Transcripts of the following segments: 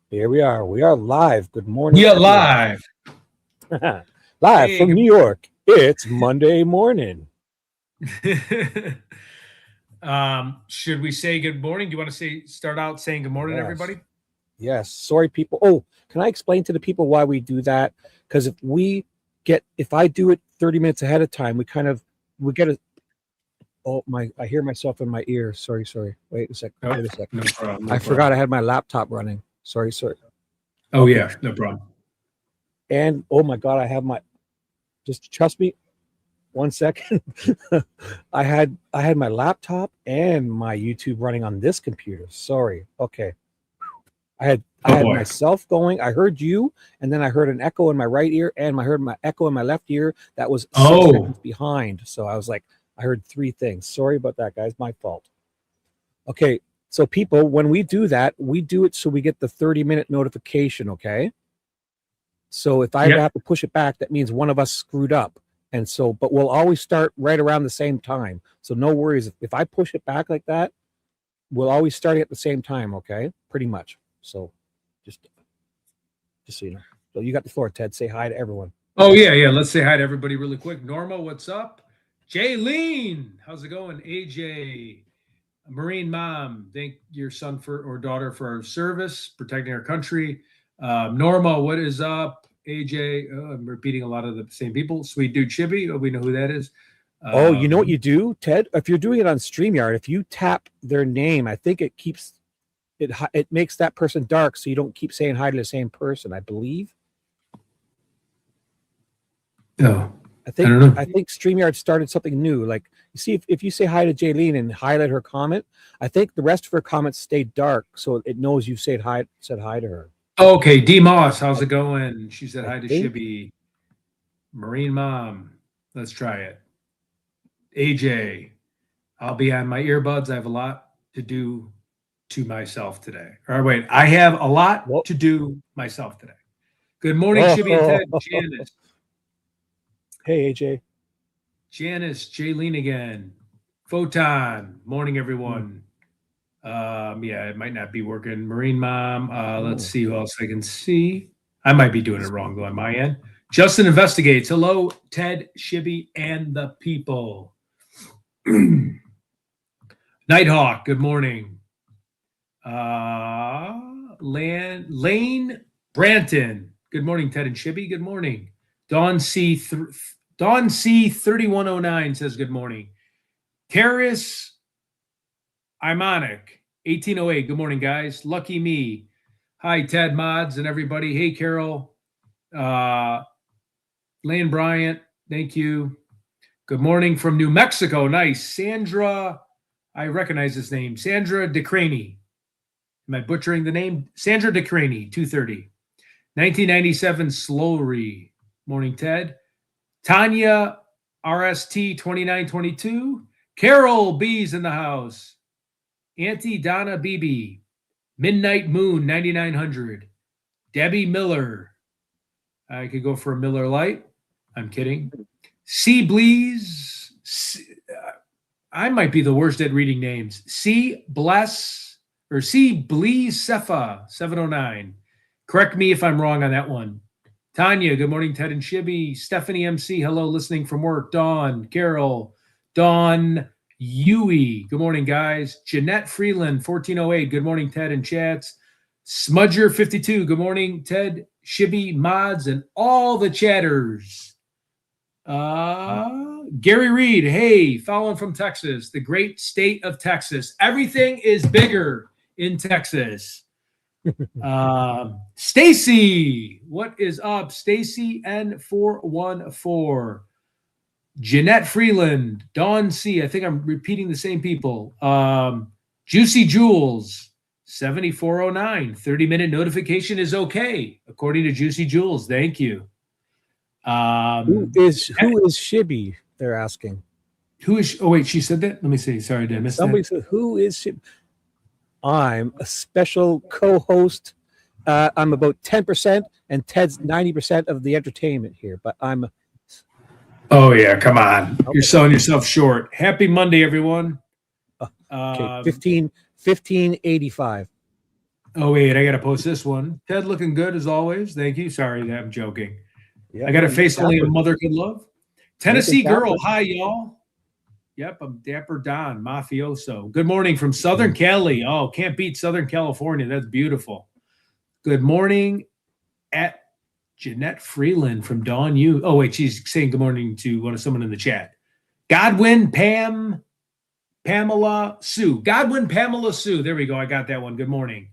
Here we are. We are live. Good morning, We are everyone. live. Live Hey, from New York. It's Monday morning. should we say good morning? Do you want to start out saying good morning, Yes. everybody? Yes. Sorry, people. Oh, can I explain to the people why we do that? Because if I do it 30 minutes ahead of time, we get a, oh, I hear myself in my ear. Sorry. Wait a second. Nope, Wait a second. no problem. I forgot I had my laptop running. Sorry. Oh Okay. yeah, no problem. And oh my God, just trust me. 1 second. I had my laptop and my YouTube running on this computer. Sorry. Okay. I Oh had boy. myself going. I heard you, and then I heard an echo in my right ear, and I heard my echo in my left ear that was 6 seconds behind. So I was like, I heard three things. Sorry about that, guys. My fault. Okay. So people, when we do that, we do it so we get the 30-minute notification. Okay. So if I ever Yep. have to push it back, that means one of us screwed up. And so, but we'll always start right around the same time. So no worries. If I push it back like that, we'll always start at the same time. Okay. Pretty much. So just so you know. So you got the floor, Ted. Say hi to everyone. Oh yeah. Let's say hi to everybody really quick. Norma, what's up? Jaylene, how's it going? AJ, Marine Mom, thank your son or daughter for our service, protecting our country. Norma, what is up? AJ, I'm repeating a lot of the same people. Sweet Dude Shibby, we know who that is. Oh, you know what you do, Ted? If you're doing it on StreamYard, if you tap their name, I think it makes that person dark, so you don't keep saying hi to the same person. I believe. Oh, I think don't know. I think StreamYard started something new. Like you see, if you say hi to Jaylene and highlight her comment, I think the rest of her comments stay dark, so it knows you said hi to her. Okay, D Moss, how's it going? She said hi to think- Shibby. Marine Mom, let's try it. AJ, I'll be on my earbuds. I have a lot to do to myself today. All right, wait. I have a lot Whoa. to do myself today. Good morning, Shibby and Ted. Janice. Hey, AJ. Janice, Jaylene again. Photon. Morning, everyone. Yeah, it might not be working. Marine Mom. Let's see who else I can see. I might be doing it wrong though on my end. Justin investigates. Hello, Ted, Shibby, and the people. Nighthawk. Good morning. Lane Branton. Good morning, Ted and Shibby. Good morning. Dawn C 3109 says good morning. Karis Imonic 1808. Good morning, guys. Lucky me. Hi, Ted Mods and everybody. Hey, Carol. Lane Bryant. Thank you. Good morning from New Mexico. Nice. Sandra. I recognize this name. Sandra DeCraney. Am I butchering the name? Sandra DeCraney, 230. 1997 Slowery. Morning, Ted. Tanya RST 2922. Carol B's in the house. Auntie Donna BB. Midnight Moon 9900. Debbie Miller. I could go for a Miller Lite. I'm kidding. C Bleeze. I might be the worst at reading names. C Bleeze Cefa 709. Correct me if I'm wrong on that one. Tanya, good morning, Ted and Shibby. Stephanie MC, hello, listening from work. Dawn, Carol, Dawn, Yui, good morning, guys. Jeanette Freeland, 1408, good morning, Ted and chats. Smudger 52, good morning, Ted, Shibby, mods, and all the chatters. Gary Reed, hey, following from Texas, the great state of Texas. Everything is bigger in Texas. Stacy, what is up? Stacy N414. Jeanette Freeland, Dawn C. I think I'm repeating the same people. Juicy Jules, 7409. 30-minute notification is okay, according to Juicy Jules. Thank you. Who is Shibby? They're asking. Who is? Oh wait, she said that. Let me see. Sorry, did I miss Somebody that? said, "Who is Shibby?" I'm a special co-host. I'm about 10%, and Ted's 90% of the entertainment here. But I'm. Oh yeah, come on! Okay. You're selling yourself short. Happy Monday, everyone. Okay, 1585. Oh, wait, I got to post this one. Ted looking good as always. Thank you. Sorry, I'm joking. Yeah, I got a no, face only a dapper. mother could love. Tennessee Looking girl. dapper. Hi, y'all. Yep, I'm Dapper Don, mafioso. Good morning from Southern Cali. Oh, can't beat Southern California. That's beautiful. Good morning at Jeanette Freeland from Dawn U. Oh, wait, she's saying good morning to someone in the chat. Godwin Pamela Sue. Godwin Pamela Sue. There we go. I got that one. Good morning.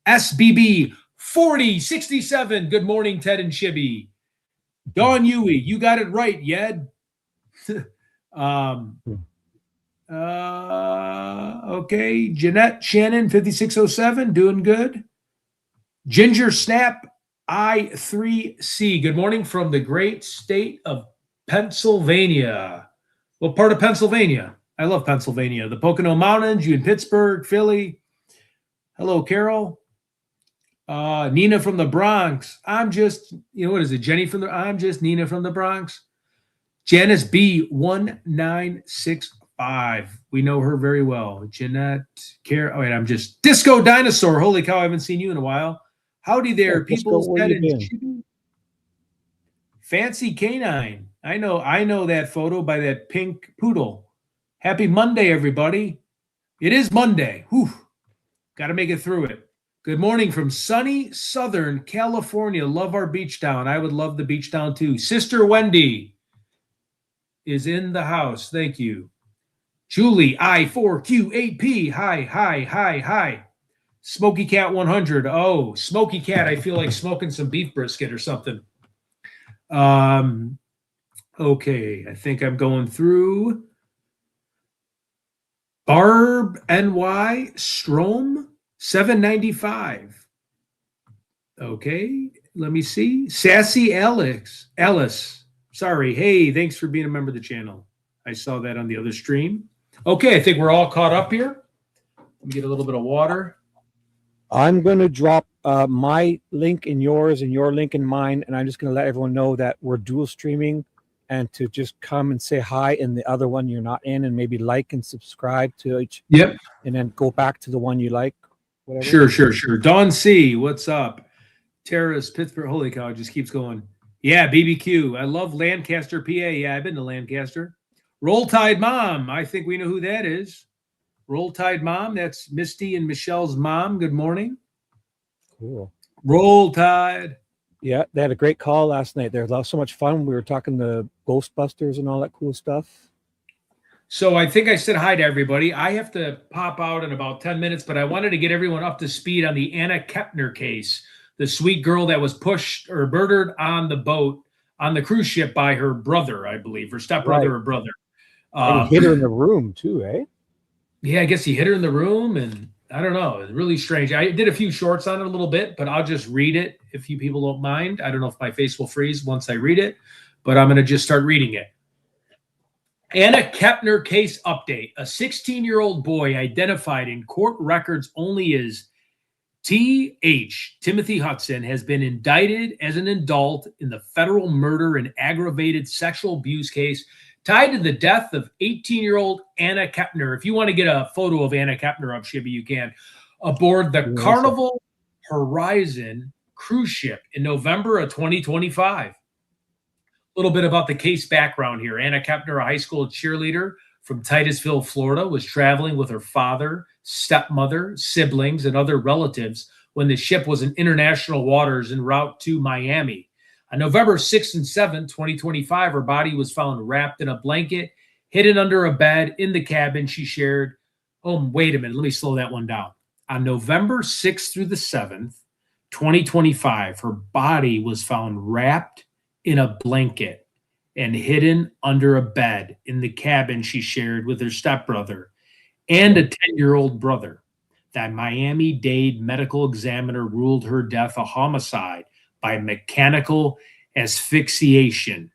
SBB 4067. Good morning, Ted and Shibby. Dawn Yui, you got it right, Yed. Okay. Jeanette Shannon, 5607, doing good. Ginger Snap I3C. Good morning from the great state of Pennsylvania. What part of Pennsylvania? I love Pennsylvania. The Pocono Mountains, you in Pittsburgh, Philly. Hello, Carol. Nina from the Bronx. I'm just, what is it? Jenny from I'm just Nina from the Bronx. Janice B1965. We know her very well. Jeanette, Carol. Oh, wait, I'm just Disco Dinosaur. Holy cow, I haven't seen you in a while. Howdy there, Yeah, people's where pet you and been? Shibby. Fancy canine. I know that photo by that pink poodle. Happy Monday, everybody. It is Monday. Whew. Got to make it through it. Good morning from sunny Southern California. Love our beach town. I would love the beach town too. Sister Wendy is in the house. Thank you. Julie I4Q8P. Hi. Smoky Cat 100. Oh, Smoky Cat. I feel like smoking some beef brisket or something. Okay. I think I'm going through. Barb NY Strom 795. Okay. Let me see. Sassy Ellis. Sorry. Hey, thanks for being a member of the channel. I saw that on the other stream. Okay, I think we're all caught up here. Let me get a little bit of water. I'm going to drop my link in yours and your link in mine, and I'm just going to let everyone know that we're dual streaming and to just come and say hi in the other one you're not in and maybe like and subscribe to each. Yep. And then go back to the one you like. Whatever. Sure. Dawn C, what's up? Terrace, Pittsburgh. Holy cow, it just keeps going. Yeah, BBQ. I love Lancaster, PA. Yeah, I've been to Lancaster. Roll Tide Mom. I think we know who that is. Roll Tide Mom. That's Misty and Michelle's mom. Good morning. Cool. Roll Tide. Yeah, they had a great call last night. There was so much fun. We were talking the Ghostbusters and all that cool stuff. So I think I said hi to everybody. I have to pop out in about 10 minutes, but I wanted to get everyone up to speed on the Anna Kepner case, the sweet girl that was pushed or murdered on the boat on the cruise ship by her brother, I believe, her stepbrother or brother. And he hit her in the room too, eh? Yeah, I guess he hit her in the room, and I don't know. It's really strange. I did a few shorts on it a little bit, but I'll just read it if you people don't mind. I don't know if my face will freeze once I read it, but I'm going to just start reading it. Anna Kepner case update. A 16-year-old boy identified in court records only as T.H. Timothy Hudson has been indicted as an adult in the federal murder and aggravated sexual abuse case tied to the death of 18-year-old Anna Kepner. If you want to get a photo of Anna Kepner up, Shibby, you can. Aboard the Carnival Horizon cruise ship in November of 2025. A little bit about the case background here. Anna Kepner, a high school cheerleader from Titusville, Florida, was traveling with her father, stepmother, siblings, and other relatives when the ship was in international waters en route to Miami. On November 6th and 7th, 2025, her body was found wrapped in a blanket, hidden under a bed in the cabin she shared. Oh, wait a minute. Let me slow that one down. On November 6th through the 7th, 2025, her body was found wrapped in a blanket and hidden under a bed in the cabin she shared with her stepbrother and a 10-year-old brother. The Miami-Dade medical examiner ruled her death a homicide by mechanical asphyxiation.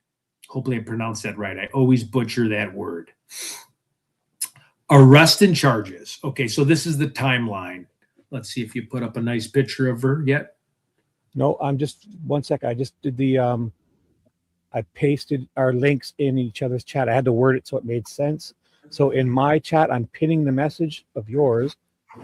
Hopefully I pronounced that right. I always butcher that word. Arrest and charges. Okay, so this is the timeline. Let's see if you put up a nice picture of her yet. No, I'm just, one second. I just did the, I pasted our links in each other's chat. I had to word it so it made sense. So in my chat, I'm pinning the message of yours,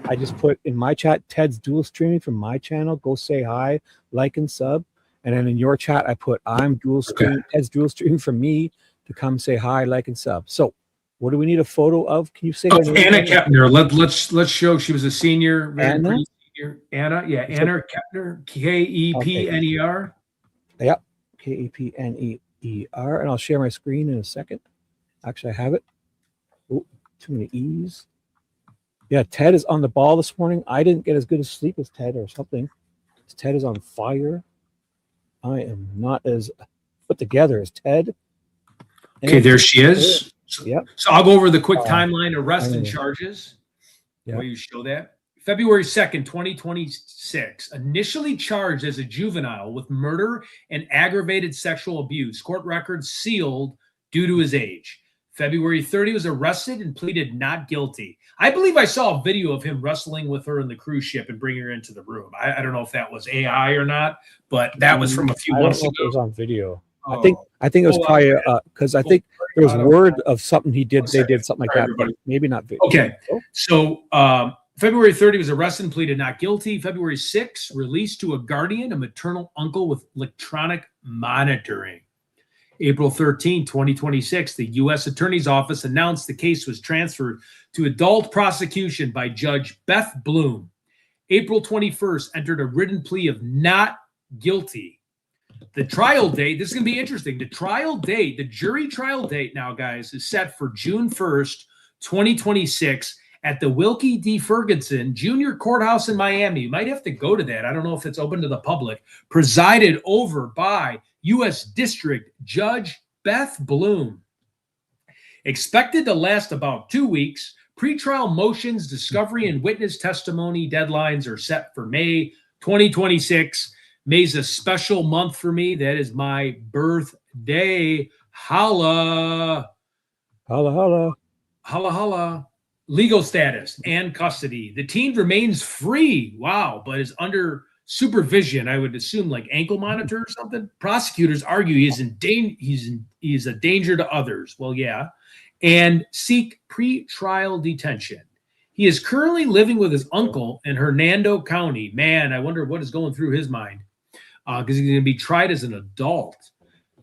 I just put in my chat, Ted's dual streaming from my channel. Go say hi, like, and sub. And then in your chat, I put I'm dual streaming. Okay. Ted's dual streaming from me to come say hi, like, and sub. So, what do we need a photo of? Can you say Anna Kepner? Let's show she was a senior. Very Anna? Senior. Anna, yeah, Anna Kepner, Kepner. Yep, Kepner, and I'll share my screen in a second. Actually, I have it. Oh, too many E's. Yeah, Ted is on the ball this morning. I didn't get as good a sleep as Ted or something. Ted is on fire. I am not as put together as Ted. Okay, there she is. Yep. So I'll go over the quick timeline, arrest and charges. Yeah. Will you show that? February 2nd, 2026. Initially charged as a juvenile with murder and aggravated sexual abuse. Court records sealed due to his age. February 30 was arrested and pleaded not guilty. I believe I saw a video of him wrestling with her in the cruise ship and bringing her into the room. I don't know if that was AI or not, but that was from a few months ago. It was on video. I think it was probably because I think there was word of something he did. They did something like that, but maybe not video. Okay, so February 30 was arrested and pleaded not guilty. February 6 released to a guardian, a maternal uncle with electronic monitoring. April 13, 2026, the U.S. Attorney's Office announced the case was transferred to adult prosecution by Judge Beth Bloom. April 21st, entered a written plea of not guilty. The trial date, this is going to be interesting. The trial date, the jury trial date now, guys, is set for June 1st, 2026 at the Wilkie D. Ferguson Junior Courthouse in Miami. You might have to go to that. I don't know if it's open to the public. Presided over by U.S. District Judge Beth Bloom. Expected to last about 2 weeks. Pretrial motions, discovery, and witness testimony deadlines are set for May 2026. May's a special month for me. That is my birthday. Holla. Holla, holla. Holla, holla. Legal status and custody. The teen remains free. Wow, but is under supervision. I would assume like ankle monitor or something. Prosecutors argue he's a danger to others. Well, yeah. And seek pre-trial detention. He is currently living with his uncle in Hernando County. Man, I wonder what is going through his mind because he's going to be tried as an adult.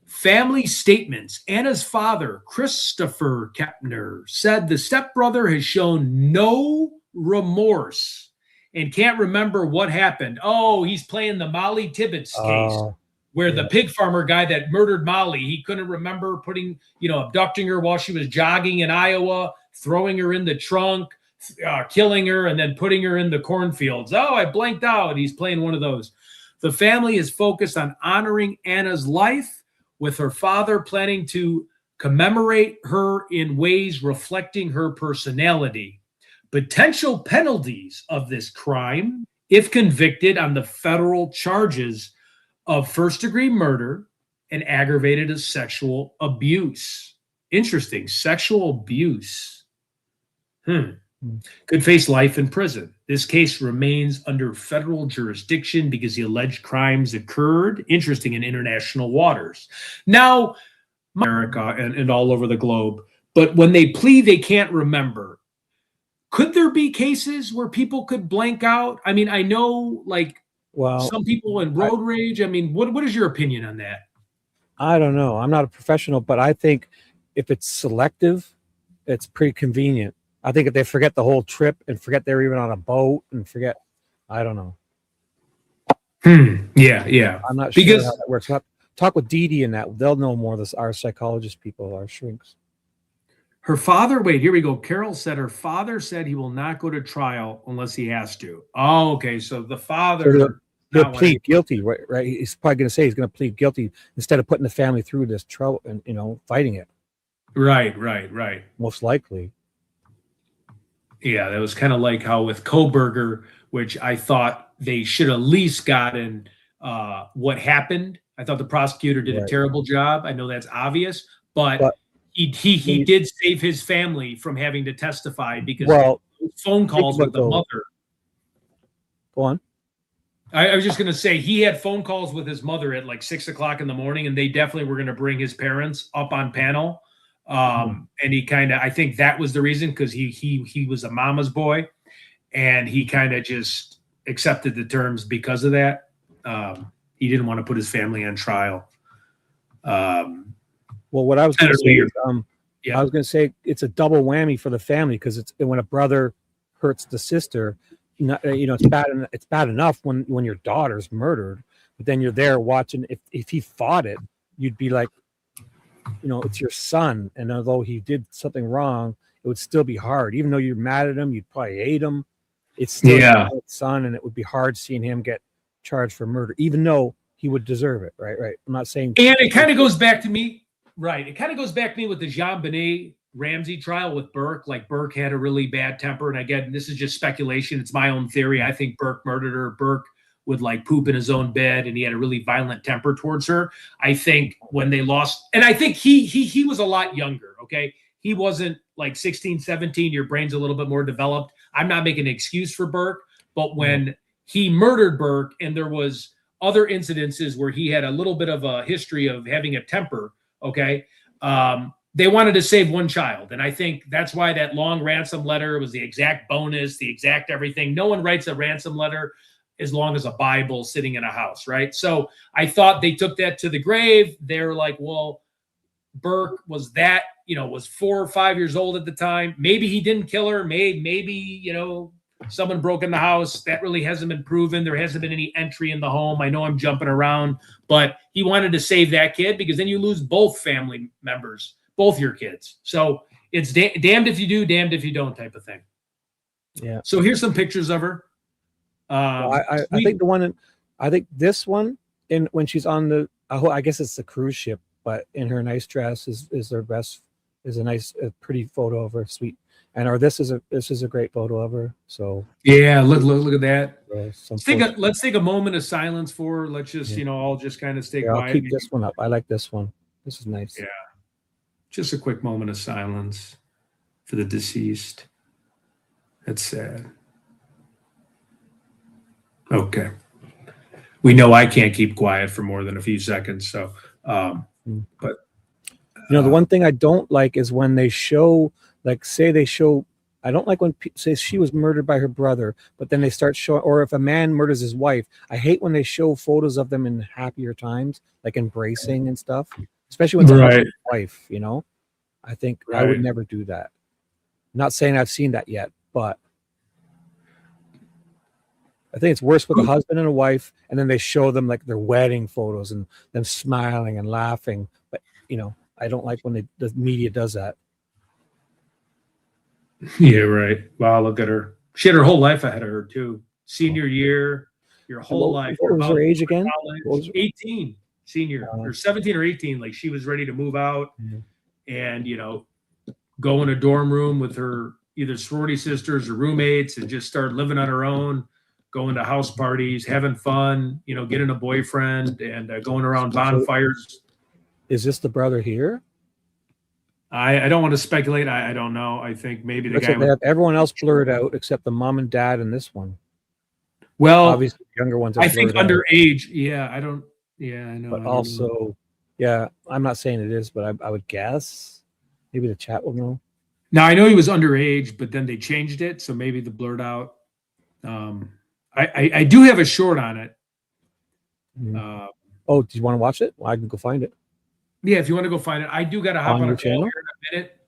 Family statements. Anna's father, Christopher Kepner, said the stepbrother has shown no remorse and can't remember what happened. Oh, he's playing the Molly Tibbetts case where the pig farmer guy that murdered Molly, he couldn't remember abducting her while she was jogging in Iowa, throwing her in the trunk, killing her, and then putting her in the cornfields. Oh, I blanked out. He's playing one of those. The family is focused on honoring Anna's life, with her father planning to commemorate her in ways reflecting her personality. Potential penalties of this crime, if convicted on the federal charges of first-degree murder and aggravated sexual abuse. Interesting. Sexual abuse. Could face life in prison. This case remains under federal jurisdiction because the alleged crimes occurred, interesting, in international waters. Now, America and all over the globe, but when they plead, they can't remember. Could there be cases where people could blank out? I mean, I know some people in road rage. I mean, what is your opinion on that? I don't know. I'm not a professional, but I think if it's selective, it's pretty convenient. I think if they forget the whole trip and forget they're even on a boat and forget, I don't know. Yeah. I'm not sure how that works. We'll talk with Dee and that. They'll know more. Our psychologist people, our shrinks. Her father, wait, here we go. Carol said her father said he will not go to trial unless he has to. Oh, okay. So the father... He'll plead guilty, right? He's probably going to say he's going to plead guilty instead of putting the family through this trouble and, fighting it. Right. Most likely. Yeah, that was kind of like how with Koberger, which I thought they should at least gotten what happened. I thought the prosecutor did a terrible job. I know that's obvious, but he did save his family from having to testify because phone calls with the mother. Go on. I was just going to say he had phone calls with his mother at like 6 o'clock in the morning, and they definitely were going to bring his parents up on panel. And he I think that was the reason, because he was a mama's boy. and he kind of just accepted the terms because of that. He didn't want to put his family on trial. Well, what I was going to say is, yeah. I was going to say it's a double whammy for the family, because it's when a brother hurts the sister, it's bad enough when your daughter's murdered, but then you're there watching. If he fought it, you'd be like, it's your son, and although he did something wrong, it would still be hard. Even though you're mad at him, you'd probably hate him. It's still your son, and it would be hard seeing him get charged for murder, even though he would deserve it. Right. I'm not saying. And it kind of goes back to me. Right. It kind of goes back to me with the Jean-Benet Ramsey trial with Burke. Like, Burke had a really bad temper. And again, this is just speculation. It's my own theory. I think Burke murdered her. Burke would like poop in his own bed, and he had a really violent temper towards her. I think when they lost, and I think he was a lot younger. Okay. He wasn't like 16, 17. Your brain's a little bit more developed. I'm not making an excuse for Burke, but when he murdered Burke, and there was other incidences where he had a little bit of a history of having a temper, okay, they wanted to save one child. And I think that's why that long ransom letter was the exact bonus, the exact everything. No one writes a ransom letter as long as a Bible sitting in a house, right? So I thought they took that to the grave. They're like, well, Burke was 4 or 5 years old at the time. Maybe he didn't kill her. Maybe someone broke in the house. That really hasn't been proven. There hasn't been any entry in the home. I know I'm jumping around, but he wanted to save that kid, because then you lose both family members, both your kids. So it's damned if you do, damned if you don't type of thing. Yeah. So here's some pictures of her. I think this one, when she's on the, I guess it's the cruise ship, but in her nice dress is a nice, pretty photo of her, sweet. And this is a great photo of her. So yeah, look at that. Let's take a moment of silence for her. Let's just all just kind of stay quiet. I'll keep this one up. I like this one. This is nice. Yeah, just a quick moment of silence for the deceased. That's sad. Okay, we know I can't keep quiet for more than a few seconds. So, but the one thing I don't like is when they show. Like, I don't like when say she was murdered by her brother, but then they start showing, or if a man murders his wife, I hate when they show photos of them in happier times, like embracing and stuff, especially when it's his wife, I think I would never do that. Not saying I've seen that yet, but I think it's worse with a husband and a wife, and then they show them like their wedding photos and them smiling and laughing. But, I don't like when the media does that. Yeah, right. Wow, look at her. She had her whole life ahead of her too. Senior year, your whole life. What was her age again? 18, senior, or 17 or 18. Like, she was ready to move out and, go in a dorm room with her either sorority sisters or roommates and just start living on her own, going to house parties, having fun, getting a boyfriend, and going around bonfires. Is this the brother here? I don't want to speculate. I don't know. I think maybe the guy. They have everyone else blurred out except the mom and dad in this one. Well, obviously the younger ones. I think underage. Yeah, I don't. Yeah, I know. But also, yeah, I'm not saying it is, but I would guess maybe the chat will know. Now I know he was underage, but then they changed it, so maybe the blurred out. I do have a short on it. Oh, do you want to watch it? Well, I can go find it. Yeah, if you want to go find it, I do got to hop on a call here in a minute.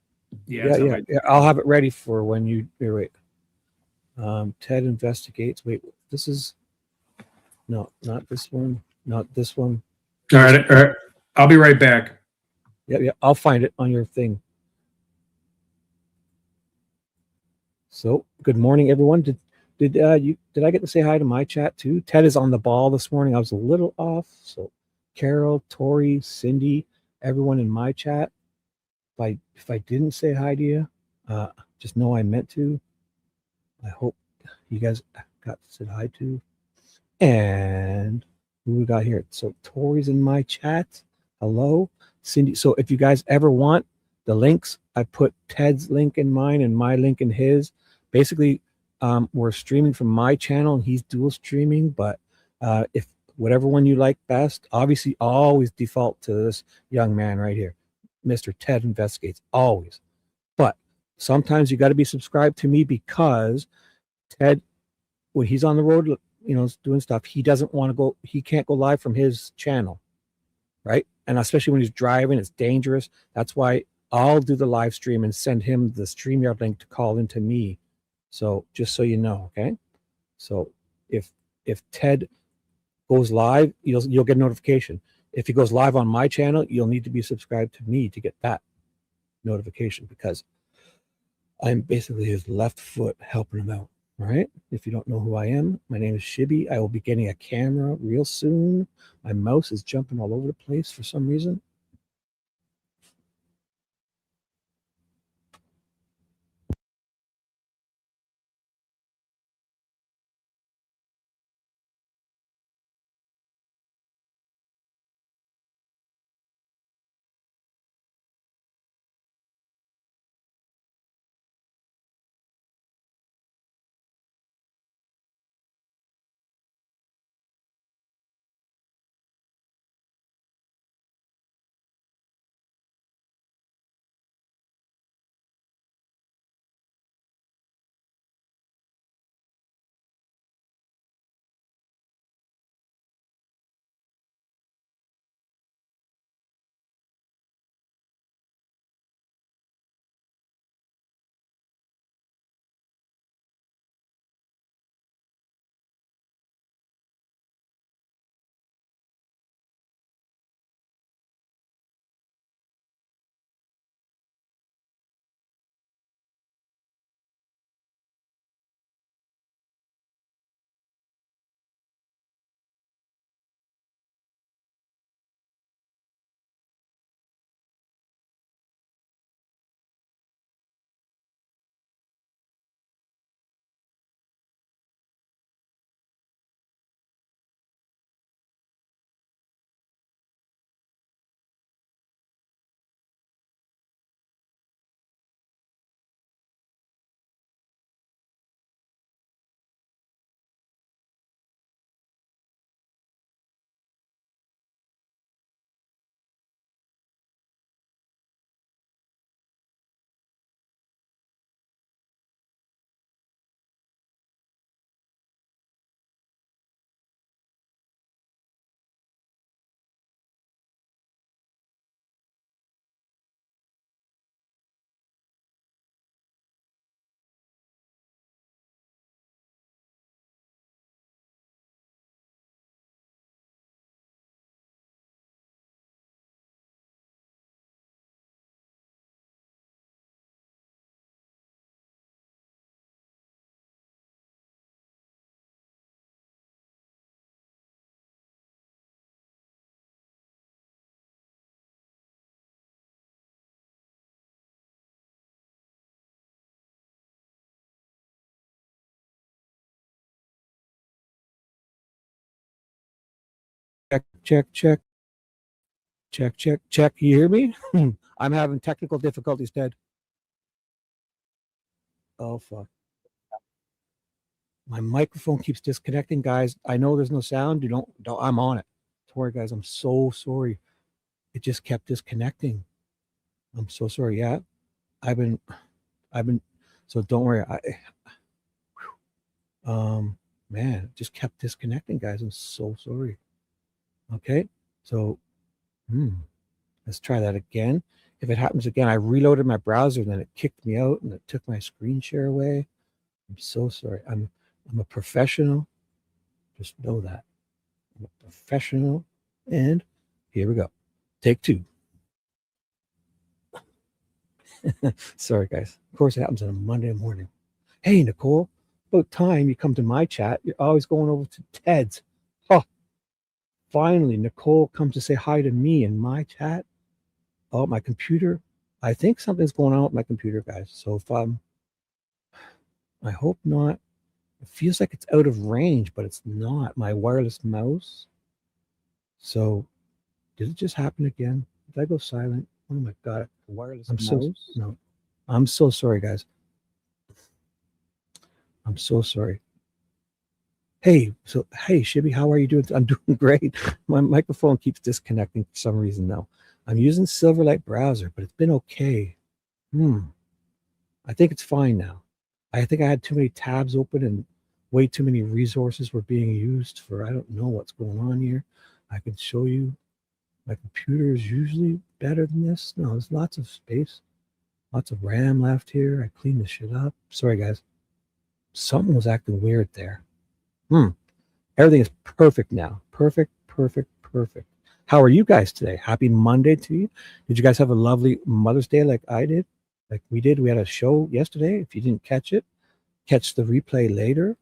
Yeah. I'll have it ready for when you wait. Ted investigates. Wait, this is not this one. Not this one. All right. I'll be right back. Yeah. I'll find it on your thing. So, good morning, everyone. Did I get to say hi to my chat too? Ted is on the ball this morning. I was a little off. So, Carol, Tori, Cindy, everyone in my chat. If I didn't say hi to you, just know I meant to. I hope you guys got said hi to. And who we got here? So Tori's in my chat. Hello, Cindy. So if you guys ever want the links, I put Ted's link in mine and my link in his. Basically, we're streaming from my channel and he's dual streaming. But if whatever one you like best, obviously always default to this young man right here, Mr. Ted Investigates, always. But sometimes you got to be subscribed to me because Ted, when he's on the road, you know, doing stuff, he doesn't want to go, he can't go live from his channel, right? And especially when he's driving, it's dangerous. That's why I'll do the live stream and send him the StreamYard link to call into me. So just so you know, okay? So if Ted goes live, you'll get a notification. If he goes live on my channel, you'll need to be subscribed to me to get that notification, because I'm basically his left foot helping him out. All right. If you don't know who I am, my name is Shibby. I will be getting a camera real soon. My mouse is jumping all over the place for some reason. Check, check, check. Check, check, check. You hear me? I'm having technical difficulties, Ted. Oh, fuck. My microphone keeps disconnecting, guys. I know there's no sound. Don't I'm on it. Sorry, guys. I'm so sorry. It just kept disconnecting. I'm so sorry. Yeah. I've been, so don't worry. Man, it just kept disconnecting, guys. I'm so sorry. Okay. So, let's try that again. If it happens again, I reloaded my browser and then it kicked me out and it took my screen share away. I'm so sorry. I'm a professional. Just know that. I'm a professional. And here we go. Take two. Sorry, guys. Of course, it happens on a Monday morning. Hey, Nicole, about time you come to my chat. You're always going over to Ted's. Oh, finally, Nicole comes to say hi to me in my chat. Oh, my computer. I think something's going on with my computer, guys. So if I hope not. It feels like it's out of range, but it's not. My wireless mouse. So did it just happen again? Did I go silent? Oh my God. Wireless mouse? No. I'm so sorry, guys. I'm so sorry. Hey, Shibby, how are you doing? I'm doing great. My microphone keeps disconnecting for some reason now. I'm using Silverlight browser, but it's been okay. I think it's fine now. I think I had too many tabs open and way too many resources were being used for, I don't know what's going on here. I can show you my computer is usually better than this. No, there's lots of space, lots of RAM left here. I cleaned this shit up. Sorry, guys. Something was acting weird there. Everything is perfect now. Perfect, perfect, perfect. How are you guys today? Happy Monday to you. Did you guys have a lovely Mother's Day like I did? Like we did. We had a show yesterday. If you didn't catch it, catch the replay later.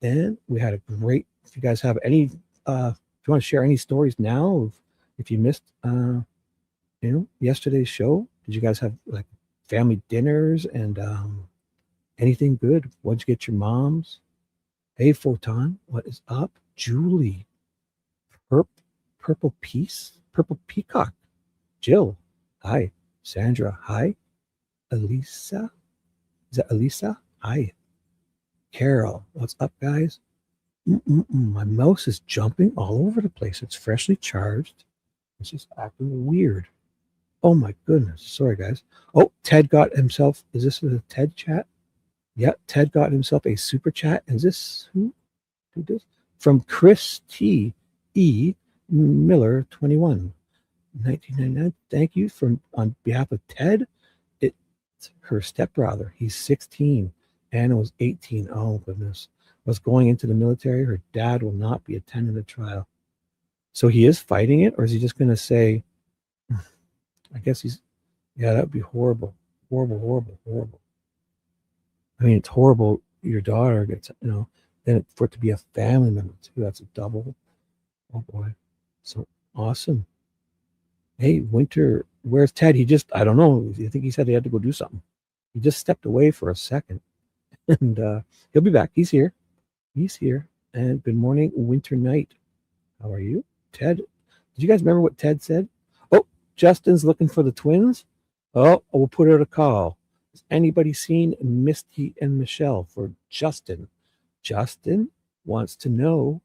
And we had a great, if you guys have any, if you want to share any stories now, if you missed, yesterday's show, did you guys have like family dinners and anything good? What'd you get your moms? Hey, Photon, what is up? Julie, Purple Peacock, Jill, hi. Sandra, hi. Elisa, is that Elisa? Hi. Carol, what's up, guys? My mouse is jumping all over the place. It's freshly charged. It's just acting weird. Oh my goodness. Sorry, guys. Oh, Ted got himself. Is this a Ted chat? Yeah, Ted got himself a super chat. Is this who did this? From Chris T. E. Miller 21, 1999. Thank you on behalf of Ted. It's her stepbrother. He's 16. Anna was 18. Oh goodness. Was going into the military. Her dad will not be attending the trial. So he is fighting it, or is he just going to say, I guess that would be horrible. Horrible, horrible, horrible. I mean, it's horrible. Your daughter gets, then for it to be a family member too, that's a double. Oh boy. So awesome. Hey, Winter, where's Ted? I don't know. I think he said he had to go do something. He just stepped away for a second and he'll be back. He's here. And good morning, Winter Night. How are you? Ted, did you guys remember what Ted said? Oh, Justin's looking for the twins. Oh, we'll put out a call. Has anybody seen Misty and Michelle for Justin? Justin wants to know.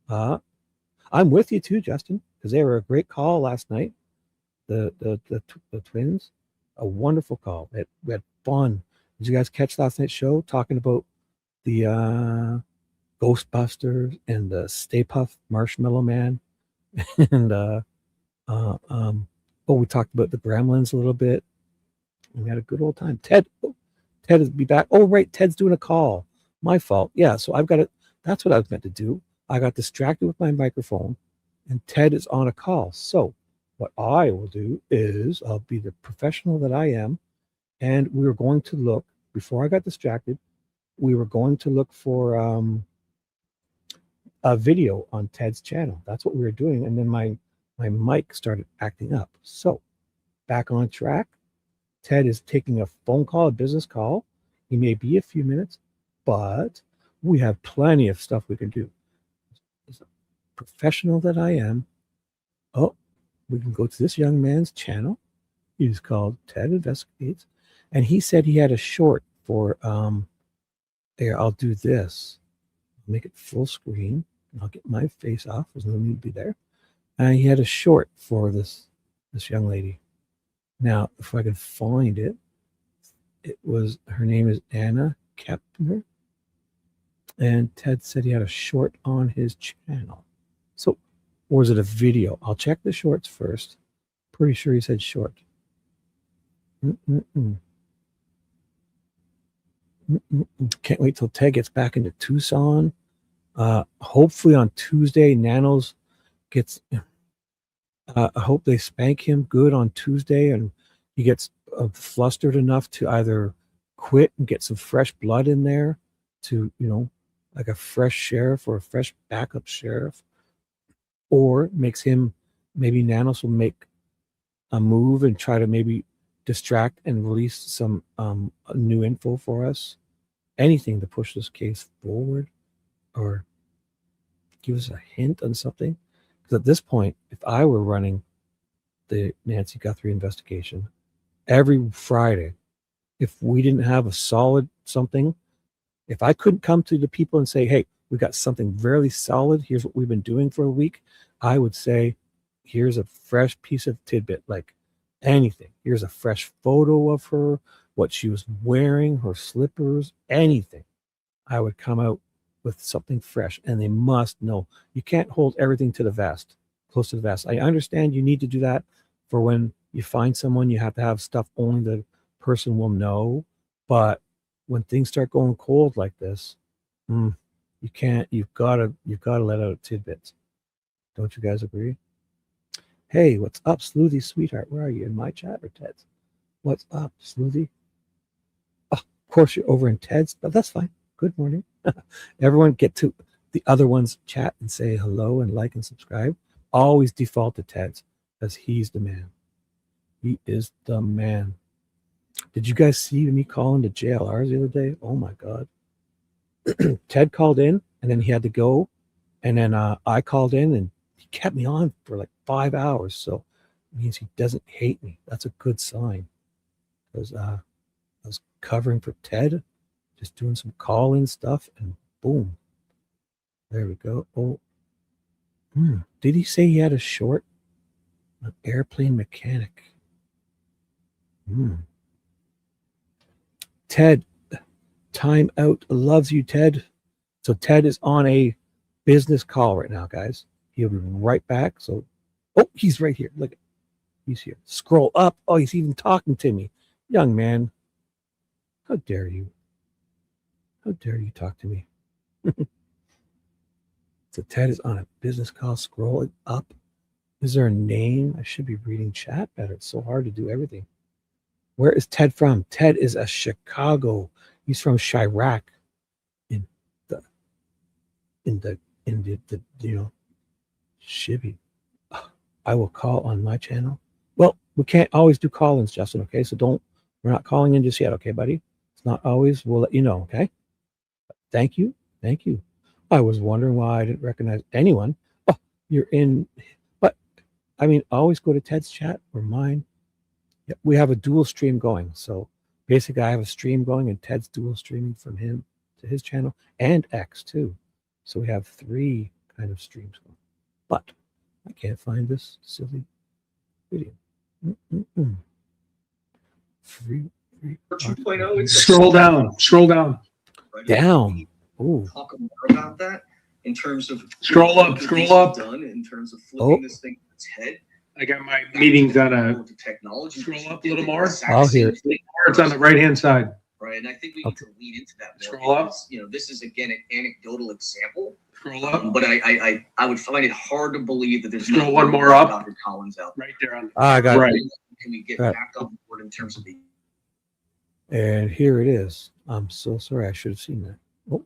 I'm with you too, Justin, because they were a great call last night. The twins, a wonderful call. We had fun. Did you guys catch last night's show talking about the Ghostbusters and the Stay Puft Marshmallow Man? And we talked about the Gremlins a little bit. And we had a good old time. Ted will be back. Oh, right, Ted's doing a call. My fault. Yeah, so I've got it. That's what I was meant to do. I got distracted with my microphone, and Ted is on a call. So what I will do is I'll be the professional that I am, and we were going to look, before I got distracted, we were going to look for a video on Ted's channel. That's what we were doing, and then my mic started acting up. So back on track. Ted is taking a phone call, a business call. He may be a few minutes, but we have plenty of stuff we can do. As a professional that I am, we can go to this young man's channel. He's called Ted Investigates, and he said he had a short for here, I'll do this. I'll make it full screen. I'll get my face off. There's no need to be there. And he had a short for this young lady. Now, if I can find it, her name is Anna Kepner. And Ted said he had a short on his channel. So, or is it a video? I'll check the shorts first. Pretty sure he said short. Can't wait till Ted gets back into Tucson. Hopefully on Tuesday, Nanos gets... I hope they spank him good on Tuesday and he gets flustered enough to either quit and get some fresh blood in there to, like a fresh sheriff or a fresh backup sheriff, or makes him, maybe Nanos will make a move and try to maybe distract and release some new info for us. Anything to push this case forward or give us a hint on something. Because at this point, if I were running the Nancy Guthrie investigation every Friday, if we didn't have a solid something, if I couldn't come to the people and say, hey, we got something very solid, here's what we've been doing for a week, I would say, here's a fresh piece of tidbit, like anything. Here's a fresh photo of her. what she was wearing, her slippers, anything, I would come out with something fresh. And they must know. You can't hold everything to the vest, close to the vest. I understand you need to do that for when you find someone, you have to have stuff only the person will know. But when things start going cold like this, you can't, you've got to let out tidbits. Don't you guys agree? Hey, what's up, Sleuthie sweetheart? Where are you? In my chat or Ted's? What's up, Sleuthie? Oh, of course you're over in Ted's, but that's fine. Good morning. Everyone get to the other one's chat and say hello and like and subscribe. Always default to Ted's because he's the man. He is the man. Did you guys see me calling the JLRs the other day? Oh my God. Ted called in and then he had to go. And then I called in and he kept me on for like 5 hours. So it means he doesn't hate me. That's a good sign. Because I was covering for Ted, just doing some call-in stuff, and boom. There we go. Oh. Did he say he had a short? An airplane mechanic. Ted, time out loves you, Ted. So Ted is on a business call right now, guys. He'll be right back. So, oh, he's right here. Look, he's here. Scroll up. Oh, he's even talking to me. Young man, how dare you? How dare you talk to me? So Ted is on a business call. Scrolling up. Is there a name? I should be reading chat better. It's so hard to do everything. Where is Ted from? Ted is a Chicago. He's from Chirac in the Shibby. I will call on my channel. Well, we can't always do call-ins, Justin, okay? So we're not calling in just yet, okay, buddy? It's not always, we'll let you know, okay? Thank you. I was wondering why I didn't recognize anyone. Oh, you're in, but I mean, always go to Ted's chat or mine. Yeah, we have a dual stream going. So basically I have a stream going and Ted's dual streaming from him to his channel and X too. So we have 3 kind of streams going. But I can't find this silly video. Free 2.0. Scroll down. Down. Oh. Talk more about that in terms of Scroll up. Done in terms of flipping this thing on its head. I got my meetings on a technology. Scroll up a little more. I'll hear it. It's on the right-hand side. Right, and I think we need to lead into that more. Scroll up. Because, this is again an anecdotal example. Scroll up. But I would find it hard to believe that there's Scroll one more up. Dr. Collins out right there on. I got right. Can we get back on board in terms of the? And here it is. I'm so sorry. I should have seen that. Oh,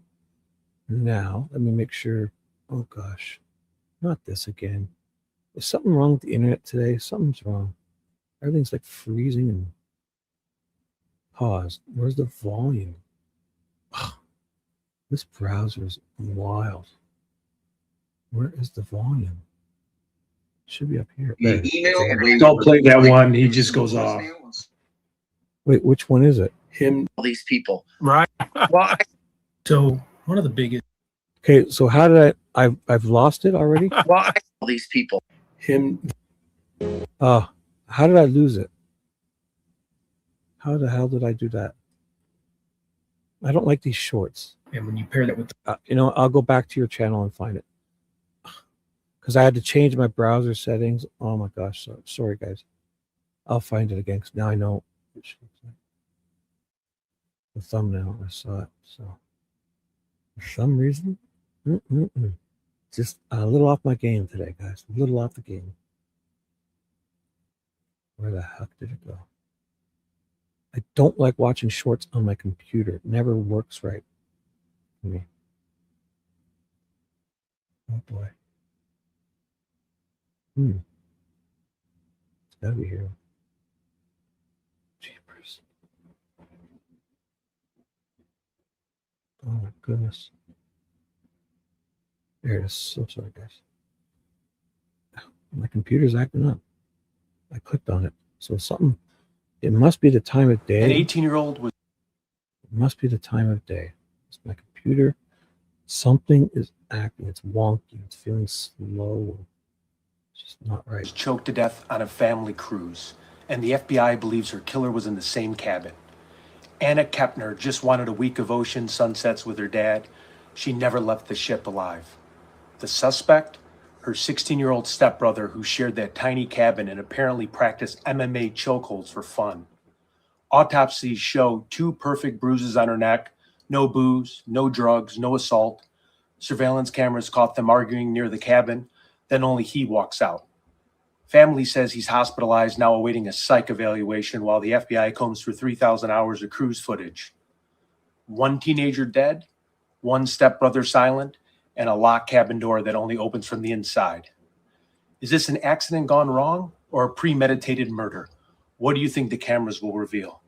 now let me make sure. Oh gosh, not this again. Is something wrong with the internet today? Something's wrong. Everything's like freezing and paused. Where's the volume? This browser is wild. Where is the volume? It should be up here. Don't play that one. He just goes off. Wait, which one is it? Him. All these people. Right. Why? So one of the biggest. Okay, so how did I've lost it already? Why? All these people. Him. How did I lose it? How the hell did I do that? I don't like these shorts. And when you pair that with I'll go back to your channel and find it. Because I had to change my browser settings. Oh my gosh, sorry guys. I'll find it again because now I know which the thumbnail. I saw it. So for some reason, just a little off my game today, guys. A little off the game. Where the heck did it go? I don't like watching shorts on my computer. It never works right for me. Oh boy. It's gotta be here. Jeepers. Oh my goodness. There it is. So sorry, guys. My computer's acting up. I clicked on it. So something, it must be the time of day. An 18-year-old was. It must be the time of day. It's my computer. Something is acting. It's wonky. It's feeling slow. It's just not right. Choked to death on a family cruise, and the FBI believes her killer was in the same cabin. Anna Kepner just wanted a week of ocean sunsets with her dad. She never left the ship alive. The suspect? Her 16-year-old stepbrother who shared that tiny cabin and apparently practiced MMA chokeholds for fun. Autopsies show 2 perfect bruises on her neck, no booze, no drugs, no assault. Surveillance cameras caught them arguing near the cabin, then only he walks out. Family says he's hospitalized, now awaiting a psych evaluation while the FBI combs through 3,000 hours of cruise footage. 1 teenager dead, 1 stepbrother silent, and a locked cabin door that only opens from the inside. Is this an accident gone wrong or a premeditated murder? What do you think the cameras will reveal?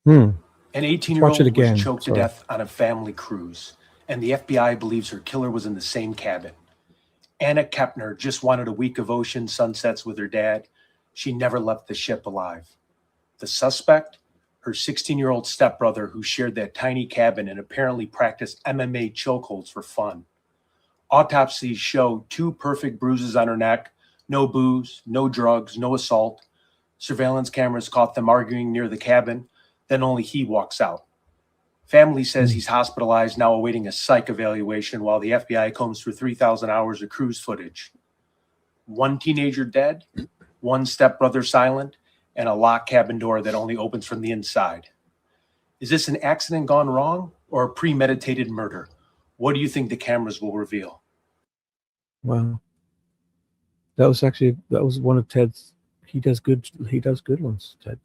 An 18-year-old was choked to death on a family cruise, and the FBI believes her killer was in the same cabin. Anna Kepner just wanted a week of ocean sunsets with her dad. She never left the ship alive. The suspect? Her 16-year-old stepbrother who shared that tiny cabin and apparently practiced MMA chokeholds for fun. Autopsies show 2 perfect bruises on her neck, no booze, no drugs, no assault. Surveillance cameras caught them arguing near the cabin, then only he walks out. Family says he's hospitalized, now awaiting a psych evaluation while the FBI combs through 3,000 hours of cruise footage. 1 teenager dead, 1 stepbrother silent, and a locked cabin door that only opens from the inside. Is this an accident gone wrong or a premeditated murder? What do you think the cameras will reveal? Wow. That was one of Ted's. He does good ones, Ted.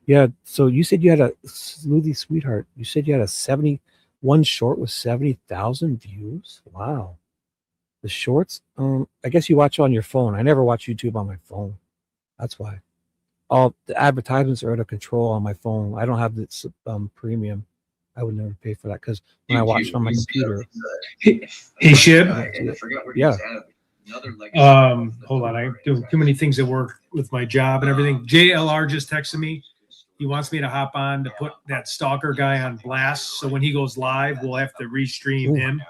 Yeah, so you said you had a Smoothie Sweetheart. You said you had a 71 short with 70,000 views. Wow. The shorts, I guess you watch on your phone. I never watch YouTube on my phone. That's why. All the advertisements are out of control on my phone. I don't have this premium. I would never pay for that because when I watch it on my computer. Hey, Shib. Yeah. Hold on. I do too many things at work with my job and everything. JLR just texted me. He wants me to hop on to put that stalker guy on blast. So when he goes live, we'll have to restream him.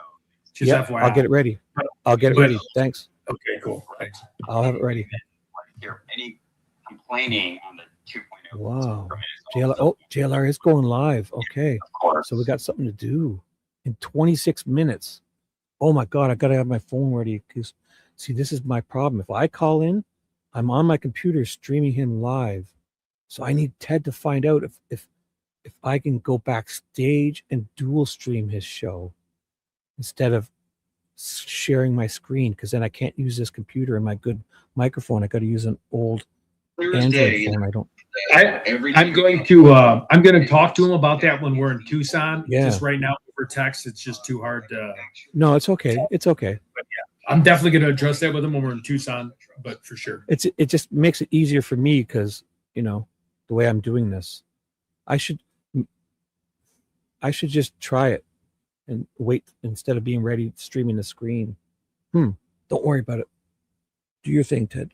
Just FYI. I'll get it ready. Thanks. Okay, cool. Thanks. I'll have it ready. Any complaining on the 2.0? Wow. JLR is going live. Okay. Of course. So we got something to do in 26 minutes. Oh my God, I got to have my phone ready because, see, this is my problem. If I call in, I'm on my computer streaming him live. So I need Ted to find out if I can go backstage and dual stream his show instead of sharing my screen, because then I can't use this computer and my good microphone. I got to use an old Android phone. I'm going to talk to him about that when we're in Tucson. Yeah. Just right now over text, it's just too hard to. No, it's okay. It's okay. But yeah, I'm definitely going to address that with him when we're in Tucson. But for sure, it just makes it easier for me because the way I'm doing this. I should just try it and wait instead of being ready streaming the screen. Don't worry about it. Do your thing, Ted.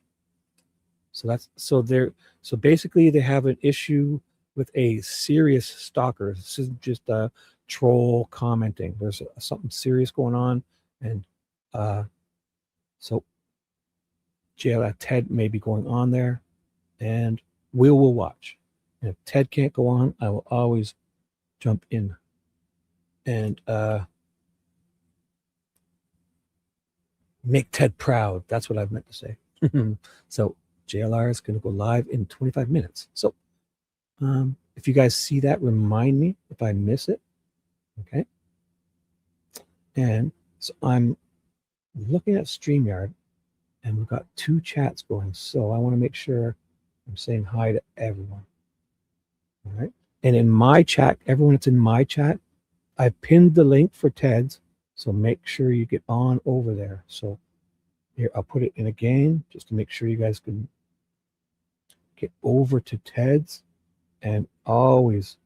So basically they have an issue with a serious stalker. This isn't just a troll commenting. There's something serious going on, and so Ted may be going on there, and we will watch. And if Ted can't go on, I will always jump in and make Ted proud. That's what I've meant to say. So JLR is going to go live in 25 minutes. So if you guys see that, remind me if I miss it. Okay. And so I'm looking at StreamYard, and we've got 2 chats going. So I want to make sure I'm saying hi to everyone. All right. And in my chat, everyone that's in my chat, I pinned the link for Ted's. So make sure you get on over there. So here, I'll put it in again just to make sure you guys can get over to Ted's, and always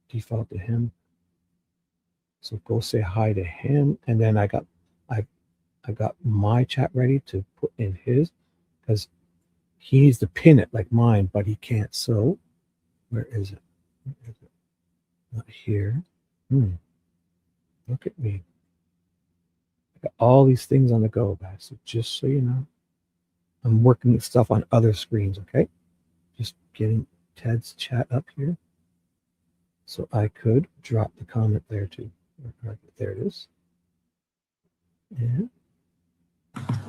default to him. So go say hi to him. And then I got my chat ready to put in his, because he needs to pin it like mine, but he can't. So where is it? Not here. Look at me. I got all these things on the go, guys. So just so you know, I'm working stuff on other screens, okay? Just getting Ted's chat up here. So I could drop the comment there too. There it is. Yeah.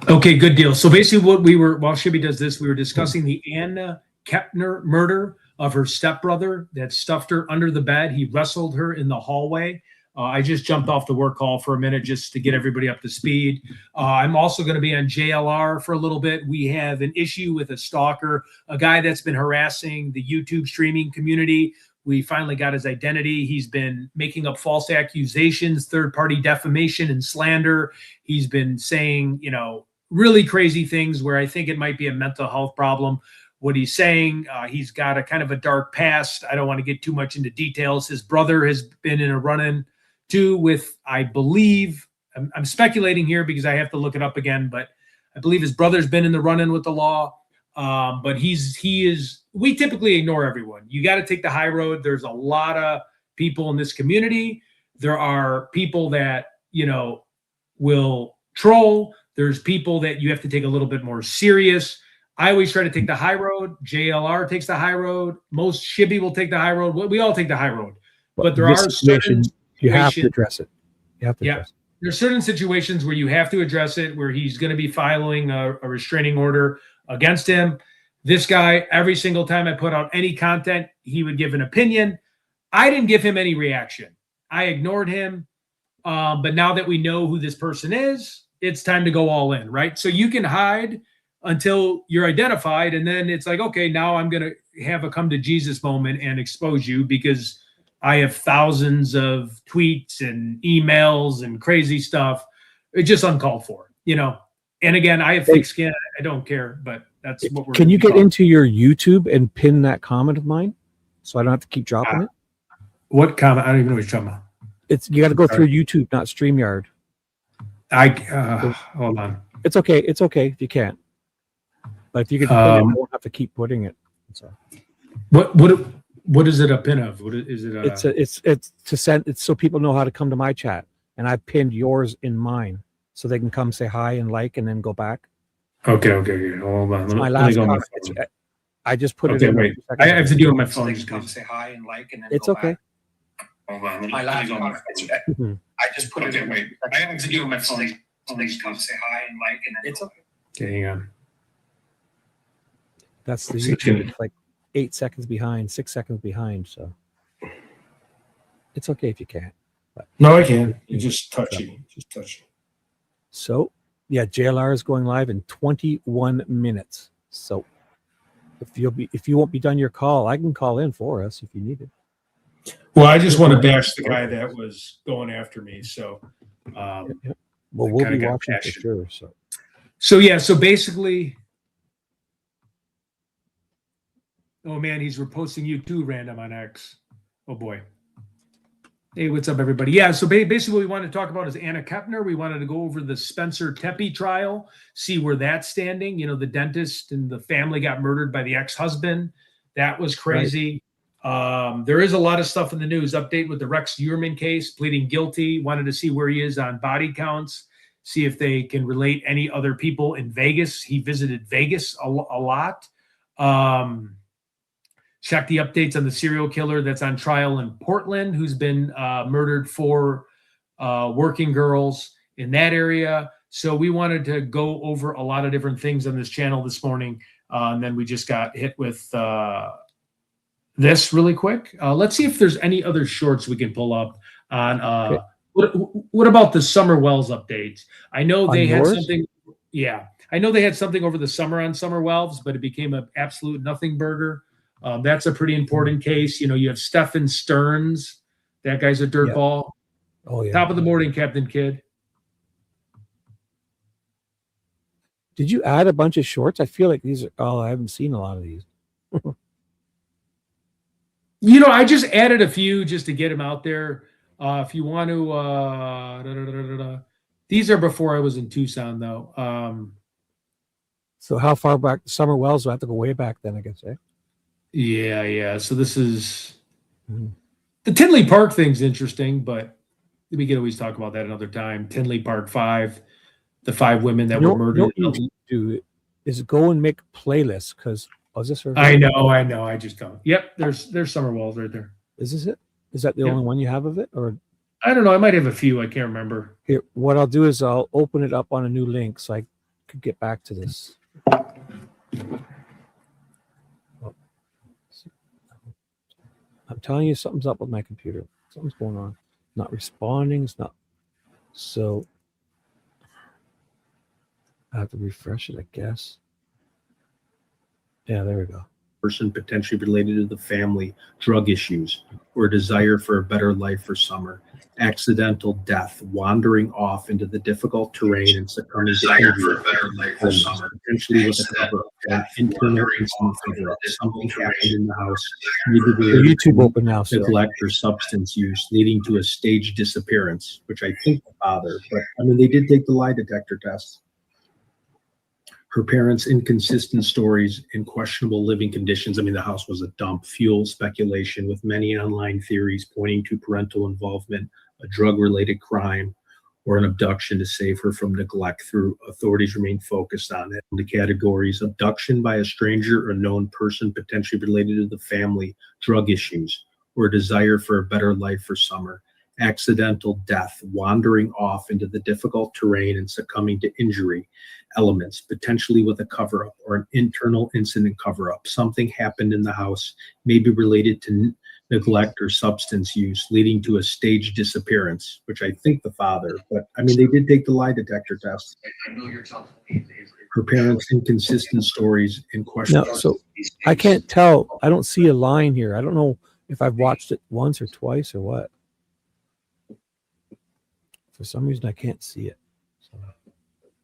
Okay, good deal. So basically what we were, while Shibby does this, we were discussing the Anna Kepner murder of her stepbrother that stuffed her under the bed. He wrestled her in the hallway. I just jumped off the work call for a minute just to get everybody up to speed. I'm also going to be on JLR for a little bit. We have an issue with a stalker, a guy that's been harassing the YouTube streaming community. We finally got his identity. He's been making up false accusations, third-party defamation and slander. He's been saying, you know, really crazy things where I think it might be a mental health problem. What he's saying, he's got a kind of a dark past. I don't want to get too much into details. His brother has been in a run-in too with, I believe, I'm speculating here because I have to look it up again, but I believe his brother's been in the run-in with the law. But he is, we typically ignore everyone. You got to take the high road. There's a lot of people in this community. There are people that, you know, will troll. There's people that you have to take a little bit more serious. I always try to take the high road. JLR takes the high road. Most Shibby will take the high road. We all take the high road. But there are certain you have to address it. You have to address it. There's certain situations where you have to address it, where he's going to be filing a restraining order against him. This guy, every single time I put out any content, he would give an opinion. I didn't give him any reaction. I ignored him. But now that we know who this person is, it's time to go all in, right? So you can hide until you're identified, and then it's like, okay, now I'm going to have a come to Jesus moment and expose you because I have thousands of tweets and emails and crazy stuff. It's just uncalled for, you know? And again, I have thick skin. I don't care, but that's what we're. Can you get into your YouTube and pin that comment of mine so I don't have to keep dropping it? What comment? I don't even know what you're talking about. It's, you got to go through YouTube, not StreamYard. Hold on. It's okay. It's okay if you can't. But if you can pin it, you won't have to keep putting it. So. What is it a pin of? What is it? It's to send. It's so people know how to come to my chat, and I pinned yours in mine, so they can come say hi and like, and then go back. Okay. Hold on. My last comment. I just put it in. Wait. I have to do it on my phone. Just come say hi and like, and then it's go okay. back. Hold on. My last comment. I just put it in. Wait. I have to do it on my phone. Just come say hi and like, and then it's okay. Okay, hang on. That's the YouTube. It's like 8 seconds behind, 6 seconds behind. So it's okay if you can't. But. No, I can. You just touchy. Just touchy. So yeah, JLR is going live in 21 minutes. So if you won't be done your call, I can call in for us if you need it. Well, I just want to bash the guy that was going after me. So well, we'll be watching for sure. So basically. Oh man, he's reposting you too, random on X. Oh boy. Hey, what's up, everybody? Yeah, so basically what we wanted to talk about is Anna Kepner. We wanted to go over the Spencer Tepe trial, see where that's standing. You know, the dentist and the family got murdered by the ex-husband. That was crazy. Right. There is a lot of stuff in the news. Update with the Rex Uhrman case, pleading guilty. Wanted to see where he is on body counts, see if they can relate any other people in Vegas. He visited Vegas a lot. Check the updates on the serial killer that's on trial in Portland, who's been murdered 4 working girls in that area. So we wanted to go over a lot of different things on this channel this morning. And then we just got hit with this really quick. Let's see if there's any other shorts we can pull up on. Okay. What about the Summer Wells updates? I know they had something. Yeah, I know they had something over the summer on Summer Wells, but it became an absolute nothing burger. That's a pretty important case. You know, you have Stephen Stearns. That guy's a dirtball. Oh, yeah. Top of the morning, Captain Kidd. Did you add a bunch of shorts? I feel like these are, I haven't seen a lot of these. You know, I just added a few just to get them out there. If you want to, these are before I was in Tucson, though. So how far back? Summer Wells, I have to go way back then, I guess, eh? Yeah. So this is the Tinley Park thing's interesting, but we could always talk about that another time. Tinley Park 5, the 5 women that were murdered. is go and make playlists because is this her? I know. I just don't. Yep, there's Summer Walls right there. Is this it? Is that the only one you have of it, or I don't know. I might have a few. I can't remember. here? What I'll do is I'll open it up on a new link so I could get back to this. I'm telling you, something's up with my computer. Something's going on. Not responding. It's not. So I have to refresh it, I guess. Yeah, there we go. Person potentially related to the family, drug issues, or a desire for a better life for Summer, accidental death, wandering off into the difficult terrain and succumbing to injury for a better life for Summer, potentially with a cover-up, internal incident cover-up, something happened in the house, The YouTube open now, so neglect or substance use, leading to a staged disappearance, which I think the father, but I mean, they did take the lie detector test. Her parents' inconsistent stories and questionable living conditions. I mean, the house was a dump, fuel speculation with many online theories pointing to parental involvement, a drug-related crime, or an abduction to save her from neglect. Through authorities remain focused on it. The categories: abduction by a stranger or known person potentially related to the family, drug issues, or a desire for a better life for Summer, accidental death, wandering off into the difficult terrain and succumbing to injury, elements, potentially with a cover-up or an internal incident cover-up. Something happened in the house, maybe related to neglect or substance use, leading to a staged disappearance, which I think the father, but I mean, they did take the lie detector test. I know you're telling me. Her parents' inconsistent stories and questions. no, so I can't tell. I don't see a line here. I don't know if I've watched it once or twice or what. For some reason, I can't see it.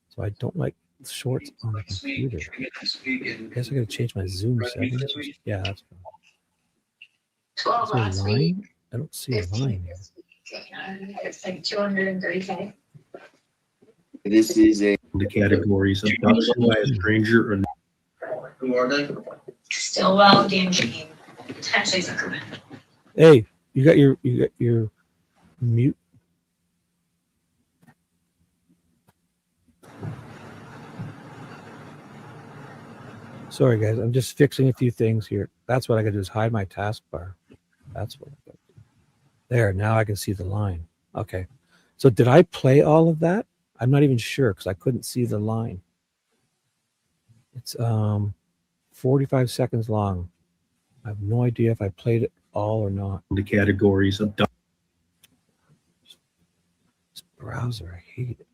So I don't like shorts on the computer. I guess I gotta change my Zoom settings. Yeah, that's fine. 12 Is there a last week. line? I don't see a 15 line here. this week. It's like 230K. This is a The categories: abduction by a stranger or Good morning. Stillwell, Danjine, potentially Zuckerman. Hey, you got your mute. Sorry, guys. I'm just fixing a few things here. That's what I got to do is hide my taskbar. That's what I got to do. There, now I can see the line. Okay. So did I play all of that? I'm not even sure because I couldn't see the line. It's 45 seconds long. I have no idea if I played it all or not. the categories: abduction. This browser, I hate it.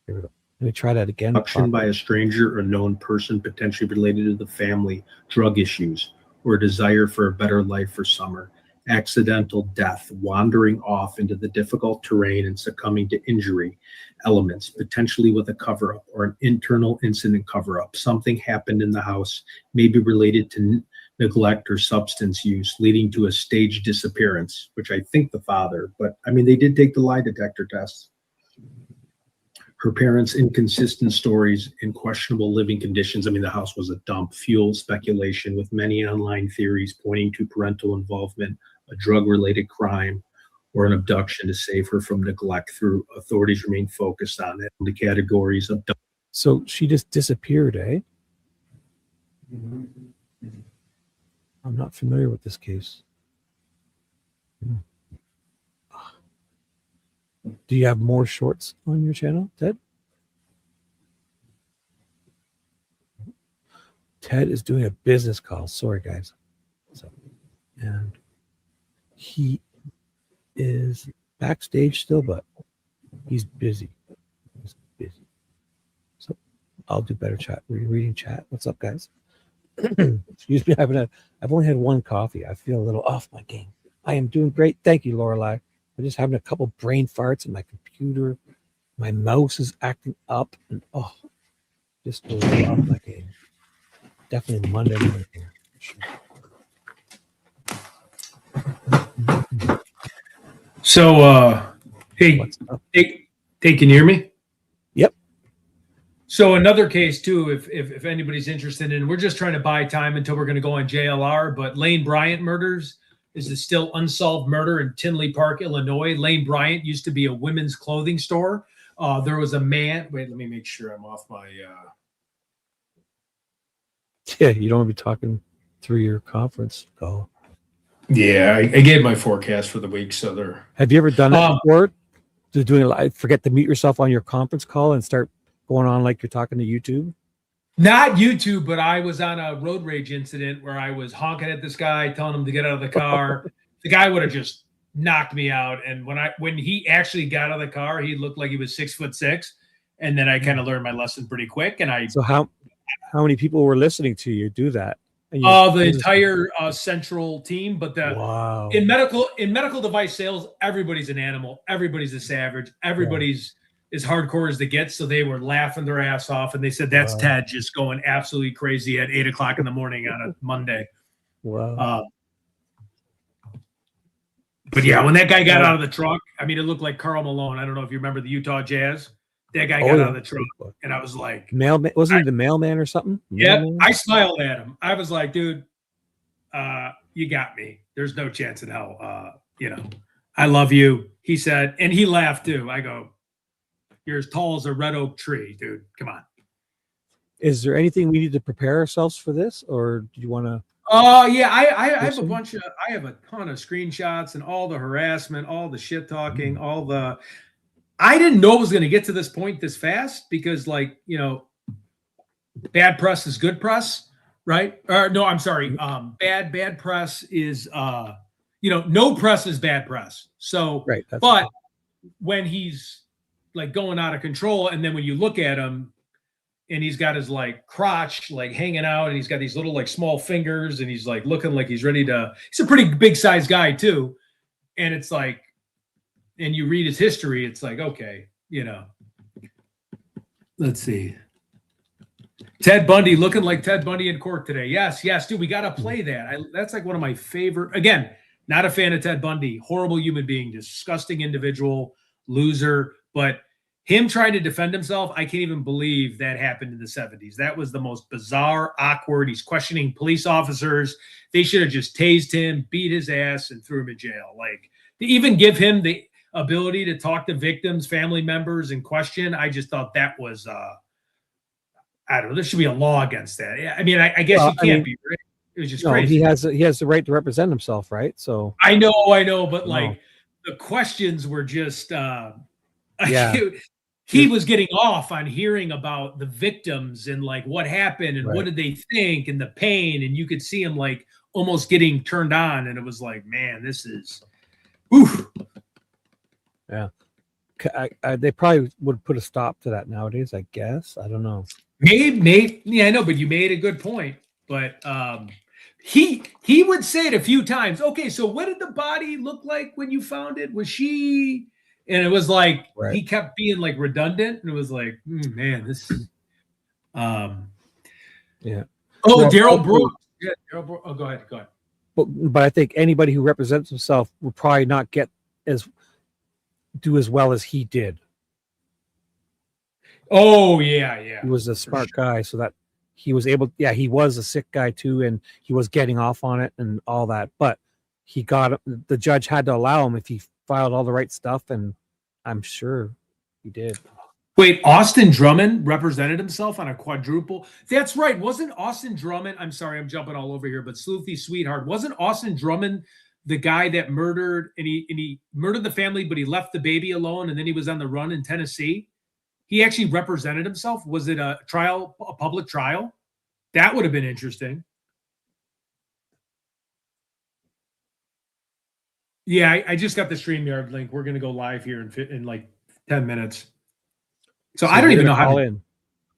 Here we go. Let me try that again. Abduction by a stranger or known person potentially related to the family, drug issues, or a desire for a better life for Summer, accidental death, wandering off into the difficult terrain and succumbing to injury, elements, potentially with a cover-up or an internal incident cover-up. Something happened in the house, maybe related to neglect or substance use, leading to a staged disappearance, which I think the father, but I mean, they did take the lie detector test. Her parents' inconsistent stories and questionable living conditions. I mean, the house was a dump, fuel speculation with many online theories pointing to parental involvement, a drug-related crime, or an abduction to save her from neglect. Through authorities remain focused on it. The categories of. So she just disappeared, eh? I'm not familiar with this case. Do you have more shorts on your channel, Ted? Ted is doing a business call. Sorry, guys. So, and he is backstage still, but he's busy. He's busy. So I'll do better chat. Reading chat. What's up, guys? Excuse me. I've only had one coffee. I feel a little off my game. I am doing great. Thank you, Lorelei. I'm just having a couple brain farts in my computer. My mouse is acting up, and just a little off my game. Definitely Monday morning. So, hey, can you hear me? Yep. So another case too, if anybody's interested in, we're just trying to buy time until we're going to go on JLR. But Lane Bryant murders is a still unsolved murder in Tinley Park, Illinois. Lane Bryant used to be a women's clothing store There was a man. Wait, let me make sure I'm off my. Yeah, you don't want to be talking through your conference call. Yeah, I gave my forecast for the week, so they're. Have you ever done that before? Forget to mute yourself on your conference call and start going on like you're talking to YouTube? Not YouTube, but I was on a road rage incident where I was honking at this guy, telling him to get out of the car. The guy would have just knocked me out. And when he actually got out of the car, he looked like he was 6'6". And then I kind of learned my lesson pretty quick. And so how many people were listening to you do that? The entire central team, but wow. in medical device sales, everybody's an animal, everybody's a savage, everybody's as hardcore as they get. So they were laughing their ass off, and they said that's Ted just going absolutely crazy at 8 o'clock in the morning on a Monday. Wow. But yeah, when that guy got out of the truck, I mean, it looked like Karl Malone. I don't know if you remember the Utah Jazz. That guy got out of the truck, and I was like, "Mailman, wasn't he the mailman or something?" Yeah, I smiled at him. I was like, "Dude, you got me. There's no chance in hell. I love you." He said, and he laughed too. I go, "You're as tall as a red oak tree, dude. Come on." Is there anything we need to prepare ourselves for this, or do you want to? Yeah, I have a bunch of. I have a ton of screenshots and all the harassment, all the shit talking, all the. I didn't know it was going to get to this point this fast because, bad press is good press, right? Or no, I'm sorry. Bad press is, no press is bad press. So, right. But when he's like going out of control, and then when you look at him, and he's got his crotch hanging out, and he's got these little small fingers, and he's looking like he's ready to. He's a pretty big size guy too, and it's like. And you read his history, it's like, okay, let's see. Ted Bundy looking like Ted Bundy in court today. Yes, dude, we got to play that. That's one of my favorite. Again, not a fan of Ted Bundy. Horrible human being, disgusting individual, loser. But him trying to defend himself, I can't even believe that happened in the 70s. That was the most bizarre, awkward. He's questioning police officers. They should have just tased him, beat his ass, and threw him in jail. To even give him the ability to talk to victims, family members, and question. I just thought that was, I don't know. There should be a law against that. I mean, I guess you can't be. Right? It was just crazy. He has the right to represent himself, right? So I know, but the questions were just. He was getting off on hearing about the victims and what happened and what did they think and the pain, and you could see him almost getting turned on, and it was like, man, this is. Oof. Yeah, they probably would put a stop to that nowadays. I guess I don't know. Maybe, yeah, I know, but you made a good point. But he would say it a few times. Okay, so what did the body look like when you found it? Was she? And it was he kept being redundant, and it was like, man, this is. Yeah. Oh, Daryl Brooks. Yeah, Daryl Brooks. Oh, go ahead. But I think anybody who represents himself will probably not do as well as he did. Oh yeah. He was a smart guy, so that he was able. Yeah, he was a sick guy too, and he was getting off on it and all that. But the judge had to allow him if he filed all the right stuff, and I'm sure he did. Wait, Austin Drummond represented himself on a quadruple. That's right. Wasn't Austin Drummond? I'm sorry, I'm jumping all over here, but Sleuthy Sweetheart. Wasn't Austin Drummond the guy that murdered and he murdered the family, but he left the baby alone, and then he was on the run in Tennessee? He actually represented himself. Was it a public trial? That would have been interesting. Yeah, I just got the StreamYard link. We're going to go live here in 10 minutes. So I don't even know how to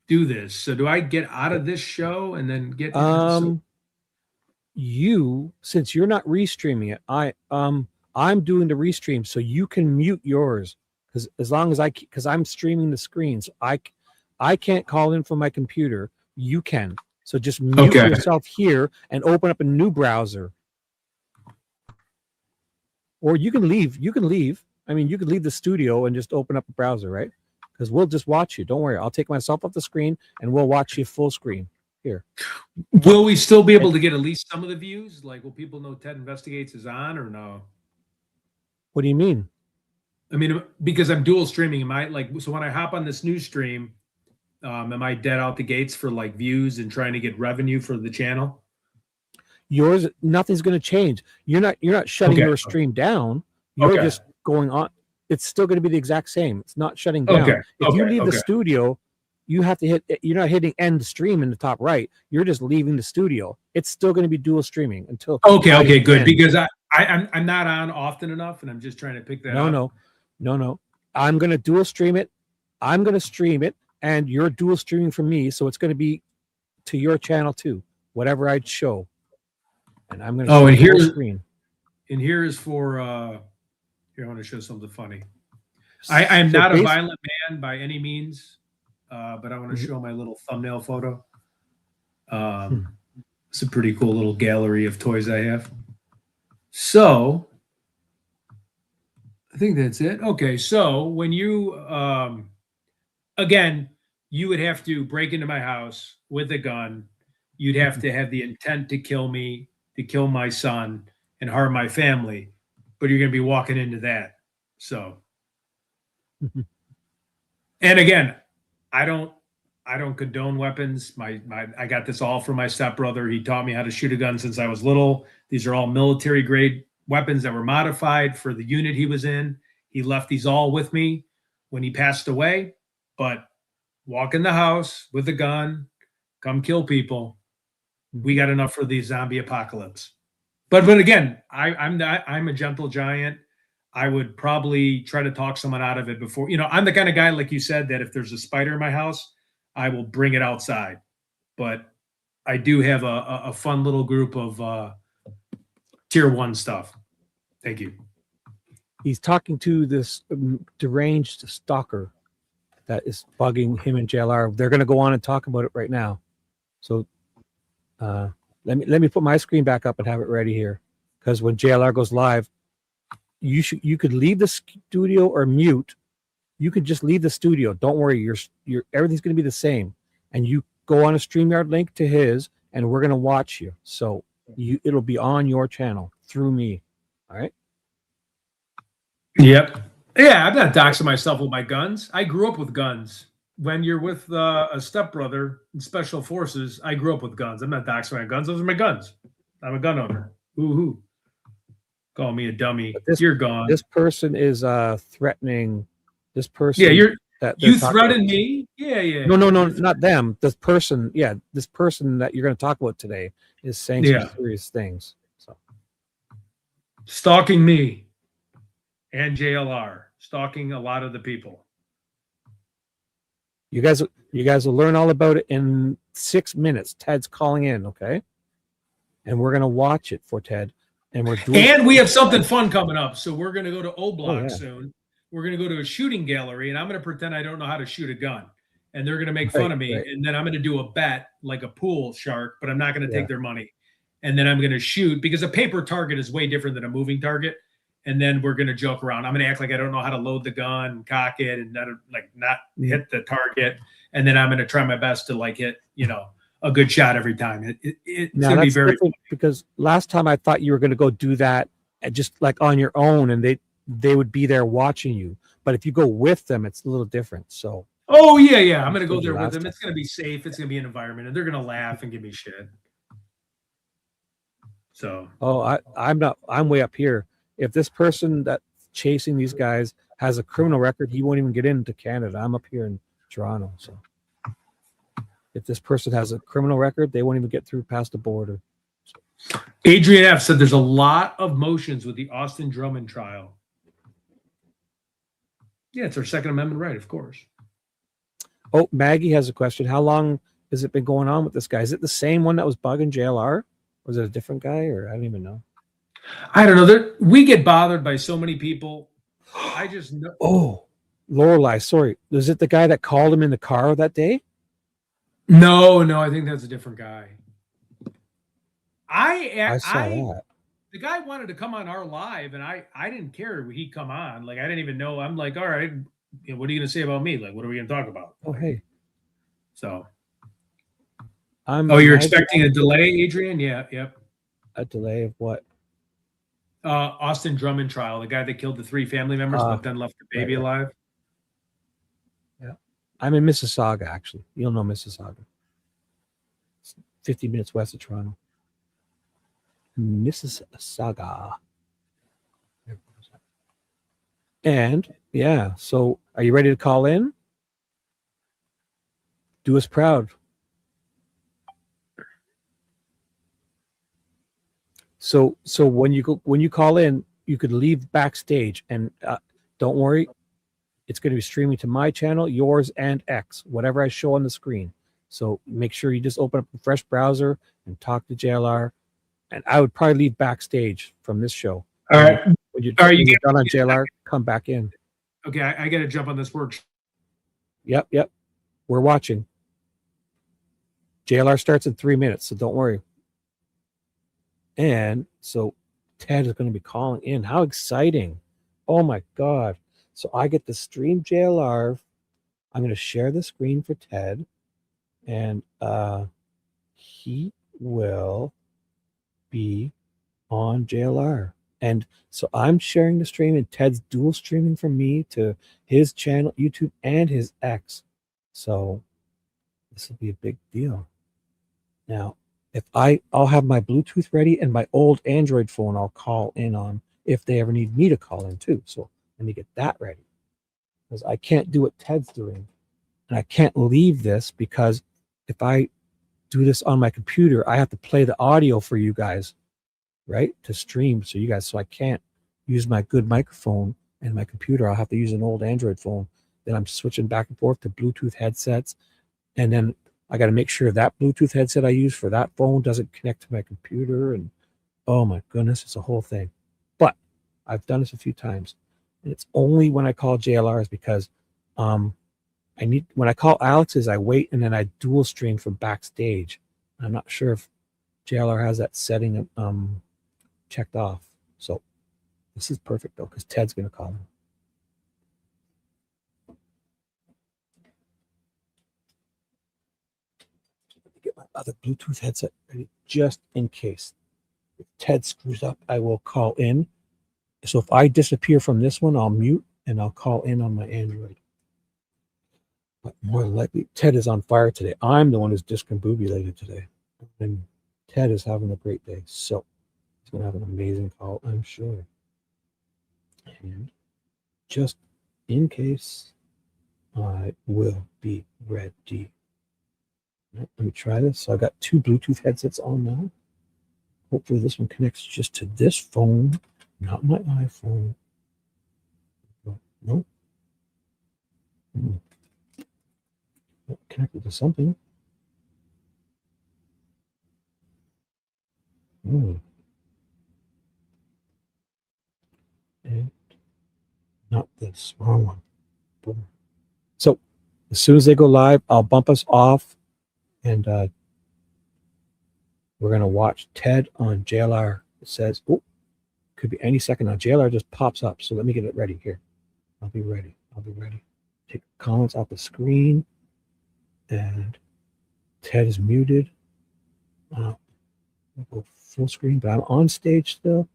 do this. So do I get out of this show and then get since you're not restreaming it, I'm doing the restream, so you can mute yours because I'm streaming the screens. I can't call in from my computer. You can. So just mute yourself here and open up a new browser. Or you can leave. I mean, you could leave the studio and just open up a browser, right? Because we'll just watch you. Don't worry. I'll take myself off the screen and we'll watch you full screen here. Will we still be able to get at least some of the views? Will people know Ted Investigates is on or no? What do you mean? I mean, because I'm dual streaming, am I like, so when I hop on this new stream, am I dead out the gates for like views and trying to get revenue for the channel? Yours, nothing's going to change. You're not shutting your stream down. You're just going on. It's still going to be the exact same. It's not shutting down. If you leave the studio, you have to hit. You're not hitting end stream in the top right. You're just leaving the studio. It's still going to be dual streaming until. Okay, good. Because I'm not on often enough, and I'm just trying to pick that up. No. I'm going to dual stream it. I'm going to stream it, and you're dual streaming from me, so it's going to be to your channel too. Whatever I show. And I'm going to and here's screen. And here is for here I want to show something funny. I'm not a violent man by any means, but I want to show my little thumbnail photo. It's a pretty cool little gallery of toys I have. So I think that's it. Okay, so when you again, you would have to break into my house with a gun. You'd have to have the intent to kill me, to kill my son, and harm my family, but you're going to be walking into that. So, and again, I don't condone weapons. I got this all from my stepbrother. He taught me how to shoot a gun since I was little. These are all military grade weapons that were modified for the unit he was in. He left these all with me when he passed away, but walk in the house with a gun, come kill people. We got enough for the zombie apocalypse. But again, I'm a gentle giant. I would probably try to talk someone out of it before. I'm the kind of guy, like you said, that if there's a spider in my house, I will bring it outside. But I do have a fun little group of tier 1 stuff. Thank you. He's talking to this deranged stalker that is bugging him and JLR. They're going to go on and talk about it right now. So let me put my screen back up and have it ready here, because when JLR goes live, you could leave the studio or mute. You could just leave the studio. Don't worry, your everything's going to be the same, and you go on a StreamYard link to his, and we're going to watch you. So it'll be on your channel through me. All right. Yep. Yeah, I'm not doxing myself with my guns. I grew up with guns. When you're with a stepbrother in special forces, I grew up with guns. I'm not doxing my guns. Those are my guns. I'm a gun owner. Ooh. Call me a dummy. You're gone. This person is threatening. This person. Yeah, you threatened me. Yeah. No, not them. This person. Yeah, this person that you're going to talk about today is saying some serious things. So stalking me and JLR, stalking a lot of the people. You guys will learn all about it in 6 minutes. Ted's calling in, okay? And we're gonna watch it for Ted. And we have something fun coming up. So we're gonna go to O-Block soon. We're gonna go to a shooting gallery, and I'm gonna pretend I don't know how to shoot a gun. And they're gonna make fun of me. Right. And then I'm gonna do a bet like a pool shark, but I'm not gonna take their money. And then I'm gonna shoot, because a paper target is way different than a moving target. And then we're going to joke around. I'm going to act like I don't know how to load the gun, cock it, and not hit the target. And then I'm going to try my best to hit, a good shot every time. It's going to be very funny. Because last time I thought you were going to go do that just like on your own, and they would be there watching you. But if you go with them, it's a little different. So. Oh yeah. I'm going to go there with them. It's going to be safe. It's going to be an environment, and they're going to laugh and give me shit. So. Oh, I'm way up here. If this person that's chasing these guys has a criminal record, he won't even get into Canada. I'm up here in Toronto. So if this person has a criminal record, they won't even get through past the border. So. Adrian F. said there's a lot of motions with the Austin Drummond trial. Yeah, it's our Second Amendment right, of course. Oh, Maggie has a question. How long has it been going on with this guy? Is it the same one that was bugging JLR? Or is it a different guy? Or I don't even know. I don't know. We get bothered by so many people. I just know. Oh, Lorelei, sorry. Was it the guy that called him in the car that day? No, I think that's a different guy. I saw that. The guy wanted to come on our live, and I didn't care he'd come on. I didn't even know. I'm like, all right, what are you going to say about me? What are we going to talk about? Oh, hey. So. You're expecting a delay, Adrian? Yeah, yep. A delay of what? Austin Drummond trial, the guy that killed the 3 family members but then left the baby alive. Yeah. I'm in Mississauga, actually. You'll know Mississauga. It's 50 minutes west of Toronto. Mississauga. And yeah, so are you ready to call in? Do us proud. So when you call in, you could leave backstage, and don't worry, it's going to be streaming to my channel, yours, and X, whatever I show on the screen. So make sure you just open up a fresh browser and talk to JLR. And I would probably leave backstage from this show. All right. When you're done on JLR, come back in. Okay, I got to jump on this work. Yep. We're watching. JLR starts in 3 minutes, so don't worry. And so Ted is going to be calling in. How exciting. Oh my God. So I get to stream JLR. I'm going to share the screen for Ted. And he will be on JLR. And so I'm sharing the stream, and Ted's dual streaming from me to his channel, YouTube, and his X. So this will be a big deal. Now, if I'll have my Bluetooth ready, and my old Android phone I'll call in on if they ever need me to call in too. So let me get that ready, because I can't do what Ted's doing. And I can't leave this, because if I do this on my computer, I have to play the audio for you guys, right? To stream so you guys, so I can't use my good microphone and my computer. I'll have to use an old Android phone. Then I'm switching back and forth to Bluetooth headsets. And then I got to make sure that Bluetooth headset I use for that phone doesn't connect to my computer. And oh my goodness, it's a whole thing. But I've done this a few times. And it's only when I call JLRs, because when I call Alex's, I wait and then I dual stream from backstage. I'm not sure if JLR has that setting checked off. So this is perfect though, because Ted's going to call him. Let me get my other Bluetooth headset ready just in case. If Ted screws up, I will call in. So if I disappear from this one, I'll mute and I'll call in on my Android. But more likely, Ted is on fire today. I'm the one who's discombobulated today. And Ted is having a great day. So he's going to have an amazing call, I'm sure. And just in case, I will be ready. Let me try this. So I got 2 Bluetooth headsets on now. Hopefully this one connects just to this phone, not my iPhone. Nope. Connected to something. And not this, wrong one. Boom. So as soon as they go live, I'll bump us off, and we're going to watch Ted on JLR. It says, oh, could be any second now. JLR just pops up. So let me get it ready here. I'll be ready. Take comments off the screen. And Ted is muted. We'll go full screen, but I'm on stage still.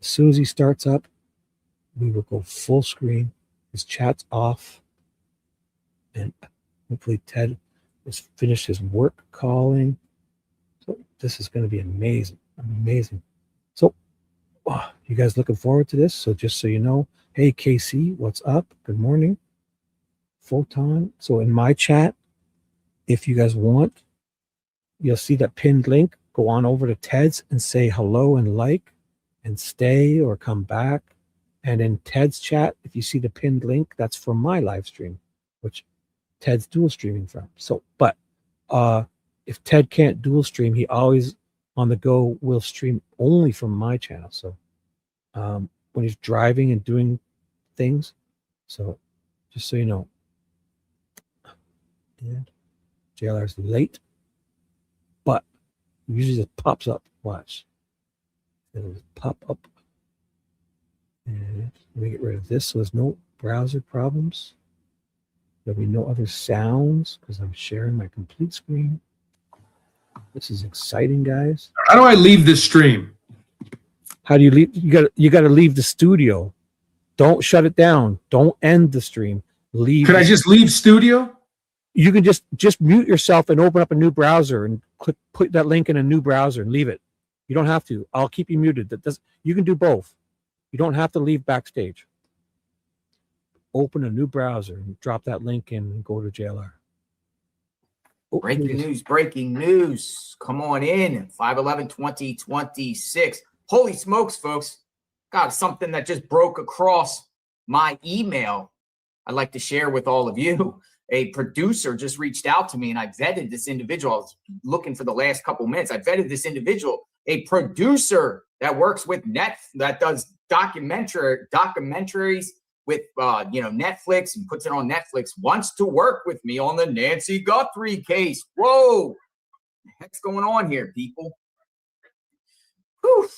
As soon as he starts up, we will go full screen. His chat's off. And hopefully Ted has finished his work calling. So this is going to be amazing. So you guys looking forward to this? So just so you know, hey, KC, what's up? Good morning. Photon. So in my chat, if you guys want, you'll see that pinned link. Go on over to Ted's and say hello and like and stay or come back. And in Ted's chat, if you see the pinned link, that's for my live stream, which Ted's dual streaming from. So, but if Ted can't dual stream, he always on the go will stream only from my channel. So when he's driving and doing things. So just so you know. And JLR's late, but usually just pops up. Watch. It'll just pop up. And let me get rid of this so there's no browser problems. There'll be no other sounds because I'm sharing my complete screen. This is exciting, guys. How do I leave this stream? How do you leave? You got to leave the studio. Don't shut it down. Don't end the stream. Leave. Could I just leave studio? You can just mute yourself and open up a new browser and put that link in a new browser and leave it. You don't have to. I'll keep you muted. You can do both. You don't have to leave backstage. Open a new browser and drop that link in and go to JLR. Oh, Breaking news. Come on in. 5/11/2026. Holy smokes, folks. Got something that just broke across my email I'd like to share with all of you. A producer just reached out to me, and I vetted this individual. I was looking for the last couple minutes. I vetted this individual, a producer that works with that does documentaries with Netflix and puts it on Netflix, wants to work with me on the Nancy Guthrie case. Whoa, what the heck's going on here, people? Whew.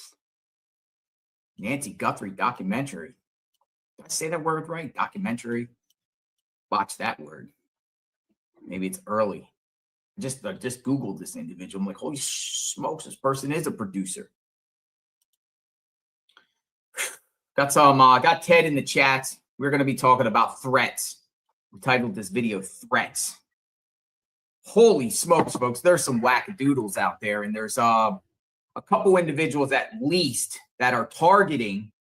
Nancy Guthrie documentary. Did I say that word right? Documentary. Watch that word. Maybe it's early. I just Googled this individual. I'm like, holy smokes, this person is a producer. Got Ted in the chat. We're going to be talking about threats. We titled this video Threats. Holy smokes, folks. There's some wackadoodles out there, and there's a couple individuals at least that are targeting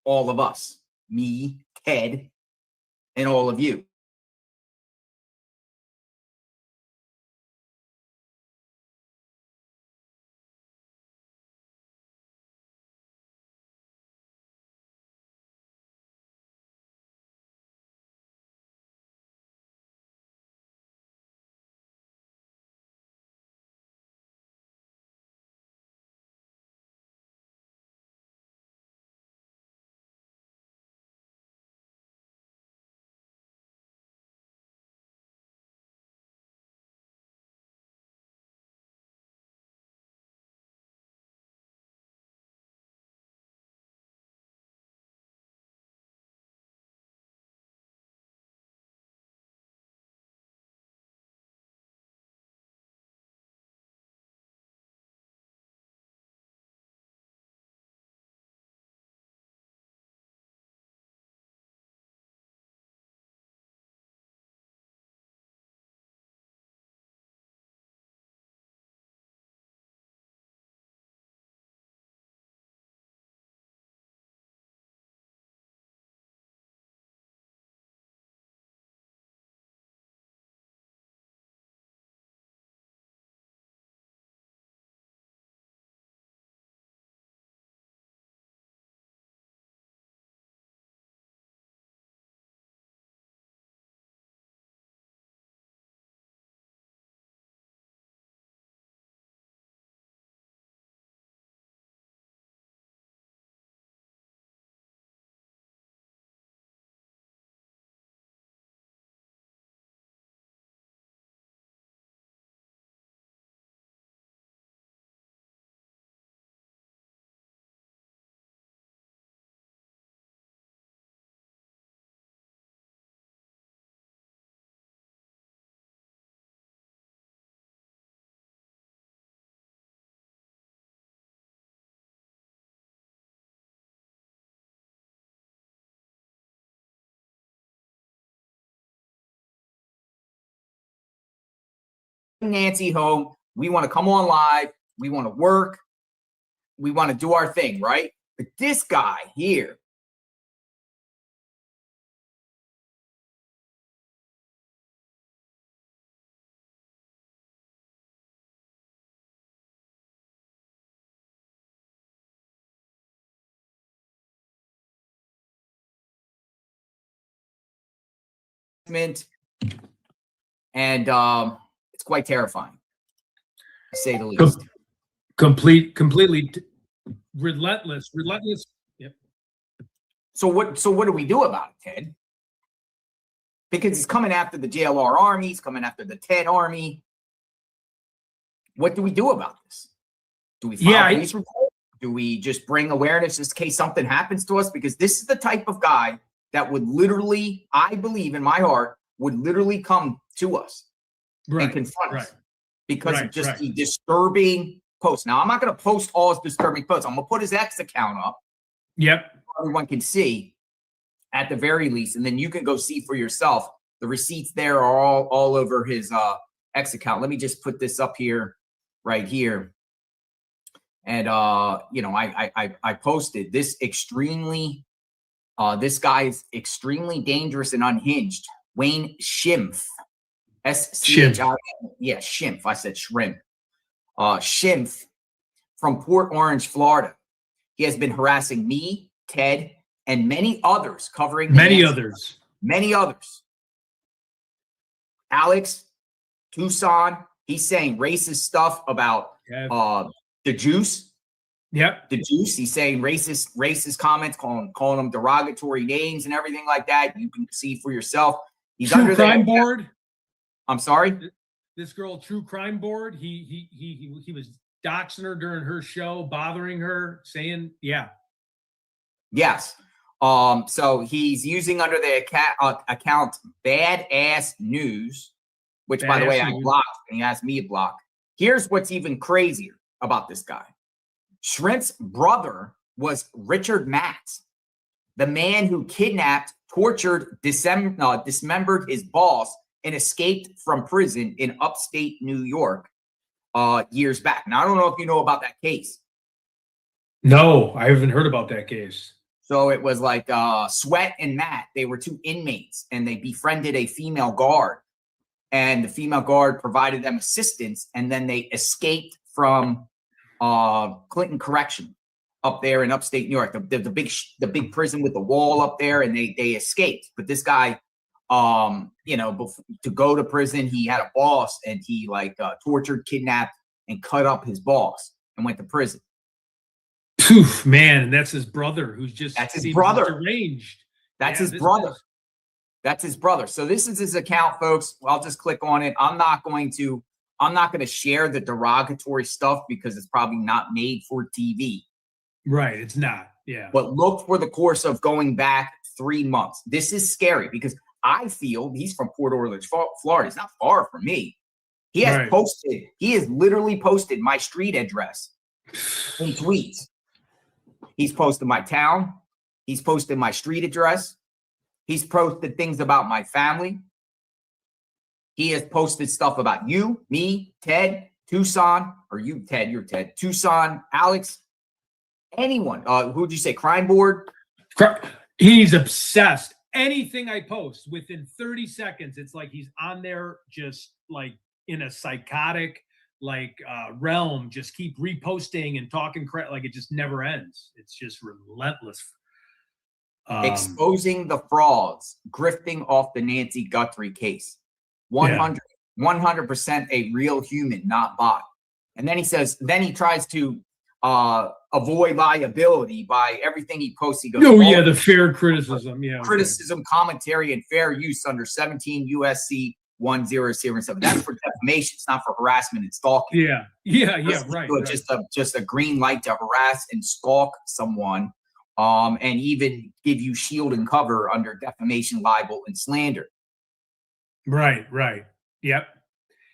all of us. Me, Ted, and all of you. Nancy home. We want to come on live. We want to work. We want to do our thing, right? But this guy here, and it's quite terrifying, to say the least. Completely relentless. Yep. So what do we do about it, Ted? Because he's coming after the JLR army, he's coming after the Ted army. What do we do about this? Do we file a police report? Do we just bring awareness in case something happens to us? Because this is the type of guy that would literally, I believe in my heart, would literally come to us and confront us because of just the disturbing posts. Now, I'm not going to post all his disturbing posts. I'm going to put his X account up. Yep. Everyone can see at the very least, and then you can go see for yourself. The receipts there are all over his X account. Let me just put this up here, right here. And you know, I posted this extremely this guy is extremely dangerous and unhinged. Wayne Schimpf. S-C-H-I. Yeah, Schimpf. I said shrimp. Schimpf from Port Orange, Florida. He has been harassing me, Ted, and many others, covering many others. Alex, Tucson, he's saying racist stuff about the juice. Yep. The juice. He's saying racist comments, calling them derogatory names and everything like that. You can see for yourself. He's True under Crime Board. I'm sorry. This girl, True Crime Board. He was doxing her during her show, bothering her, saying, yeah. Yes. So he's using under the account Badass News, which, by the way, I blocked, and he asked me to block. Here's what's even crazier about this guy. Shrimp's brother was Richard Matz, the man who kidnapped, tortured, dismembered his boss and escaped from prison in upstate New York years back. Now, I don't know if you know about that case. No, I haven't heard about that case. So it was like Sweat and Matt. They were two inmates, and they befriended a female guard. And the female guard provided them assistance, and then they escaped from Clinton Correction up there in upstate New York, the big prison with the wall up there, and they escaped. But this guy, you know, to go to prison, he had a boss, and he tortured, kidnapped, and cut up his boss, and went to prison. Poof, man, and that's his brother, who's just deranged. That's his brother. That's his brother. So this is his account, folks. I'll just click on it. I'm not going to share the derogatory stuff because it's probably not made for TV. Right, it's not. Yeah. But look for the course of going back 3 months. This is scary because I feel he's from Port Orleans, Florida. It's not far from me. He has literally posted my street address in tweets. He's posted my town. He's posted my street address. He's posted things about my family. He has posted stuff about you, me, Ted, Tucson, or you, Ted, you're Ted, Tucson, Alex, anyone. Who'd you say? Crime Board? He's obsessed. Anything I post within 30 seconds, it's like he's on there just like in a psychotic realm, just keep reposting and talking crap. Like it just never ends. It's just relentless. Exposing the frauds, grifting off the Nancy Guthrie case. 100% a real human, not bot. And then he tries to avoid liability by everything he posts. He goes, the fair criticism. Yeah. Criticism, commentary, and fair use under 17 USC 1007. That's for defamation. It's not for harassment and stalking. Right. Just a green light to harass and stalk someone, and even give you shield and cover under defamation, libel, and slander. Right. Yep.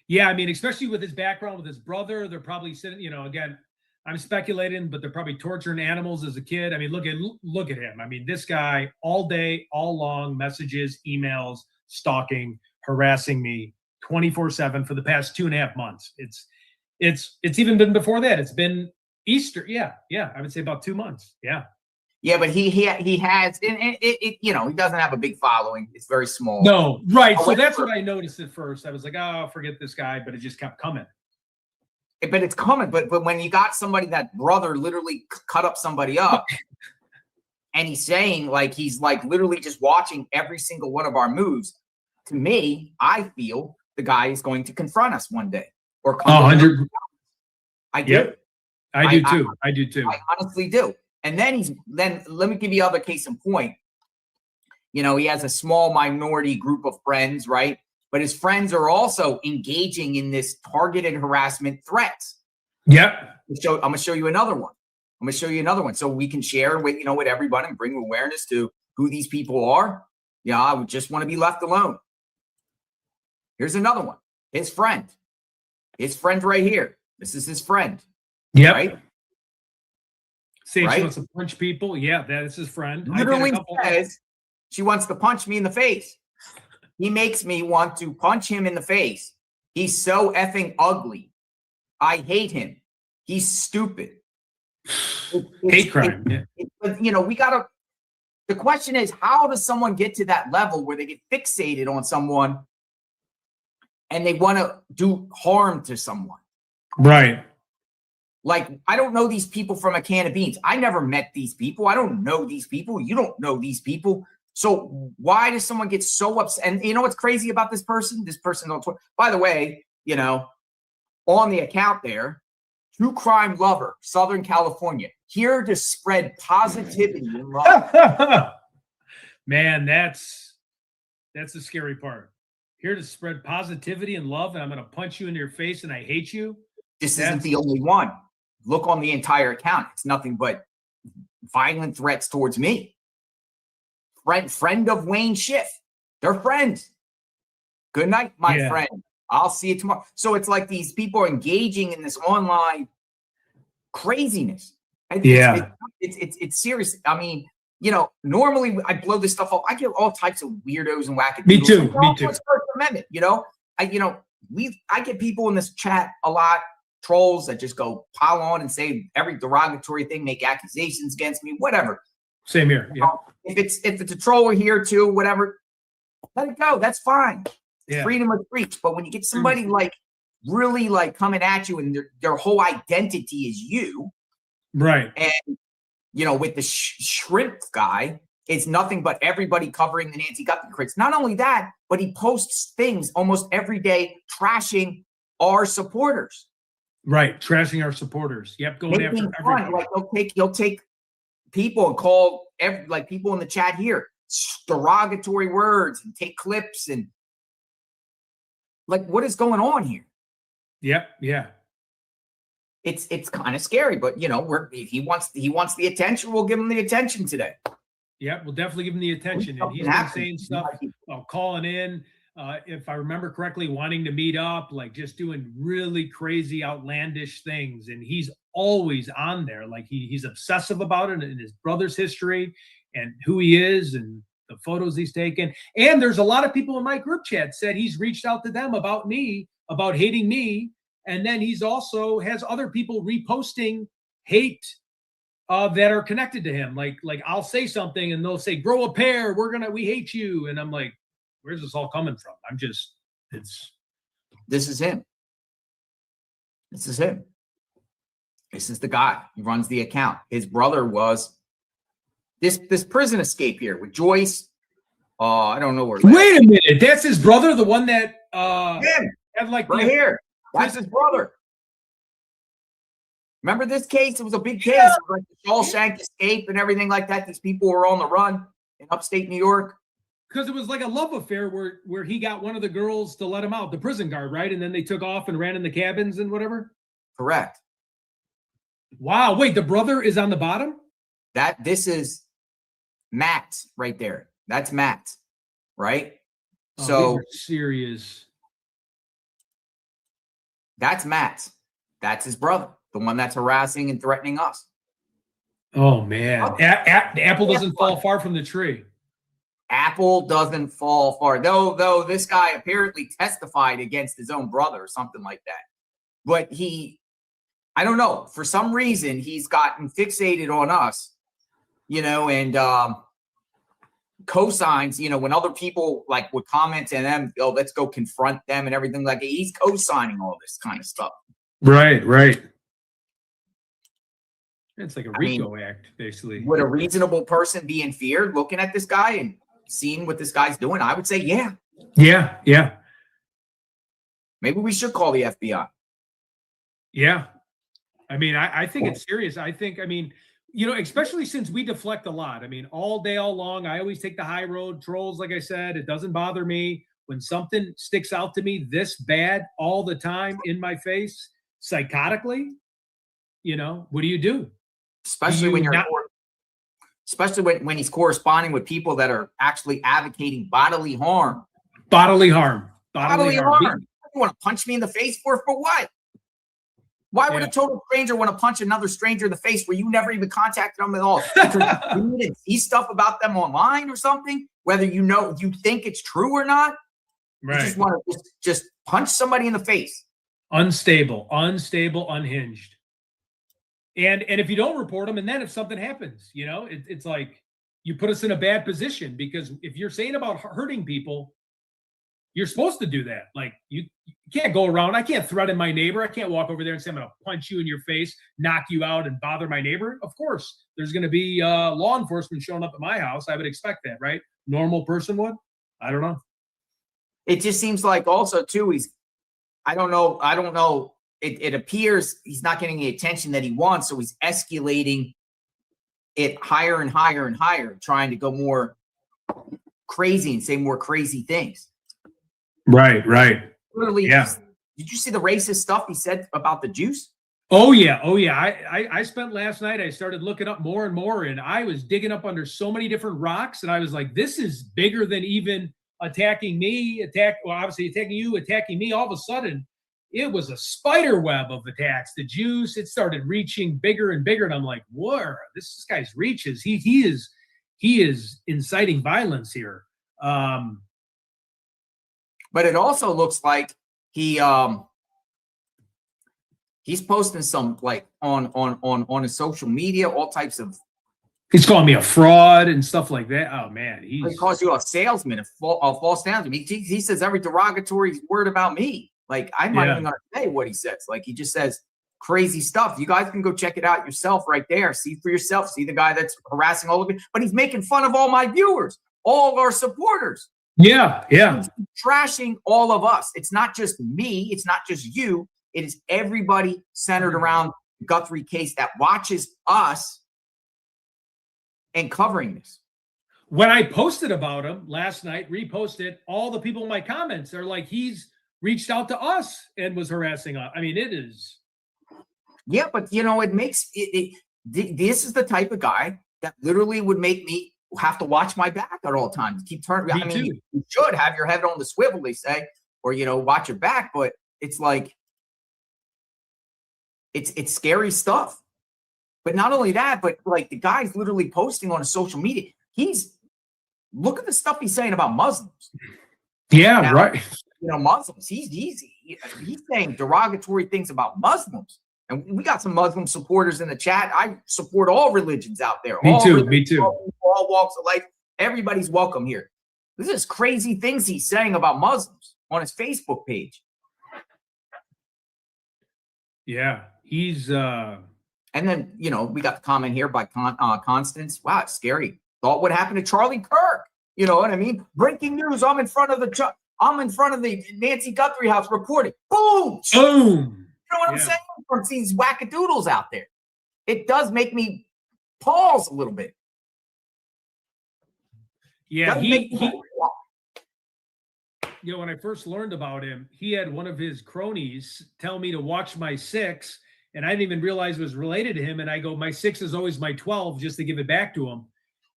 Yeah, I mean, especially with his background with his brother, they're probably sitting, again, I'm speculating, but they're probably torturing animals as a kid. I mean, look at him. I mean, this guy all day, all long, messages, emails, stalking, harassing me 24/7 for the past 2.5 months. It's even been before that. It's been Easter. Yeah. I would say about 2 months. Yeah. Yeah, but he has, and he doesn't have a big following. It's very small. No, right. So that's what I noticed at first. I was like, oh, forget this guy, but it just kept coming. But it's coming. But when you got somebody, that brother literally cut up somebody up, and he's saying he's literally just watching every single one of our moves. To me, I feel the guy is going to confront us one day or come. 100. I do. Yep. I do too. I honestly do. And then let me give you other case in point. He has a small minority group of friends, right? But his friends are also engaging in this targeted harassment threats. Yep. I'm going to show you another one. So we can share with everybody and bring awareness to who these people are. Yeah, I would just want to be left alone. Here's another one. His friend right here. This is his friend. Yep. Right? Saying she Right? wants to punch people. Yeah, that's his friend. Literally says she wants to punch me in the face. He makes me want to punch him in the face. He's so effing ugly. I hate him. He's stupid. Hate crime. But you know, the question is, how does someone get to that level where they get fixated on someone and they want to do harm to someone? Right. Like, I don't know these people from a can of beans. I never met these people. I don't know these people. You don't know these people. So why does someone get so upset? And you know what's crazy about this person? This person on Twitter, by the way, you know, on the account there, true crime lover, Southern California, here to spread positivity and love. Man, that's the scary part. Here to spread positivity and love, and I'm going to punch you in your face, and I hate you. This isn't the only one. Look on the entire account. It's nothing but violent threats towards me. Friend of Wayne Schiff. They're friends. Good night, my friend. I'll see you tomorrow. So it's like these people are engaging in this online craziness. It's serious. I mean, you know, normally I blow this stuff up. I get all types of weirdos and wackadoodles. Me too. Me too. First Amendment, you know. I get people in this chat a lot, trolls that just go pile on and say every derogatory thing, make accusations against me, whatever. Same here. Yeah. If it's a troll here too, whatever, let it go. That's fine. It's freedom of speech. But when you get somebody like really like coming at you and their whole identity is you, right? And you know, with the shrimp guy, it's nothing but everybody covering the Nancy Guthrie critics. Not only that, but he posts things almost every day trashing our supporters. Right, trashing our supporters. Yep, going after everybody. Like he'll take people and call like people in the chat here derogatory words and take clips and like what is going on here? Yep, yeah. It's kind of scary, but you know, if he wants the attention, we'll give him the attention today. Yeah, we'll definitely give him the attention. And he's been saying stuff about calling in, if I remember correctly, wanting to meet up, like just doing really crazy, outlandish things. And he's always on there. Like he's obsessive about it and his brother's history and who he is and the photos he's taken. And there's a lot of people in my group chat said he's reached out to them about me, about hating me. And then he's also has other people reposting hate that are connected to him. Like I'll say something and they'll say, grow a pair. We hate you. And I'm like, where's this all coming from? This is him. This is him. This is the guy. He runs the account. His brother was this prison escape here with Joyce. I don't know where. Wait a minute. That's his brother, the one that had like right here. That's his brother. Remember this case? It was a big case. It was like the Shawshank escape and everything like that. These people were on the run in upstate New York. Because it was like a love affair where he got one of the girls to let him out, the prison guard, right? And then they took off and ran in the cabins and whatever? Correct. Wow. Wait, the brother is on the bottom? This is Matt right there. That's Matt, right? Oh, so serious. That's Matt. That's his brother, the one that's harassing and threatening us. Oh, man. The apple doesn't fall far from the tree. Apple doesn't fall far. Though this guy apparently testified against his own brother or something like that. But I don't know. For some reason, he's gotten fixated on us, you know, and cosigns, you know, when other people like would comment on them, oh, let's go confront them and everything like that. He's co-signing all this kind of stuff. Right. It's like a RICO act, basically. Would a reasonable person be in fear looking at this guy and seeing what this guy's doing? I would say, yeah. Yeah. Maybe we should call the FBI. Yeah. I mean, I think it's serious. I mean, you know, especially since we deflect a lot. I mean, all day, all long, I always take the high road. Trolls, like I said, it doesn't bother me. When something sticks out to me this bad all the time in my face, psychotically, you know, what do you do? Especially when when he's corresponding with people that are actually advocating bodily harm. Bodily harm. You want to punch me in the face for what? Why would a total stranger want to punch another stranger in the face where you never even contacted them at all? You need to see stuff about them online or something, whether you think it's true or not. Right. You just want to just punch somebody in the face. Unstable, unhinged. And if you don't report them, and then if something happens, it's like you put us in a bad position, because if you're saying about hurting people, you're supposed to do that. Like you can't go around. I can't threaten my neighbor. I can't walk over there and say, I'm going to punch you in your face, knock you out, and bother my neighbor. Of course, there's going to be law enforcement showing up at my house. I would expect that, right? Normal person would. I don't know. It just seems like also too, I don't know. It appears he's not getting the attention that he wants. So he's escalating it higher and higher and higher, trying to go more crazy and say more crazy things. Right. Literally, yeah. Did you see the racist stuff he said about the juice? Oh yeah. I spent last night, I started looking up more and more, and I was digging up under so many different rocks, and I was like, this is bigger than even attacking me, obviously attacking you, attacking me. All of a sudden, it was a spider web of attacks. The juice, it started reaching bigger and bigger, and I'm like, whoa, this guy's reaches. He is inciting violence here. But it also looks like he's posting some like on his social media, all types of. He's calling me a fraud and stuff like that. Oh man, he calls you a salesman, a false salesman. He says every derogatory word about me. Like I'm not even gonna say what he says. Like he just says crazy stuff. You guys can go check it out yourself right there. See for yourself. See the guy that's harassing all of you. But he's making fun of all my viewers, all of our supporters. Yeah. He's trashing all of us. It's not just me. It's not just you. It is everybody centered around the Guthrie case that watches us and covering this. When I posted about him last night, reposted, all the people in my comments are like, he's reached out to us and was harassing us. I mean, it is. Yeah, but it makes this is the type of guy that literally would make me have to watch my back at all times. Keep turning. I mean, you should have your head on the swivel, they say, or watch your back. But it's like it's scary stuff. But not only that, but like the guy's literally posting on his social media. Look at the stuff he's saying about Muslims. Yeah, now, right. Muslims. He's saying derogatory things about Muslims. And we got some Muslim supporters in the chat. I support all religions out there. Me too. All walks of life. Everybody's welcome here. This is crazy things he's saying about Muslims on his Facebook page. Yeah, he's. And then, we got the comment here by Constance. Wow, it's scary. Thought what happened to Charlie Kirk. You know what I mean? Breaking news. I'm in front of the Nancy Guthrie house reporting. Boom. Boom. You know what I'm saying? From these wackadoodles out there. It does make me pause a little bit. Yeah, when I first learned about him, he had one of his cronies tell me to watch my 6, and I didn't even realize it was related to him. And I go, my 6 is always my 12, just to give it back to him.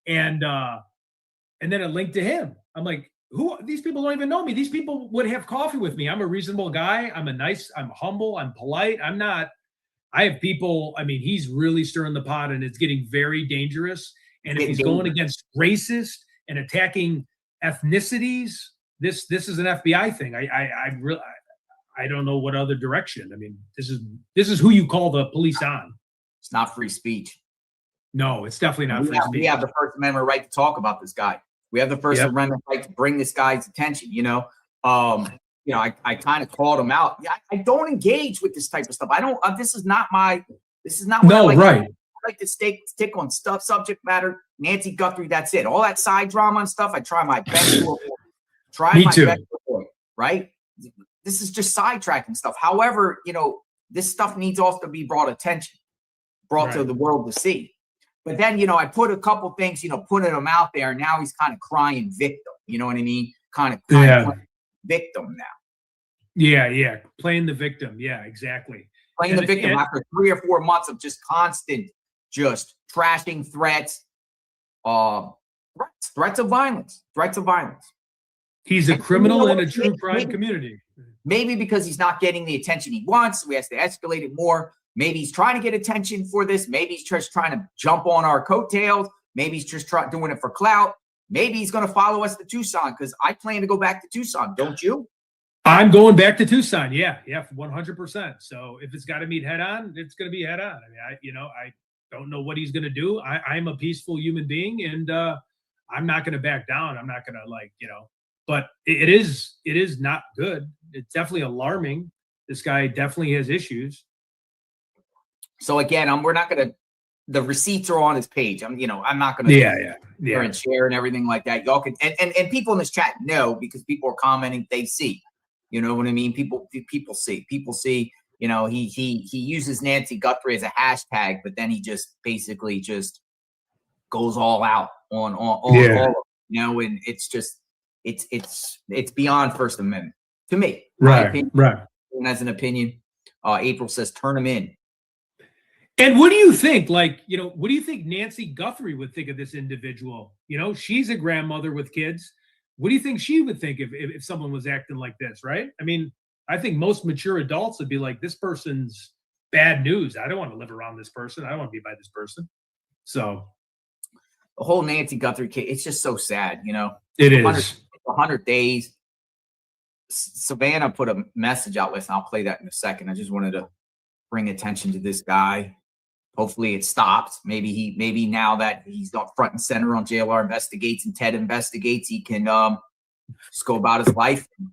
And then it linked to him. I'm like, these people don't even know me. These people would have coffee with me. I'm a reasonable guy. I'm humble. I'm polite. I have people, he's really stirring the pot, and it's getting very dangerous. And if he's going against racist and attacking ethnicities, this is an FBI thing. I don't know what other direction. This is who you call the police on. It's not free speech. No, it's definitely not free speech. We have the First Amendment right to talk about this guy. We have the First Amendment right to bring this guy's attention. I kind of called him out. Yeah, I don't engage with this type of stuff. I don't. This is not what I like. Right. I like to stick on subject matter. Nancy Guthrie. That's it. All that side drama and stuff. I try my best to avoid. Best to avoid. Right. This is just sidetracking stuff. However, this stuff needs also to be brought to the world to see. But then, I put a couple things, putting him out there, and now he's kind of crying victim. You know what I mean? Kind of victim now. Yeah. Playing the victim. Yeah, exactly. Playing the victim after 3 or 4 months of just constant, just trashing threats of violence. He's a criminal in a true crime community. Maybe because he's not getting the attention he wants, so he has to escalate it more. Maybe he's trying to get attention for this. Maybe he's just trying to jump on our coattails. Maybe he's just doing it for clout. Maybe he's going to follow us to Tucson because I plan to go back to Tucson. Don't you? I'm going back to Tucson. Yeah, 100%. So if it's got to meet head on, it's going to be head on. I mean, I don't know what he's going to do. I'm a peaceful human being, and I'm not going to back down. I'm not going to but it is not good. It's definitely alarming. This guy definitely has issues. So again, we're not going to. The receipts are on his page. I'm not going to and share and everything like that. Y'all can and people in this chat know because people are commenting. They see, you know what I mean. People see. He uses Nancy Guthrie as a hashtag, but then he just basically just goes all out on all of it, and it's just it's beyond First Amendment to me. Right. And as an opinion, April says turn him in. And what do you think? What do you think Nancy Guthrie would think of this individual? She's a grandmother with kids. What do you think she would think if someone was acting like this, right? I mean, I think most mature adults would be like, this person's bad news. I don't want to live around this person. I don't want to be by this person. So the whole Nancy Guthrie case, it's just so sad, It is. 100 days. Savannah put a message out last night. I'll play that in a second. I just wanted to bring attention to this guy. Hopefully it stopped. Maybe now that he's not front and center on JLR Investigates and Ted Investigates, he can just go about his life and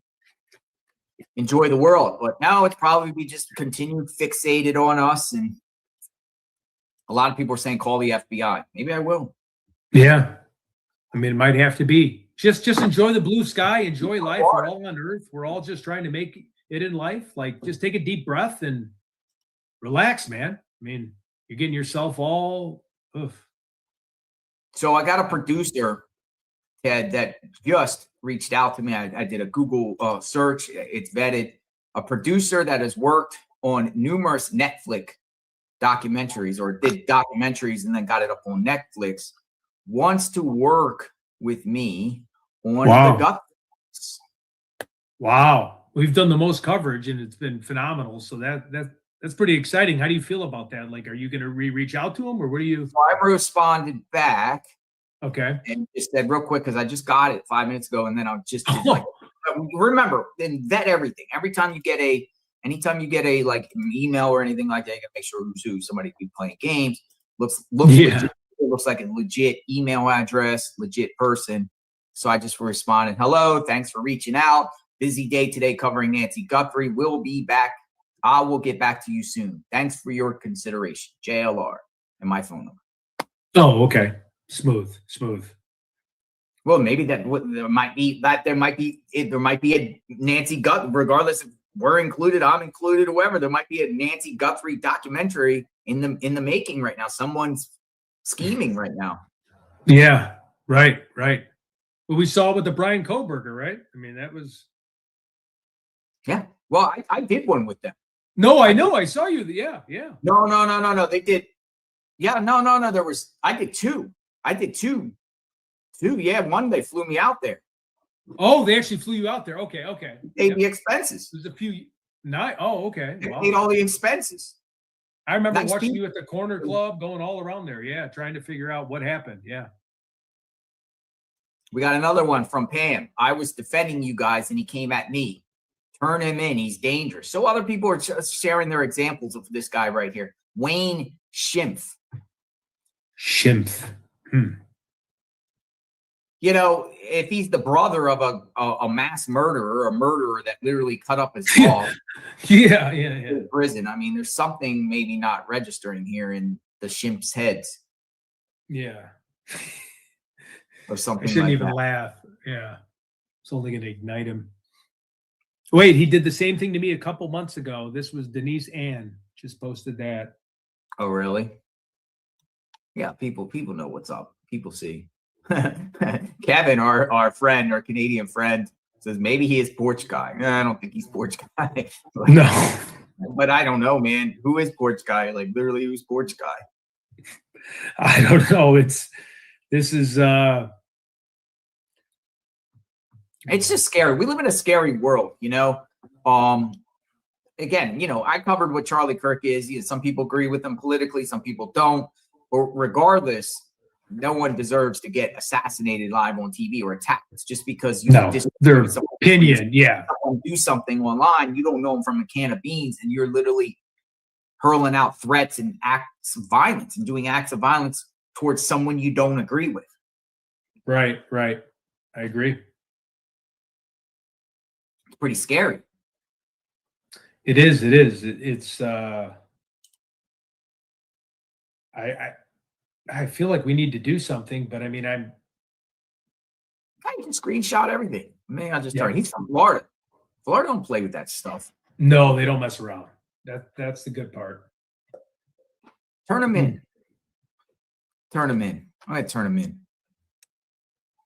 enjoy the world. But now it's probably just continued fixated on us. And a lot of people are saying, call the FBI. Maybe I will. Yeah. I mean, it might have to be. Just enjoy the blue sky, enjoy life. We're all on Earth. We're all just trying to make it in life. Just take a deep breath and relax, man. I mean, you're getting yourself all. Oof. So I got a producer, Ted, that just reached out to me. I did a Google search. It's vetted. A producer that has worked on numerous Netflix documentaries or did documentaries and then got it up on Netflix, wants to work with me on the Guthrie. Wow. We've done the most coverage and it's been phenomenal. So that's pretty exciting. How do you feel about that? Are you going to reach out to him or what do you? So I responded back. Okay. And just said real quick, because I just got it 5 minutes ago. And then I'll just remember and vet everything. Anytime you get a email or anything like that, you got to make sure who's who. Somebody could be playing games. Looks legit. It looks like a legit email address, legit person. So I just responded, hello, thanks for reaching out. Busy day today covering Nancy Guthrie. We'll be back. I will get back to you soon. Thanks for your consideration. JLR and my phone number. Oh, okay. Smooth. Well, maybe there might be a Nancy Guthrie, regardless if we're included, I'm included, whoever. There might be a Nancy Guthrie documentary in the making right now. Someone's scheming right now. Yeah, right. Well, we saw with the Brian Koberger, right? I mean, that was. Yeah. Well, I did one with them. No, I know. I saw you. Yeah. No. They did. Yeah. No. I did two. Yeah. One, they flew me out there. Oh, they actually flew you out there. Okay. Paid the expenses. There's a few. Oh, okay. They paid all the expenses. I remember watching you at the corner club, going all around there. Yeah, trying to figure out what happened. Yeah. We got another one from Pam. I was defending you guys, and he came at me. Turn him in. He's dangerous. So other people are sharing their examples of this guy right here. Wayne Schimpf. If he's the brother of a mass murderer, a murderer that literally cut up his dog. Yeah. In prison. I mean, there's something maybe not registering here in the Schimpf's heads. Yeah. Or something. I shouldn't like even that. laugh. Yeah. It's only going to ignite him. Wait, he did the same thing to me a couple months ago. This was Denise Ann. Just posted that. Oh, really? Yeah, people know what's up. People see. Kevin, our friend, our Canadian friend, says maybe he is Porch Guy. No, I don't think he's Porch Guy. No. But I don't know, man. Who is Porch Guy? Literally, who's Porch Guy? I don't know. This is It's just scary. We live in a scary world, you know. Again, you know, I covered what Charlie Kirk is. Some people agree with him politically, some people don't. But regardless, no one deserves to get assassinated live on TV or attacked. It's just because you their opinion, yeah, do something online. You don't know them from a can of beans, and you're literally hurling out threats and acts of violence and doing acts of violence towards someone you don't agree with. Right. I agree. It's pretty scary. It is. It's I feel like we need to do something, but I mean, I can screenshot everything. Man, I'll just tell you, he's from Florida. Florida don't play with that stuff. No, they don't mess around. That's the good part. Turn them in. I'm gonna turn them in.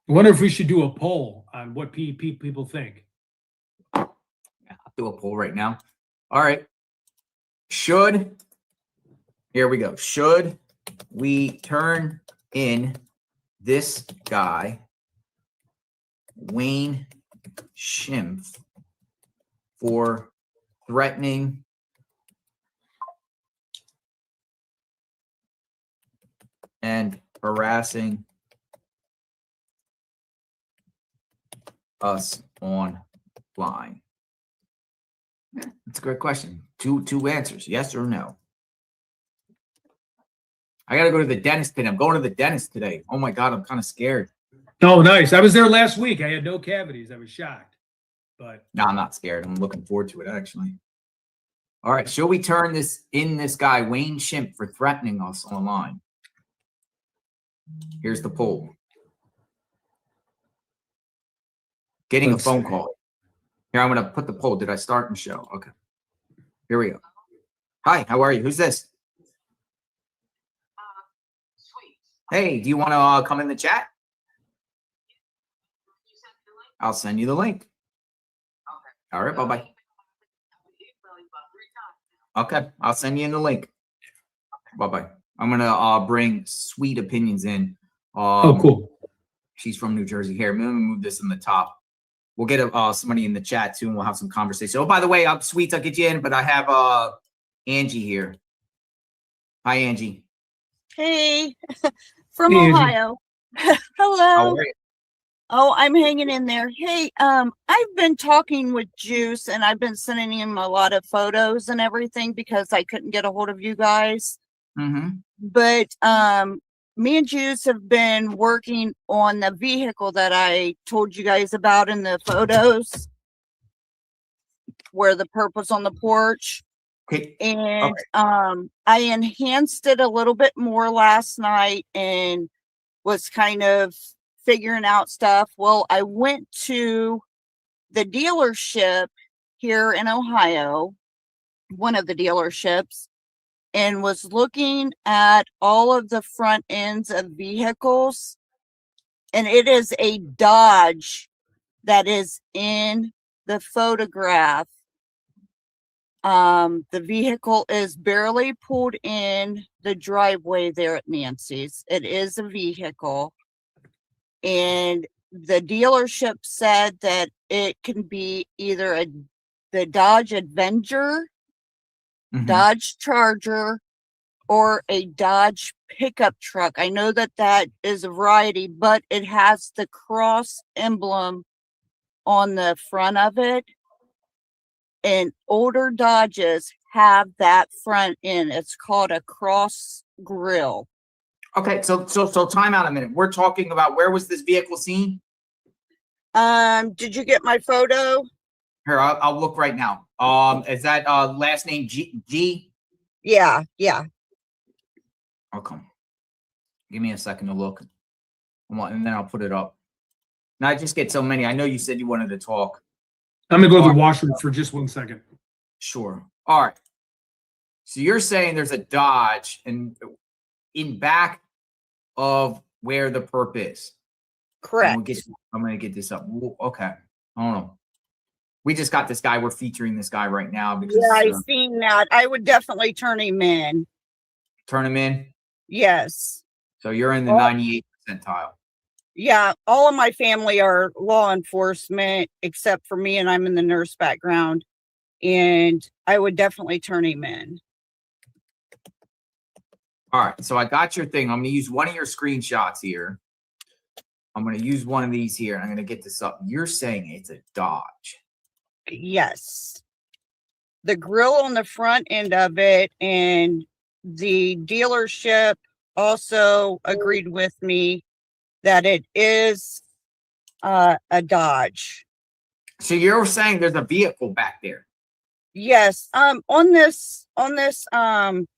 I wonder if we should do a poll on what people think. Yeah, I'll do a poll right now. All right. Here we go. Should we turn in this guy, Wayne Schimpf, for threatening and harassing us online? That's a great question. Two answers, yes or no. I got to go to the dentist today. I'm going to the dentist today. Oh my God, I'm kind of scared. Oh, nice. I was there last week. I had no cavities. I was shocked. But no, I'm not scared. I'm looking forward to it, actually. All right. Shall we turn this guy, Wayne Schimpf, for threatening us online? Here's the poll. Getting a phone call. Here, I'm going to put the poll. Did I start and show? Okay. Here we go. Hi, how are you? Who's this? Hey, do you want to come in the chat? I'll send you the link. All right, bye-bye. Okay, I'll send you in the link. Bye-bye. I'm going to bring Sweet Opinions in. Oh, cool. She's from New Jersey. Here, I'm going to move this in the top. We'll get somebody in the chat, too, and we'll have some conversation. Oh, by the way, Sweet, I'll get you in, but I have Angie here. Hi, Angie. Hey, from Ohio. Hello. Oh, I'm hanging in there. Hey, I've been talking with Juice and I've been sending him a lot of photos and everything because I couldn't get a hold of you guys. Mm-hmm. But me and Juice have been working on the vehicle that I told you guys about in the photos where the purple's on the porch. Okay. And I enhanced it a little bit more last night and was kind of figuring out stuff. Well, I went to the dealership here in Ohio, one of the dealerships, and was looking at all of the front ends of vehicles. And it is a Dodge that is in the photograph. The vehicle is barely pulled in the driveway there at Nancy's. It is a vehicle. And the dealership said that it can be either the Dodge Avenger, Dodge Charger, or a Dodge pickup truck. I know that is a variety, but it has the cross emblem on the front of it. And older Dodges have that front end. It's called a cross grill. Okay, so time out a minute. We're talking about, where was this vehicle seen? Did you get my photo? Here, I'll look right now. Is that last name G? Yeah. Okay. Give me a second to look. And then I'll put it up. Now I just get so many. I know you said you wanted to talk. I'm going to go to the washroom for just 1 second. Sure. All right. So you're saying there's a Dodge in back of where the perp is. Correct. I'm going to get this up. Okay. I don't know. We just got this guy. We're featuring this guy right now. Because, yeah, I've seen that. I would definitely turn him in. Turn him in? Yes. So you're in the 98th percentile. Yeah, all of my family are law enforcement except for me, and I'm in the nurse background. And I would definitely turn him in. All right, so I got your thing. I'm going to use one of your screenshots here. I'm going to use one of these here, and I'm going to get this up. You're saying it's a Dodge. Yes. The grill on the front end of it, and the dealership also agreed with me that it is a Dodge. So you're saying there's a vehicle back there? Yes. On this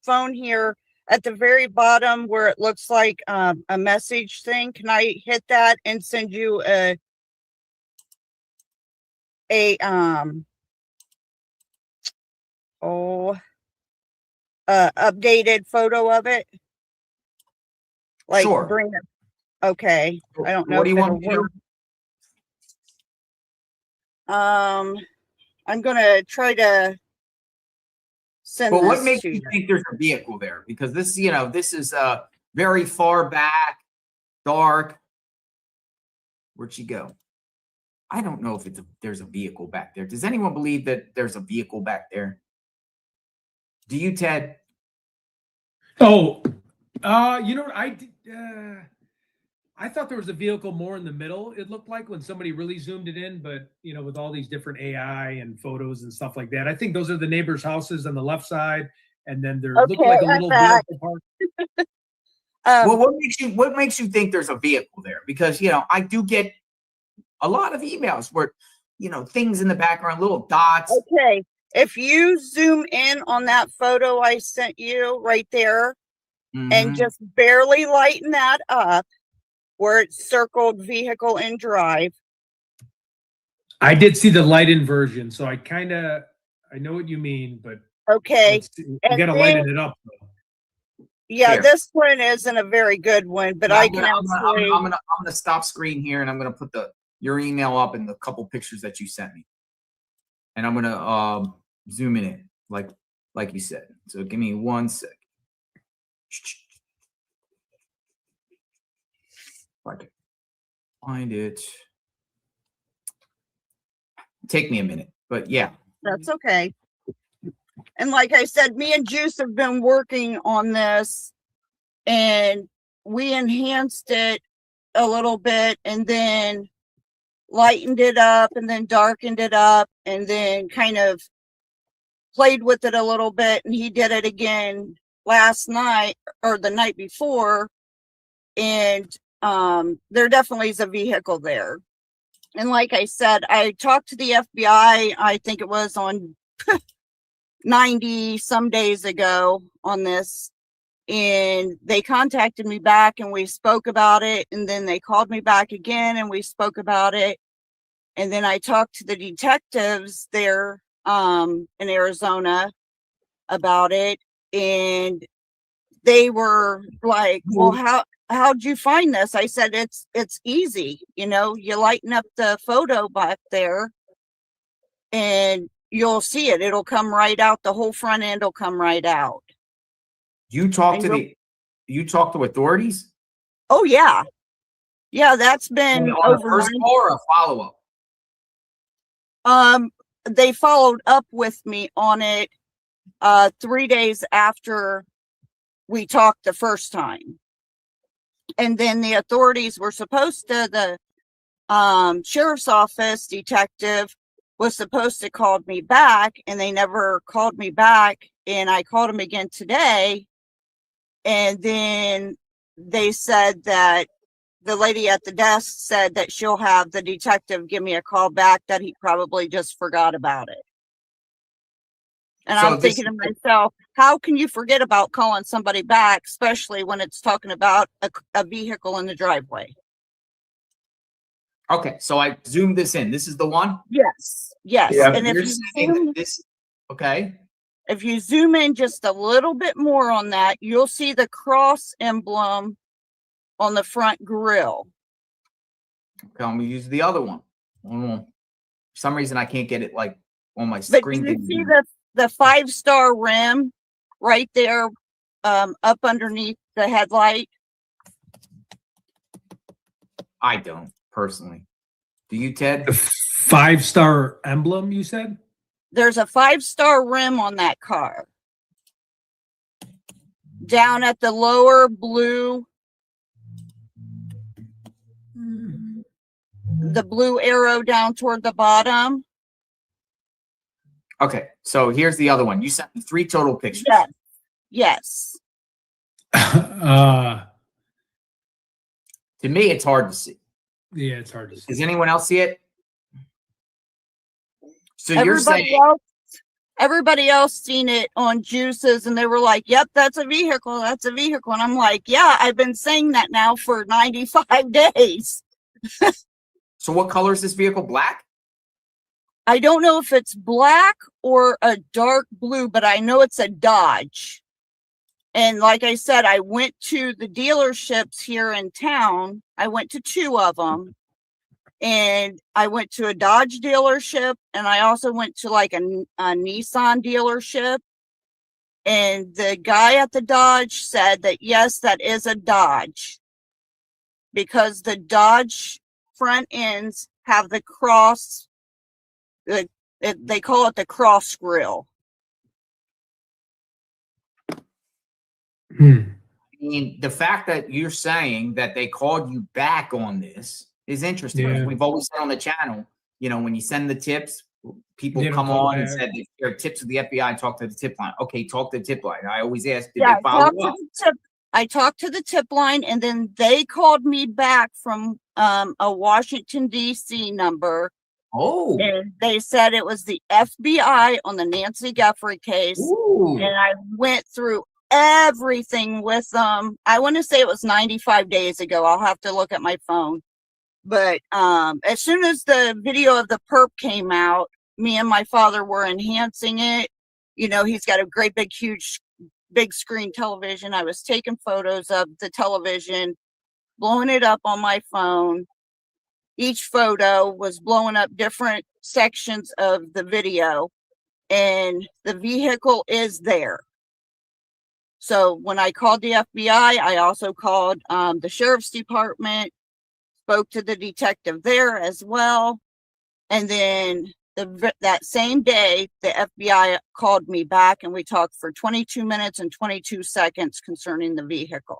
phone here at the very bottom where it looks like a message thing, can I hit that and send you a updated photo of it? Like, sure. bring it. Okay. I don't know. What do you want me to do? I'm gonna try to send. Well, this what makes to you think there's a vehicle there? Because this, you know, this is very far back, dark. Where'd she go? I don't know if there's a vehicle back there. Does anyone believe that there's a vehicle back there? Do you, Ted? Oh, you know, I thought there was a vehicle more in the middle. It looked like when somebody really zoomed it in, but you know, with all these different AI and photos and stuff like that, I think those are the neighbors' houses on the left side, and then there look like a little vehicle park. Well, what makes you think there's a vehicle there? Because you know, I do get a lot of emails where, you know, things in the background, little dots. Okay, if you zoom in on that photo I sent you right there, and just barely lighten that up where it's circled vehicle in drive. I did see the light in version, so I know what you mean, but okay, you gotta lighten it up though. Yeah, here. This one isn't a very good one, but Yeah, I I'm can gonna stop screen here, and I'm gonna put your email up and the couple pictures that you sent me, and I'm gonna zoom in like you said. So give me 1 sec. If I can find it. Take me a minute, but yeah. That's okay. And like I said, me and Juice have been working on this, and we enhanced it a little bit and then lightened it up and then darkened it up and then kind of played with it a little bit. And he did it again last night or the night before. And there definitely is a vehicle there. And like I said, I talked to the FBI, I think it was on 90 some days ago on this, and they contacted me back and we spoke about it, and then they called me back again and we spoke about it, and then I talked to the detectives there in Arizona about it, and they were like, well, how'd you find this? I said, it's easy. You know, you lighten up the photo back there and you'll see it. It'll come right out. The whole front end will come right out. You talk to authorities? Oh yeah. Yeah, that's been on a first call or a follow-up? They followed up with me on it 3 days after we talked the first time. And then the authorities were supposed to, the sheriff's office detective was supposed to call me back, and they never called me back. And I called him again today. And then they said that the lady at the desk said that she'll have the detective give me a call back, that he probably just forgot about it. And so I'm thinking to myself, how can you forget about calling somebody back, especially when it's talking about a vehicle in the driveway? Okay, so I zoomed this in. This is the one? Yes. Yes. Yeah, and if you zoom in just a little bit more on that, you'll see the cross emblem on the front grille. Okay, I'm gonna use the other one. For some reason I can't get it like on my screen. But you see the 5-star rim right there up underneath the headlight? I don't personally. Do you, Ted? The 5-star emblem, you said? There's a 5-star rim on that car. Down at the lower blue, the blue arrow down toward the bottom. Okay, so here's the other one. You sent me 3 total pictures. Yes. Yes. To me, it's hard to see. Yeah, it's hard to see. Does anyone else see it? So you're saying everybody else seen it on Juices, and they were like, "Yep, that's a vehicle. That's a vehicle." And I'm like, "Yeah, I've been saying that now for 95 days." So what color is this vehicle? Black? I don't know if it's black or a dark blue, but I know it's a Dodge. And like I said, I went to the dealerships here in town. I went to 2 of them. And I went to a Dodge dealership, and I also went to like a Nissan dealership. And the guy at the Dodge said that, yes, that is a Dodge, because the Dodge front ends have the cross, they call it the cross grille. I mean, the fact that you're saying that they called you back on this is interesting. Yeah. We've always said on the channel, you know, when you send the tips, people They don't come call on and back. said they share tips with the FBI, talk to the tip line. Okay, talk to the tip line. I always ask, did Yeah, they follow up? I talked to the tip line, and then they called me back from a Washington, D.C. number. Oh. And they said it was the FBI on the Nancy Guthrie case. Ooh. And I went through everything with them. I want to say it was 95 days ago. I'll have to look at my phone. But as soon as the video of the perp came out, me and my father were enhancing it. You know, he's got a great big, huge, big screen television. I was taking photos of the television, blowing it up on my phone. Each photo was blowing up different sections of the video, and the vehicle is there. So when I called the FBI, I also called the sheriff's department, spoke to the detective there as well. And then that same day, the FBI called me back, and we talked for 22 minutes and 22 seconds concerning the vehicle.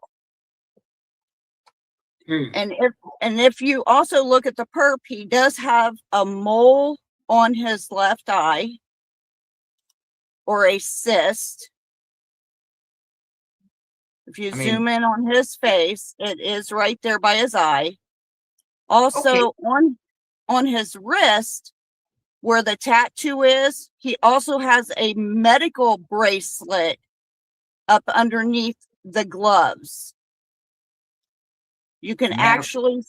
And if you also look at the perp, he does have a mole on his left eye, or a cyst. If you zoom in on his face, it is right there by his eye. Also, on his wrist, where the tattoo is, he also has a medical bracelet up underneath the gloves. You can actually,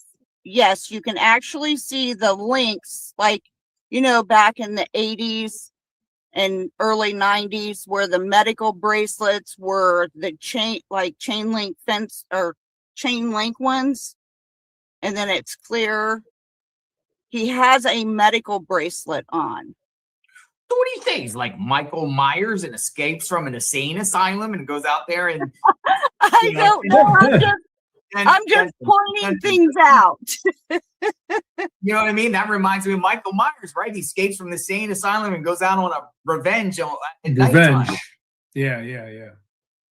yes, you can actually see the links, like, you know, back in the 80s and early 90s, where the medical bracelets were the chain link fence or chain link ones. And then it's clear. He has a medical bracelet on. So what do you think? He's like Michael Myers and escapes from an insane asylum and goes out there and I don't know. I'm just pointing things out. You know what I mean? That reminds me of Michael Myers, right? He escapes from the insane asylum and goes out on a revenge at nighttime. Yeah.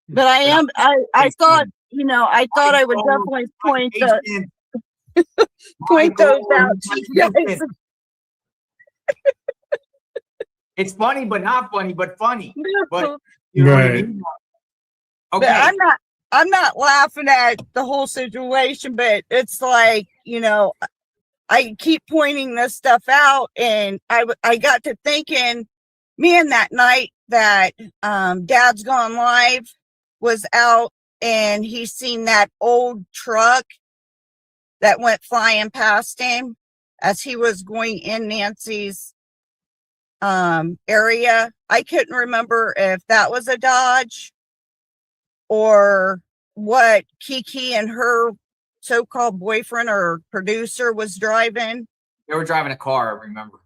But I thought, you know, I thought I would definitely point those out to you guys. It's funny, but not funny, but funny. But you know what I mean? Okay. But I'm not laughing at the whole situation, but it's like, you know, I keep pointing this stuff out, and I got to thinking, man, that night that Dad's Gone Live was out, and he seen that old truck that went flying past him as he was going in Nancy's area. I couldn't remember if that was a Dodge or what Kiki and her so-called boyfriend or producer was driving. They were driving a car, I remember.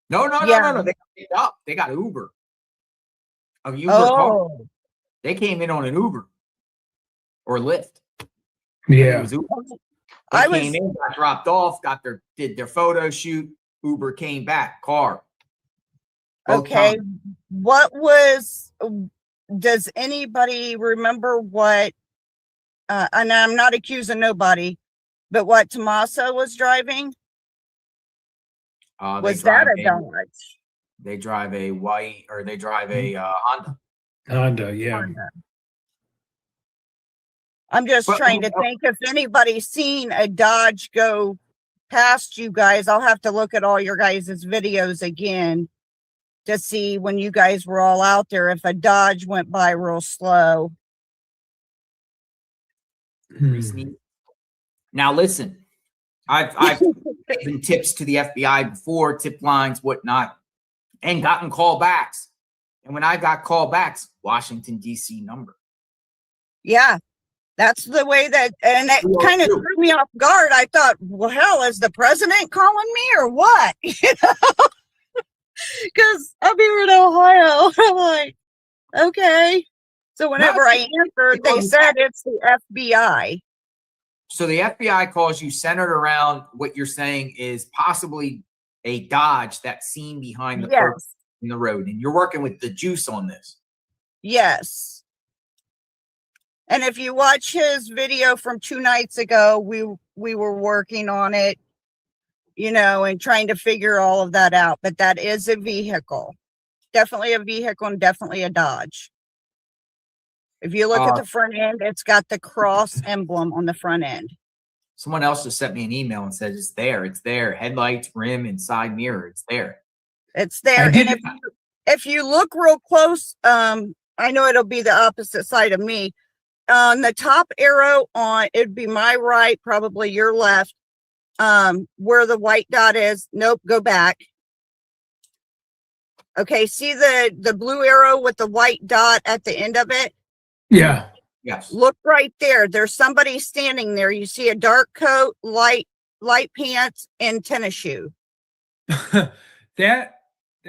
No. They got picked up. They got Uber. A Uber car. They came in on an Uber or Lyft. Yeah. It was Uber. They came in, got dropped off, did their photo shoot. Uber came back, car. Okay. Does anybody remember what, and I'm not accusing nobody, but what Tommaso was driving? Was that a Dodge? They drive a white, or they drive a Honda. Honda, yeah. Honda. I'm just trying to think if anybody's seen a Dodge go past you guys. I'll have to look at all your guys' videos again to see when you guys were all out there, if a Dodge went by real slow. Now listen, I've given tips to the FBI before, tip lines, whatnot, and gotten callbacks. And when I got callbacks, Washington, D.C. number. Yeah, that's the way that, and it kind of threw me off guard. I thought, well, hell, is the president calling me or what? You know? Because I'm here in Ohio. I'm like, okay. So whenever I answered, they said it's the FBI. So the FBI calls you, centered around what you're saying is possibly a Dodge that's seen behind the curb in the road. And you're working with the juice on this. Yes. And if you watch his video from 2 nights ago, we were working on it, you know, and trying to figure all of that out. But that is a vehicle. Definitely a vehicle and definitely a Dodge. If you look at the front end, it's got the cross emblem on the front end. Someone else just sent me an email and said, it's there. It's there. Headlights, rim, and side mirror. It's there. It's there. And if you look real close, I know it'll be the opposite side of me. On the top arrow on, it'd be my right, probably your left, where the white dot is. Nope, go back. Okay, see the blue arrow with the white dot at the end of it? Yeah. Yes. Look right there. There's somebody standing there. You see a dark coat, light pants, and tennis shoe. That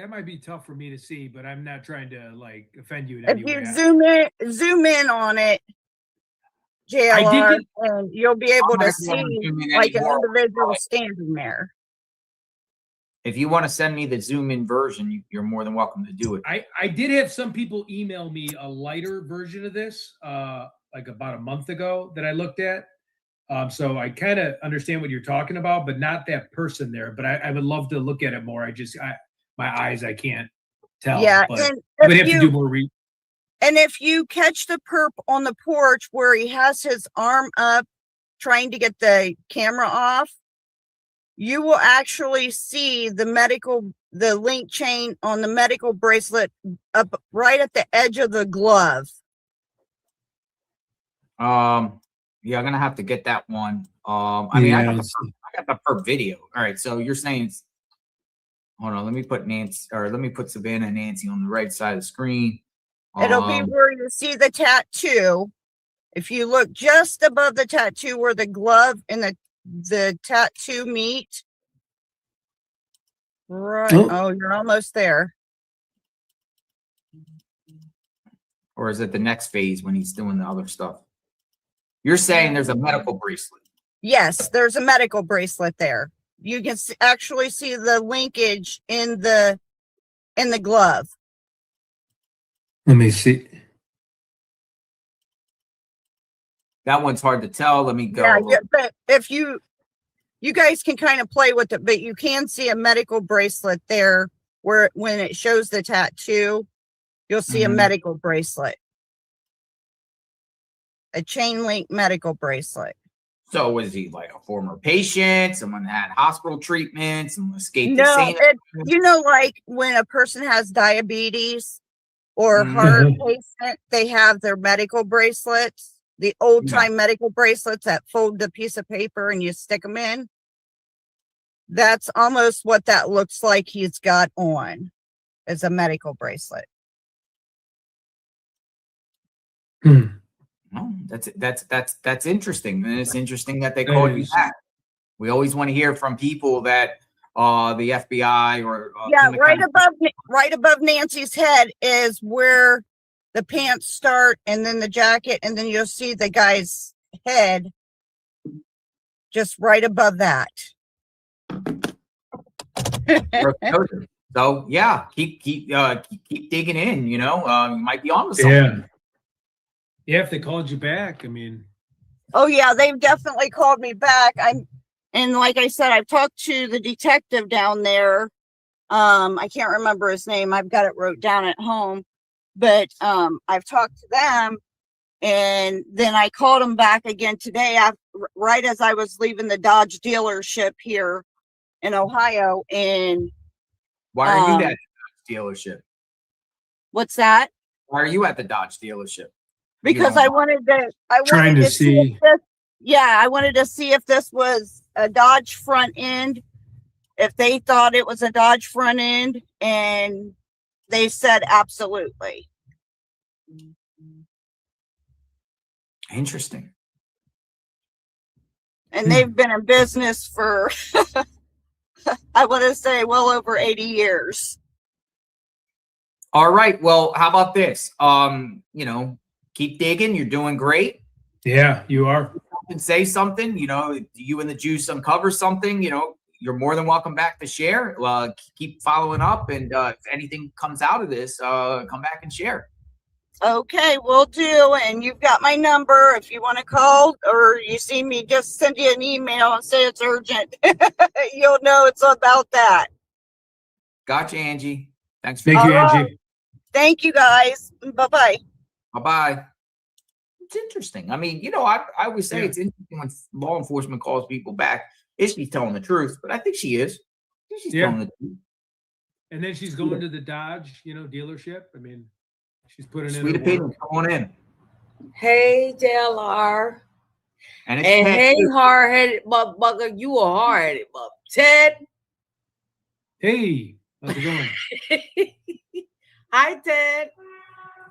might be tough for me to see, but I'm not trying to like offend you in any way. If you zoom in on it, JLR, and you'll be able to see like an individual standing there. If you want to send me the zoom in version, you're more than welcome to do it. I did have some people email me a lighter version of this, like about a month ago that I looked at. So I kind of understand what you're talking about, but not that person there. But I would love to look at it more. My eyes, I can't tell. Yeah, but and I would have to do more research. And if you catch the perp on the porch where he has his arm up trying to get the camera off, you will actually see the link chain on the medical bracelet up right at the edge of the glove. Yeah, I'm gonna have to get that one. I mean, I got the perp video. All right, so you're saying hold on, let me put Savannah and Nancy on the right side of the screen. It'll be where you see the tattoo. If you look just above the tattoo where the glove and the tattoo meet. Right. Oh, you're almost there. Or is it the next phase when he's doing the other stuff? You're saying there's a medical bracelet. Yes, there's a medical bracelet there. You can actually see the linkage in the glove. Let me see. That one's hard to tell. Let me go. Yeah, but if you guys can kind of play with it, but you can see a medical bracelet there where when it shows the tattoo, you'll see a medical bracelet. A chain link medical bracelet. So was he like a former patient? Someone that had hospital treatment? Someone escaped No, the you know, like when a person has diabetes or heart patient, they have their medical bracelets, the old time medical bracelets that fold the piece of paper and you stick them in. That's almost what that looks like he's got on, as a medical bracelet. Oh, that's interesting. And it's interesting that they called you that. We always want to hear from people that the FBI or right above Nancy's head is where the pants start, and then the jacket, and then you'll see the guy's head just right above that. So yeah, keep digging in. You might be on to something. Yeah. Yeah, if they called you back, I mean. Oh yeah, they've definitely called me back. And like I said, I've talked to the detective down there. I can't remember his name. I've got it wrote down at home, but I've talked to them, and then I called them back again today, right as I was leaving the Dodge dealership here in Ohio. And why are you at the Dodge dealership? What's that? Why are you at the Dodge dealership? Because I wanted to see. I wanted to see if this was a Dodge front end, if they thought it was a Dodge front end, and they said absolutely. Interesting. And they've been in business for, I want to say, well over 80 years. All right. Well, how about this? Keep digging. You're doing great. Yeah, you are. And say something. You and the Juice uncover something. You're more than welcome back to share. Keep following up, and if anything comes out of this, come back and share. Okay, we'll do. And you've got my number if you want to call, or you see me, just send you an email and say it's urgent. You'll know it's about that. Gotcha, Angie. Thanks. Thank you, Angie. Thank you, guys. Bye-bye. Bye-bye. It's interesting. I mean, I always say it's interesting when law enforcement calls people back. Is she telling the truth? But I think she is. She's telling the truth. And then she's going to the Dodge, dealership. I mean, she's putting Sweet in. opinion. Come on in. Hey, JLR. And hey, hard-headed motherfucker. You a hard-headed motherfucker. Ted. Hey, how's it going? Hi, Ted.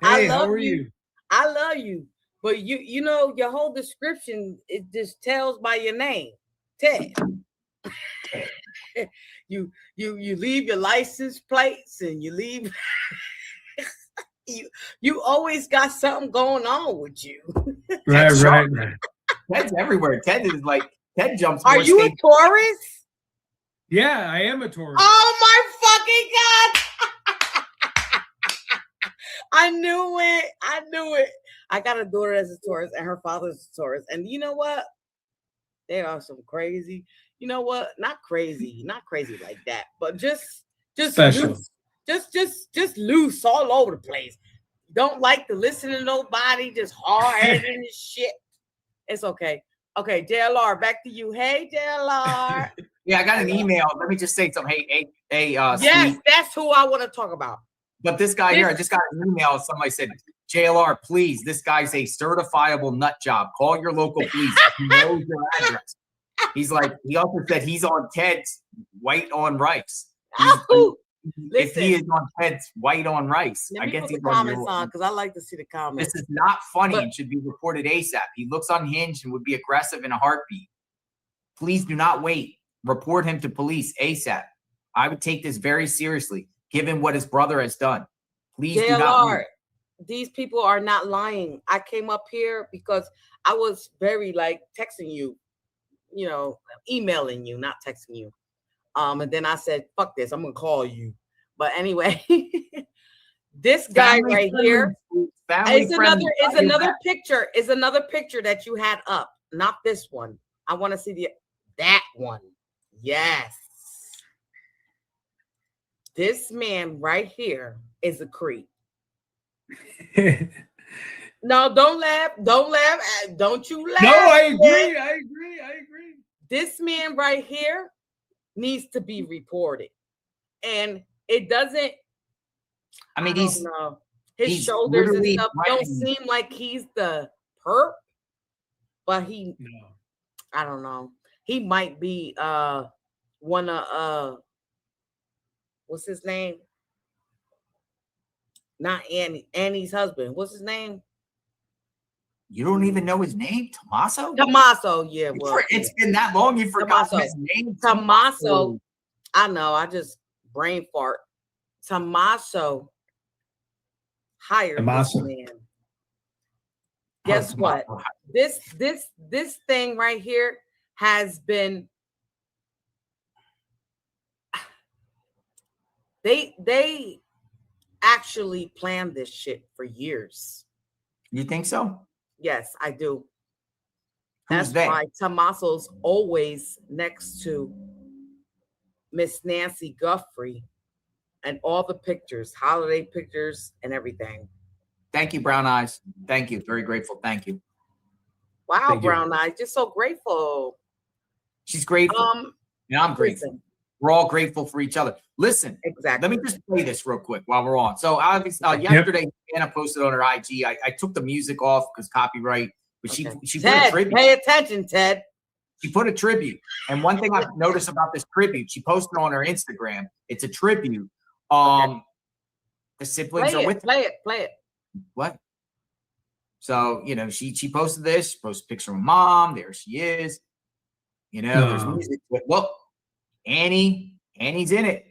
Hey, how are you? I love you. But your whole description, it just tells by your name, Ted. you leave your license plates, and you leave. you always got something going on with you. Right. Ted's everywhere. Ted jumps. Are you a Taurus? Yeah, I am a Taurus. Oh my fucking God. I knew it. I got a daughter that's a Taurus, and her father's a Taurus. And you know what? They are some crazy. You know what? Not crazy like that, but just special. Just loose all over the place. Don't like to listen to nobody. Just hard-headed and shit. It's okay. Okay, JLR, back to you. Hey, JLR. Yeah, I got an email. Let me just say something. Hey. Yes, Steve. that's who I want to talk about. But this guy here, I just got an email. Somebody said, JLR, please, this guy's a certifiable nut job. Call your local police. He knows your address. He also said he's on Ted's white on rice. If he is on Ted's white on rice, I guess he's on comments on, because I like to see the comments. This is not funny and should be reported ASAP. He looks unhinged and would be aggressive in a heartbeat. Please do not wait. Report him to police ASAP. I would take this very seriously, given what his brother has done. Please do not wait. These people are not lying. I came up here because I was very texting you, emailing you, not texting you. And then I said, fuck this, I'm gonna call you. But anyway, this guy right here is another picture that you had up, not this one. I want to see that one. Yes. This man right here is a creep. No, don't laugh. Don't laugh. Don't you laugh. No, I agree. This man right here needs to be reported. And it doesn't. I mean, his shoulders and stuff don't seem like he's the perp, but I don't know. He might be one of what's his name? Not Annie's husband. What's his name? You don't even know his name? Tommaso, yeah. Well, it's been that long you forgot his name. Tommaso. I know, I just brain fart. Tommaso hired this man. Guess what? This thing right here has been, they actually planned this shit for years. You think so? Yes, I do. Who's That's why Tommaso's always next to Miss Nancy Guthrie and all the pictures, holiday pictures and everything. Thank you, Brown Eyes. Thank you. Very grateful. Thank you. Wow, Thank you. Brown Eyes, just so grateful. She's grateful. And I'm grateful. Listen, We're all grateful for each other. Listen, exactly. let me just play this real quick while we're on. So obviously, yesterday, Anna posted on her IG. I took the music off because copyright, but she put a Ted, tribute. pay attention, Ted. She put a tribute. And one thing I've noticed about this tribute, she posted on her Instagram. It's a tribute. The siblings are with her. Play it. What? So, you know, she posted this. She posted a picture of her mom. There she is. You know, there's music. Well, Annie's in it.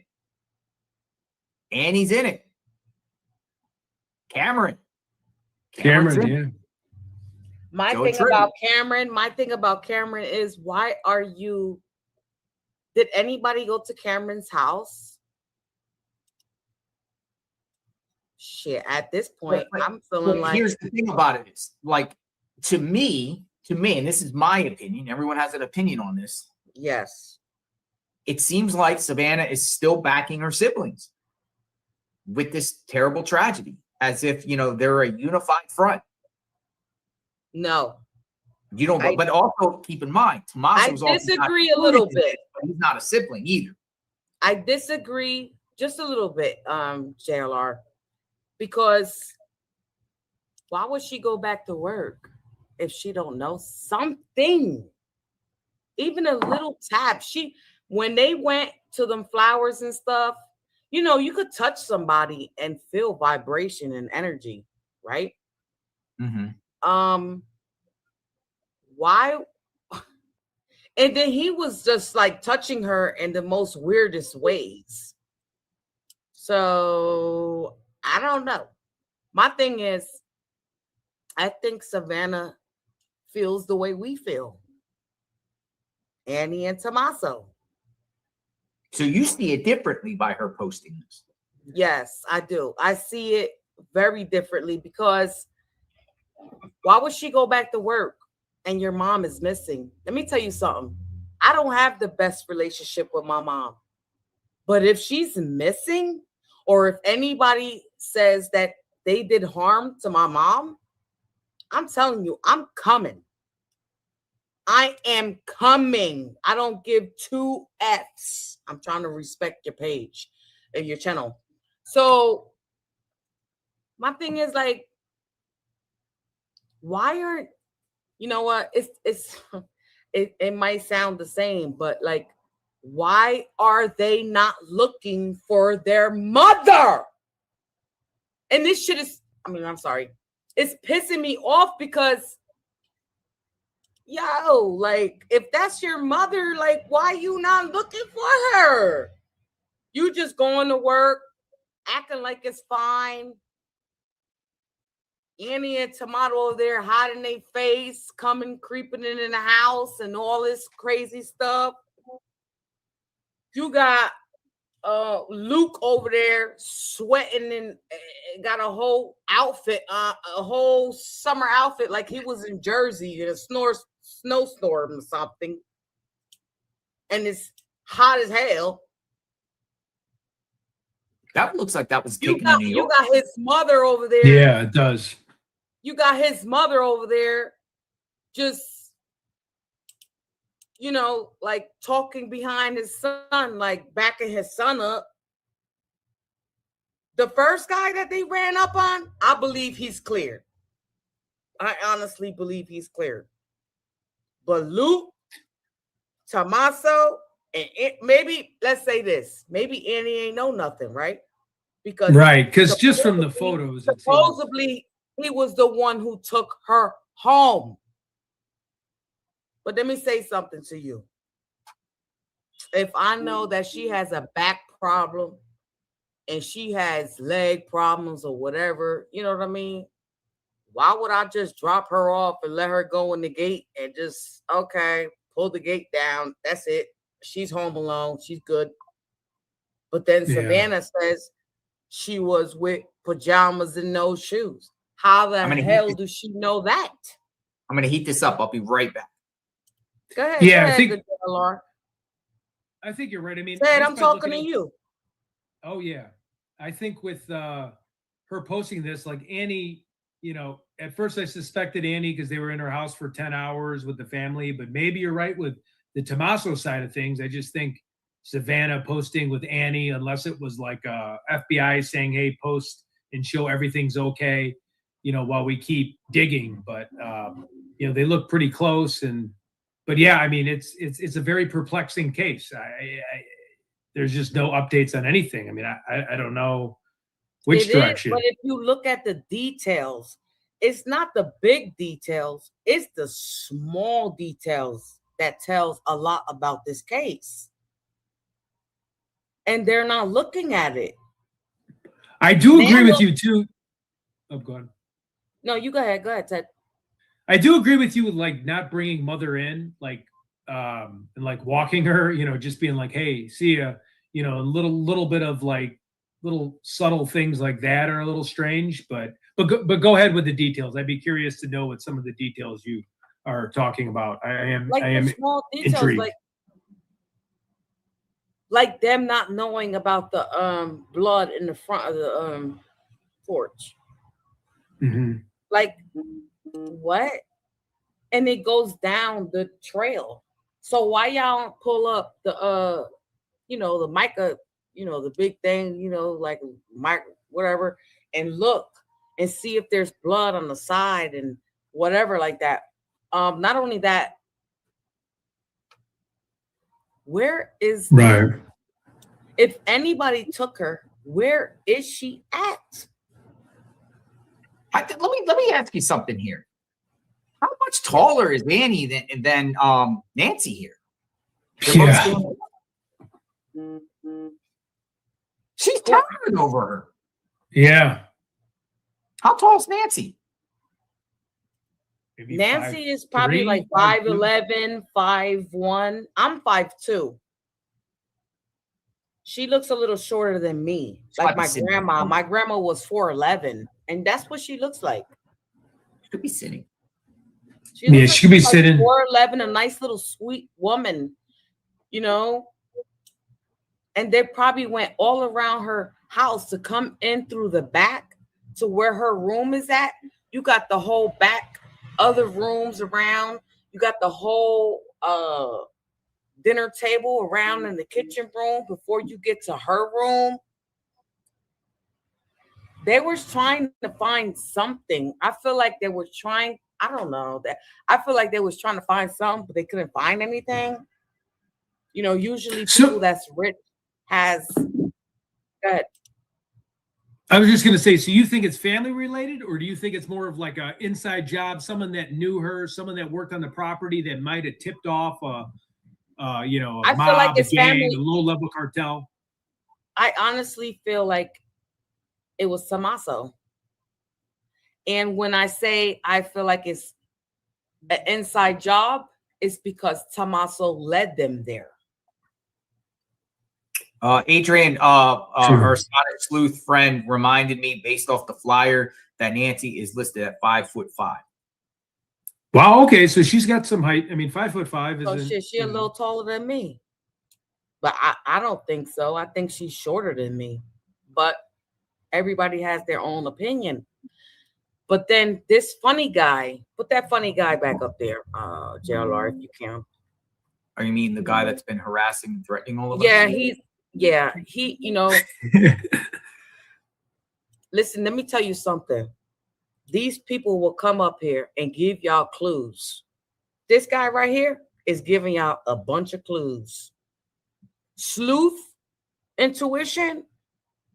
Annie's in it. Cameron, yeah. My thing about Cameron is, why are you, did anybody go to Cameron's house? Shit, at this point, I'm feeling like, here's the thing about it is, like, to me, and this is my opinion, everyone has an opinion on this. Yes. It seems like Savannah is still backing her siblings with this terrible tragedy, as if, you know, they're a unified front. No. You don't, but also keep in mind, Tommaso's I disagree a little bit. But he's not a sibling either. I disagree just a little bit, JLR, because why would she go back to work if she don't know something? Even a little tap. When they went to them flowers and stuff, you know, you could touch somebody and feel vibration and energy, right? Mm-hmm. Why? And then he was just like touching her in the most weirdest ways. So I don't know. My thing is, I think Savannah feels the way we feel. Annie and Tommaso. So you see it differently by her posting this? Yes, I do. I see it very differently, because why would she go back to work and your mom is missing? Let me tell you something. I don't have the best relationship with my mom. But if she's missing, or if anybody says that they did harm to my mom, I'm telling you, I'm coming. I am coming. I don't give two Fs. I'm trying to respect your page and your channel. So my thing is, like, why aren't, you know what? It might sound the same, but like, why are they not looking for their mother? And this shit is, I'm sorry. It's pissing me off, because yo, like, if that's your mother, like, why you not looking for her? You just going to work, acting like it's fine. Annie and Tomato over there hiding their face, creeping in the house and all this crazy stuff. You got Luke over there sweating and got a whole outfit, a whole summer outfit, like he was in Jersey in a snowstorm or something, and it's hot as hell. That looks like that was taken in New York. You got his mother over there. Yeah, it does. You got his mother over there, just, you know, like talking behind his son, like backing his son up. The first guy that they ran up on, I believe he's cleared. I honestly believe he's cleared. But Luke, Tommaso, and maybe, let's say this, maybe Annie ain't know nothing, right? Because just from the photos, supposedly he was the one who took her home. But let me say something to you. If I know that she has a back problem and she has leg problems or whatever, you know what I mean? Why would I just drop her off and let her go in the gate and just, okay, pulled the gate down. That's it. She's home alone. She's good. But then Savannah says she was with pajamas and no shoes. How the hell does she know that? I'm going to heat this up. I'll be right back. Go ahead. Yeah, go ahead, Laura. I think you're right. I mean, Dad, I'm talking to you. Oh yeah, I think with her posting this, like Annie, you know, at first I suspected Annie because they were in her house for 10 hours with the family, but maybe you're right with the Tommaso side of things. I just think Savannah posting with Annie, unless it was like FBI saying, hey, post and show everything's okay, you know, while we keep digging. But you know, they look pretty close. But yeah, I mean, it's a very perplexing case. There's just no updates on anything. I mean, I don't know which direction. But if you look at the details, it's not the big details, it's the small details that tells a lot about this case. And they're not looking at it. I do agree with you too. Oh, go ahead. No, you go ahead. Go ahead, Ted. I do agree with you with like not bringing mother in, like and like walking her, you know, just being like, hey, see ya, you know, a little bit of like little subtle things like that are a little strange, but go ahead with the details. I'd be curious to know what some of the details you are talking about. I am small details, intrigued. Like them not knowing about the blood in the front of the porch. Mm-hmm. Like what? And it goes down the trail. So why y'all don't pull up the you know, the mica, you know, the big thing, you know, like mic whatever, and look and see if there's blood on the side and whatever like that. Not only that, where is if anybody took her, where is she at? Let me ask you something here. How much taller is Annie than Nancy here? Yeah. She's towering over her. Yeah. How tall is Nancy? Maybe Nancy is probably like 5'11", 5'1". I'm 5'2". She looks a little shorter than me. Like my grandma. My grandma was 4'11", and that's what she looks like. She could be sitting. She could be sitting. 4'11", a nice little sweet woman, you know. And they probably went all around her house to come in through the back to where her room is at. You got the whole back, other rooms around. You got the whole dinner table around in the kitchen room before you get to her room. They were trying to find something. I feel like they were trying, I don't know that. I feel like they was trying to find something, but they couldn't find anything. You know, usually people that's rich has. Go ahead. I was just going to say, so you think it's family related, or do you think it's more of like an inside job, someone that knew her, someone that worked on the property that might have tipped off you know, a mob, like it's a gang, a low-level cartel? I honestly feel like it was Tommaso. And when I say I feel like it's an inside job, it's because Tommaso led them there. Adrian, her Sonic Sleuth friend reminded me, based off the flyer, that Nancy is listed at 5'5". Wow. Okay, so she's got some height. I mean, 5'5" is. Oh shit, she a little taller than me, but I don't think so. I think she's shorter than me. But everybody has their own opinion. But then this funny guy, put that funny guy back up there, JLR, if you can. Or you mean the guy that's been harassing and threatening all of us? Yeah, he, you know. Listen, let me tell you something. These people will come up here and give y'all clues. This guy right here is giving y'all a bunch of clues. Sleuth Intuition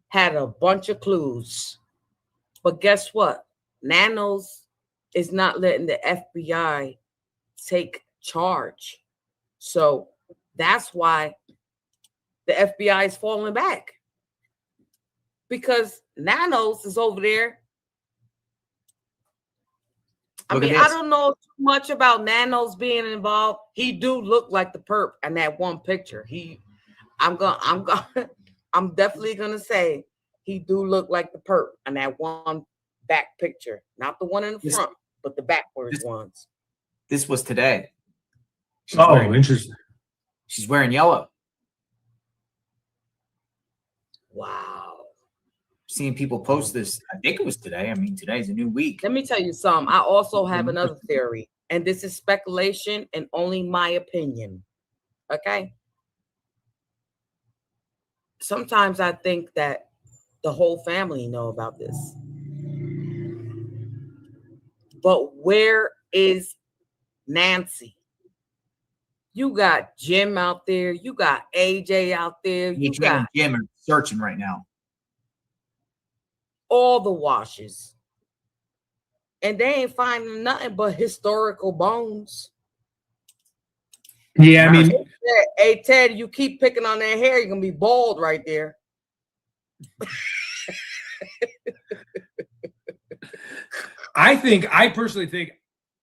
had a bunch of clues. But guess what? Nanos is not letting the FBI take charge. So that's why the FBI is falling back. Because Nanos is over there I mean, I don't know too much about Nanos being involved. He do look like the perp in that one picture. I'm definitely gonna say he do look like the perp in that one back picture, not the one in the front, but the backwards ones. This was today. Interesting. She's wearing yellow. Wow. Seeing people post this. I think it was today. I mean, today's a new week. Let me tell you something. I also have another theory, and this is speculation and only my opinion. Okay. Sometimes I think that the whole family know about this. But where is Nancy? You got Jim out there. You got AJ out there. You got Jim are searching right now. All the washes. And they ain't finding nothing but historical bones. Yeah, I mean, hey Ted, you keep picking on that hair, you're gonna be bald right there. I personally think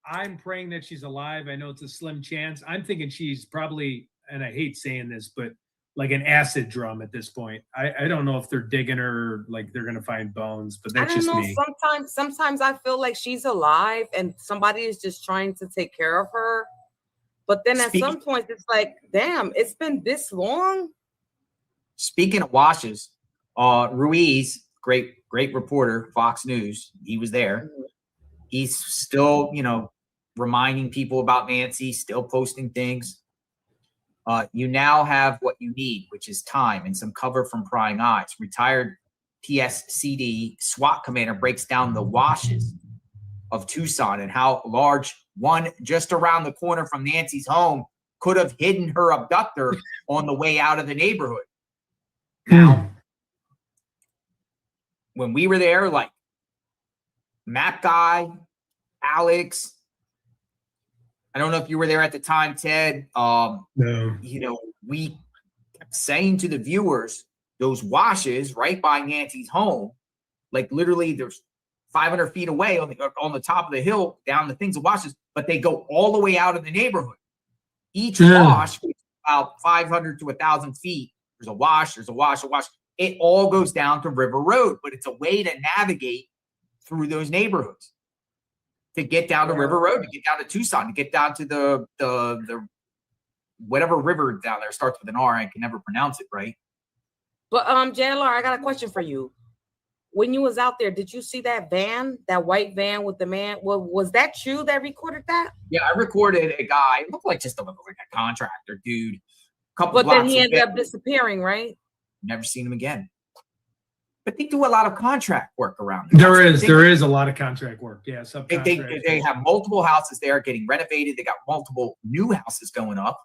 I'm praying that she's alive. I know it's a slim chance. I'm thinking she's probably, and I hate saying this, but like an acid drum at this point. I don't know if they're digging her, like they're gonna find bones, but that's just me. Sometimes I feel like she's alive and somebody is just trying to take care of her. But then at some point it's like, damn, it's been this long. Speaking of washes, Ruiz, great reporter, Fox News, he was there. He's still, reminding people about Nancy, still posting things. You now have what you need, which is time and some cover from prying eyes. Retired PSCD SWAT commander breaks down the washes of Tucson and how large one just around the corner from Nancy's home could have hidden her abductor on the way out of the neighborhood. Now, when we were there, like map guy, Alex, I don't know if you were there at the time, Ted. No. We kept saying to the viewers, those washes right by Nancy's home, like literally there's 500 feet away on the top of the hill, down the things of washes, but they go all the way out of the neighborhood. Each wash is about 500 to 1,000 feet. There's a wash, a wash. It all goes down to River Road, but it's a way to navigate through those neighborhoods to get down to River Road, to get down to Tucson, to get down to the whatever river down there starts with an R. I can never pronounce it right. But JLR, I got a question for you. When you was out there, did you see that van, that white van with the man? Well, was that you that recorded that? Yeah, I recorded a guy. It looked like just like a contractor dude. But then he ended up disappearing, right? Never seen him again. But they do a lot of contract work around there. There is a lot of contract work. Yeah, they have multiple houses there getting renovated. They got multiple new houses going up.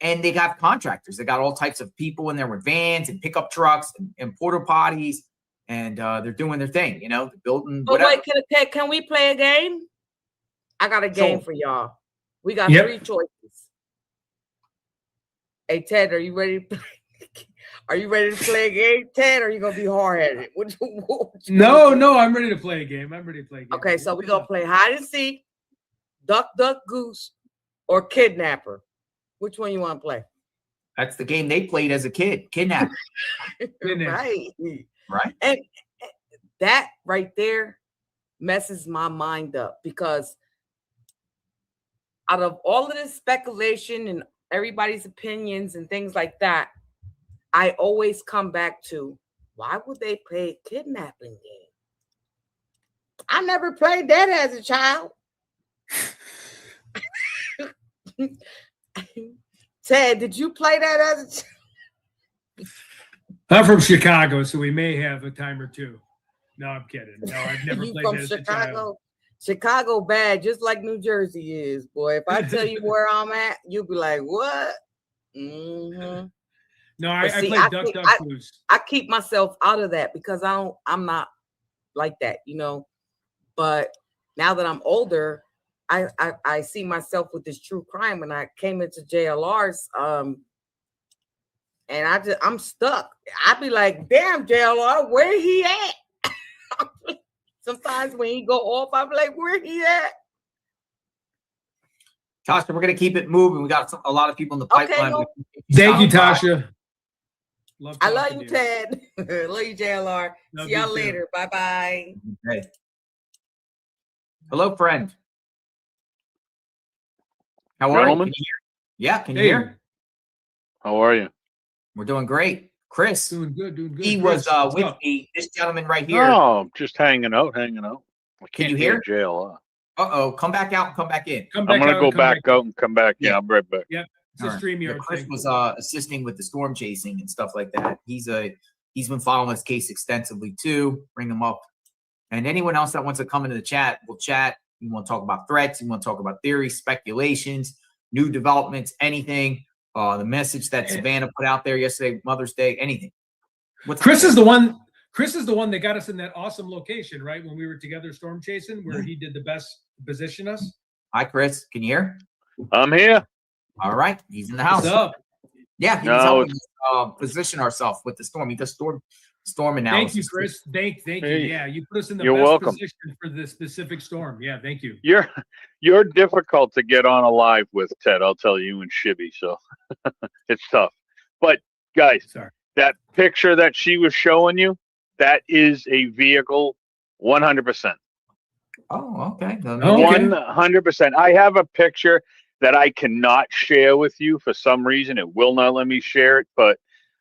And they got contractors. They got all types of people in there with vans and pickup trucks and porta potties, and they're doing their thing, they're building. But wait, can we play a game? I got a game for y'all. We got 3 choices. Hey Ted, are you ready to play? Are you ready to play a game, Ted? Or are you gonna be hard-headed? No, I'm ready to play a game. Okay, so we're gonna play hide and seek, duck, goose, or kidnapper. Which one you want to play? That's the game they played as a kid. Kidnap. Right. And that right there messes my mind up, because out of all of this speculation and everybody's opinions and things like that, I always come back to, why would they play a kidnapping game? I never played that as a child. Ted, did you play that as a child? I'm from Chicago, so we may have a time or two. No, I'm kidding. No, I've never played that as a child. Chicago bad, just like New Jersey is, boy. If I tell you where I'm at, you'll be like, what? Mm-hmm. No, I play Duck Goose. I keep myself out of that because I'm not like that, But now that I'm older, I see myself with this true crime, and I came into JLR's and I'm stuck. I'd be like, damn, JLR, where he at? Sometimes when he go off, I'm like, where he at? Tasha, we're gonna keep it moving. We got a lot of people in the pipeline. Okay, Thank you, Tasha. I love you, Ted. Love you, JLR. Love See y'all you too. later. Bye-bye. Okay. Hello, friend. How are Gentlemen? you? Can you hear? Yeah, can you Hey. hear? How are you? We're doing great. Chris, Doing good, doing good. he Chris, was what's with up? me. This gentleman right here. Oh, just hanging out, hanging out. I Can can't you hear? JLR. Uh-oh, come back out and come back in. Come I'm back gonna out go and come back in. out and come back. Yeah, Yeah. I'll be right back. Yep. It's a All right. StreamYard Yeah, Chris thing. was assisting with the storm chasing and stuff like that. He's been following this case extensively too. Bring him up. And anyone else that wants to come into the chat, we'll chat. You want to talk about threats, you want to talk about theories, speculations, new developments, anything. The message that Savannah put out there yesterday, Mother's Day, anything. Chris is the one that got us in that awesome location, right? When we were together storm chasing, where he did the best to position us. Hi, Chris. Can you hear? I'm here. All right. He's in the house. What's up? Yeah, he was helping us position ourselves with the storm. He does storm analysis. Thank you, Chris. Thank you. Hey, Yeah, you put us in the you're best welcome. position for this specific storm. Yeah, thank you. You're difficult to get on a live with, Ted. I'll tell you and Shibby. So it's tough. But guys, Sorry. that picture that she was showing you, that is a vehicle, 100%. Oh, okay. Oh, okay. 100%. I have a picture that I cannot share with you for some reason. It will not let me share it, but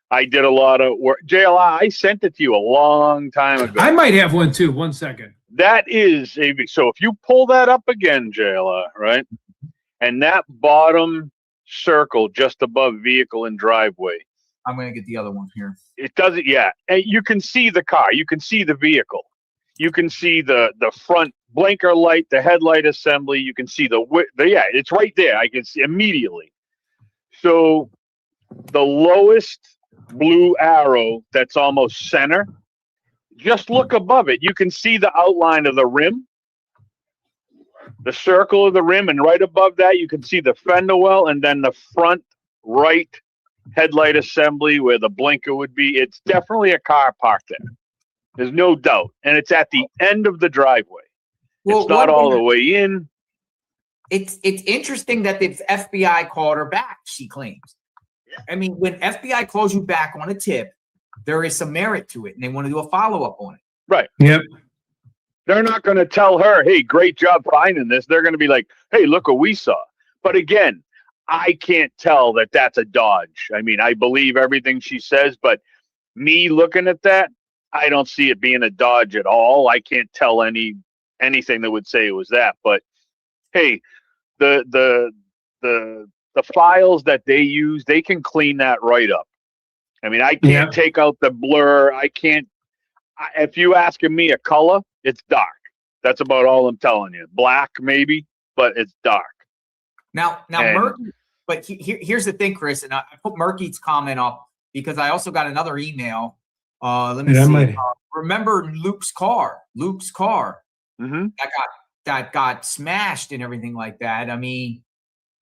I did a lot of work. JLI, I sent it to you a long time ago. I might have one too. 1 second. That is a so if you pull that up again, JLI, right? And that bottom circle just above vehicle and driveway. I'm going to get the other one here. It doesn't, yeah. And you can see the car. You can see the vehicle. You can see the front blinker light, the headlight assembly. You can see yeah, it's right there. I can see immediately. So the lowest blue arrow that's almost center, just look above it. You can see the outline of the rim, the circle of the rim, and right above that, you can see the fender well, and then the front right headlight assembly where the blinker would be. It's definitely a car parked there. There's no doubt. And it's at the end of the driveway. Well, it's not all the way in. It's interesting that the FBI called her back, she claims. I mean, when FBI calls you back on a tip, there is some merit to it, and they want to do a follow-up on it. Right. Yep. They're not going to tell her, hey, great job finding this. They're going to be like, hey, look what we saw. But again, I can't tell that that's a Dodge. I mean, I believe everything she says, but me looking at that, I don't see it being a Dodge at all. I can't tell anything that would say it was that. But hey, the files that they use, they can clean that right up. I mean, I can't take out the blur. I can't. If you asking me a color, it's dark. That's about all I'm telling you. Black maybe, but it's dark. Now, Murky. But here's the thing, Chris, and I put Murky's comment up because I also got another email. Let me see. Remember Luke's car? Mm-hmm. That got smashed and everything like that. I mean,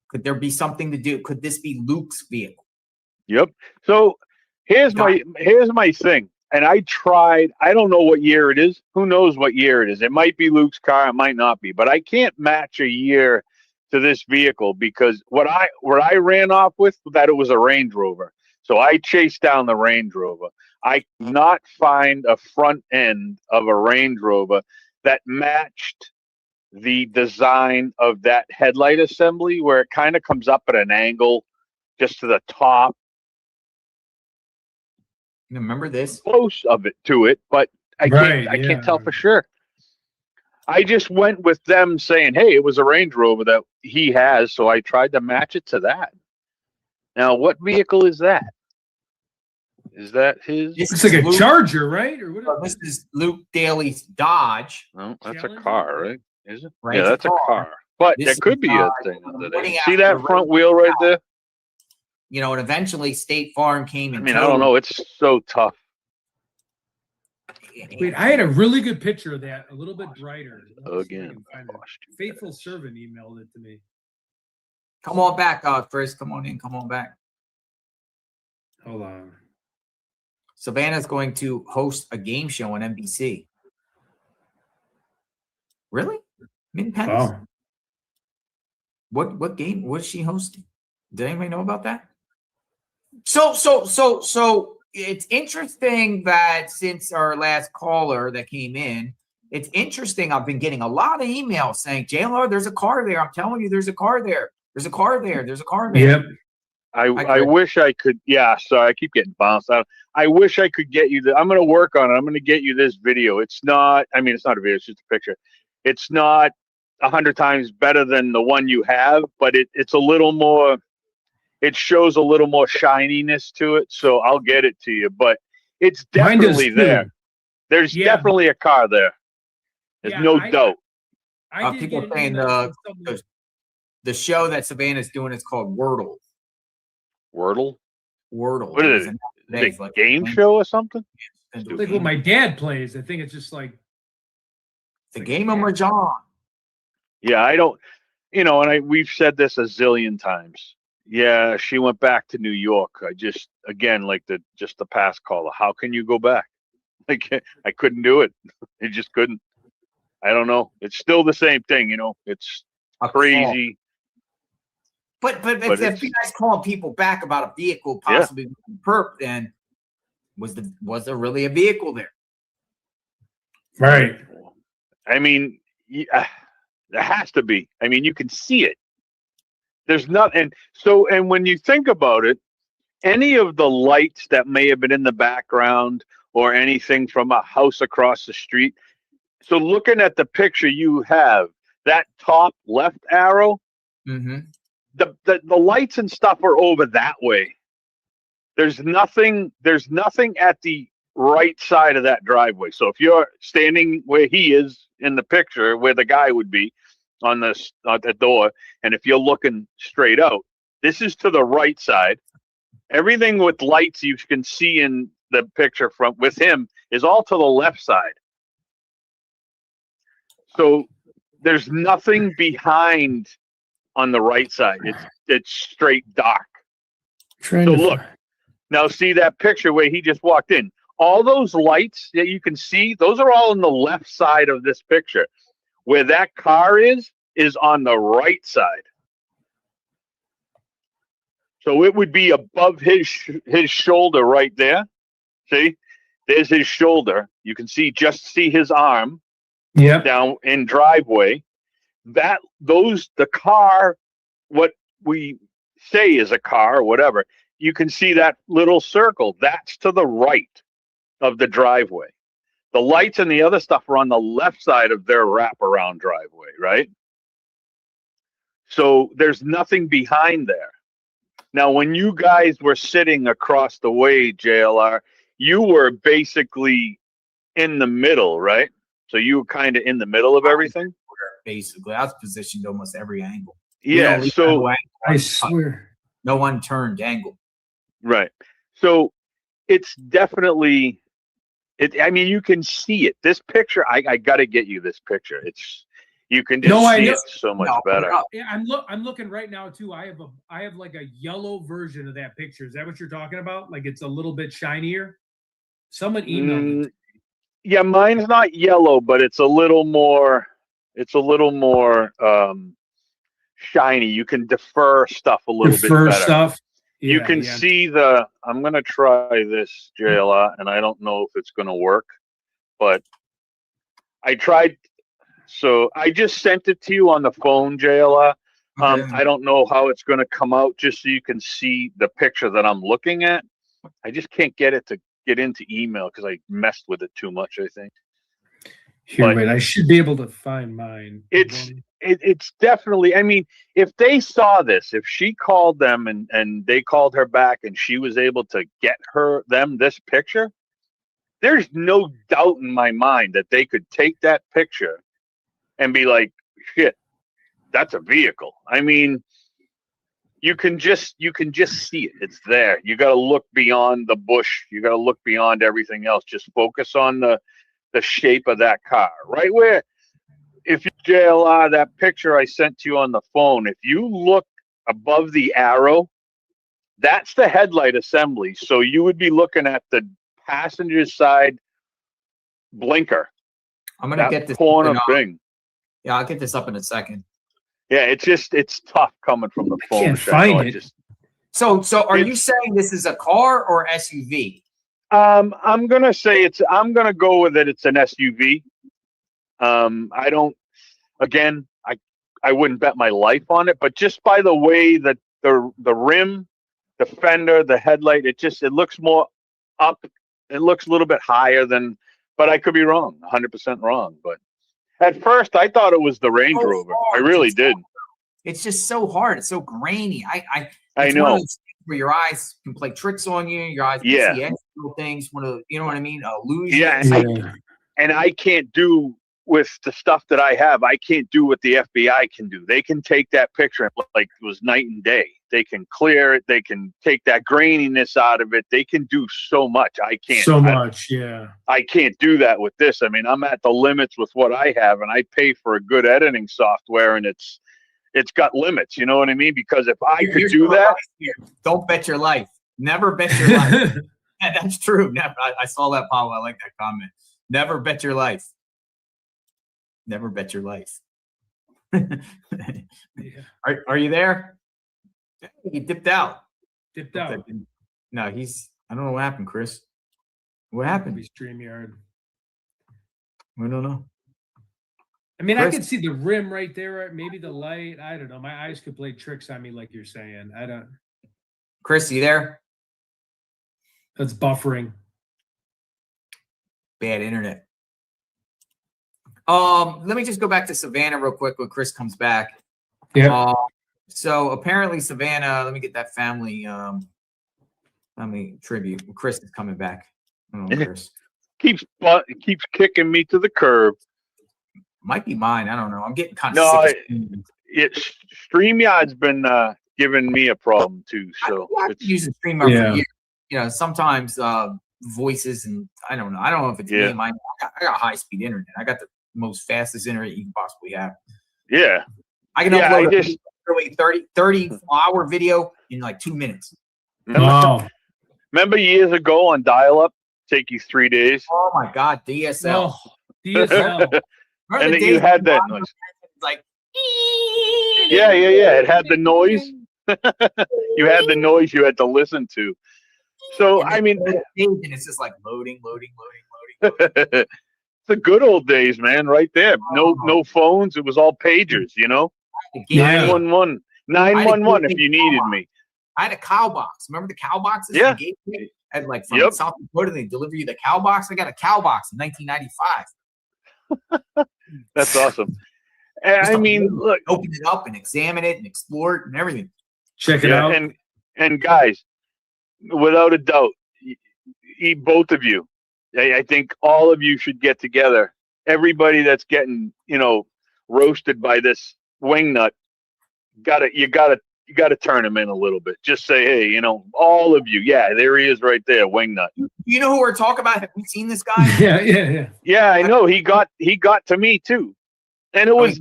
could there be something to do? Could this be Luke's vehicle? Yep. So here's my thing. And I tried. I don't know what year it is. Who knows what year it is? It might be Luke's car. It might not be. But I can't match a year to this vehicle because what I ran off with that it was a Range Rover. So I chased down the Range Rover. I could not find a front end of a Range Rover that matched the design of that headlight assembly where it kind of comes up at an angle just to the top. Remember this? Close of it to it, but I can't tell for sure. I just went with them saying, hey, it was a Range Rover that he has, so I tried to match it to that. Now, what vehicle is that? Is that his? It's like a Charger, right? Or what? This is Luke Daly's Dodge. No, that's a car, right? Is it? Right, yeah, that's a car. But this there could be a thing under there. See that front wheel right there? You know, and eventually State Farm came and I mean, I don't know. It's so tough. Wait, I had a really good picture of that, a little bit brighter. Again, Faithful servant emailed it to me. Come on back, Chris. Come on in. Come on back. Hold on. Savannah's going to host a game show on NBC. Really? Mid-Pence? Wow. What game was she hosting? Did anybody know about that? So it's interesting that since our last caller that came in, it's interesting. I've been getting a lot of emails saying, JLR, there's a car there. I'm telling you, there's a car there. There's a car there. There's a car there. Yep. I wish I could. Yeah, sorry, I keep getting bounced out. I wish I could get you. I'm going to work on it. I'm going to get you this video. It's not. I mean, it's not a video. It's just a picture. It's not 100 times better than the one you have, but it's a little more. It shows a little more shininess to it. So I'll get it to you. But it's definitely there. There's definitely a car there. There's no doubt. People saying the show that Savannah's doing is called Wordle. Wordle? Wordle. What is it? Is it a game show or something? It's like what my dad plays. I think it's just like the game of Mahjong. Yeah, I don't, and we've said this a zillion times. Yeah, she went back to New York. I just, again, like the past caller, how can you go back? Like, I couldn't do it. I just couldn't. I don't know. It's still the same thing, It's crazy. But if you guys calling people back about a vehicle possibly being perp, then was there really a vehicle there? Right. I mean, there has to be. I mean, you can see it. There's nothing. And when you think about it, any of the lights that may have been in the background or anything from a house across the street. So looking at the picture you have, that top left arrow, the lights and stuff are over that way. There's nothing at the right side of that driveway. So if you're standing where he is in the picture, where the guy would be on the door, and if you're looking straight out, this is to the right side. Everything with lights you can see in the picture with him is all to the left side. So there's nothing behind on the right side. It's straight dark. So look, now see that picture where he just walked in. All those lights that you can see, those are all on the left side of this picture. Where that car is on the right side. So it would be above his shoulder right there. See, there's his shoulder. You can see his arm. Down in driveway. The car, what we say is a car or whatever, you can see that little circle. That's to the right of the driveway. The lights and the other stuff are on the left side of their wraparound driveway, right? So there's nothing behind there. Now, when you guys were sitting across the way, JLR, you were basically in the middle, right? So you were kind of in the middle of everything? Basically, I was positioned almost every angle. Yeah, so I swear. No unturned angle. Right. So it's definitely I mean, you can see it. This picture, I gotta get you this picture. You can just see it so much better. Yeah, I'm looking right now too. I have like a yellow version of that picture. Is that what you're talking about? Like it's a little bit shinier? Someone emailed me. Yeah, mine's not yellow, but it's a little more shiny. You can defer stuff a little bit better. Stuff. Yeah, you can see I'm going to try this, JLR, and I don't know if it's going to work, but I tried. So I just sent it to you on the phone, JLR. I don't know how it's going to come out, just so you can see the picture that I'm looking at. I just can't get it to get into email because I messed with it too much, I think. Here, wait, I should be able to find mine. It's definitely, I mean, if they saw this, if she called them and they called her back and she was able to get them this picture, there's no doubt in my mind that they could take that picture and be like, shit, that's a vehicle. I mean, you can just see it. It's there. You got to look beyond the bush. You got to look beyond everything else. Just focus on the shape of that car. Right where, if you JLR, that picture I sent to you on the phone, if you look above the arrow, that's the headlight assembly. So you would be looking at the passenger side blinker. I'm going to get this corner thing. Yeah, I'll get this up in a second. Yeah, it's tough coming from the phone. Can't find it. So are you saying this is a car or SUV? I'm gonna say I'm gonna go with it. It's an SUV. I don't. Again, I wouldn't bet my life on it, but just by the way that the rim, the fender, the headlight, it looks more up. It looks a little bit higher than, but I could be wrong, 100% wrong. But at first, I thought it was the Range Rover. I really did. It's just so hard. It's so grainy. I it's know. One of those things where your eyes can play tricks on you. Your eyes can see little things. You know what I mean? Illusion. Yeah, and I can't do with the stuff that I have. I can't do what the FBI can do. They can take that picture and look like it was night and day. They can clear it. They can take that graininess out of it. They can do so much. I can't. So much, yeah. I can't do that with this. I mean, I'm at the limits with what I have, and I pay for a good editing software, and it's got limits. You know what I mean? Because if I could do that, don't bet your life. Never bet your life. Yeah, that's true. Never. I saw that, Paul. I like that comment. Never bet your life. Never bet your life. Are you there? He dipped out. Dipped out. No, I don't know what happened, Chris. What happened? StreamYard. I don't know. I mean, Chris? I could see the rim right there. Maybe the light. I don't know. My eyes could play tricks on me, like you're saying. I don't. Chris, you there? That's buffering. Bad internet. Let me just go back to Savannah real quick when Chris comes back. Yeah. So apparently Savannah, let me get that family tribute. Chris is coming back. I don't know, Chris. keeps kicking me to the curb. Might be mine. I don't know. I'm getting kind of sick. StreamYard's been giving me a problem too. So I've been using StreamYard for years. You know, sometimes voices and I don't know. I don't know if it's me. I got high speed internet. I got the most fastest internet you can possibly have. Yeah. I can upload a 30-hour video in like 2 minutes. Wow. Remember years ago on dial-up, take you 3 days? Oh my God, DSL. Oh, DSL. And then you had that noise. Like, yeah. It had the noise. You had the noise you had to listen to. So I mean, and it's just like loading. It's the good old days, man, right there. No phones. It was all pagers, you know. 911 if you needed me. I had a cow box. Remember the cow boxes? Yeah. And like from South Dakota, they deliver you the cow box. I got a cow box in 1995. That's awesome. And I mean, look, open it up and examine it and explore it and everything. Check it out. And guys, without a doubt, both of you, I think all of you should get together. Everybody that's getting, roasted by this wingnut, you gotta turn him in a little bit. Just say, hey, all of you, there he is right there, wingnut. You know who we're talking about? Have you seen this guy? Yeah. Yeah, I know. He got to me too. And it was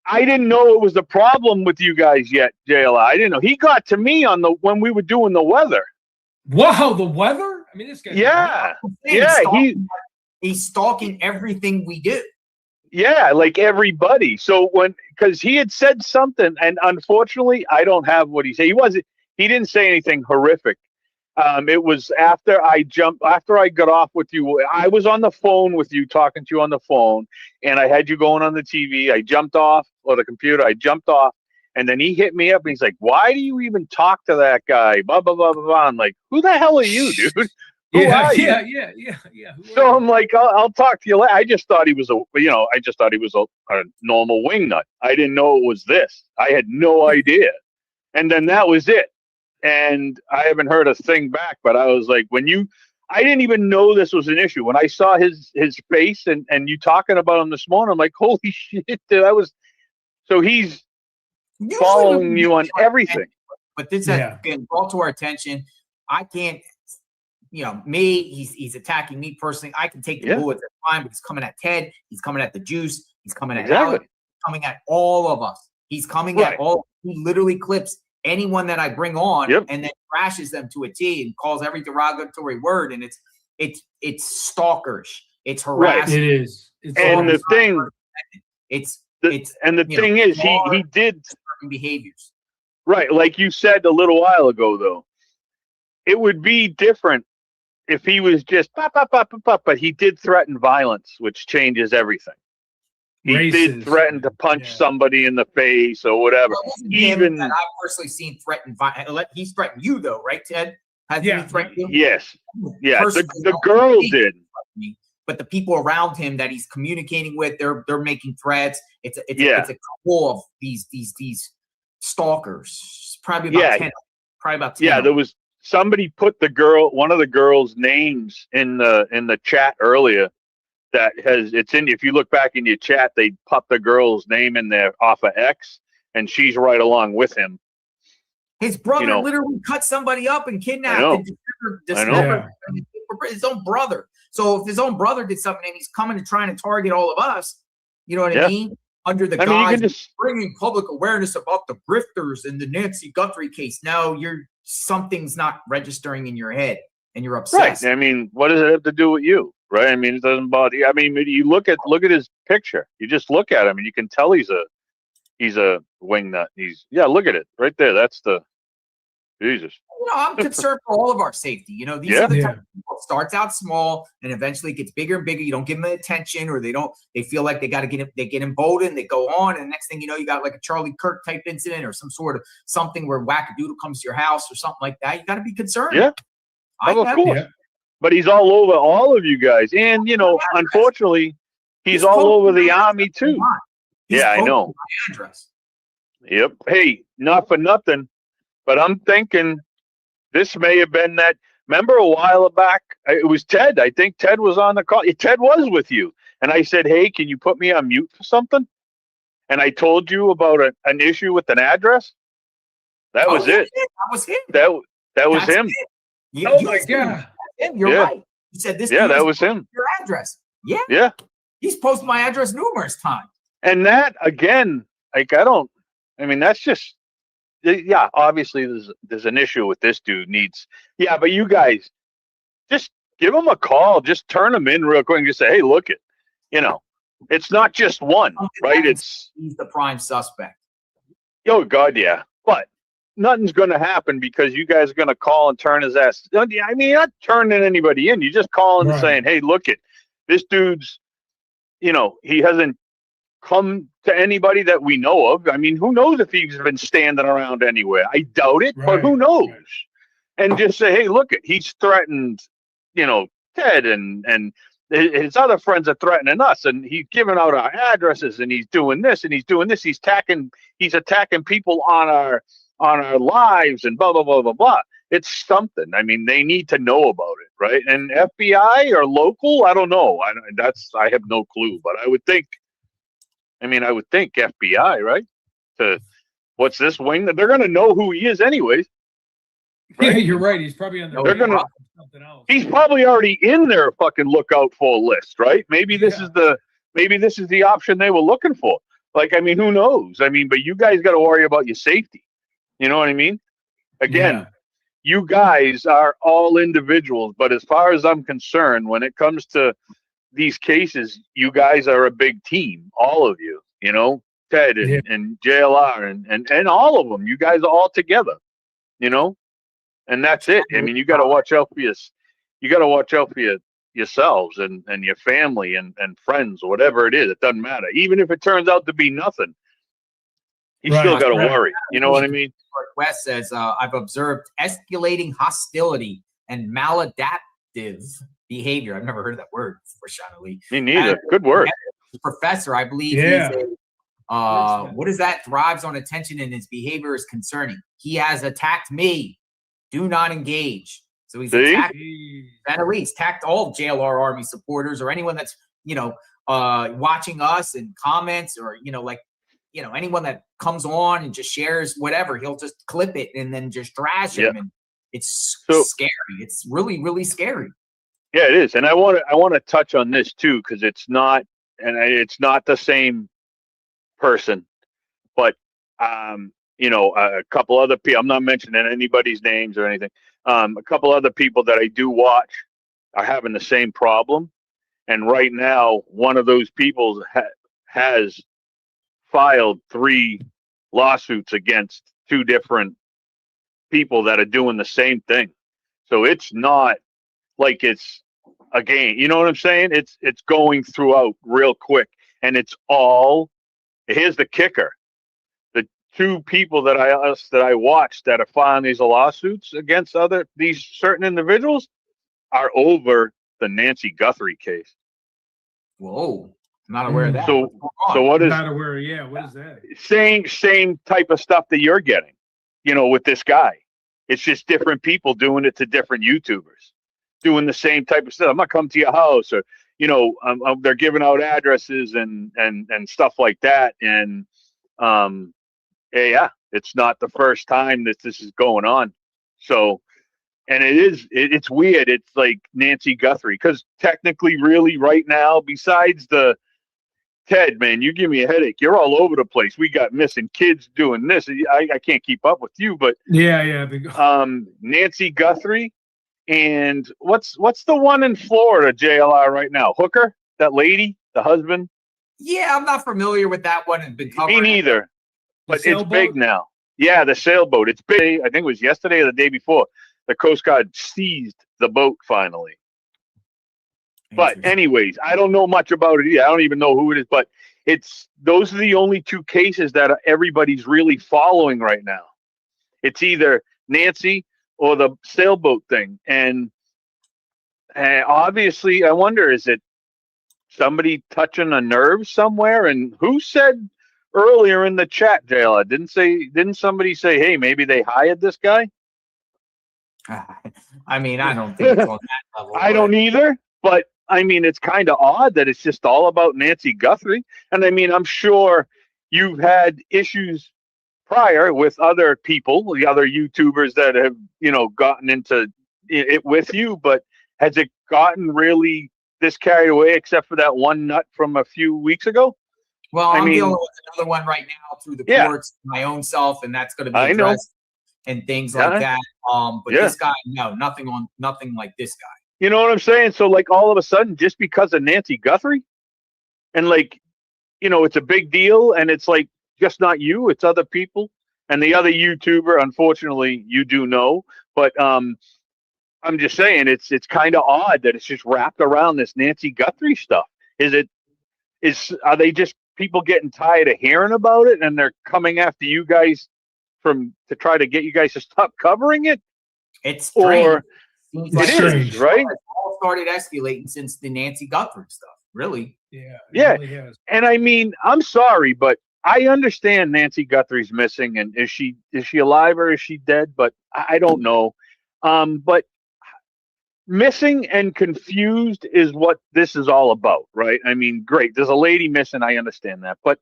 I didn't know it was the problem with you guys yet, JLI. I didn't know. He got to me when we were doing the weather. Wow, the weather? I mean, this guy. Yeah. He's stalking everything we do. Yeah, like everybody. So because he had said something, and unfortunately, I don't have what he said. He didn't say anything horrific. It was after I got off with you. I was on the phone with you, talking to you on the phone, and I had you going on the TV. I jumped off, or the computer. I jumped off, and then he hit me up, and he's like, "Why do you even talk to that guy?" Blah blah blah blah blah. I'm like, "Who the hell are you, dude?" Yeah. So I'm like, I'll talk to you later. I just thought he was a normal wingnut. I didn't know it was this. I had no idea. And then that was it. And I haven't heard a thing back, but I was like, I didn't even know this was an issue. When I saw his face and you talking about him this morning, I'm like, holy shit, dude, so he's following you on everything. But this has been brought to our attention. I can't, he's attacking me personally. I can take the bullets, that's fine, but he's coming at Ted. He's coming at the Juice. He's coming at Alex. He's coming at all of us. He's coming at all. He literally clips anyone that I bring on and then crashes them to a T and calls every derogatory word. And it's stalkerish. It's harassment. It is. The the thing is, he did certain behaviors. Right, like you said a little while ago, though, it would be different if he was just pop, pop, pop, pop, pop, but he did threaten violence, which changes everything. He did threaten to punch somebody in the face or whatever. Well, even that I've personally seen threaten violence. He's threatened you, though, right, Ted? Has he threatened you? Yes. Yeah, the girl did. But the people around him that he's communicating with, they're making threats. It's a couple of these stalkers. Probably about 10. Probably about 10. Yeah, there was somebody put one of the girls' names in the chat earlier. That it's in. If you look back in your chat, they pop the girl's name in there off of X, and she's right along with him. His brother literally cut somebody up and kidnapped his own brother. So if his own brother did something and he's coming and trying to target all of us, you know what I mean? Under the guise of bringing public awareness about the grifters in the Nancy Guthrie case. No, something's not registering in your head, and you're obsessed. Right. I mean, what does it have to do with you? Right. I mean, it doesn't bother you. I mean, you look at his picture. You just look at him and you can tell he's a wingnut. Look at it right there. That's the Jesus. I'm concerned for all of our safety. These are the type of people. It starts out small and eventually gets bigger and bigger. You don't give them the attention, or they feel like they get emboldened. They go on, and the next thing you know, you got like a Charlie Kirk type incident or some sort of something where wackadoodle comes to your house or something like that. You got to be concerned. Yeah. Of course. Yeah. But he's all over all of you guys. And, unfortunately, he's all over the Army, too. Yeah, I know. My address. Yep. Hey, not for nothing, but I'm thinking this may have been that. Remember a while back, it was Ted. I think Ted was on the call. Ted was with you. And I said, hey, can you put me on mute for something? And I told you about an issue with an address. That was it. That was him. That was him. Oh, my God. You're right. You said this. Yeah, that was him. Your address. Yeah. Yeah. He's posted my address numerous times. And that again, that's just. Yeah, obviously there's an issue with this dude but you guys just give him a call, just turn him in real quick and just say, hey, look it, it's not just one, right? He's the prime suspect. Oh God, yeah. But nothing's going to happen because you guys are going to call and turn his ass. I mean, you're not turning anybody in. You're just calling and saying, hey, look it, this dude's, he hasn't come to anybody that we know of. I mean, who knows if he's been standing around anywhere? I doubt it, but who knows? And just say, hey, look it, he's threatened, Ted and his other friends are threatening us, and he's giving out our addresses, and he's doing this and he's doing this. He's attacking people on our lives and blah, blah, blah, blah, blah. It's something. I mean, they need to know about it, right? And FBI or local, I don't know. I have no clue, but I would think FBI, right? What's this wing? They're going to know who he is anyways. Right? Yeah, you're right. He's probably on the something else. He's probably already in their fucking lookout for list, right? Maybe this is the option they were looking for. Like, I mean, who knows? I mean, but you guys got to worry about your safety. You know what I mean? Again, you guys are all individuals, but as far as I'm concerned, when it comes to these cases, you guys are a big team, all of you, Ted and JLR and all of them. You guys are all together, and that's it. I mean, you got to watch out for yourselves and your family and friends or whatever it is. It doesn't matter. Even if it turns out to be nothing, you still got to worry. You know what I mean? West says, I've observed escalating hostility and maladaptive behavior. I've never heard of that word, fortunately. Me neither. Good word. Professor, I believe he's what is that? Thrives on attention and his behavior is concerning. He has attacked me. Do not engage. So he's attacked all JLR Army supporters or anyone that's, watching us and comments or, anyone that comes on and just shares whatever, he'll just clip it and then just trash him. And it's scary. It's really, really scary. Yeah, it is. And I want to touch on this too, because it's not the same person, but a couple other people, I'm not mentioning anybody's names or anything. A couple other people that I do watch are having the same problem. And right now, one of those people has filed 3 lawsuits against 2 different people that are doing the same thing. So it's not like it's a game. You know what I'm saying? It's going throughout real quick, and it's all. Here's the kicker: the 2 people that I watched that are filing these lawsuits against these certain individuals are over the Nancy Guthrie case. Whoa, I'm not aware of that. So what is? Not aware. Yeah, what is that? Same type of stuff that you're getting, with this guy. It's just different people doing it to different YouTubers, doing the same type of stuff. I'm gonna come to your house, or they're giving out addresses and stuff like that. And yeah, it's not the first time that this is going on. So, and it's weird. It's like Nancy Guthrie, because technically, really, right now, besides the Ted, man, you give me a headache. You're all over the place. We got missing kids doing this. I can't keep up with you, but yeah. Nancy Guthrie, and what's the one in Florida, JLR, right now? Hooker, that lady, the husband. Yeah, I'm not familiar with that one. It's been covered. Me neither, but it's big now. Yeah, the sailboat. It's big. I think it was yesterday or the day before. The Coast Guard seized the boat finally. But anyways, I don't know much about it either. I don't even know who it is, but those are the only 2 cases that everybody's really following right now. It's either Nancy or the sailboat thing. And obviously, I wonder, is it somebody touching a nerve somewhere? And who said earlier in the chat, JLA, didn't somebody say, hey, maybe they hired this guy? I mean, I don't think it's on that level. I don't either, but I mean, it's kind of odd that it's just all about Nancy Guthrie. And I mean, I'm sure you've had issues prior with other people, the other YouTubers that have, gotten into it with you, but has it gotten really this carried away except for that one nut from a few weeks ago? Well, I'm dealing with another one right now through the courts, my own self, and that's going to be addressed and things like that. But this guy, no, nothing like this guy. You know what I'm saying? So, like, all of a sudden, just because of Nancy Guthrie, and like, it's a big deal, and it's like just not you, it's other people, and the other YouTuber. Unfortunately, you do know, but I'm just saying it's kind of odd that it's just wrapped around this Nancy Guthrie stuff. Are they just people getting tired of hearing about it, and they're coming after you guys to try to get you guys to stop covering it? It's strange. Or it is, right? It all started escalating since the Nancy Guthrie stuff, really. Yeah. Really, and I mean, I'm sorry, but I understand Nancy Guthrie's missing, and is she alive or is she dead? But I don't know. But missing and confused is what this is all about, right? I mean, great. There's a lady missing. I understand that. But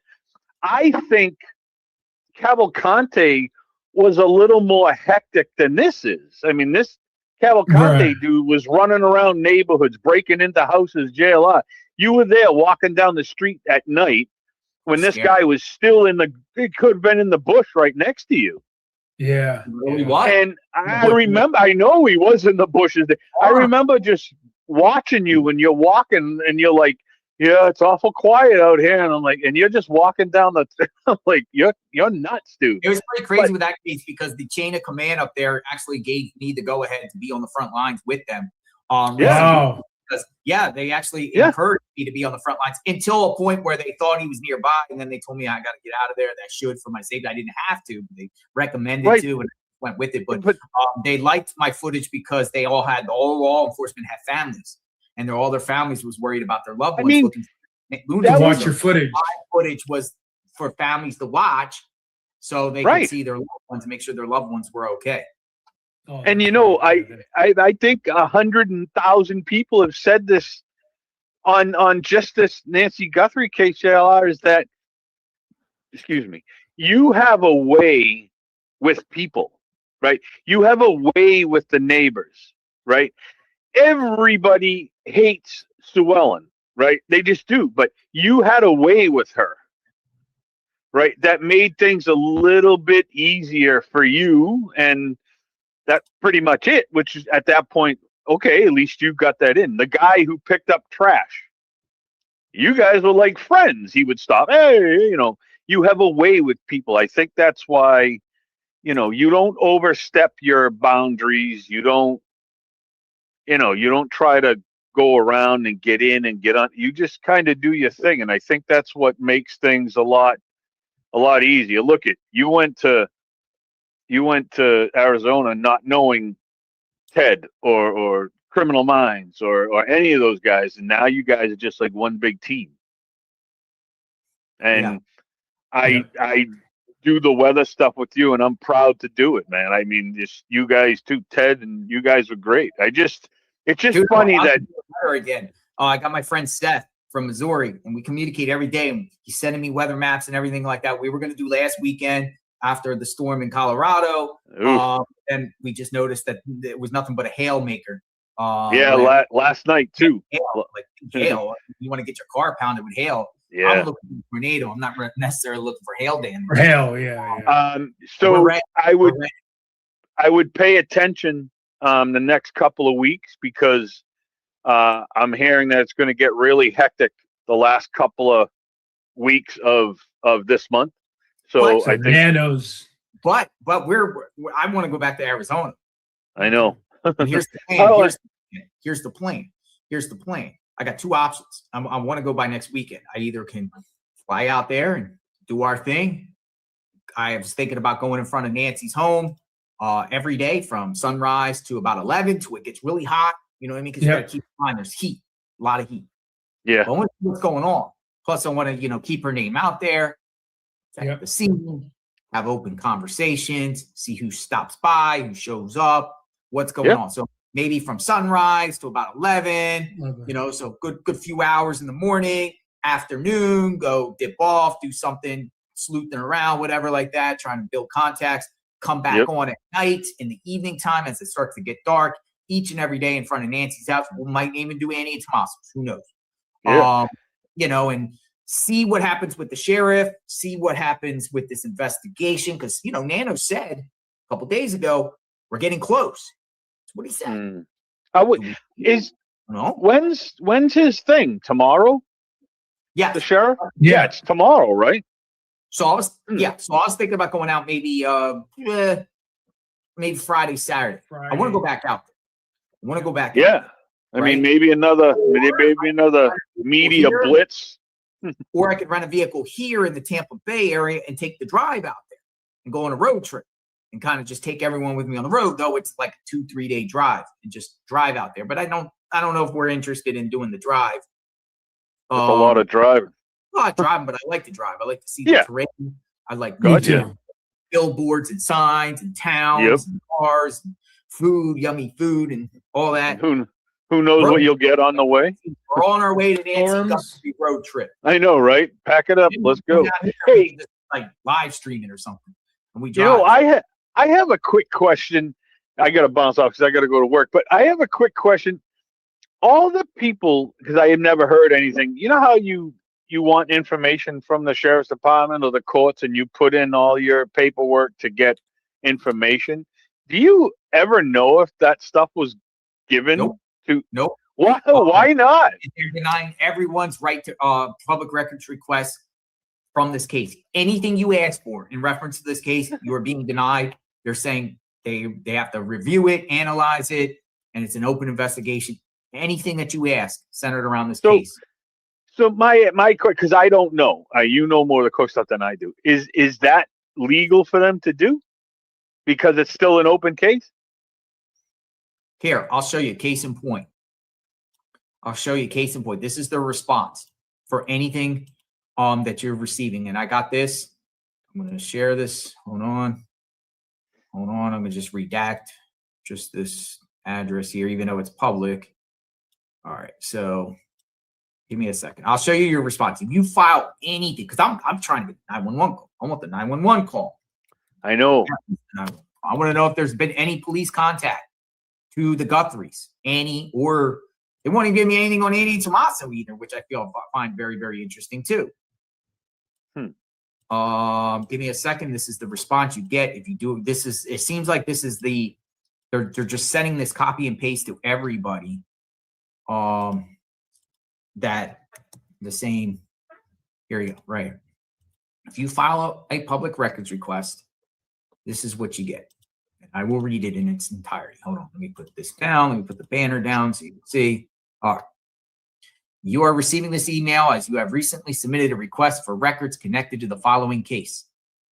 I think Cavalcante was a little more hectic than this is. I mean, this Cavalcante dude was running around neighborhoods, breaking into houses, JLR. You were there walking down the street at night when this guy was still it could have been in the bush right next to you. Yeah. And I remember, I know he was in the bushes. I remember just watching you when you're walking and you're like, yeah, it's awful quiet out here. And I'm like, and you're just walking down I'm like, you're nuts, dude. It was pretty crazy with that case because the chain of command up there actually gave me the go ahead to be on the front lines with them. Wow. Because they actually encouraged me to be on the front lines until a point where they thought he was nearby, and then they told me I got to get out of there. That should for my safety. I didn't have to, but they recommended to, and I went with it. But they liked my footage because they all law enforcement had families, and all their families was worried about their loved ones. Watch your footage. My footage was for families to watch, so they could see their loved ones and make sure their loved ones were okay. And I think 100,000 people have said this on just this Nancy Guthrie case, JLR, is that, excuse me, you have a way with people, right? You have a way with the neighbors, right? Everybody hates Sue Ellen, right? They just do. But you had a way with her, right? That made things a little bit easier for you, and that's pretty much it, which is at that point, okay, at least you got that in. The guy who picked up trash, you guys were like friends. He would stop, hey, you have a way with people. I think that's why, you know, you don't overstep your boundaries. You don't try to go around and get in and get on. You just kind of do your thing. And I think that's what makes things a lot easier. Look at, you went to Arizona not knowing Ted or Criminal Minds or any of those guys. And now you guys are just like one big team. And I do the weather stuff with you, and I'm proud to do it, man. I mean, just you guys too, Ted, and you guys were great. It's just funny that again. I got my friend Seth from Missouri, and we communicate every day. And he's sending me weather maps and everything like that. We were going to do last weekend after the storm in Colorado, and we just noticed that it was nothing but a hail maker. Last night too. Hail. You want to get your car pounded with hail. Yeah. I'm looking for tornado. I'm not necessarily looking for hail damage. For hail, yeah. So I would pay attention the next couple of weeks, because I'm hearing that it's going to get really hectic the last couple of weeks of this month. So I think nanos. But I want to go back to Arizona. I know. And here's the plan. Here's the plan. I got two options. I want to go by next weekend. I either can fly out there and do our thing. I was thinking about going in front of Nancy's home every day from sunrise to about 11 till it gets really hot. You know what I mean? Because you got to keep in mind there's heat, a lot of heat. Yeah. I want to see what's going on. Plus, I want to, keep her name out there, check the scene, have open conversations, see who stops by, who shows up, what's going on. So maybe from sunrise to about 11, so good few hours in the morning, afternoon, go dip off, do something, sleuthing around, whatever like that, trying to build contacts, come back on at night in the evening time as it starts to get dark, each and every day in front of Nancy's house. We might even do Annie and Tomaso's, who knows? And see what happens with the sheriff, see what happens with this investigation. Because, Nano said a couple days ago, we're getting close. That's what he said. When's his thing? Tomorrow? Yeah. The sheriff? Yeah, it's tomorrow, right? So I was thinking about going out maybe Friday, Saturday. I want to go back out there. Yeah. I mean, maybe another media blitz. Or I could rent a vehicle here in the Tampa Bay area and take the drive out there and go on a road trip and kind of just take everyone with me on the road, though it's like a 2-3 day drive and just drive out there. But I don't know if we're interested in doing the drive. It's a lot of driving. A lot of driving, but I like to drive. I like to see the terrain. I like billboards and signs and towns and cars and food, yummy food and all that. Who knows what you'll get on the way? We're on our way to Nancy Guthrie road trip. I know, right? Pack it up. Let's go. Hey, just like live streaming or something. And we drive. I have a quick question. I got to bounce off because I got to go to work. But I have a quick question. All the people, because I have never heard anything. You know how you want information from the sheriff's department or the courts, and you put in all your paperwork to get information. Do you ever know if that stuff was given? Nope. Why not? They're denying everyone's right to public records requests from this case. Anything you ask for in reference to this case, you are being denied. They're saying they have to review it, analyze it, and it's an open investigation. Anything that you ask centered around this case. So my because I don't know. You know more of the court stuff than I do. Is that legal for them to do? Because it's still an open case? Here, I'll show you case in point. This is the response for anything that you're receiving. And I got this. I'm going to share this. Hold on. I'm going to just redact just this address here, even though it's public. All right. So give me a second. I'll show you your response. If you file anything, because I'm trying to get 911 call. I want the 911 call. I know. I want to know if there's been any police contact to the Guthries, or they won't even give me anything on Annie and Tomaso either, which I find very, very interesting too. Give me a second. This is the response you get if you do this. It seems like this is they're just sending this copy and paste to everybody. That the same. Here you go. Right here. If you file a public records request, this is what you get. And I will read it in its entirety. Hold on. Let me put this down. Let me put the banner down so you can see. All right. You are receiving this email as you have recently submitted a request for records connected to the following case.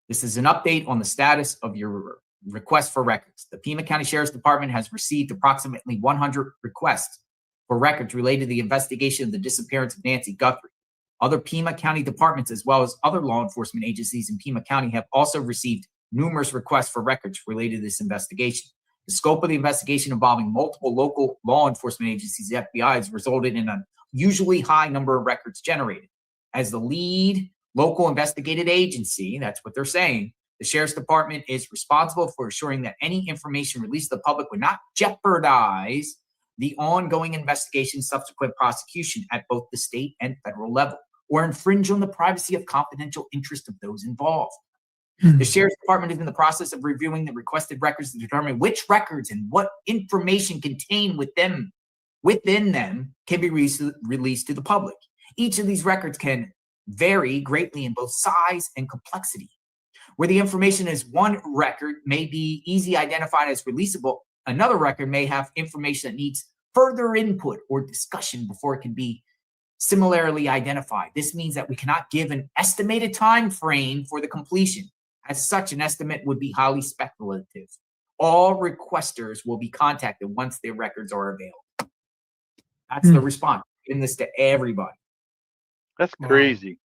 This is an update on the status of your request for records. The Pima County Sheriff's Department has received approximately 100 requests for records related to the investigation of the disappearance of Nancy Guthrie. Other Pima County departments, as well as other law enforcement agencies in Pima County, have also received numerous requests for records related to this investigation. The scope of the investigation involving multiple local law enforcement agencies, the FBI, has resulted in a usually high number of records generated. As the lead local investigative agency, that's what they're saying, the Sheriff's Department is responsible for assuring that any information released to the public would not jeopardize the ongoing investigation, subsequent prosecution at both the state and federal level, or infringe on the privacy of confidential interest of those involved. The Sheriff's Department is in the process of reviewing the requested records to determine which records and what information contained within them can be released to the public. Each of these records can vary greatly in both size and complexity. Where the information is one record may be easily identified as releasable, another record may have information that needs further input or discussion before it can be similarly identified. This means that we cannot give an estimated time frame for the completion. As such, an estimate would be highly speculative. All requesters will be contacted once their records are available. That's the response. Giving this to everybody. That's crazy.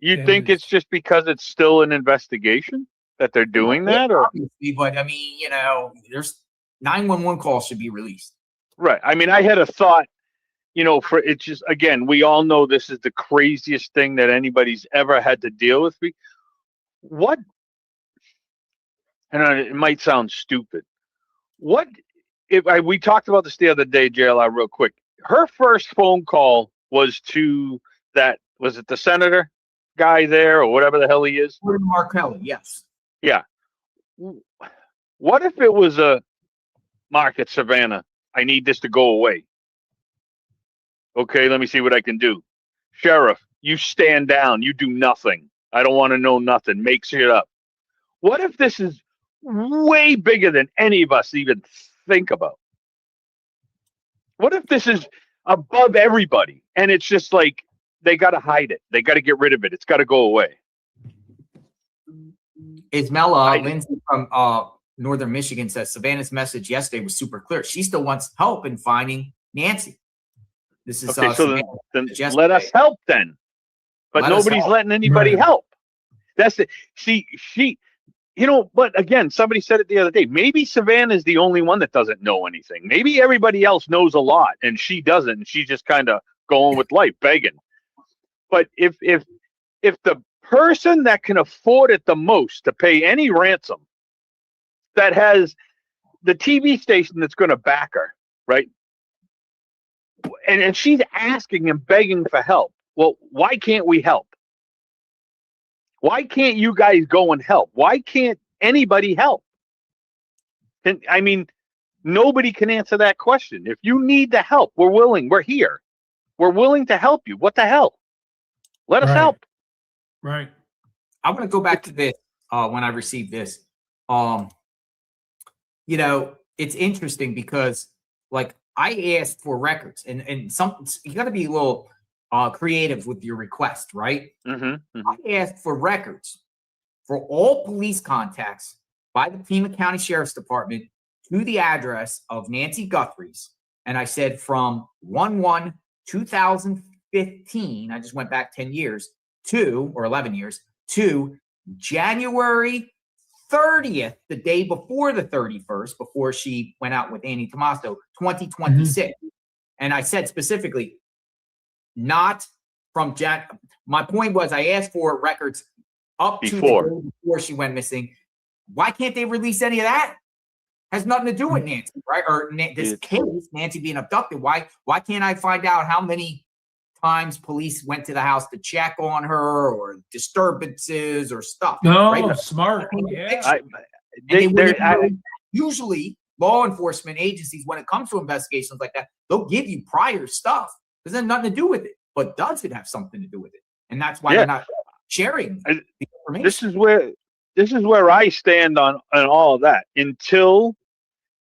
You think it's just because it's still an investigation that they're doing that, or? But I mean, you know, there's 911 calls should be released. Right. I mean, I had a thought, you know, for it's just, again, we all know this is the craziest thing that anybody's ever had to deal with. What? And it might sound stupid. What if we talked about this the other day, JLR, real quick. Her first phone call was to that, was it the senator guy there or whatever the hell he is? Mark Kelly, yes. Yeah. What if it was a Market Savannah? I need this to go away. Okay, let me see what I can do. Sheriff, you stand down. You do nothing. I don't want to know nothing. Make shit up. What if this is way bigger than any of us even think about? What if this is above everybody and it's just like they got to hide it? They got to get rid of it. It's got to go away. Ismella Lindsay from Northern Michigan says Savannah's message yesterday was super clear. She still wants help in finding Nancy. This is okay. So then let us help then. But nobody's letting anybody help. That's it. See, she, you know, but again, somebody said it the other day. Maybe Savannah's the only one that doesn't know anything. Maybe everybody else knows a lot and she doesn't. And she's just kind of going with life, begging. But if the person that can afford it the most to pay any ransom, that has the TV station that's going to back her, right? And she's asking and begging for help. Well, why can't we help? Why can't you guys go and help? Why can't anybody help? And I mean, nobody can answer that question. If you need the help, we're willing. We're here. We're willing to help you. What the hell? Let us help. Right. I'm going to go back to this when I received this. You know, it's interesting because, like, I asked for records, and some you got to be a little creative with your request, right? I asked for records for all police contacts by the Pima County Sheriff's Department to the address of Nancy Guthrie's, and I said from 1/1/2015, I just went back 10 years to, or 11 years, to January 30th, the day before the 31st, before she went out with Annie Tomaso, 2026. And I said specifically, not from my point was I asked for records up to the day before she went missing. Why can't they release any of that? Has nothing to do with Nancy, right? Or this case, Nancy being abducted. Why can't I find out how many times police went to the house to check on her, or disturbances or stuff? No, right? smart. Yeah. Usually, law enforcement agencies, when it comes to investigations like that, they'll give you prior stuff. There's nothing to do with it, but does it have something to do with it? And that's why they're not sharing the information. This is where I stand on all of that. Until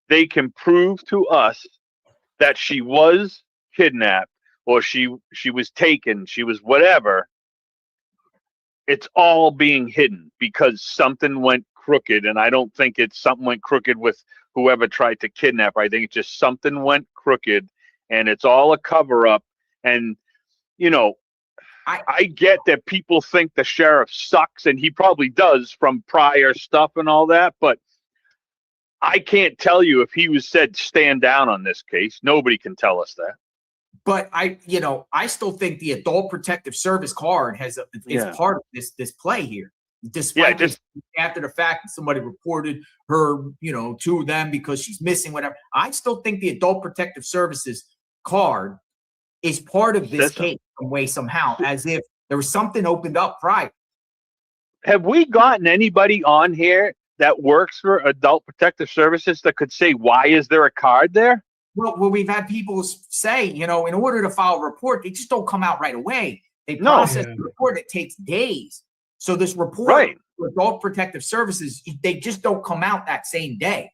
they can prove to us that she was kidnapped or she was taken, she was whatever, it's all being hidden because something went crooked. And I don't think it's something went crooked with whoever tried to kidnap her. I think it's just something went crooked and it's all a cover up. And, you know, I get that people think the sheriff sucks, and he probably does from prior stuff and all that, but I can't tell you if he was said stand down on this case. Nobody can tell us that. But I still think the Adult Protective Service card is part of this play here. Despite just after the fact somebody reported her, to them because she's missing, whatever. I still think the Adult Protective Services card is part of this case some way, somehow, as if there was something opened up prior. Have we gotten anybody on here that works for Adult Protective Services that could say, why is there a card there? Well, we've had people say, in order to file a report, they just don't come out right away. They process the report. It takes days. So this report for Adult Protective Services, they just don't come out that same day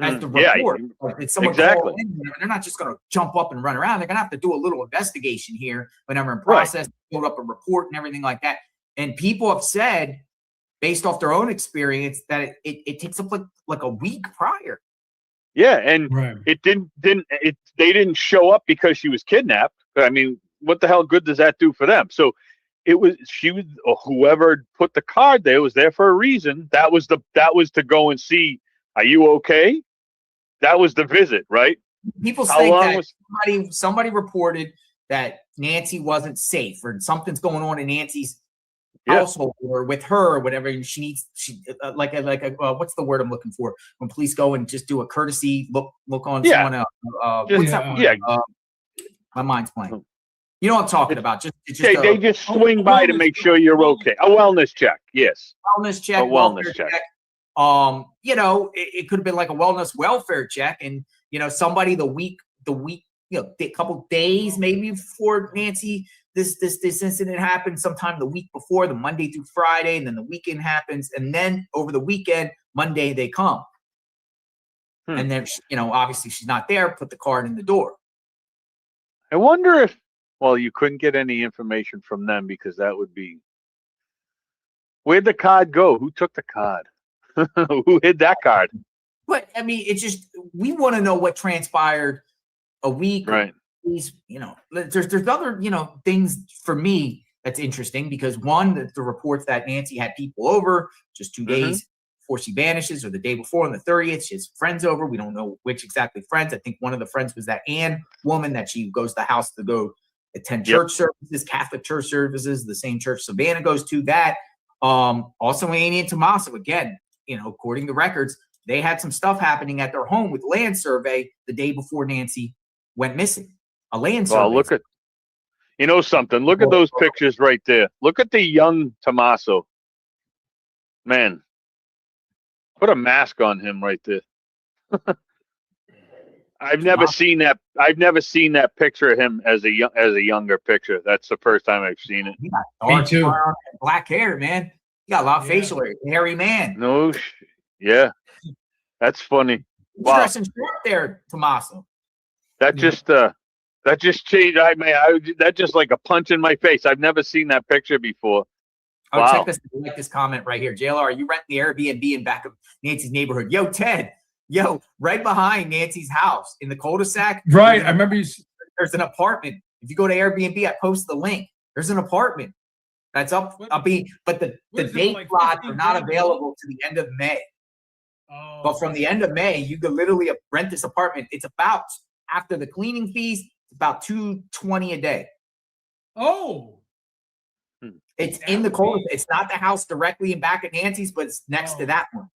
as the report. It's someone called in, they're not just going to jump up and run around. They're going to have to do a little investigation here whenever in process, build up a report and everything like that. And people have said, based off their own experience, that it takes up like a week prior. Yeah, and they didn't show up because she was kidnapped. I mean, what the hell good does that do for them? So whoever put the card there was there for a reason. That was to go and see, are you okay? That was the visit, right? People think that somebody reported that Nancy wasn't safe or something's going on in Nancy's household or with her or whatever, and she needs what's the word I'm looking for when police go and just do a courtesy look on someone else. What's that word? My mind's blank. You know what I'm talking about? They just swing by to make sure you're okay. A wellness check, yes. Wellness check. A wellness check. It could have been like a wellness welfare check, and somebody the week, a couple days maybe before Nancy, this incident happened, sometime the week before, the Monday through Friday, and then the weekend happens, and then over the weekend, Monday they come, and then obviously she's not there. Put the card in the door. I wonder if you couldn't get any information from them because that would be where'd the card go? Who took the card? Who hid that card? But I mean, it's just we want to know what transpired a week. Right. There's other things for me that's interesting because one, the reports that Nancy had people over just 2 days before she vanishes, or the day before on the 30th, she has friends over. We don't know which exactly friends. I think one of the friends was that Ann woman that she goes to the house to go attend church services, Catholic church services, the same church Savannah goes to. That also Annie and Tommaso, again, according to records, they had some stuff happening at their home with land survey the day before Nancy went missing. A land survey. Well, look at something. Look at those pictures right there. Look at the young Tommaso. Man, put a mask on him right there. I've never seen that. I've never seen that picture of him as a younger picture. That's the first time I've seen it. Me too. Black hair, man. You got a lot of facial hair. Hairy man. No, that's funny. Wow. Dressing short there, Tommaso. That just changed. That just like a punch in my face. I've never seen that picture before. Oh, wow. Check this. I like this comment right here. JLR, are you renting the Airbnb in back of Nancy's neighborhood? Yo, Ted. Yo, right behind Nancy's house in the cul-de-sac. Right. I remember there's an apartment. If you go to Airbnb, I post the link. There's an apartment that's up. But the date slots are not available to the end of May. Oh. But from the end of May, you could literally rent this apartment. It's about, after the cleaning fees, it's about $220 a day. Oh. It's in the cul-de-sac. It's not the house directly in back at Nancy's, but it's next to that one.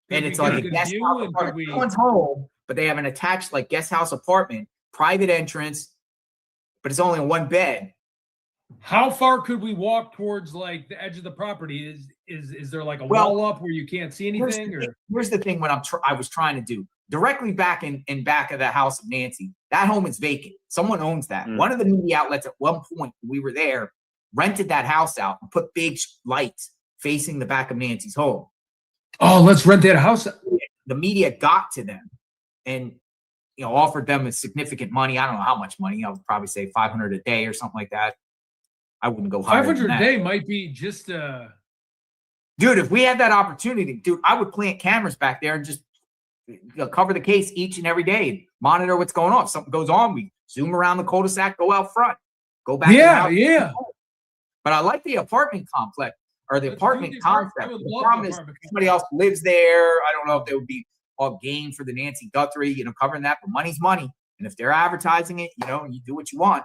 And it's like a guest house apartment. Someone's home, but they have an attached like guest house apartment, private entrance, but it's only in one bed. How far could we walk towards like the edge of the property? Is there like a wall up where you can't see anything? Here's the thing. What I was trying to do directly back in back of the house of Nancy, that home is vacant. Someone owns that. One of the media outlets at one point we were there rented that house out and put big lights facing the back of Nancy's home. Oh, let's rent that house. The media got to them and, you know, offered them a significant money. I don't know how much money. I would probably say $500 a day or something like that. I wouldn't go higher. 500 a day might be just dude, if we had that opportunity, dude, I would plant cameras back there and just cover the case each and every day and monitor what's going on. If something goes on, we zoom around the cul-de-sac, go out front, go back. Yeah. But I like the apartment complex or the apartment concept. The problem is somebody else lives there. I don't know if they would be all game for the Nancy Guthrie, you know, covering that, but money's money. And if they're advertising it, you know, and you do what you want.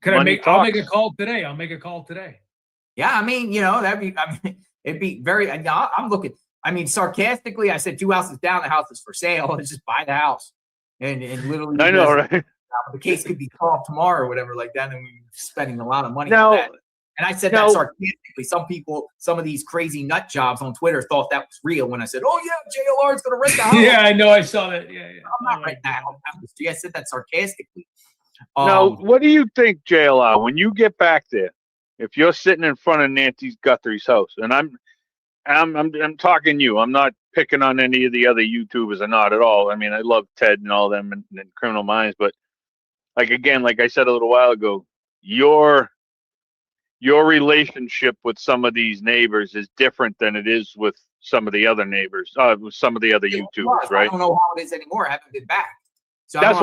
I'll make a call today. I'll make a call today. Yeah, I mean, you know, it'd be very, I'm looking, I mean, sarcastically, I said 2 houses down, the house is for sale. Let's just buy the house. And literally, I know, right? The case could be solved tomorrow or whatever like that. And we're spending a lot of money on that. And I said that sarcastically. Some of these crazy nut jobs on Twitter thought that was real when I said, oh, yeah, JLR is going to rent the house. Yeah, I know. I saw that. Yeah. I'm not renting that house. I said that sarcastically. Now, what do you think, JLR, when you get back there, if you're sitting in front of Nancy Guthrie's house, and I'm talking you, I'm not picking on any of the other YouTubers, or not at all. I mean, I love Ted and all them and Criminal Minds, but like I said a little while ago, your relationship with some of these neighbors is different than it is with some of the other neighbors, with some of the other YouTubers, right? I don't know how it is anymore. I haven't been back. So that's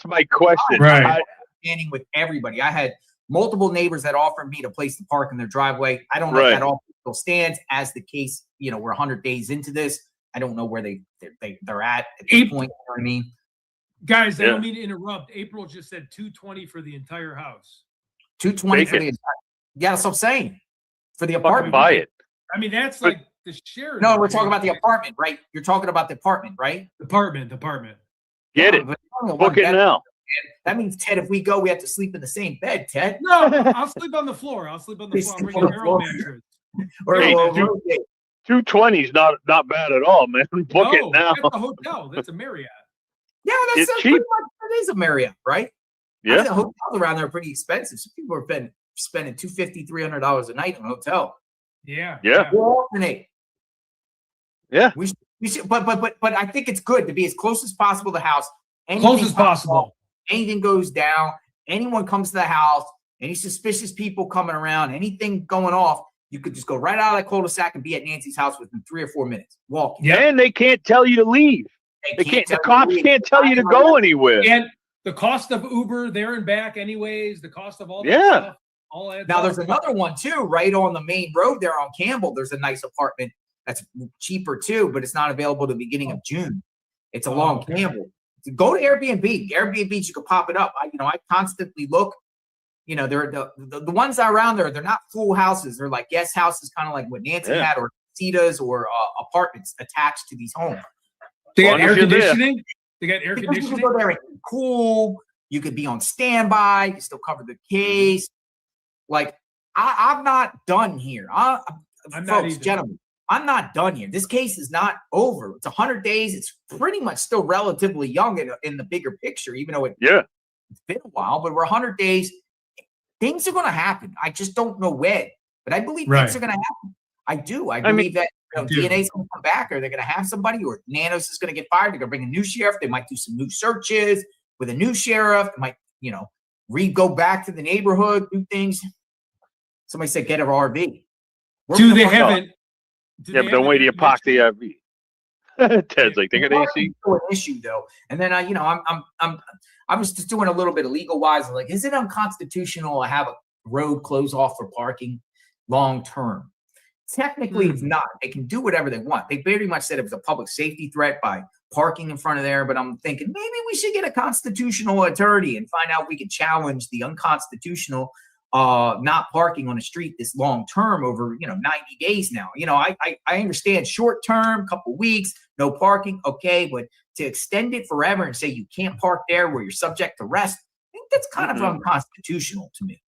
my question. Right. Standing with everybody. I had multiple neighbors that offered me to place the park in their driveway. I don't know if that all stands as the case. You know, we're 100 days into this. I don't know where they're at this point. You know what I mean? Guys, I don't mean to interrupt. April just said $220 for the entire house. $220 for the entire. Yeah, that's what I'm saying. For the apartment. Buy it. I mean, that's like the share. No, we're talking about the apartment, right? You're talking about the apartment, right? Apartment. Get it. Book it now. That means, Ted, if we go, we have to sleep in the same bed, Ted. No, I'll sleep on the floor. I'm bringing a barrel mattress. Hey, 220 is not bad at all, man. Book it now. That's a hotel. That's a Marriott. Yeah, that's cheap. It is a Marriott, right? Yeah. The hotels around there are pretty expensive. So people are spending $250, $300 a night on a hotel. Yeah. We'll alternate. Yeah. We should, but I think it's good to be as close as possible to the house. Close as possible. Anything goes down, anyone comes to the house, any suspicious people coming around, anything going off, you could just go right out of that cul-de-sac and be at Nancy's house within 3 or 4 minutes. Walking. Yeah, and they can't tell you to leave. The cops can't tell you to go anywhere. And the cost of Uber there and back, anyways. The cost of all that stuff. All adds now, there's another one too, right on the main road there on Campbell. There's a nice apartment that's cheaper too, but it's not available the beginning of June. It's along Campbell. Go to Airbnb. Airbnb, you can pop it up. I constantly look. You know, they're the ones that are around there. They're not full houses. They're like guest houses, kind of like what Nancy had, or Cita's, or apartments attached to these homes. They got air conditioning. They got air conditioning. You can go there and cool. You could be on standby. You still cover the case. Like I'm not done here. Folks, gentlemen, I'm not done here. This case is not over. It's 100 days. It's pretty much still relatively young in the bigger picture, even though it's been a while. But we're 100 days. Things are going to happen. I just don't know when. But I believe things are going to happen. I do. I believe that DNA is going to come back, or they're going to have somebody, or Nanos is going to get fired. They're going to bring a new sheriff. They might do some new searches with a new sheriff. They might, go back to the neighborhood, do things. Somebody said, get an RV. Do they have it? Yeah, but don't wait till you park the RV. Ted's like, they got AC. An issue though, and then I was just doing a little bit of legal wise. Like, is it unconstitutional to have a road closed off for parking long term? Technically, it's not. They can do whatever they want. They very much said it was a public safety threat by parking in front of there. But I'm thinking maybe we should get a constitutional attorney and find out if we can challenge the unconstitutional not parking on the street this long term over 90 days now. I understand short term, couple weeks, no parking, okay, but to extend it forever and say you can't park there where you're subject to arrest, I think that's kind of unconstitutional to me.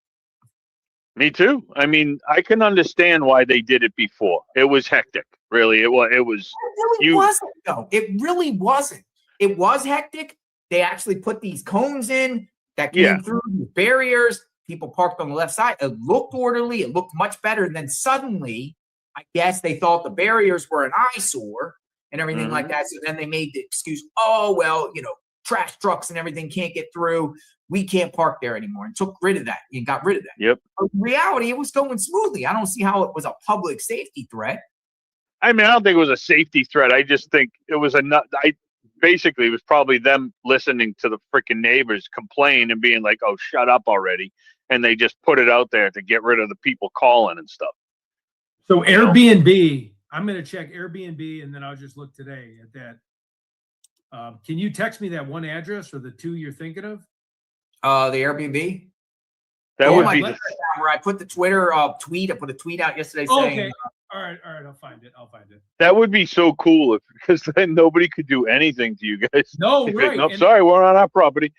Me too. I mean, I can understand why they did it before. It was hectic, really. It was. It really wasn't, though. It really wasn't. It was hectic. They actually put these cones in that came through these barriers. people parked on the left side. It looked orderly. It looked much better. And then suddenly, I guess they thought the barriers were an eyesore and everything like that. So then they made the excuse, oh, well, you know, trash trucks and everything can't get through. We can't park there anymore, and took rid of that and got rid of that. Yep. But in reality, it was going smoothly. I don't see how it was a public safety threat. I mean, I don't think it was a safety threat. I just think it was basically it was probably them listening to the freaking neighbors complain and being like, oh, shut up already. And they just put it out there to get rid of the people calling and stuff. So Airbnb, I'm going to check Airbnb and then I'll just look today at that. Can you text me that one address or the two you're thinking of? The Airbnb? That would be where I put the Twitter tweet. I put a tweet out yesterday saying. Okay. All right. I'll find it. That would be so cool because then nobody could do anything to you guys. No, right. right. Nope, sorry, we're on our property.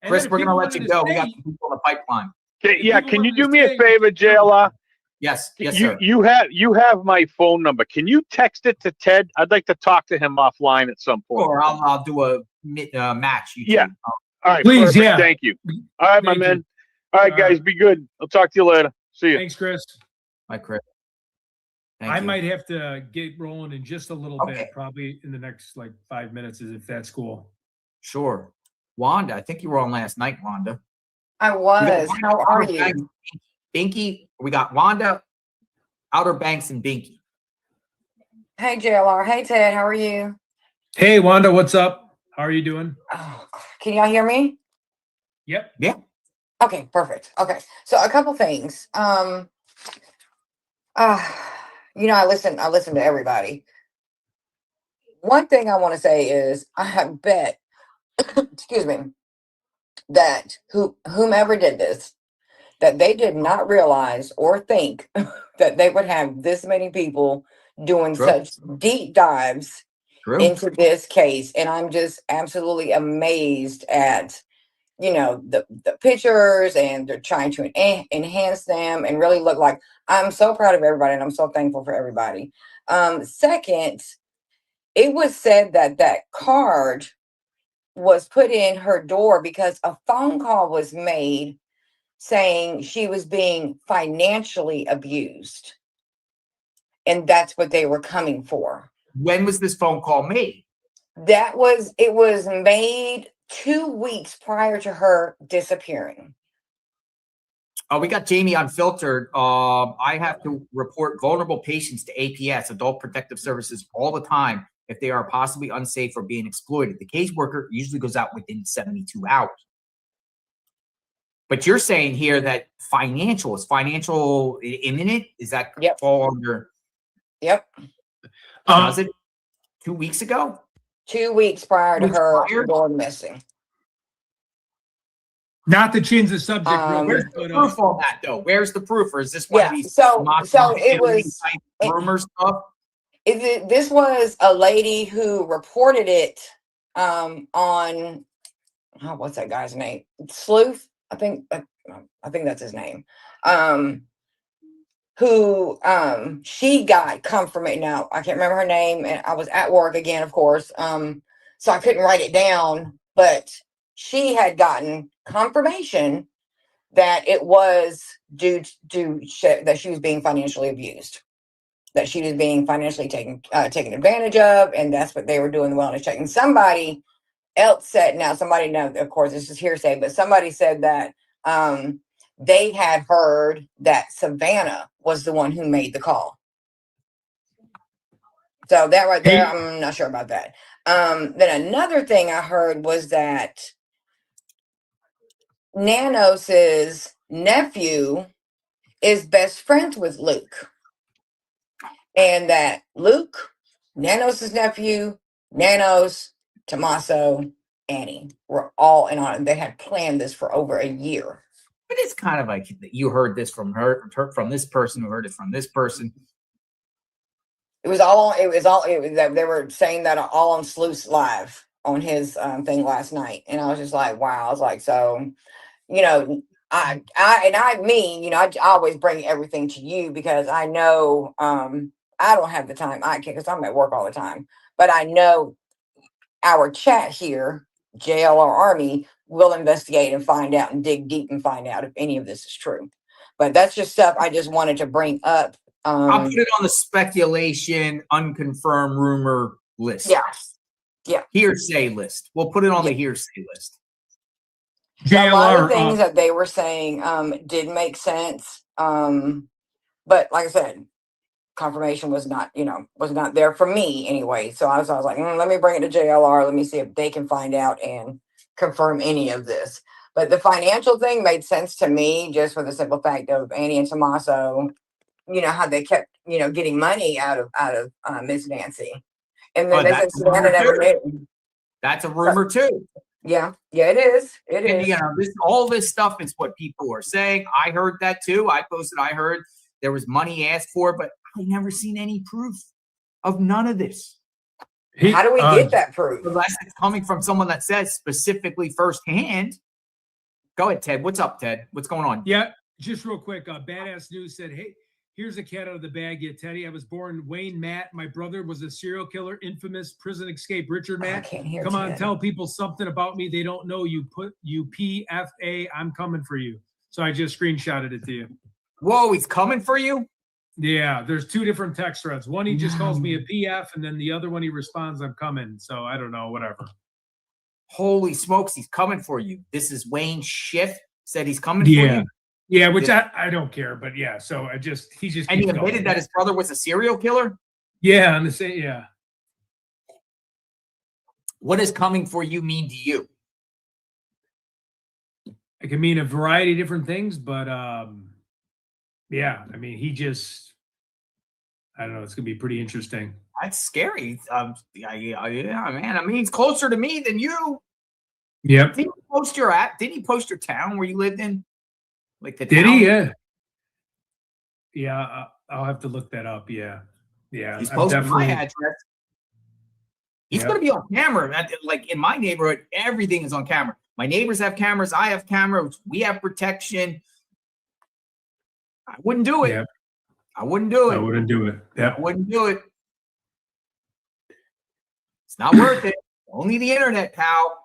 Chris, we're going to let you go. We got some people in the pipeline. Okay, yeah, can you do me a favor, JLR? Yes, sir. You have my phone number. Can you text it to Ted? I'd like to talk to him offline at some point. Or I'll do a match. Yeah. All right. Please, perfect. yeah. Thank you. All right, my man. All right, guys, be good. I'll talk to you later. See you. Thanks, Chris. Bye, Chris. I might have to get rolling in just a little bit, probably in the next 5 minutes, if that's cool. Sure. Wanda, I think you were on last night, Wanda. I was. How are you? Binky, we got Wanda, Outer Banks, and Binky. Hey, JLR. Hey, Ted. How are you? Hey, Wanda, what's up? How are you doing? Oh, can y'all hear me? Yep. Yeah. Okay, perfect. Okay. So a couple things. I listen to everybody. One thing I want to say is I bet, excuse me, that whomever did this, that they did not realize or think that they would have this many people doing such deep dives into this case. And I'm just absolutely amazed at, the pictures, and they're trying to enhance them and really look like. I'm so proud of everybody, and I'm so thankful for everybody. Second, it was said that card was put in her door because a phone call was made saying she was being financially abused. And that's what they were coming for. When was this phone call made? It was made 2 weeks prior to her disappearing. Oh, we got Jamie Unfiltered. I have to report vulnerable patients to APS, Adult Protective Services, all the time if they are possibly unsafe or being exploited. The caseworker usually goes out within 72 hours. But you're saying here that is financial imminent? Is that fall under? Yep. Was it 2 weeks ago? 2 weeks prior to her going missing. Not to change the subject. Where's the proof on that, though? Where's the proof? Or is this one of these so it was rumor stuff? This was a lady who reported it on what's that guy's name? Sleuth, I think that's his name. Who she got confirmation. Now I can't remember her name, and I was at work again, of course. So I couldn't write it down, but she had gotten confirmation that it was due to that she was being financially abused, that she was being financially taken advantage of, and that's what they were doing the wellness check. And somebody else said, of course this is hearsay, but somebody said that they had heard that Savannah was the one who made the call. So that right there, I'm not sure about that. Then another thing I heard was that Nanos's nephew is best friends with Luke. And that Luke, Nanos's nephew, Nanos, Tommaso, Annie were all in on it. They had planned this for over a year. But it's kind of like you heard this from her from this person who heard it from this person. They were saying that all on Sleuth's Live on his thing last night. And I was just like, wow. I was like, so, I always bring everything to you because I know I don't have the time. I can't, because I'm at work all the time. But I know our chat here, JLR Army, we'll investigate and find out and dig deep and find out if any of this is true. But that's just stuff I just wanted to bring up. I'll put it on the speculation, unconfirmed rumor list. Yeah. Yeah. Hearsay list. We'll put it on the hearsay list. So a lot of things that they were saying did make sense. But like I said, confirmation was not, was not there for me anyway. So I was like, let me bring it to JLR. Let me see if they can find out and confirm any of this. But the financial thing made sense to me just for the simple fact of Annie and Tommaso, how they kept, getting money out of Miss Nancy. And then they said Savannah never knew. That's a rumor too. Yeah, it is. It and, is. All this stuff is what people are saying. I heard that too. I posted, I heard there was money asked for, but I never seen any proof of none of this. How do we get that proof? Unless it's coming from someone that says specifically firsthand. Go ahead, Ted. What's up, Ted? What's going on? Yeah, just real quick. Badass News said, hey, here's a cat out of the bag yet, Teddy. I was born Wayne Matt. My brother was a serial killer, infamous prison escape Richard Matt. Come on, tell people something about me they don't know. You put UPFA. I'm coming for you. So I just screenshotted it to you. Whoa, he's coming for you? Yeah, there's two different text threads. One, he just calls me a PF, and then the other one, he responds, I'm coming. So I don't know, whatever. Holy smokes, he's coming for you. This is Wayne Schiff said he's coming for you. Yeah, which I don't care, but yeah. So he just and he admitted that his brother was a serial killer. Yeah, on the same. Yeah. What does coming for you mean to you? It can mean a variety of different things, but yeah, I mean, I don't know. It's gonna be pretty interesting. That's scary. Yeah, man. I mean, he's closer to me than you. Yep. Didn't he post your town where you lived in? Like the Did town? he? Yeah. Yeah, I'll have to look that up. Yeah. He's posting my address. He's going to be on camera. Like in my neighborhood, everything is on camera. My neighbors have cameras. I have cameras. We have protection. I wouldn't do it. Yep. I wouldn't do it. I wouldn't do it. Yep. I wouldn't do it. It's not worth it. Only the internet, pal.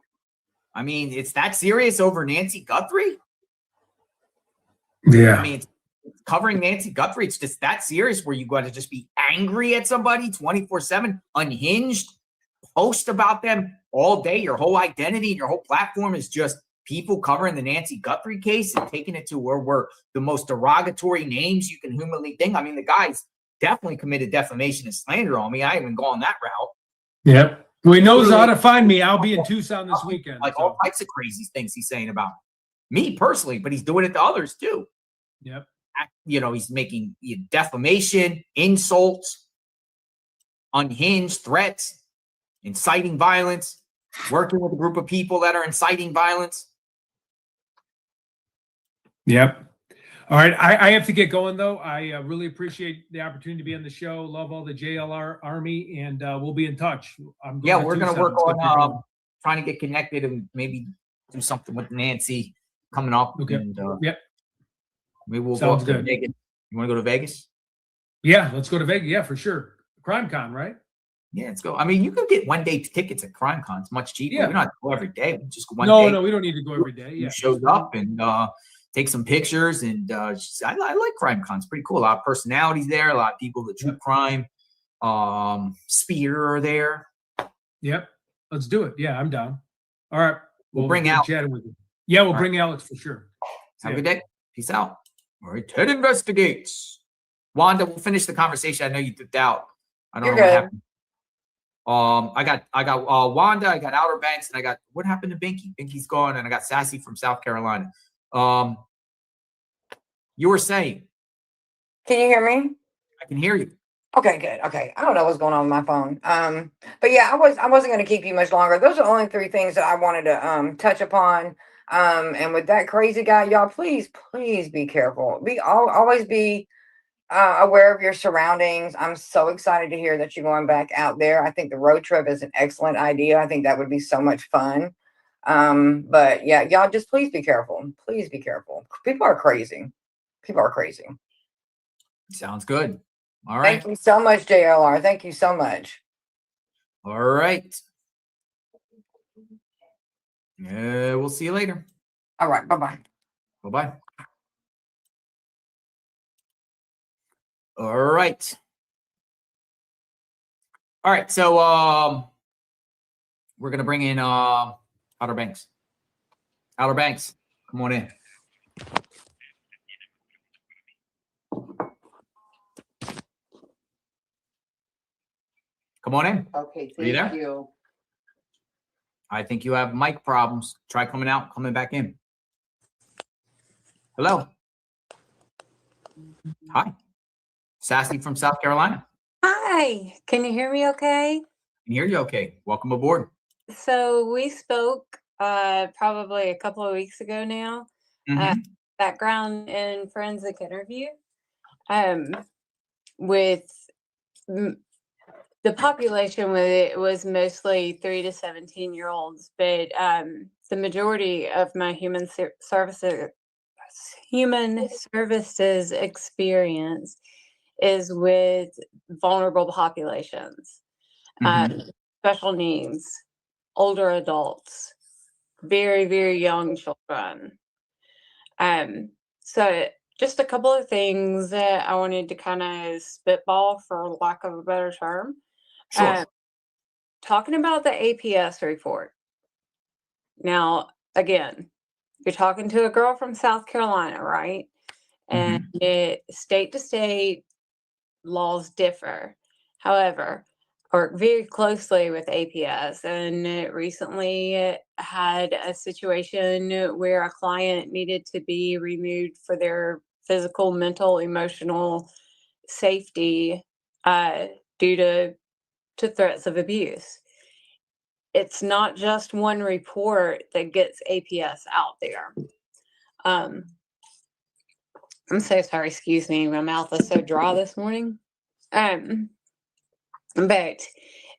I mean, it's that serious over Nancy Guthrie? Yeah. I mean, it's covering Nancy Guthrie. It's just that serious where you got to just be angry at somebody 24/7, unhinged, post about them all day. Your whole identity and your whole platform is just people covering the Nancy Guthrie case and taking it to where we're the most derogatory names you can humanly think. I mean, the guy's definitely committed defamation and slander on me. I haven't gone that route. Yep. Well, he knows how to find me. I'll be in Tucson this weekend. Like all types of crazy things he's saying about me personally, but he's doing it to others too. Yep. He's making defamation, insults, unhinged threats, inciting violence, working with a group of people that are inciting violence. Yep. All right. I have to get going, though. I really appreciate the opportunity to be on the show. Love all the JLR Army, and we'll be in touch. We're going to work on trying to get connected and maybe do something with Nancy coming up. Okay. And, yep. Maybe we'll Sounds go up to good. Vegas. You want to go to Vegas? Yeah, let's go to Vegas. Yeah, for sure. CrimeCon, right? Yeah, let's go. I mean, you can get one-day tickets at CrimeCon. It's much cheaper. Yeah. We don't have to go every day. We just go one day. No, we don't need to go every day. Yeah. Shows up and take some pictures. And I like CrimeCon. It's pretty cool. A lot of personalities there. A lot of people that true crime. Spear are there. Yep. Let's do it. Yeah, I'm down. All right. We'll bring Alex. Chatting with you. Yeah, we'll bring Alex for sure. Have a good day. Peace out. All right. Ted investigates. Wanda, we'll finish the conversation. I know you dipped out. I don't know what happened. I got Wanda, I got Outer Banks, and I got what happened to Binky? Binky's gone, and I got Sassy from South Carolina. You were saying. Can you hear me? I can hear you. Okay, good. Okay. I don't know what's going on with my phone. But yeah, I wasn't going to keep you much longer. Those are the only three things that I wanted to touch upon. And with that crazy guy, y'all, please be careful. Always be aware of your surroundings. I'm so excited to hear that you're going back out there. I think the road trip is an excellent idea. I think that would be so much fun. But yeah, y'all just please be careful. Please be careful. People are crazy. Sounds good. All right. Thank you so much, JLR. Thank you so much. All right. We'll see you later. All right. Bye-bye. Bye-bye. All right. All right. So we're gonna bring in Outer Banks. Outer Banks, come on in. Come on in. Okay, Are you thank there? you. I think you have mic problems. Try coming out, coming back in. Hello. Hi. Sassy from South Carolina. Hi, can you hear me okay? Can hear you okay. Welcome aboard. So we spoke probably a couple of weeks ago now. Background in forensic interview with the population was mostly 3 to 17-year-olds, but the majority of my human services experience is with vulnerable populations, special needs, older adults, very, very young children. So just a couple of things that I wanted to kind of spitball, for lack of a better term. Sure. Talking about the APS report. Now, again, you're talking to a girl from South Carolina, right? And state to state, laws differ. However, I work very closely with APS, and recently had a situation where a client needed to be removed for their physical, mental, emotional safety due to threats of abuse. It's not just one report that gets APS out there. I'm so sorry, excuse me, my mouth is so dry this morning. But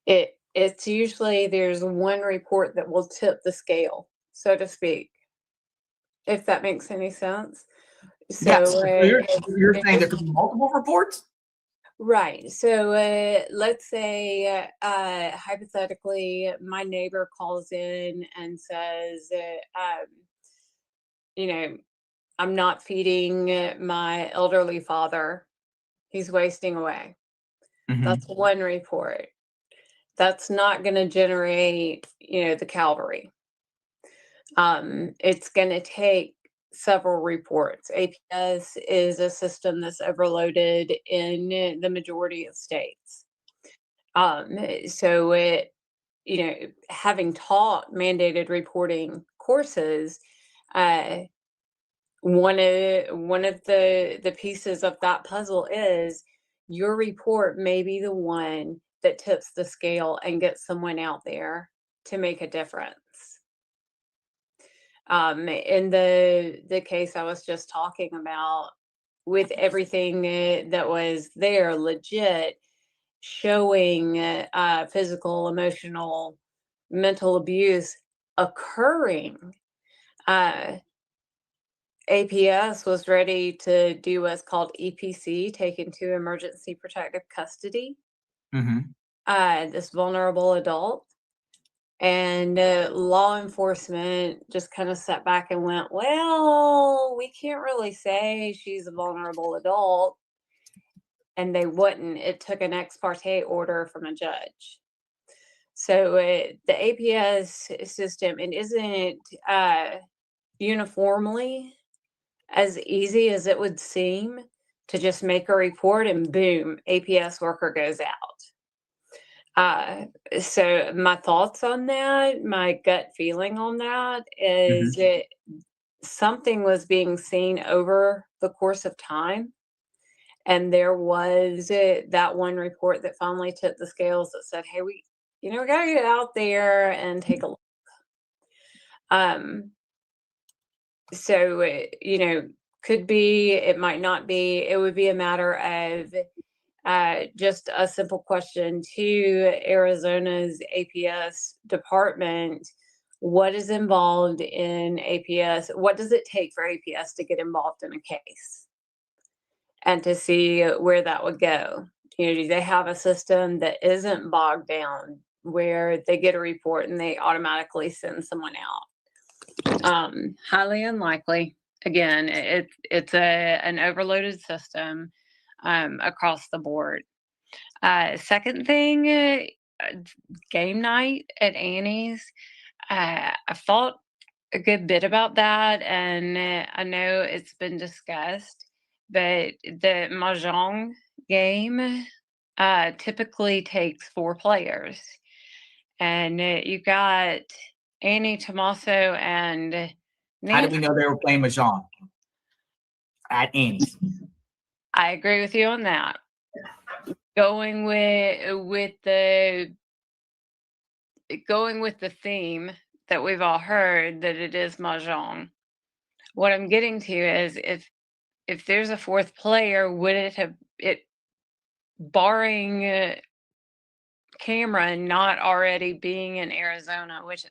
it's usually there's one report that will tip the scale, so to speak, if that makes any sense. Yes. So you're saying there could be multiple reports? Right. So let's say hypothetically my neighbor calls in and says, you know, I'm not feeding my elderly father. He's wasting away. That's one report. That's not going to generate, the cavalry. It's going to take several reports. APS is a system that's overloaded in the majority of states. So it, having taught mandated reporting courses, one of the pieces of that puzzle is your report may be the one that tips the scale and gets someone out there to make a difference. In the case I was just talking about, with everything that was there legit, showing physical, emotional, mental abuse occurring, APS was ready to do what's called EPC, taken to emergency protective custody, this vulnerable adult. And law enforcement just kind of sat back and went, well, we can't really say she's a vulnerable adult. And they wouldn't. It took an ex parte order from a judge. So the APS system, it isn't uniformly as easy as it would seem to just make a report and boom, APS worker goes out. So my thoughts on that, my gut feeling on that is that something was being seen over the course of time. And there was that one report that finally tipped the scales that said, hey, we gotta get out there and take a look. So, could be, it might not be, it would be a matter of just a simple question to Arizona's APS department. What is involved in APS? What does it take for APS to get involved in a case? And to see where that would go. Do they have a system that isn't bogged down where they get a report and they automatically send someone out? Highly unlikely. Again, it's an overloaded system across the board. Second thing, game night at Annie's. I thought a good bit about that, and I know it's been discussed, but the mahjong game typically takes 4 players, and you got Annie, Tommaso, and How Nancy. do we know they were playing mahjong at Annie's? I agree with you on that. Going with the theme that we've all heard, that it is mahjong. What I'm getting to is if there's a 4th player, would it barring Cameron not already being in Arizona, which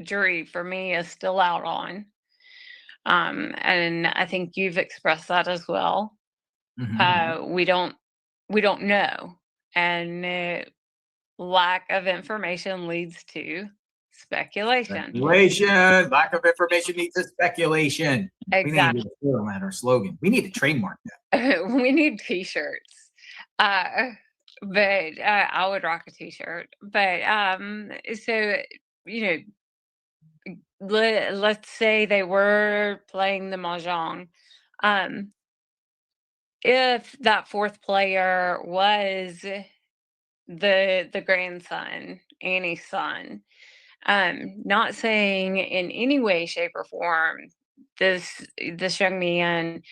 jury for me is still out on. And I think you've expressed that as well. Mm-hmm. We don't know, and lack of information leads to speculation. Lack of information leads to speculation. Exactly. We need to put our slogan. We need to trademark that. We need T-shirts. But I would rock a T-shirt. But so let's say they were playing the mahjong. If that 4th player was the grandson, Annie's son, not saying in any way, shape, or form this young man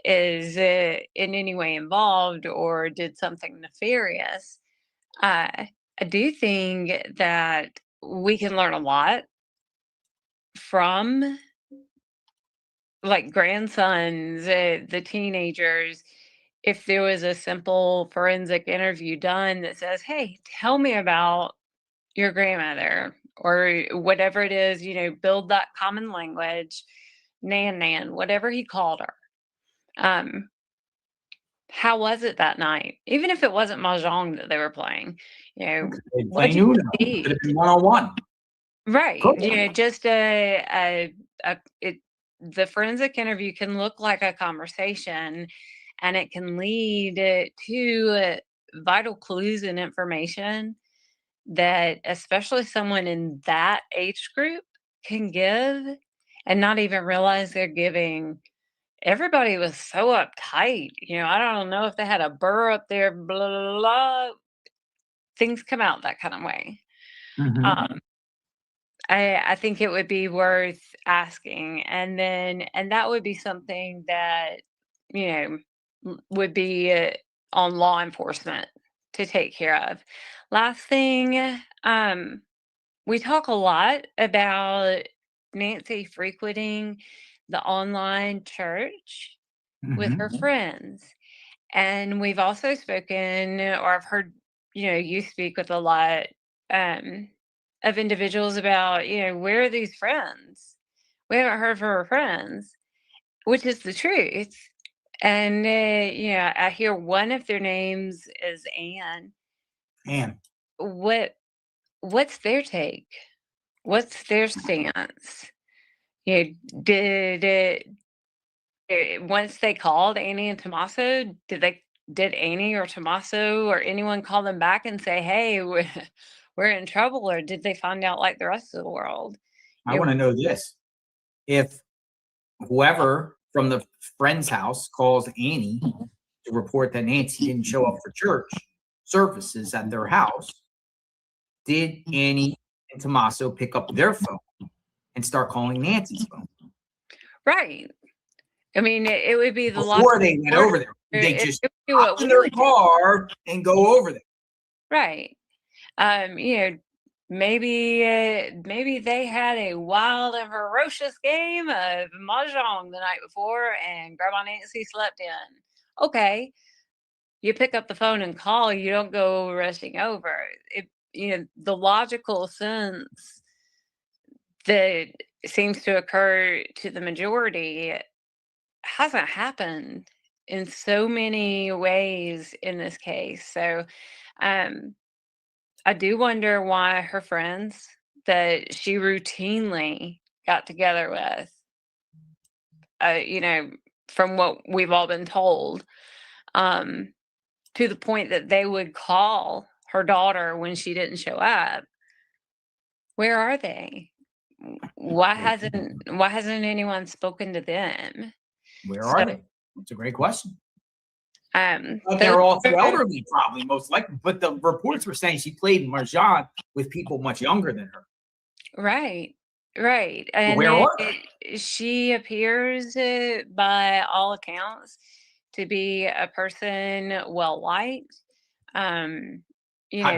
is in any way involved or did something nefarious. I do think that we can learn a lot from like grandsons, the teenagers, if there was a simple forensic interview done that says, hey, tell me about your grandmother or whatever it is, build that common language, nan, whatever he called her. How was it that night? Even if it wasn't mahjong that they were playing, what you see? Could have been one-on-one. Right. Cool. Just the forensic interview can look like a conversation, and it can lead to vital clues and information that especially someone in that age group can give and not even realize they're giving. Everybody was so uptight. I don't know if they had a burr up there, blah, blah, blah. Things come out that kind of way. Mm-hmm. I think it would be worth asking, and that would be something that would be on law enforcement to take care of. Last thing, we talk a lot about Nancy frequenting the online church with her friends, and we've also spoken, or I've heard you speak with a lot of individuals about, where are these friends? We haven't heard from her friends, which is the truth. And, I hear one of their names is Anne. Anne. What's their take? What's their stance? Did once they called Annie and Tommaso, did Annie or Tommaso or anyone call them back and say, hey, we're in trouble, or did they find out like the rest of the world? I want to know this. If whoever from the friend's house calls Annie to report that Nancy didn't show up for church services at their house, did Annie and Tommaso pick up their phone and start calling Nancy's phone? Right. I mean, it would be the before they went over there. They just hop in their car and go over there. Right. Maybe they had a wild and ferocious game of mahjong the night before, and Grandma Nancy slept in. Okay, you pick up the phone and call. You don't go rushing over. The logical sense that seems to occur to the majority hasn't happened in so many ways in this case. So I do wonder why her friends that she routinely got together with, from what we've all been told, to the point that they would call her daughter when she didn't show up. Where are they? Why hasn't anyone spoken to them? Where are they? That's a great question. Well, they're all too elderly, probably, most likely. But the reports were saying she played Mahjong with people much younger than her. Right. And where are they? She appears, by all accounts, to be a person well liked. Have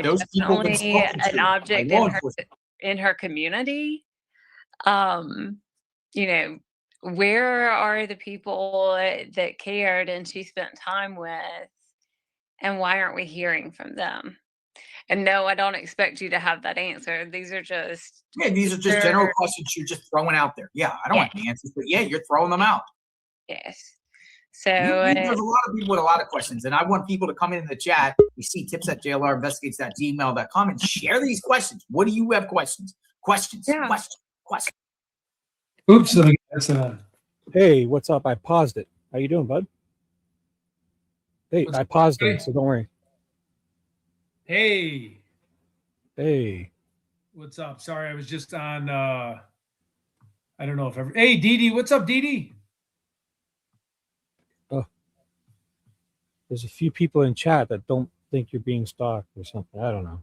those people been Definitely spoken to an object by law enforcement? in her community. Where are the people that cared and she spent time with, and why aren't we hearing from them? And no, I don't expect you to have that answer. These are just general questions you're just throwing out there. Yeah, I don't want the answers, but yeah, you're throwing them out. Yes. So there's a lot of people with a lot of questions, and I want people to come in the chat. We see tips@jlrinvestigates.gmail.com and share these questions. What do you have questions? Questions. Oops. That's Hey, what's up? I paused it. How you doing, bud? Hey, I paused it, so don't worry. Hey. What's up? Sorry, I was just on. I don't know if ever. Hey, Dee. What's up, Dee? Oh, there's a few people in chat that don't think you're being stalked or something. I don't know.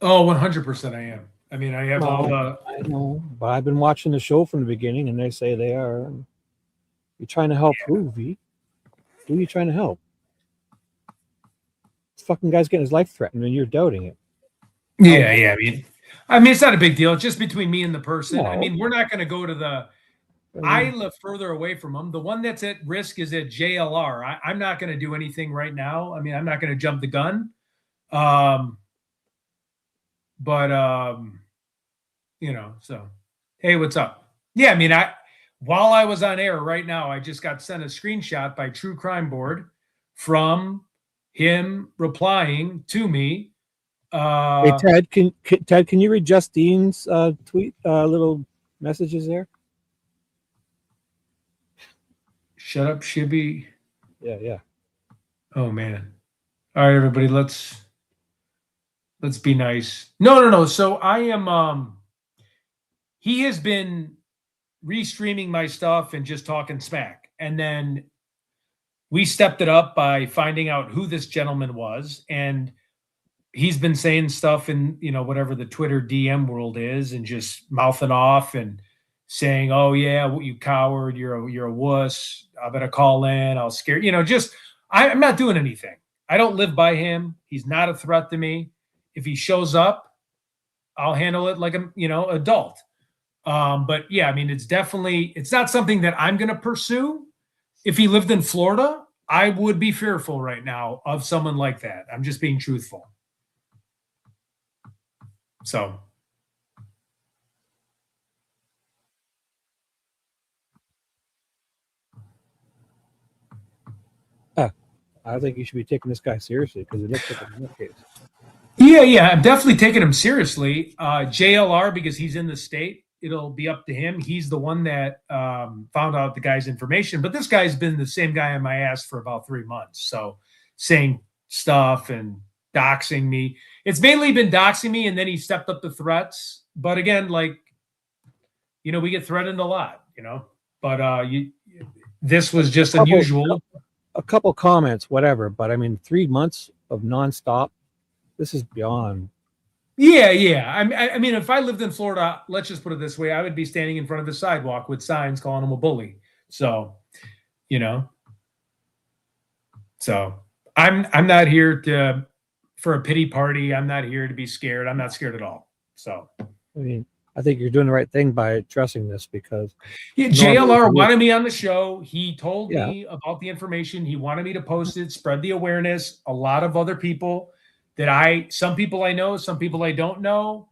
Oh, 100% I am. I mean, I have all the. I know, but I've been watching the show from the beginning, and they say they are. You're trying to help who, V? Who are you trying to help? This fucking guy's getting his life threatened, and you're doubting it. Yeah. I mean, it's not a big deal. It's just between me and the person. No. I mean, we're not going to go to the. I live further away from them. The one that's at risk is at JLR. I'm not going to do anything right now. I mean, I'm not going to jump the gun. So, hey, what's up? Yeah, I mean, while I was on air right now, I just got sent a screenshot by True Crime Board from him replying to me. Hey, Ted, can you read Justine's tweet little messages there? Shut up, Shibby. Yeah. Oh man. All right, everybody, let's be nice. No. So I am he has been restreaming my stuff and just talking smack. And then we stepped it up by finding out who this gentleman was, and he's been saying stuff in, whatever the Twitter DM world is, and just mouthing off and saying, "Oh yeah, you coward, you're a wuss. I better call in. I'll scare you." I'm not doing anything. I don't live by him. He's not a threat to me. If he shows up, I'll handle it like a adult. But yeah, I mean, it's not something that I'm going to pursue. If he lived in Florida, I would be fearful right now of someone like that. I'm just being truthful. So. I think you should be taking this guy seriously because it looks like a nutcase. Yeah, I'm definitely taking him seriously. JLR, because he's in the state, it'll be up to him. He's the one that found out the guy's information. But this guy's been the same guy on my ass for about 3 months. So saying stuff and doxing me. It's mainly been doxing me, and then he stepped up the threats. But again, we get threatened a lot, But this was just unusual. A couple comments, whatever. But I mean, 3 months of nonstop. This is beyond. Yeah. I mean, if I lived in Florida, let's just put it this way, I would be standing in front of the sidewalk with signs calling him a bully. So, So I'm not here for a pity party. I'm not here to be scared. I'm not scared at all. So, I mean, I think you're doing the right thing by addressing this because JLR wanted me on the show. He told me about the information. He wanted me to post it, spread the awareness. A lot of other people some people I know, some people I don't know,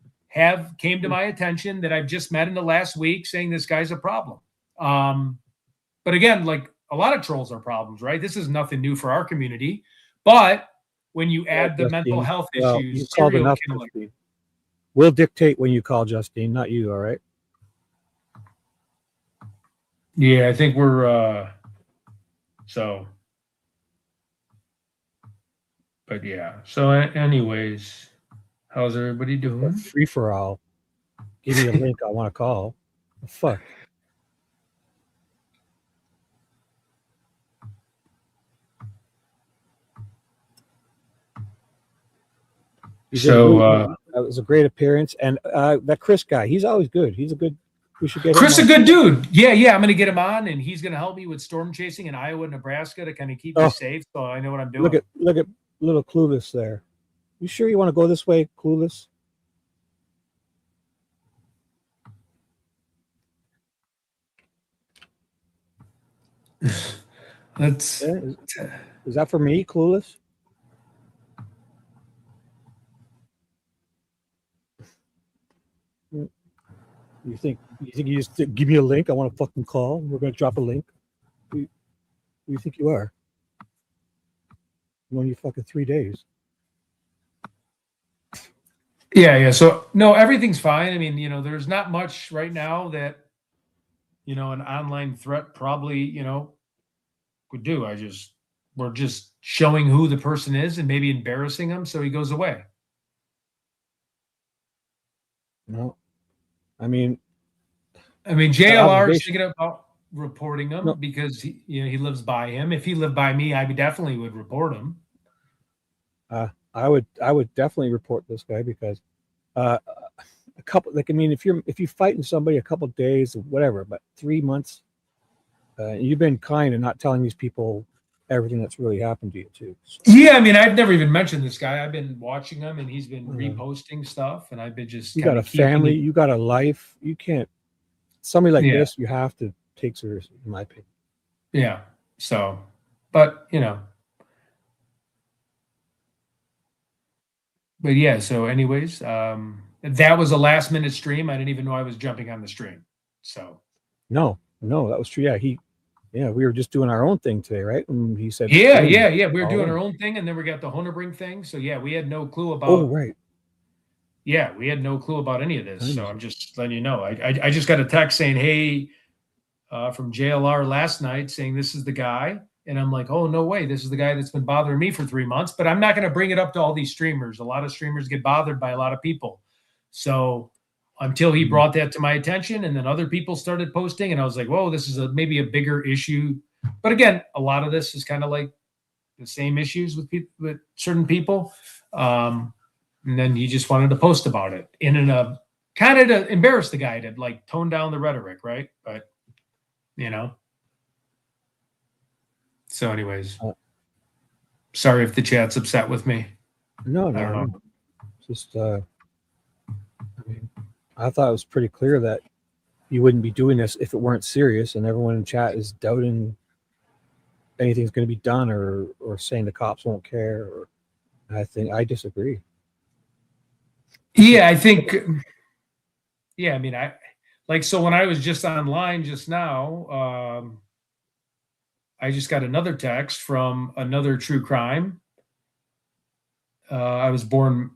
came to my attention that I've just met in the last week saying this guy's a problem. But again, a lot of trolls are problems, right? This is nothing new for our community. But when you add the mental health issues, serial killing, We'll dictate when you call, Justine, not you. All right. Yeah, I think we're so. But yeah. So, anyways, how's everybody doing? Free for all. Give me a link. I want to call. The fuck. So that was a great appearance, and that Chris guy, he's always good. He's a good. We should get Chris, him a good dude. Yeah. I'm going to get him on, and he's going to help me with storm chasing in Iowa, Nebraska to kind of keep me safe. So I know what I'm doing. Look at little Clueless there. You sure you want to go this way, Clueless? That's is that for me, Clueless? You think you just give me a link? I want to fucking call. We're gonna drop a link. Who you think you are? Only fucking 3 days. Yeah. So no, everything's fine. I mean, there's not much right now that, an online threat probably, would do. We're just showing who the person is and maybe embarrassing him so he goes away. No. I mean, JLR is thinking about reporting him because he lives by him. If he lived by me, I definitely would report him. I would definitely report this guy because a couple, like, I mean, if you're fighting somebody a couple days or whatever, but 3 months, you've been kind and not telling these people everything that's really happened to you too. So. Yeah, I mean, I've never even mentioned this guy. I've been watching him and he's been reposting stuff, and I've been just. You got a family, you got a life. You can't. Somebody like this, you have to take seriously, in my opinion. Yeah. So, but But yeah. So, anyways, that was a last minute stream. I didn't even know I was jumping on the stream. So. No, that was true. Yeah, we were just doing our own thing today, right? And he said, Yeah. We were doing our own thing, and then we got the Honerbring thing. So yeah, we had no clue about. Oh, right. Yeah, we had no clue about any of this. So I'm just letting you know. I just got a text saying, "Hey," from JLR last night, saying this is the guy, and I'm like, "Oh, no way, this is the guy that's been bothering me for 3 months." But I'm not going to bring it up to all these streamers. A lot of streamers get bothered by a lot of people. So. Until he brought that to my attention, and then other people started posting, and I was like, whoa, this is maybe a bigger issue. But again, a lot of this is kind of like the same issues with certain people. And then he just wanted to post about it in a kind of to embarrass the guy, to like tone down the rhetoric, right? But, So anyways, sorry if the chat's upset with me. No. Just, I thought it was pretty clear that you wouldn't be doing this if it weren't serious, and everyone in chat is doubting anything's going to be done or saying the cops won't care. Or I disagree. Yeah, I think. Yeah, I mean, so when I was just online just now, I just got another text from another true crime. I was born.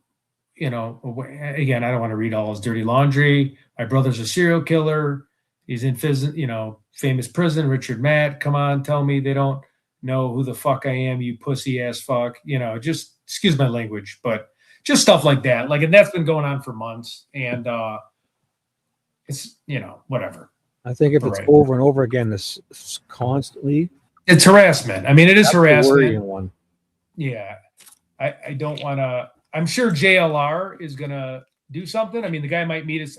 Again, I don't want to read all his dirty laundry. My brother's a serial killer. He's in famous prison. Richard Matt, come on, tell me they don't know who the fuck I am, you pussy ass fuck. Just excuse my language, but just stuff like that. And that's been going on for months. And it's, whatever. I think if it's over and over again, this constantly. It's harassment. I mean, it is harassment. One. Yeah. I don't want to. I'm sure JLR is going to do something. I mean, the guy might meet us.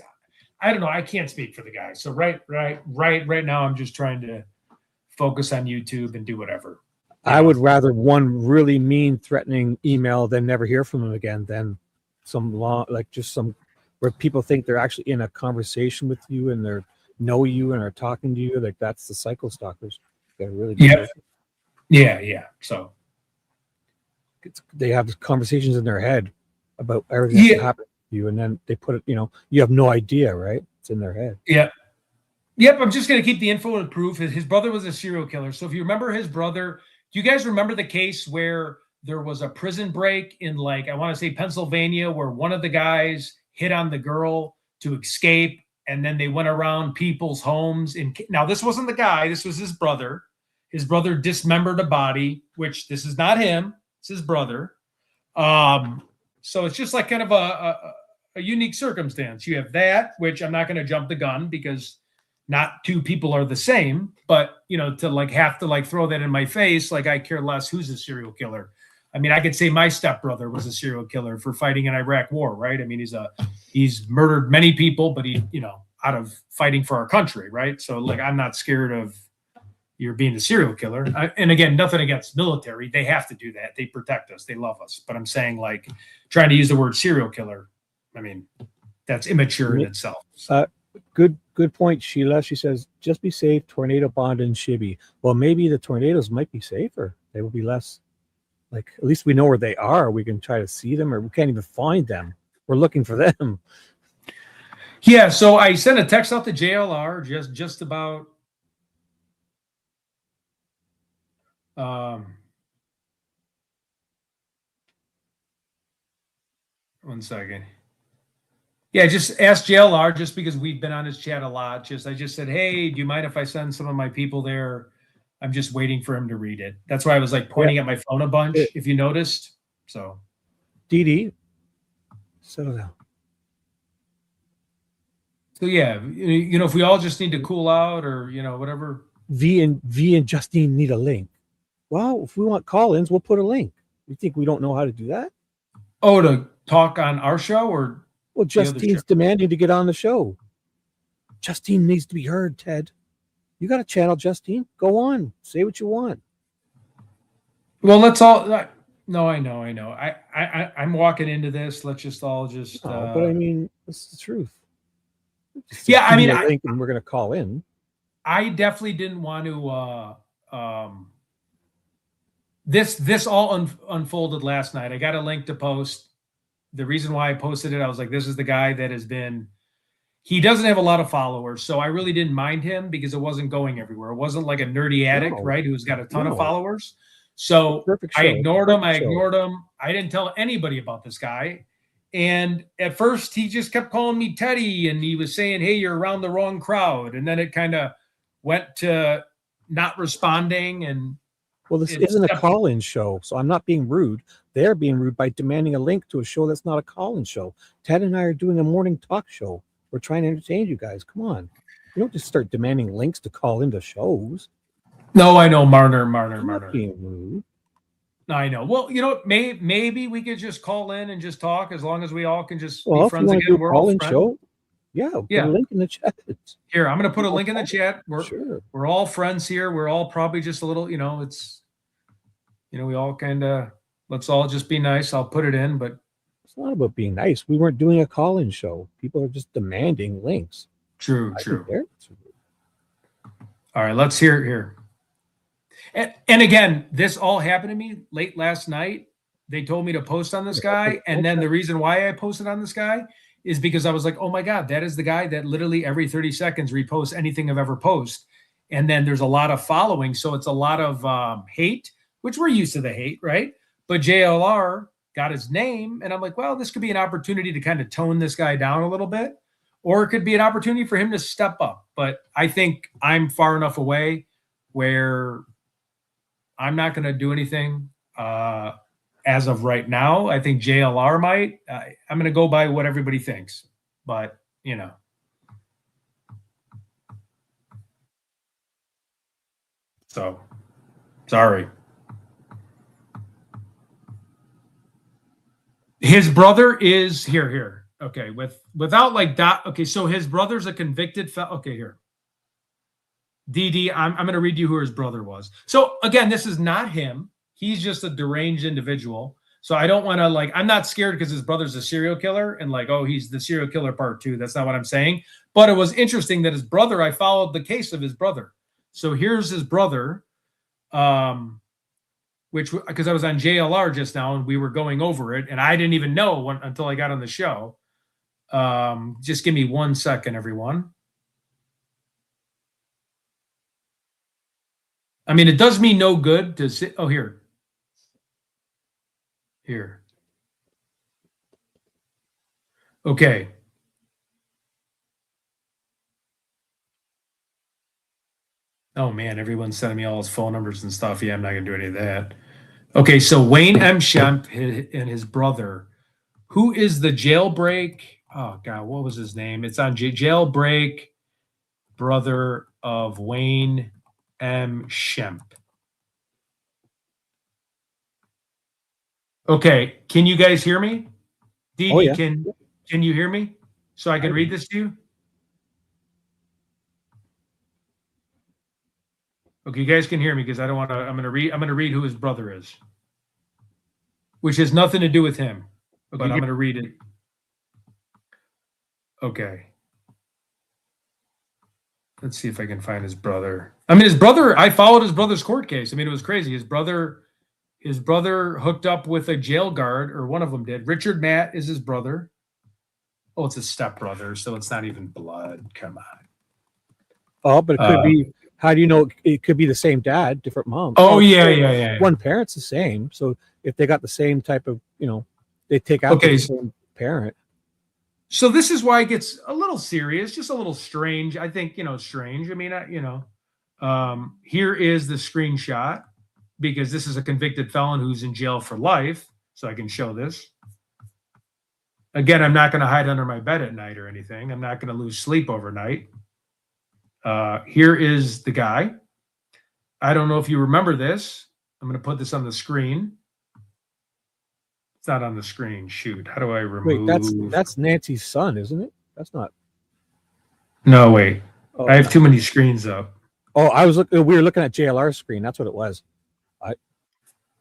I don't know. I can't speak for the guy. So right now, I'm just trying to focus on YouTube and do whatever. I would rather one really mean, threatening email than never hear from him again than some long, where people think they're actually in a conversation with you and they're know you and are talking to you. Like that's the psycho stalkers. They're really good. Yeah. So. They have conversations in their head about everything that happened to you, and then they put it, you have no idea, right? It's in their head. Yeah. Yep, I'm just going to keep the info and proof. His brother was a serial killer. So if you remember his brother, do you guys remember the case where there was a prison break in I want to say Pennsylvania, where one of the guys hit on the girl to escape, and then they went around people's homes. Now, this wasn't the guy. This was his brother. His brother dismembered a body, which this is not him. It's his brother. So it's just like kind of a unique circumstance. You have that, which I'm not going to jump the gun because not two people are the same, but to like have to like throw that in my face, like I care less who's a serial killer. I mean, I could say my stepbrother was a serial killer for fighting in Iraq war, right? I mean, he's murdered many people, but he, out of fighting for our country, right? So like, I'm not scared of you're being a serial killer. And again, nothing against military. They have to do that. They protect us. They love us. But I'm saying like trying to use the word serial killer, I mean, that's immature in itself. Good point, Sheila. She says, just be safe, tornado bond and Shibby. Well, maybe the tornadoes might be safer. They will be less, like, at least we know where they are. We can try to see them, or we can't even find them. We're looking for them. Yeah, so I sent a text out to JLR just about 1 second. Yeah, just ask JLR just because we've been on his chat a lot. I just said, hey, do you mind if I send some of my people there? I'm just waiting for him to read it. That's why I was like pointing at my phone a bunch, if you noticed. So DD, settle down. So yeah, if we all just need to cool out or whatever. V and Justine need a link. Well, if we want call-ins, we'll put a link. You think we don't know how to do that? Oh, to talk on our show or? Well, Justine's demanding to get on the show. Justine needs to be heard, Ted. You got a channel, Justine. Go on. Say what you want. Well, let's all. No, I know. I'm walking into this. Let's just all just. But I mean, this is the truth. Yeah, I mean, and we're gonna call in. I definitely didn't want to. This all unfolded last night. I got a link to post. The reason why I posted it, I was like, this is the guy that has been. He doesn't have a lot of followers, so I really didn't mind him because it wasn't going everywhere. It wasn't like a nerdy addict, right, who's got a ton of followers. So I ignored him. I didn't tell anybody about this guy. And at first, he just kept calling me Teddy, and he was saying, hey, you're around the wrong crowd. And then it kind of went to not responding. And well, this isn't a call-in show, so I'm not being rude. They're being rude by demanding a link to a show that's not a call-in show. Ted and I are doing a morning talk show. We're trying to entertain you guys. Come on. You don't just start demanding links to call into shows. No, I know, Marner. Not being rude. I know. Well, maybe we could just call in and just talk as long as we all can just be if friends you again. We're all friends. Show, put a link in the chat. Here, I'm going to put a link in the chat. We're all friends here. We're all probably just a little, we all kind of, let's all just be nice. I'll put it in, but it's not about being nice. We weren't doing a call-in show. People are just demanding links. True. All right, let's hear it here. And again, this all happened to me late last night. They told me to post on this guy. And then the reason why I posted on this guy is because I was like, oh my God, that is the guy that literally every 30 seconds reposts anything I've ever posted. And then there's a lot of following. So it's a lot of hate, which we're used to the hate, right? But JLR got his name. And I'm like, well, this could be an opportunity to kind of tone this guy down a little bit. Or it could be an opportunity for him to step up. But I think I'm far enough away where I'm not going to do anything as of right now. I think JLR might. I'm going to go by what everybody thinks. But, So, sorry. His brother is here. Okay, without like that. Okay, so his brother's a convicted felon. Okay, here. DD, I'm going to read you who his brother was. So again, this is not him. He's just a deranged individual. So I don't want to I'm not scared because his brother's a serial killer and he's the serial killer part 2. That's not what I'm saying. But it was interesting that his brother, I followed the case of his brother. So here's his brother, because I was on JLR just now and we were going over it and I didn't even know until I got on the show. Just give me 1 second, everyone. I mean, it does me no good to sit. Oh, here. Okay. Oh man, everyone's sending me all his phone numbers and stuff. Yeah, I'm not gonna do any of that. Okay, so Wayne M. Shemp and his brother. Who is the jailbreak? Oh God, what was his name? It's on jailbreak brother of Wayne M. Shemp. Okay, can you guys hear me? Dee, Oh, yeah. can you hear me? So I can read this to you? Okay, you guys can hear me because I don't want to. I'm gonna read who his brother is, which has nothing to do with him. But I'm gonna read it. Okay. Let's see if I can find his brother. I mean, his brother. I followed his brother's court case. I mean, it was crazy. His brother hooked up with a jail guard, or one of them did. Richard Matt is his brother. Oh, it's a stepbrother, so it's not even blood. Come on. Oh, but it could be. How do you know it could be the same dad, different mom? Oh, yeah. One parent's the same. So if they got the same type of, they take out the same parent. So this is why it gets a little serious, just a little strange. I think, strange. I mean, here is the screenshot because this is a convicted felon who's in jail for life. So I can show this. Again, I'm not going to hide under my bed at night or anything. I'm not going to lose sleep overnight. Here is the guy. I don't know if you remember this. I'm going to put this on the screen. It's not on the screen. Shoot. How do I remove? Wait, that's Nancy's son, isn't it? That's not. No, wait. Oh, I have too many screens up. Oh, we were looking at JLR's screen. That's what it was.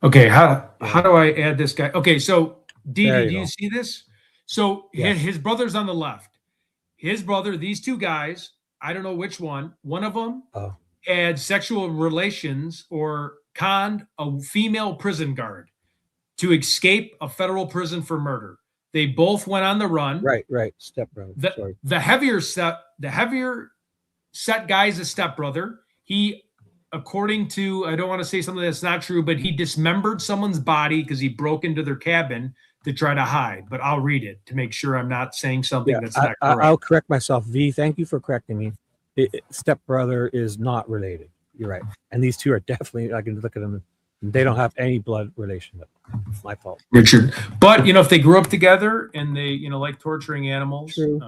Okay. How do I add this guy? Okay. So Dee, do you see this? So his brother's on the left. His brother, these two guys, I don't know which one. One of them had sexual relations or conned a female prison guard to escape a federal prison for murder. They both went on the run. Right. Stepbrother. The heavier set guy is a stepbrother. He, according to, I don't want to say something that's not true, but he dismembered someone's body because he broke into their cabin to try to hide. But I'll read it to make sure I'm not saying something that's not correct. I'll correct myself. V, thank you for correcting me. Stepbrother is not related. You're right. And these two are definitely, I can look at them. They don't have any blood relation. It's my fault. Richard. But, if they grew up together and they, like torturing animals. True.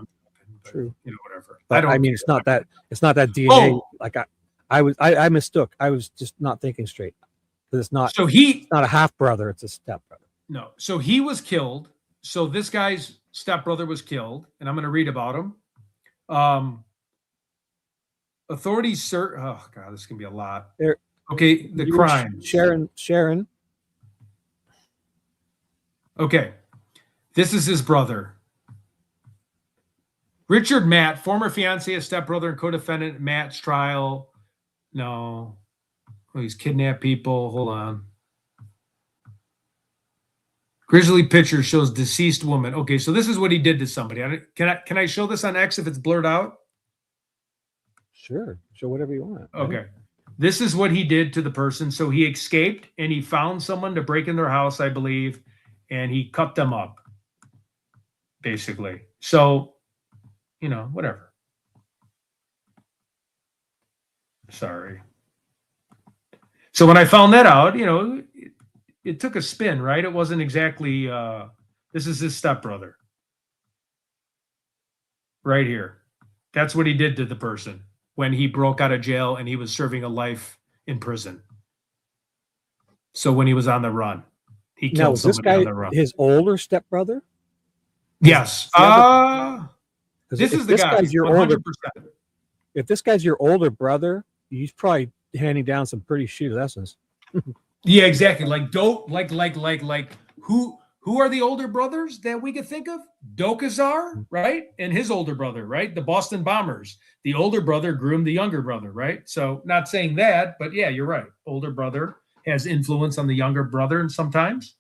True. Whatever. But I mean, it's not that DNA. Like I mistook. I was just not thinking straight. Because it's not. So it's not a half brother. It's a stepbrother. No. So he was killed. So this guy's stepbrother was killed, and I'm going to read about him. Authorities oh God, this can be a lot. Okay, the crime. Sharon. Okay, this is his brother. Richard Matt, former fiance, a stepbrother, and co-defendant in Matt's trial. No, he's kidnapped people. Hold on. Grisly picture shows deceased woman. Okay, so this is what he did to somebody. Can I show this on X if it's blurred out? Sure. Show whatever you want. Okay. Right? This is what he did to the person. So he escaped and he found someone to break in their house, I believe, and he cut them up, basically. So, whatever. Sorry. So when I found that out, it took a spin, right? It wasn't exactly, this is his stepbrother. Right here. That's what he did to the person when he broke out of jail and he was serving a life in prison. So when he was on the run, he killed somebody on the run. His older stepbrother? Yes. This is the guy. 100%. If this guy's your older brother, he's probably handing down some pretty shitty lessons. Yeah, exactly. Who are the older brothers that we could think of? Dokazar, right? And his older brother, right? The Boston Bombers. The older brother groomed the younger brother, right? So not saying that, but yeah, you're right. Older brother has influence on the younger brother and sometimes.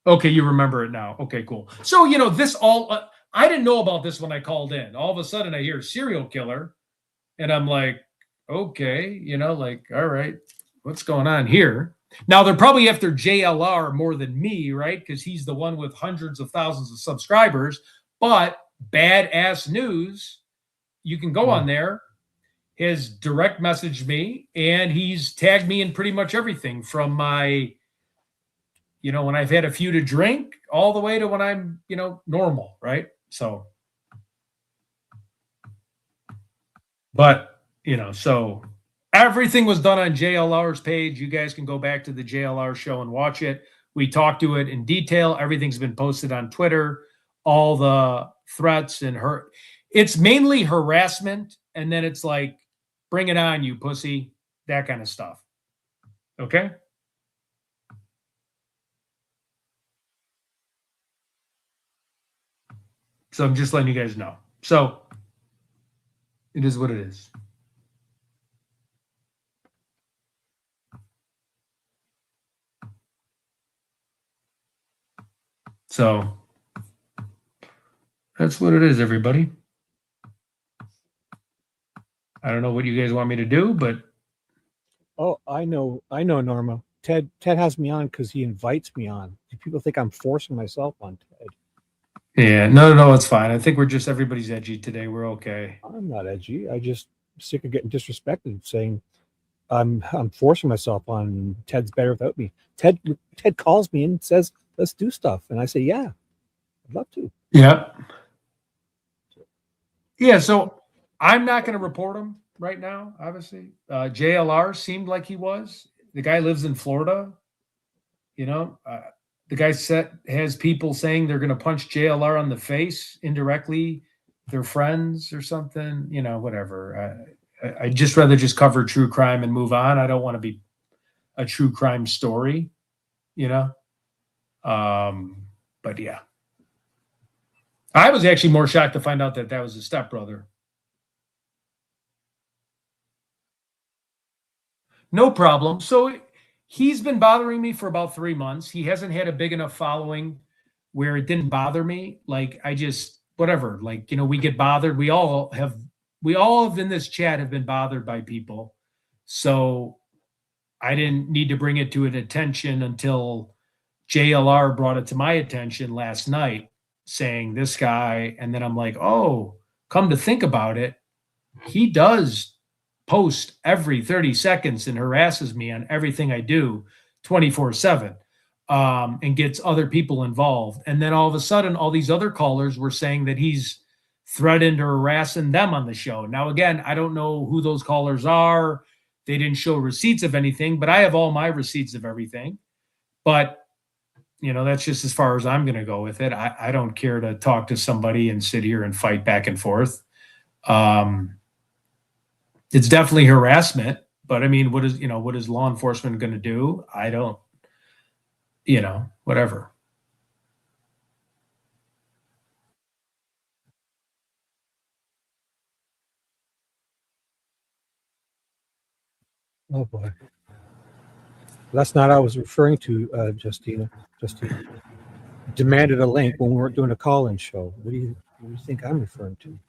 Okay, you remember it now. Okay, cool. So, this all, I didn't know about this when I called in. All of a sudden I hear serial killer and I'm like, okay, all right, what's going on here? Now they're probably after JLR more than me, right? Because he's the one with hundreds of thousands of subscribers. But Badass News, you can go on there, has direct messaged me, and he's tagged me in pretty much everything from my, when I've had a few to drink all the way to when I'm, normal, right? So, but, so everything was done on JLR's page. You guys can go back to the JLR show and watch it. We talked to it in detail. Everything's been posted on Twitter, all the threats and it's mainly harassment. And then it's like, bring it on, you pussy, that kind of stuff. Okay. So I'm just letting you guys know. So it is what it is. So that's what it is, everybody. I don't know what you guys want me to do, but oh, I know, Norma. Ted has me on because he invites me on. People think I'm forcing myself on Ted. Yeah, no, it's fine. I think we're just everybody's edgy today. We're okay. I'm not edgy. I just sick of getting disrespected, saying I'm forcing myself on. Ted's better without me. Ted calls me and says, "Let's do stuff," and I say, "Yeah, I'd love to." Yeah. Yeah. So I'm not going to report him right now. Obviously, JLR seemed like he was. The guy lives in Florida. The guy has people saying they're going to punch JLR on the face indirectly. They're friends or something, whatever. I'd just rather just cover true crime and move on. I don't want to be a true crime story, But yeah. I was actually more shocked to find out that was his stepbrother. No problem. So he's been bothering me for about 3 months. He hasn't had a big enough following where it didn't bother me. Like I just, whatever, like, we get bothered. We all have in this chat have been bothered by people. So I didn't need to bring it to an attention until JLR brought it to my attention last night saying this guy. And then I'm like, oh, come to think about it. He does post every 30 seconds and harasses me on everything I do 24/7 and gets other people involved. And then all of a sudden, all these other callers were saying that he's threatened or harassing them on the show. Now, again, I don't know who those callers are. They didn't show receipts of anything, but I have all my receipts of everything. But, that's just as far as I'm going to go with it. I don't care to talk to somebody and sit here and fight back and forth. It's definitely harassment, but I mean, what is law enforcement going to do? I don't, whatever. Oh boy. That's not what I was referring to, Justina. Justina demanded a link when we weren't doing a call-in show. What do you think I'm referring to?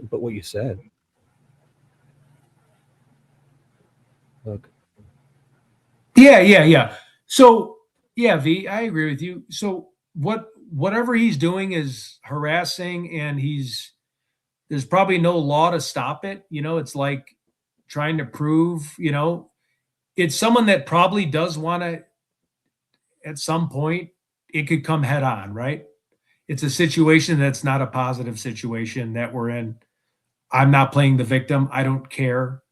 But what you said. Look. Yeah. So yeah, V, I agree with you. So whatever he's doing is harassing, and there's probably no law to stop it. It's like trying to prove, it's someone that probably does want to, at some point, it could come head on, right? It's a situation that's not a positive situation that we're in. I'm not playing the victim. I don't care.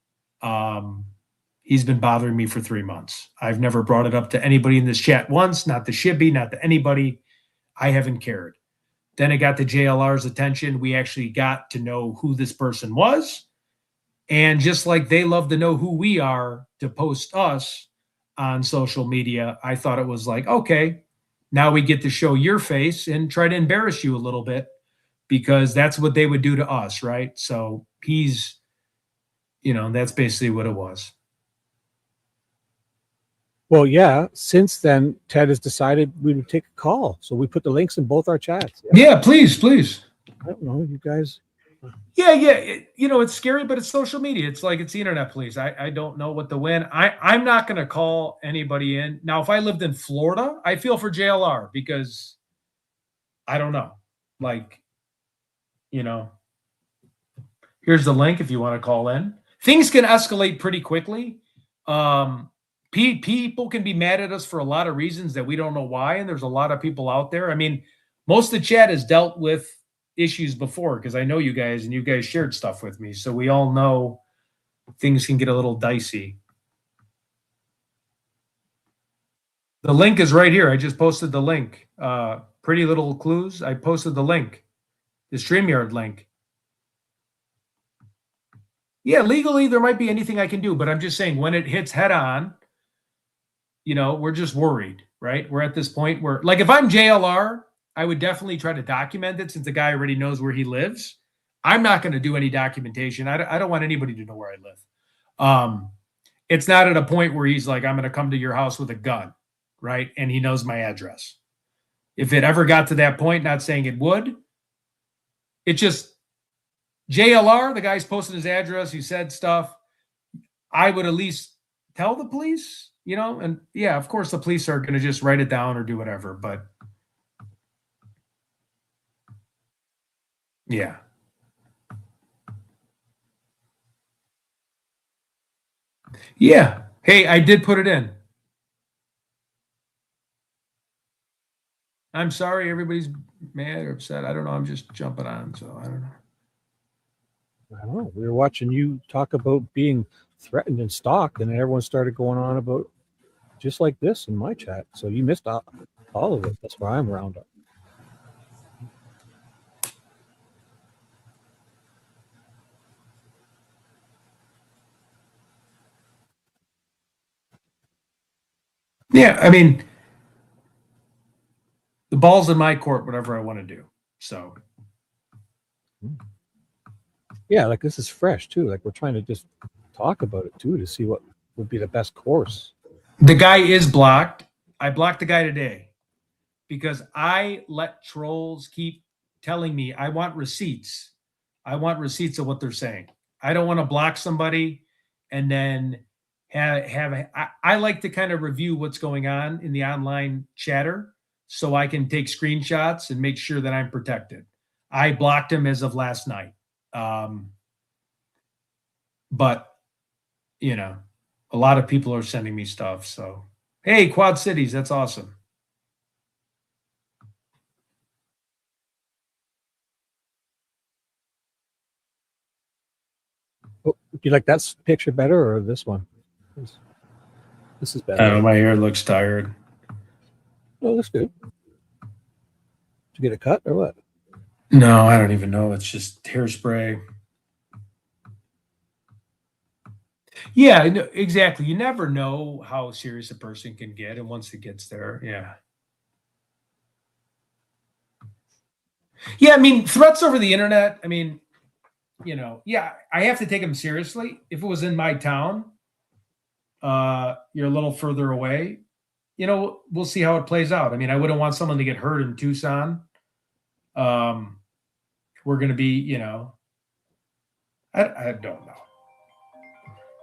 He's been bothering me for 3 months. I've never brought it up to anybody in this chat once, not to Shibby, not to anybody. I haven't cared. Then it got to JLR's attention. We actually got to know who this person was. And just like they love to know who we are to post us on social media, I thought it was like, okay, now we get to show your face and try to embarrass you a little bit, because that's what they would do to us, right? So he's, that's basically what it was. Well, yeah. Since then, Ted has decided we would take a call. So we put the links in both our chats. Yeah, please. I don't know, you guys. Yeah, it's scary, but it's social media. It's like it's the internet police. I don't know what to win. I'm not going to call anybody in. Now, if I lived in Florida, I feel for JLR because I don't know. Like, here's the link if you want to call in. Things can escalate pretty quickly. People can be mad at us for a lot of reasons that we don't know why, and there's a lot of people out there. I mean, most of the chat has dealt with issues before because I know you guys and you guys shared stuff with me, so we all know things can get a little dicey. The link is right here. I just posted the link. Pretty Little Clues. I posted the link, the StreamYard link. Yeah, legally there might be anything I can do, but I'm just saying when it hits head on, we're just worried, right? We're at this point where, like, if I'm JLR, I would definitely try to document it since the guy already knows where he lives. I'm not going to do any documentation. I don't want anybody to know where I live. It's not at a point where he's like, I'm going to come to your house with a gun, right? And he knows my address. If it ever got to that point, not saying it would, it just, JLR, the guy's posted his address, he said stuff. I would at least tell the police, and yeah, of course the police are going to just write it down or do whatever, but yeah. Yeah. Hey, I did put it in. I'm sorry everybody's mad or upset. I don't know. I'm just jumping on, so I don't know. I don't know. We were watching you talk about being threatened and stalked, and then everyone started going on about just like this in my chat. So you missed all of it. That's why I'm round up. Yeah, I mean, the ball's in my court, whatever I want to do. So yeah, like this is fresh too. Like we're trying to just talk about it too to see what would be the best course. The guy is blocked. I blocked the guy today because I let trolls keep telling me I want receipts. I want receipts of what they're saying. I don't want to block somebody and then I like to kind of review what's going on in the online chatter so I can take screenshots and make sure that I'm protected. I blocked him as of last night. But, a lot of people are sending me stuff. So, hey, Quad Cities, that's awesome. Oh, do you like that picture better or this one? This is better. I don't know, my hair looks tired. Oh, looks good. Did you get a cut or what? No, I don't even know. It's just hairspray. Yeah, exactly. You never know how serious a person can get. And once it gets there, yeah. Yeah, I mean, threats over the internet, I mean, yeah, I have to take them seriously. If it was in my town, you're a little further away, we'll see how it plays out. I mean, I wouldn't want someone to get hurt in Tucson. We're going to be, I don't know.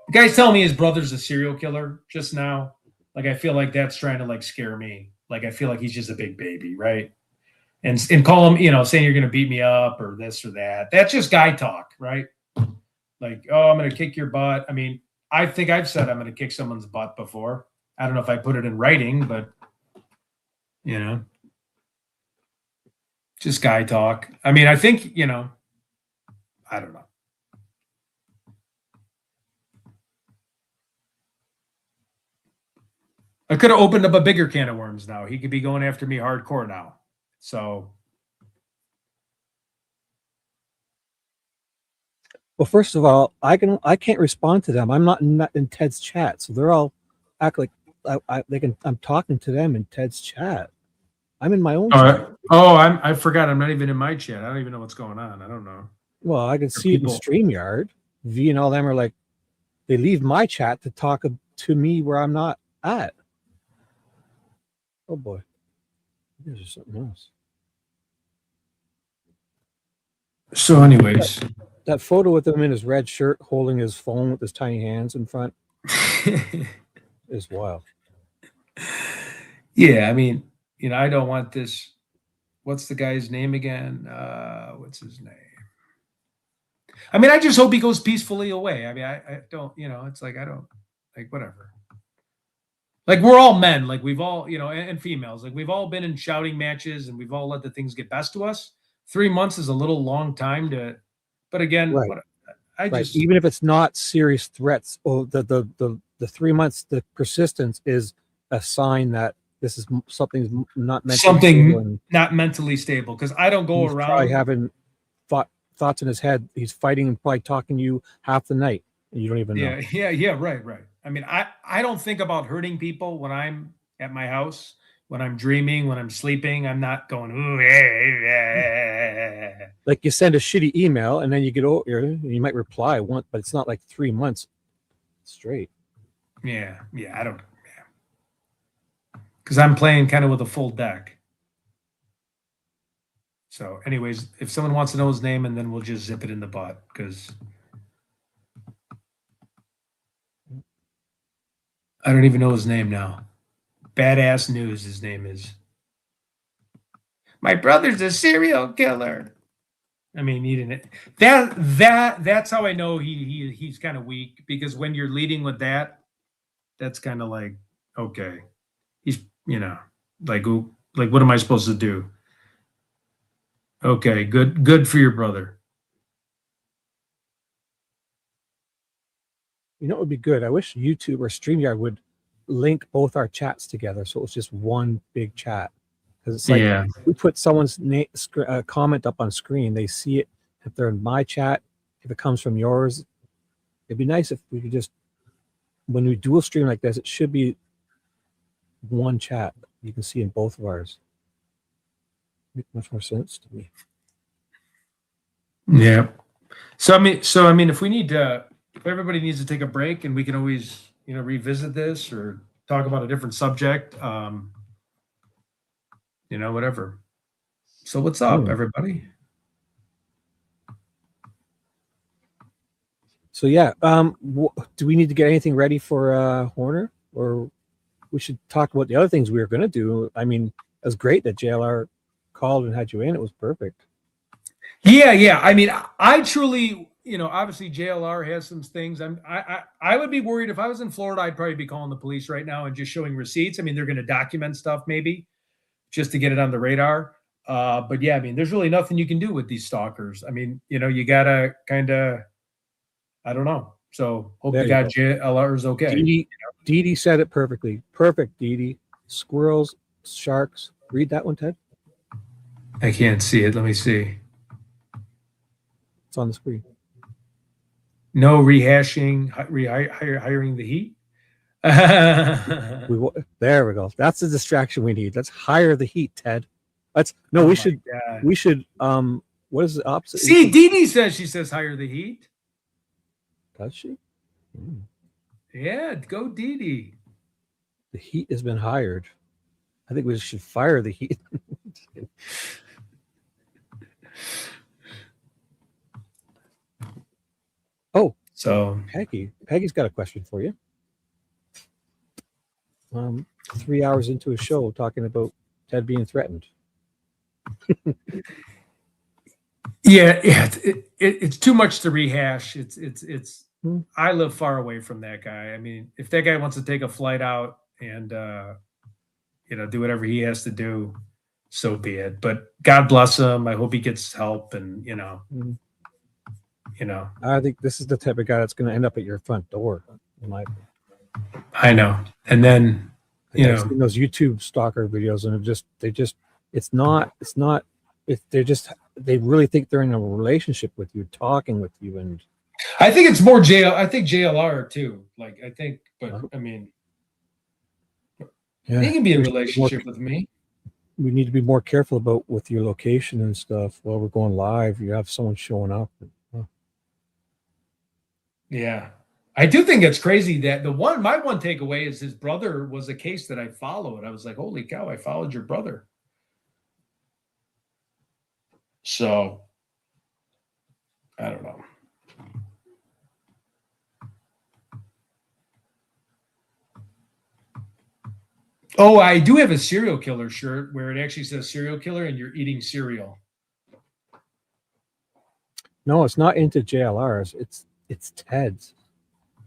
The guy's telling me his brother's a serial killer just now. Like, I feel like that's trying to like scare me. Like, I feel like he's just a big baby, right? And call him, saying you're going to beat me up or this or that. That's just guy talk, right? Like, oh, I'm going to kick your butt. I mean, I think I've said I'm going to kick someone's butt before. I don't know if I put it in writing, but, just guy talk. I mean, I think, I don't know. I could have opened up a bigger can of worms now. He could be going after me hardcore now. So. Well, first of all, I can't respond to them. I'm not in Ted's chat, so they're all act like I'm talking to them in Ted's chat. I'm in my own chat. Oh, I forgot. I'm not even in my chat. I don't even know what's going on. I don't know. Well, I can see it in StreamYard. V and all them are like, they leave my chat to talk to me where I'm not at. Oh boy, this is something else. So, anyways, that photo with him in his red shirt holding his phone with his tiny hands in front is wild. Yeah, I mean, I don't want this. What's the guy's name again? What's his name? I mean, I just hope he goes peacefully away. I mean, I don't, it's like, I don't, like, whatever. Like, we're all men. Like, we've all, and females. Like, we've all been in shouting matches and we've all let the things get best to us. 3 months is a little long time to, but again, Right. I Right. just, Even if it's not serious threats, the 3 months, the persistence is a sign that this is something's not mentally stable, and not mentally stable. Because I don't go he's probably around having thoughts in his head. He's fighting and probably talking to you half the night, and you don't even know. Yeah, right. I mean, I don't think about hurting people when I'm at my house, when I'm dreaming, when I'm sleeping. I'm not going, ooh, Like, you send a shitty email and then you get over, you might reply once, but it's not like 3 months straight. Yeah, I don't, because I'm playing kind of with a full deck. So, anyways, if someone wants to know his name, and then we'll just zip it in the butt, because I don't even know his name now. Badass News, his name is. My brother's a serial killer. I mean, he didn't. That's how I know he's kind of weak, because when you're leading with that, that's kind of like, okay, he's like what am I supposed to do? Okay, good for your brother. It would be good. I wish YouTube or StreamYard would link both our chats together, so it was just one big chat. Because it's like, we put someone's comment up on screen, they see it if they're in my chat. If it comes from yours, it'd be nice if we could just, when we dual stream like this, it should be one chat you can see in both of ours. Make much more sense to me. Yeah. So I mean, if we need to, if everybody needs to take a break, and we can always revisit this or talk about a different subject, whatever. So what's up, everybody? So yeah, do we need to get anything ready for Horner, or we should talk about the other things we were going to do? I mean, it was great that JLR called and had you in. It was perfect. Yeah. I mean, I truly, obviously JLR has some things. I would be worried if I was in Florida. I'd probably be calling the police right now and just showing receipts. I mean, they're going to document stuff maybe just to get it on the radar. But yeah, I mean, there's really nothing you can do with these stalkers. I mean, you gotta kind of, I don't know. So hope the guy JLR is okay. Dee said it perfectly. Perfect, Dee. Squirrels, sharks. Read that one, Ted. I can't see it. Let me see. It's on the screen. No rehashing, hiring the heat. There we go. That's the distraction we need. Let's hire the heat, Ted. We should, what is the opposite? See, Dee says hire the heat. Does she? Yeah, go Dee. The heat has been hired. I think we should fire the heat. Oh, so Peggy's got a question for you. 3 hours into a show talking about Ted being threatened. Yeah, it's too much to rehash. It's I live far away from that guy. I mean, if that guy wants to take a flight out and do whatever he has to do, so be it. But God bless him. I hope he gets help, and I think this is the type of guy that's going to end up at your front door. I know. And then I've seen those YouTube stalker videos, and they really think they're in a relationship with you, talking with you, and I think it's more I think JLR too. Like, I think, but I mean, they can be in a relationship with me. We need to be more careful about with your location and stuff while we're going live. You have someone showing up. Yeah. I do think it's crazy that my one takeaway is his brother was a case that I followed. I was like, holy cow, I followed your brother. So I don't know. Oh, I do have a serial killer shirt where it actually says serial killer and you're eating cereal. No, it's not into JLRs. It's Ted's.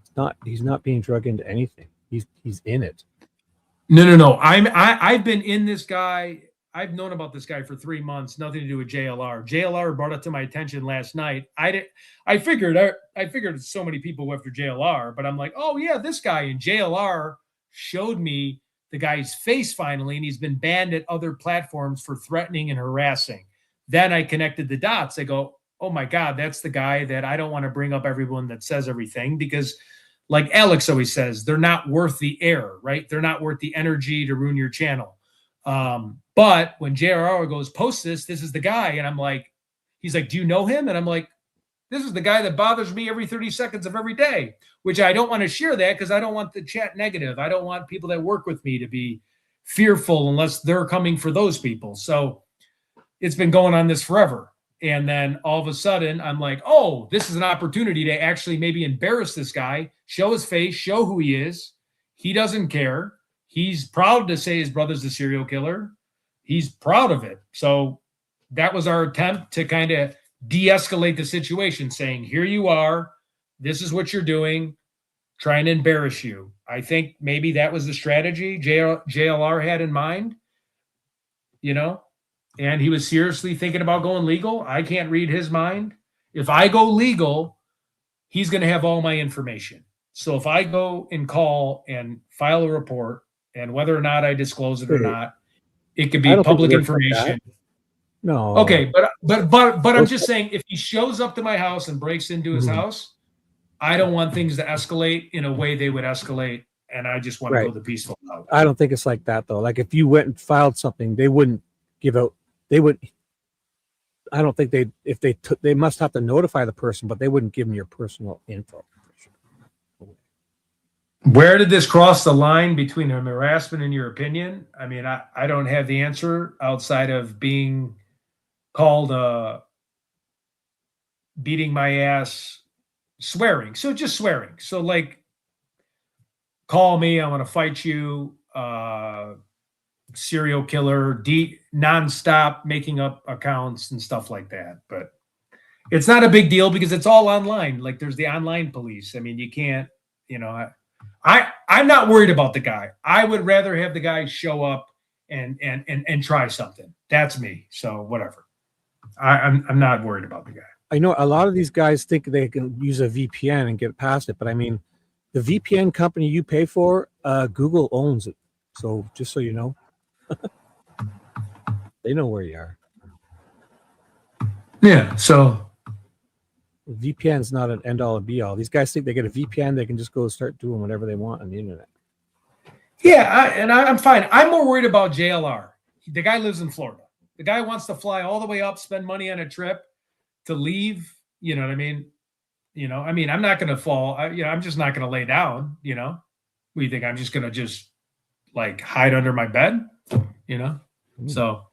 It's not. He's not being drug into anything. He's in it. No. I've been in this guy. I've known about this guy for 3 months. Nothing to do with JLR. JLR brought it to my attention last night. I figured so many people go after JLR, but I'm like, oh yeah, this guy. And JLR showed me the guy's face finally, and he's been banned at other platforms for threatening and harassing. Then I connected the dots. I go, oh my God, that's the guy that I don't want to bring up everyone that says everything, because like Alex always says, they're not worth the air, right? They're not worth the energy to ruin your channel. But when JRR goes, post this is the guy. And I'm like, he's like, do you know him? And I'm like, this is the guy that bothers me every 30 seconds of every day, which I don't want to share that because I don't want the chat negative. I don't want people that work with me to be fearful unless they're coming for those people. So it's been going on this forever. And then all of a sudden I'm like, oh, this is an opportunity to actually maybe embarrass this guy, show his face, show who he is. He doesn't care. He's proud to say his brother's the serial killer. He's proud of it. So that was our attempt to kind of de-escalate the situation, saying, here you are, this is what you're doing, trying to embarrass you. I think maybe that was the strategy JLR had in mind, and he was seriously thinking about going legal. I can't read his mind. If I go legal, he's going to have all my information. So if I go and call and file a report, and whether or not I disclose it or not, it could be public information. No. Okay, but I'm just saying, if he shows up to my house and breaks into his house, I don't want things to escalate in a way they would escalate, and I just want to go the peaceful route. I don't think it's like that though. Like if you went and filed something, they wouldn't give out. They would. I don't think they must have to notify the person, but they wouldn't give them your personal info. Where did this cross the line between harassment and your opinion? I mean, I don't have the answer outside of being called beating my ass, swearing. So just swearing. So like, call me, I want to fight you, serial killer, nonstop making up accounts and stuff like that. But it's not a big deal because it's all online. Like there's the online police. I mean, you can't, I'm not worried about the guy. I would rather have the guy show up and try something. That's me. So whatever. I'm not worried about the guy. I know a lot of these guys think they can use a VPN and get past it, but I mean, the VPN company you pay for, Google owns it. So just so you know, they know where you are. Yeah. So VPN is not an end all and be all. These guys think they get a VPN, they can just go start doing whatever they want on the internet. Yeah, I'm fine. I'm more worried about JLR. The guy lives in Florida. The guy wants to fly all the way up, spend money on a trip to leave. You know what I mean? I'm not going to fall. I'm just not going to lay down. What do you think? I'm just going to like hide under my bed. So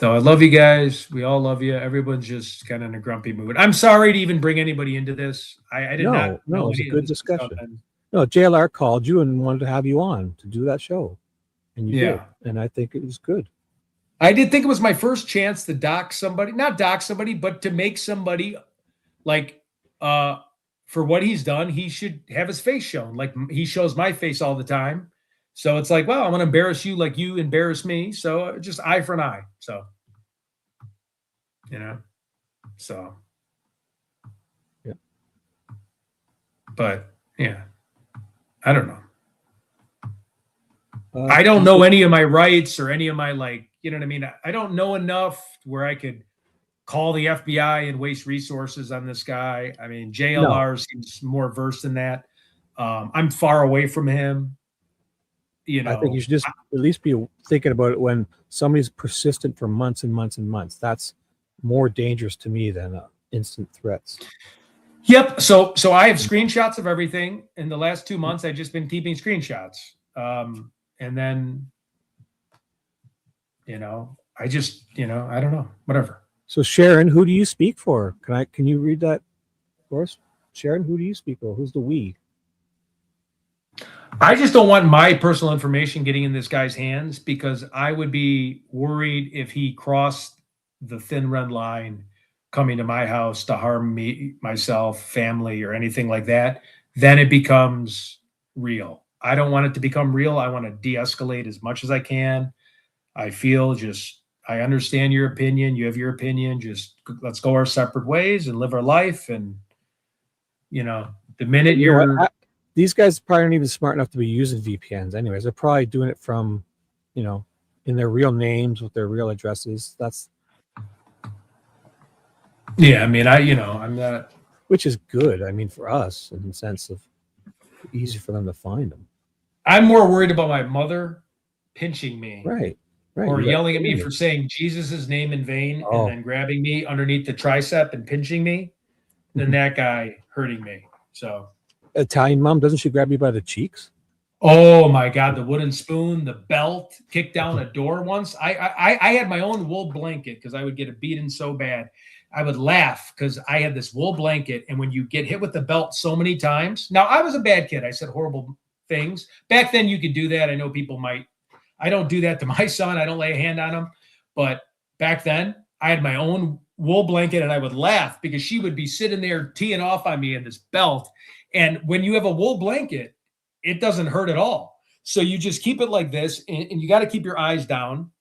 I love you guys. We all love you. Everyone's just kind of in a grumpy mood. I'm sorry to even bring anybody into this. I did not. No, it was a good discussion. No, JLR called you and wanted to have you on to do that show. And you did. And I think it was good. I did think it was my first chance to not dox somebody, but to make somebody like, for what he's done, he should have his face shown. Like he shows my face all the time. So it's like, well, I'm going to embarrass you like you embarrass me. So just eye for an eye. So, so. Yeah. But yeah, I don't know. I don't know any of my rights or any of my, like, you know what I mean? I don't know enough where I could call the FBI and waste resources on this guy. I mean, JLR seems more versed in that. I'm far away from him. I think you should just at least be thinking about it when somebody's persistent for months and months and months. That's more dangerous to me than instant threats. Yep. So I have screenshots of everything. In the last 2 months, I've just been keeping screenshots. And then, I just, I don't know, whatever. So Sharon, who do you speak for? Can you read that for us? Sharon, who do you speak for? Who's the we? I just don't want my personal information getting in this guy's hands because I would be worried if he crossed the thin red line coming to my house to harm me, myself, family, or anything like that. Then it becomes real. I don't want it to become real. I want to de-escalate as much as I can. I feel I understand your opinion. You have your opinion. Just let's go our separate ways and live our life. And, the minute these guys probably aren't even smart enough to be using VPNs anyways. They're probably doing it from, in their real names with their real addresses. Yeah, I mean, I'm not. Which is good. I mean, for us, in the sense of easy for them to find them. I'm more worried about my mother pinching me. Right. Or yelling at me for saying Jesus' name in vain and then grabbing me underneath the tricep and pinching me than that guy hurting me. So Italian mom, doesn't she grab you by the cheeks? Oh my God, the wooden spoon, the belt, kicked down a door once. I had my own wool blanket because I would get a beating so bad. I would laugh because I had this wool blanket, and when you get hit with the belt so many times. Now, I was a bad kid. I said horrible things. Back then you could do that. I know people might. I don't do that to my son. I don't lay a hand on him. But back then I had my own wool blanket, and I would laugh because she would be sitting there teeing off on me in this belt. And when you have a wool blanket, it doesn't hurt at all. So you just keep it like this, and you got to keep your eyes down.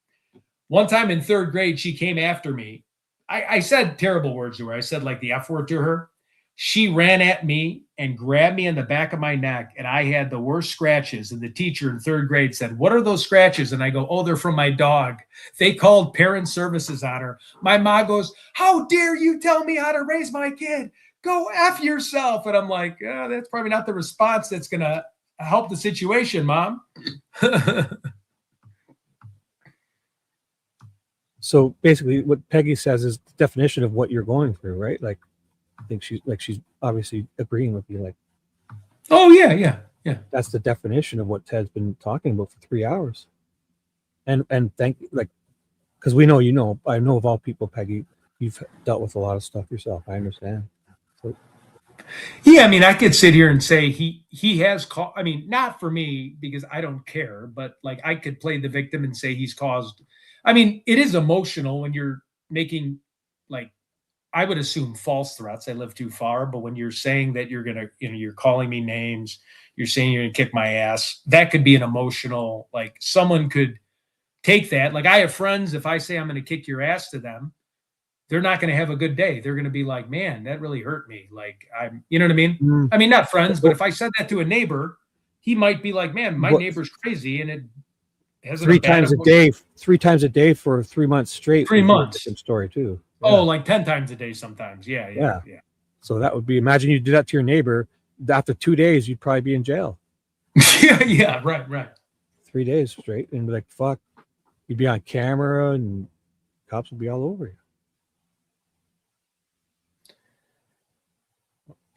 One time in third grade, she came after me. I said terrible words to her. I said like the F word to her. She ran at me and grabbed me in the back of my neck, and I had the worst scratches. And the teacher in third grade said, "What are those scratches?" And I go, "Oh, they're from my dog." They called parent services on her. My mom goes, "How dare you tell me how to raise my kid? Go F yourself." And I'm like, oh, that's probably not the response that's going to help the situation, Mom. So basically what Peggy says is the definition of what you're going through, right? Like, I think she's obviously agreeing with you. Like, oh yeah. That's the definition of what Ted's been talking about for 3 hours. And because we know, I know of all people, Peggy, you've dealt with a lot of stuff yourself. I understand. So, yeah, I mean, I could sit here and say he has caused. I mean, not for me because I don't care, but like I could play the victim and say he's caused. I mean, it is emotional when you're making, like, I would assume false threats. I live too far, but when you're saying that you're gonna, you're calling me names, you're saying you're gonna kick my ass, that could be an emotional. Like someone could take that. Like I have friends. If I say I'm gonna kick your ass to them, they're not going to have a good day. They're going to be like, "Man, that really hurt me." Like you know what I mean? I mean, not friends, but if I said that to a neighbor, he might be like, "Man, my neighbor's crazy," and it has 3 times a day for 3 months straight. 3 months. Different story too. Yeah. Oh, like 10 times a day sometimes. Yeah. So that would be, imagine you do that to your neighbor. After 2 days, you'd probably be in jail. yeah, right. 3 days straight, and be like, fuck, you'd be on camera, and cops would be all over you.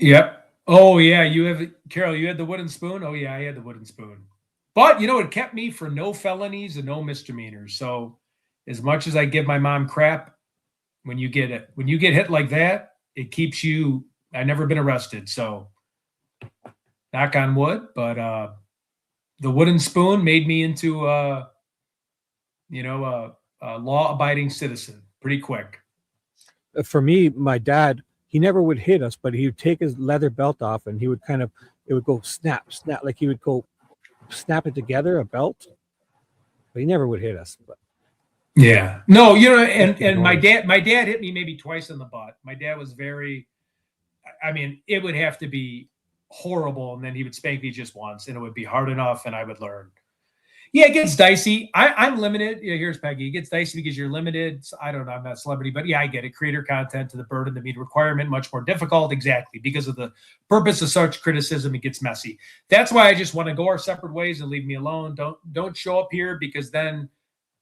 Yep. Oh yeah, Carol, you had the wooden spoon? Oh yeah, I had the wooden spoon. But it kept me for no felonies and no misdemeanors. So as much as I give my mom crap, when you get hit like that, it keeps you. I've never been arrested, so knock on wood, but the wooden spoon made me into a law-abiding citizen pretty quick. For me, my dad, he never would hit us, but he would take his leather belt off, and he would it would go snap, like he would go snap it together, a belt. But he never would hit us. But yeah, no, and my dad hit me maybe twice in the butt. My dad was very, I mean, it would have to be horrible, and then he would spank me just once, and it would be hard enough, and I would learn. Yeah, it gets dicey. I'm limited. Yeah, here's Peggy. It gets dicey because you're limited. So I don't know. I'm not a celebrity, but yeah, I get it. Creator content to the burden, the media requirement, much more difficult. Exactly. Because of the purpose of such criticism, it gets messy. That's why I just want to go our separate ways and leave me alone. Don't show up here, because then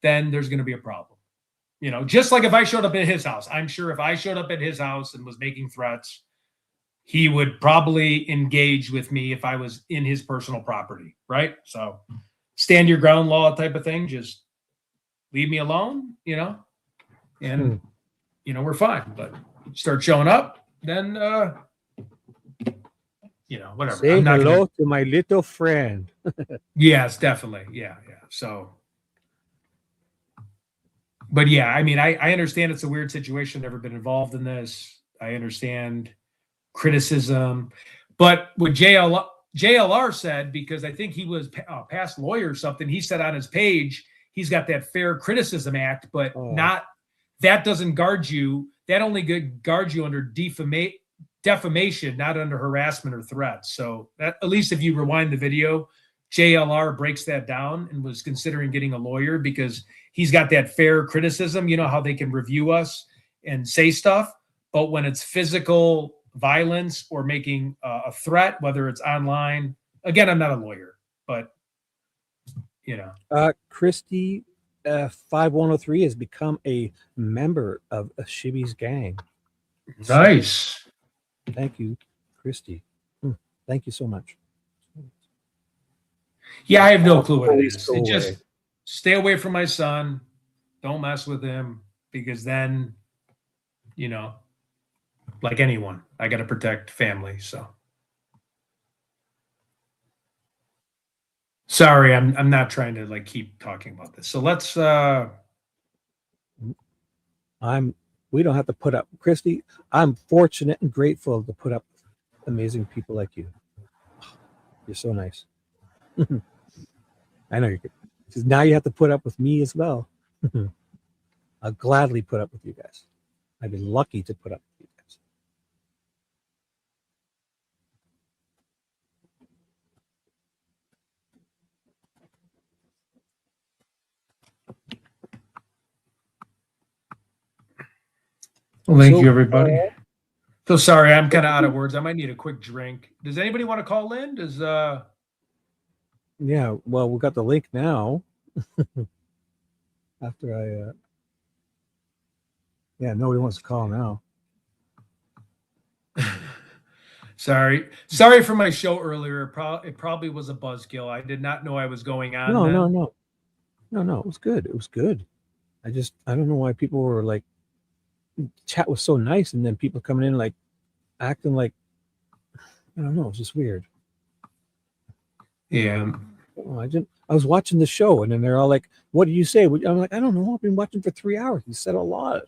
there's going to be a problem. Just like if I showed up at his house, I'm sure if I showed up at his house and was making threats, he would probably engage with me if I was in his personal property. Right. So stand your ground law type of thing. Just leave me alone, and you know, we're fine. But start showing up, then you know, whatever. Say hello to my little friend. Yes, definitely. Yeah. So, but yeah, I mean, I understand it's a weird situation. Never been involved in this. I understand criticism, but what JLR said, because I think he was a past lawyer or something, he said on his page, he's got that Fair Criticism Act, but not, that doesn't guard you. That only guards you under defamation, not under harassment or threats. So that, at least if you rewind the video, JLR breaks that down and was considering getting a lawyer because he's got that fair criticism. You know how they can review us and say stuff, but when it's physical violence or making a threat, whether it's online, again, I'm not a lawyer, but you know. Christy 5103 has become a member of Shibby's gang. Nice. Thank you, Christy. Thank you so much. Yeah, I have no clue what it is. It just stay away from my son. Don't mess with him, because then, you know, like anyone, I got to protect family. So sorry, I'm not trying to like keep talking about this. So let's we don't have to put up, Christy, I'm fortunate and grateful to put up amazing people like you. You're so nice. I know you're good. Because now you have to put up with me as well. I'll gladly put up with you guys. I've been lucky to put up with you guys. Well, thank you, everybody. So sorry, I'm kind of out of words. I might need a quick drink. Does anybody want to call in? Does Yeah, well, we got the link now. After I yeah, nobody wants to call now. Sorry for my show earlier. It probably was a buzzkill. I did not know I was going on. No, it was good. It was good. I don't know why people were like, chat was so nice, and then people coming in like acting like, I don't know, it's just weird. Yeah. I was watching the show, and then they're all like, what did you say? I'm like, I don't know. I've been watching for 3 hours. You said a lot.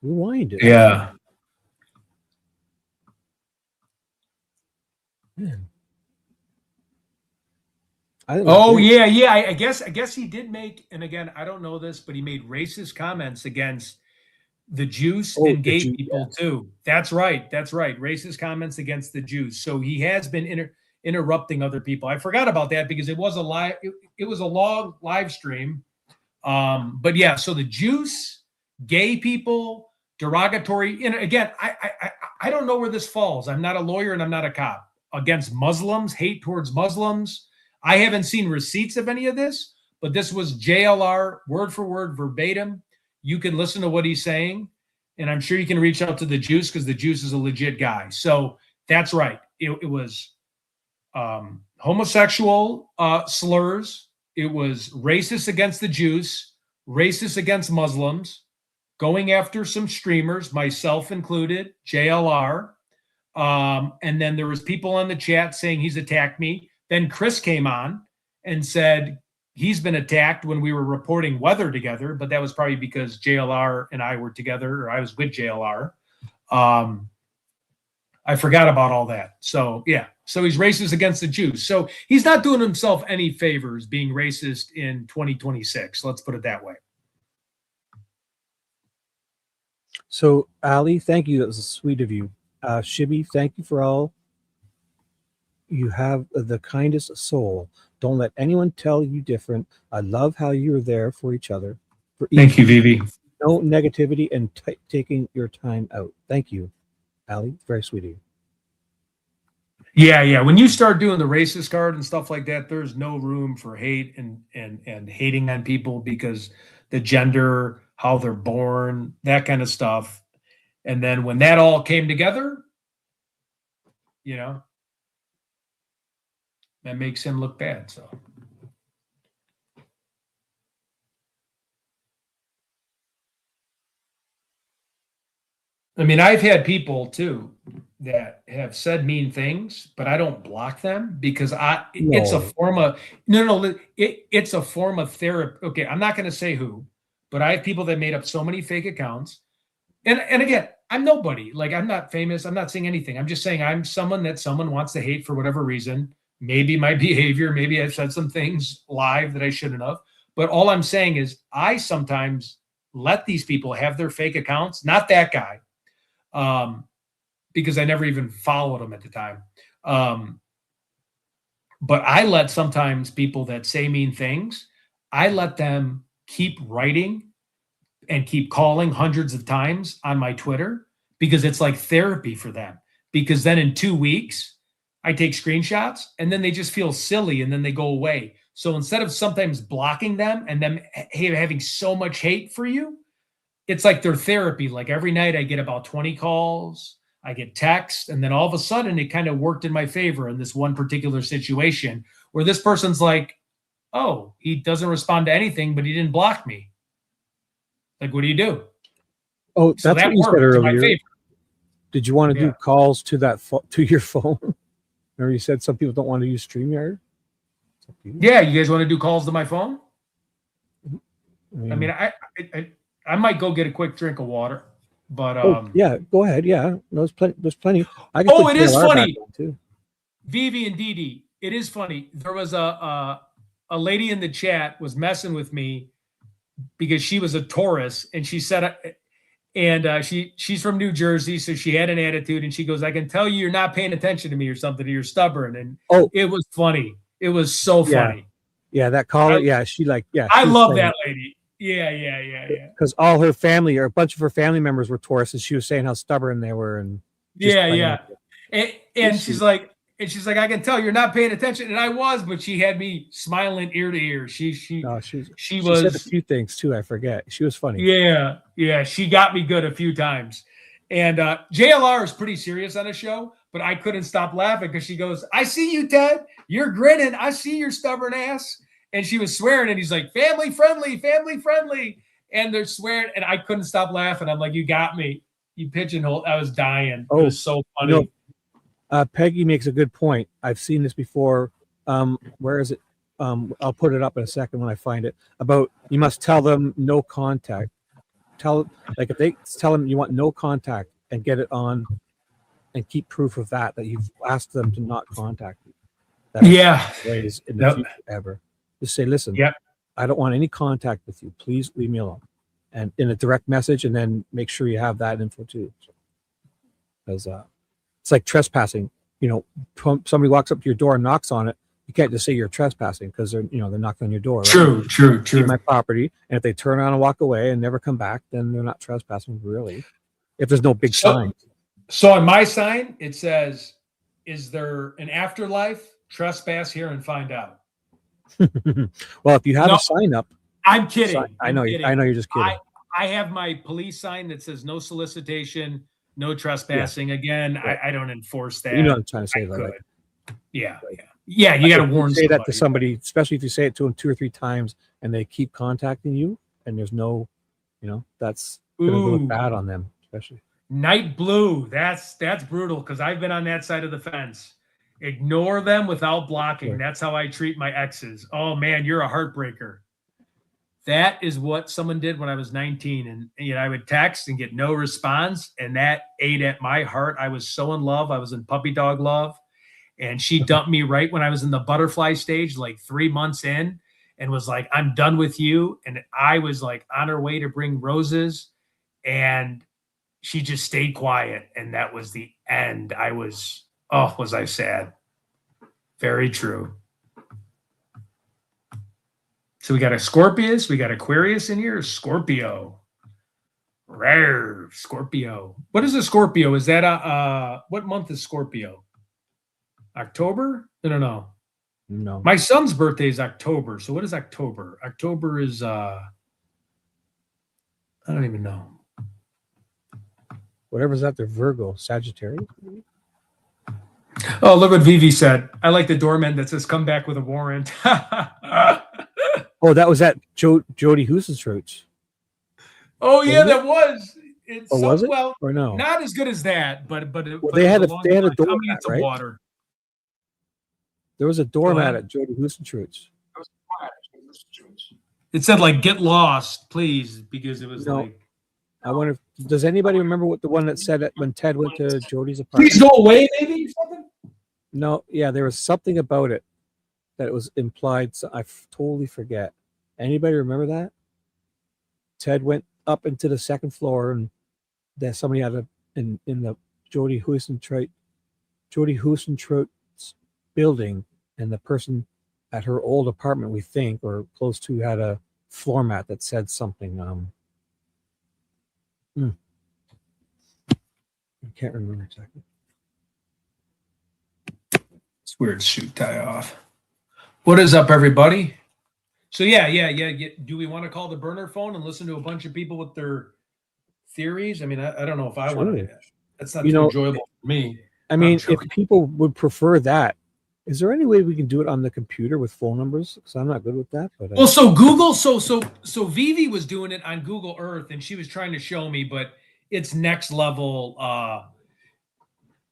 Rewind it. Yeah. Man. Yeah. I guess he did make, and again, I don't know this, but he made racist comments against the Jews and gay people too. That's right. Racist comments against the Jews. So he has been interrupting other people. I forgot about that because it was a live. It was a long live stream. But yeah, so the Jews, gay people, derogatory. And again, I don't know where this falls. I'm not a lawyer and I'm not a cop. Against Muslims, hate towards Muslims. I haven't seen receipts of any of this, but this was JLR word for word, verbatim. You can listen to what he's saying, and I'm sure you can reach out to the Juice because the Juice is a legit guy. So that's right. It was homosexual slurs. It was racist against the Juice, racist against Muslims, going after some streamers, myself included, JLR. And then there was people on the chat saying he's attacked me. Then Chris came on and said he's been attacked when we were reporting weather together, but that was probably because JLR and I were together, or I was with JLR. I forgot about all that. So yeah, so he's racist against the Jews. So he's not doing himself any favors being racist in 2026. Let's put it that way. So Ali, thank you. That was sweet of you. Shibby, thank you for all. You have the kindest soul. Don't let anyone tell you different. I love how you're there for each other. Thank you, Vivi. No negativity and taking your time out. Thank you, Ali. Very sweet of you. Yeah. When you start doing the racist card and stuff like that, there's no room for hate and hating on people because the gender, how they're born, that kind of stuff. And then when that all came together, you know, that makes him look bad. So. I mean, I've had people too that have said mean things, but I don't block them because it's a form of it's a form of therapy. Okay, I'm not going to say who, but I have people that made up so many fake accounts. And again, I'm nobody. Like, I'm not famous. I'm not saying anything. I'm just saying I'm someone that someone wants to hate for whatever reason. Maybe my behavior, maybe I've said some things live that I shouldn't have. But all I'm saying is I sometimes let these people have their fake accounts. Not that guy. Because I never even followed him at the time. But I let sometimes people that say mean things, I let them keep writing and keep calling hundreds of times on my Twitter because it's like therapy for them. Because then in 2 weeks, I take screenshots and then they just feel silly and then they go away. So instead of sometimes blocking them and them having so much hate for you, it's like their therapy. Like every night I get about 20 calls, I get texts, and then all of a sudden it kind of worked in my favor in this one particular situation where this person's like, oh, he doesn't respond to anything, but he didn't block me. Like, what do you do? Oh, So that's that what you said worked in my earlier. favor. Did you want to do calls to that to your phone? Or you said some people don't want to use StreamYard? Yeah, you guys want to do calls to my phone? I mean, I might go get a quick drink of water, but yeah, go ahead. Yeah, there's plenty. I can it is funny. Too. Vivi and Didi, it is funny. There was a lady in the chat was messing with me because she was a Taurus, and she said, and she's from New Jersey, so she had an attitude, and she goes, "I can tell you're not paying attention to me or something. Or you're stubborn." And it was funny. It was so funny. Yeah, that caller. I love that lady. Yeah. Because all her family, or a bunch of her family members, were Taurus, and she was saying how stubborn they were, and and she's like, I can tell you're not paying attention, and I was, but she had me smiling ear to ear. She said a few things too. I forget. She was funny. Yeah. She got me good a few times, and JLR is pretty serious on the show, but I couldn't stop laughing because she goes, "I see you, Ted. You're grinning. I see your stubborn ass." And she was swearing, and he's like, family friendly. And they're swearing, and I couldn't stop laughing. I'm like, you got me. You pigeonholed. I was dying. It was so funny. Peggy makes a good point. I've seen this before. Where is it? I'll put it up in a second when I find it. About you must tell them no contact. If they tell them you want no contact and get it on and keep proof of that you've asked them to not contact you. Ways in the future ever. Just say, listen, I don't want any contact with you. Please leave me alone. And in a direct message, and then make sure you have that info too. Because it's like trespassing. Somebody walks up to your door and knocks on it. You can't just say you're trespassing because they're knocking on your door. Right? True. My property. And if they turn around and walk away and never come back, then they're not trespassing really. If there's no big sign. So on my sign, it says, "Is there an afterlife? Trespass here and find out." Well, if you have a sign up, I'm kidding. I know you're just kidding. I have my police sign that says no solicitation, no trespassing. Again, I don't enforce that. You know what I'm trying to say, though. Yeah. You got to warn say that to somebody, especially if you say it to them 2 or 3 times and they keep contacting you, and there's no, that's going to look bad on them, especially. Night blue. That's brutal because I've been on that side of the fence. Ignore them without blocking. That's how I treat my exes. Oh man, you're a heartbreaker. That is what someone did when I was 19, and I would text and get no response, and that ate at my heart. I was so in love. I was in puppy dog love, and she dumped me right when I was in the butterfly stage, like 3 months in, and was like, "I'm done with you." And I was like on her way to bring roses, and she just stayed quiet, and that was the end. Was I sad? Very true. So we got a Scorpius, we got Aquarius in here. Scorpio. Rare Scorpio. What is a Scorpio? Is that what month is Scorpio? October? No. My son's birthday is October. So what is October? October is I don't even know. Whatever's after Virgo, Sagittarius. Oh, look what Vivi said. I like the doorman that says, "Come back with a warrant." Oh, that was at Jodi HUISENTRUIT. Oh, yeah, that was. It's Or was it? well, Or no? not as good as that, but they had a doormat, doormat, right? Water. There was a doormat at Jodi HUISENTRUIT's. It said like "Get lost, please," because it was like. I wonder. Does anybody remember what the one that said it when Ted went to Jodi's apartment? Please go away, maybe something. No, yeah, there was something about it that it was implied. So I totally forget. Anybody remember that? Ted went up into the second floor, and there's somebody had in the Jodi HUISENTRUIT's building, and the person at her old apartment, we think, or close to, had a floor mat that said something. I can't remember exactly. It's weird. Suit tie off. What is up, everybody? So yeah. Do we want to call the burner phone and listen to a bunch of people with their theories? I mean, I don't know if I want to. That's not too enjoyable for me. I mean, if people would prefer that, is there any way we can do it on the computer with phone numbers? Because I'm not good with that. But well, so Google, so Vivi was doing it on Google Earth, and she was trying to show me, but it's next level.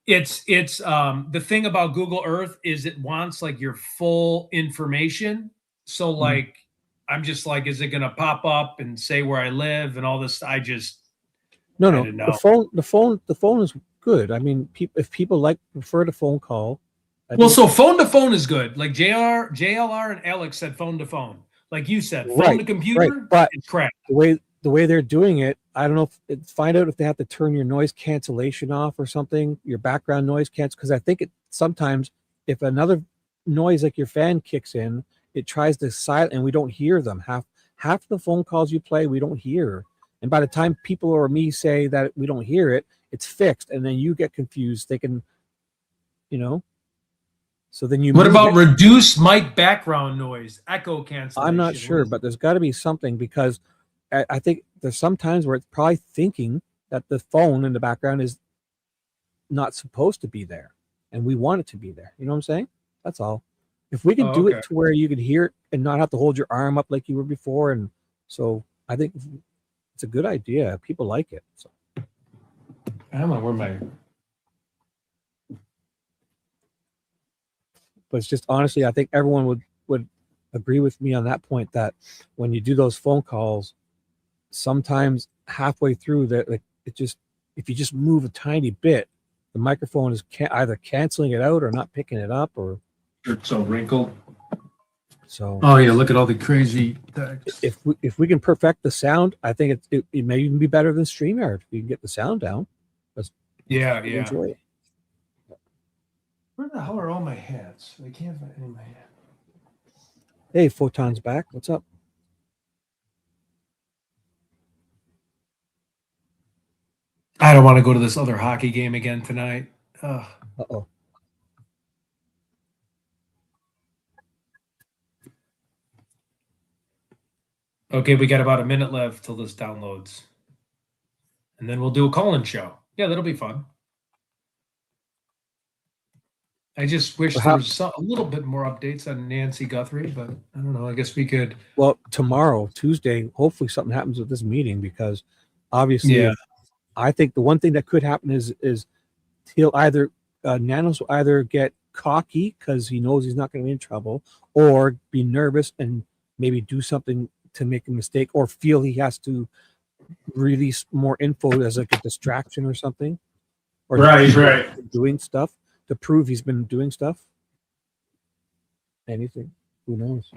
It's the thing about Google Earth is it wants like your full information. So like, I'm just like, is it going to pop up and say where I live and all this? I just no. The phone is good. I mean, if people prefer the phone call. So phone to phone is good. Like JLR and Alex said phone to phone. Like you said, phone to computer, but it's crap. The way they're doing it, I don't know find out if they have to turn your noise cancellation off or something, your background noise cancel, because I think sometimes if another noise like your fan kicks in, it tries to silence, and we don't hear them. Half the phone calls you play, we don't hear. And by the time people or me say that we don't hear it, it's fixed, and then you get confused thinking, so then you. What about reduce mic background noise, echo cancellation? I'm not sure, but there's got to be something, because I think there's some times where it's probably thinking that the phone in the background is not supposed to be there, and we want it to be there. You know what I'm saying? That's all. If we can do it to where you can hear it and not have to hold your arm up like you were before, and so I think it's a good idea. People like it. So I don't know where my. But it's just, honestly, I think everyone would agree with me on that point, that when you do those phone calls, sometimes halfway through that, like, if you just move a tiny bit, the microphone is either canceling it out or not picking it up, or it's so wrinkled. So look at all the crazy text. If we can perfect the sound, I think it may even be better than StreamYard if you can get the sound down. Yeah. Enjoy it. Where the hell are all my hats? I can't find any of my hats. Hey, Photon's back. What's up? I don't want to go to this other hockey game again tonight. Uh-oh. Okay, we got about a minute left till this downloads. And then we'll do a call-in show. Yeah, that'll be fun. I just wish there was a little bit more updates on Nancy Guthrie, but I don't know. I guess we could. Well, tomorrow, Tuesday, hopefully something happens with this meeting, because obviously, I think the one thing that could happen is he'll either Nanos will either get cocky because he knows he's not going to be in trouble, or be nervous and maybe do something to make a mistake, or feel he has to release more info as like a distraction or something, or doing stuff to prove he's been doing stuff. Anything, who knows?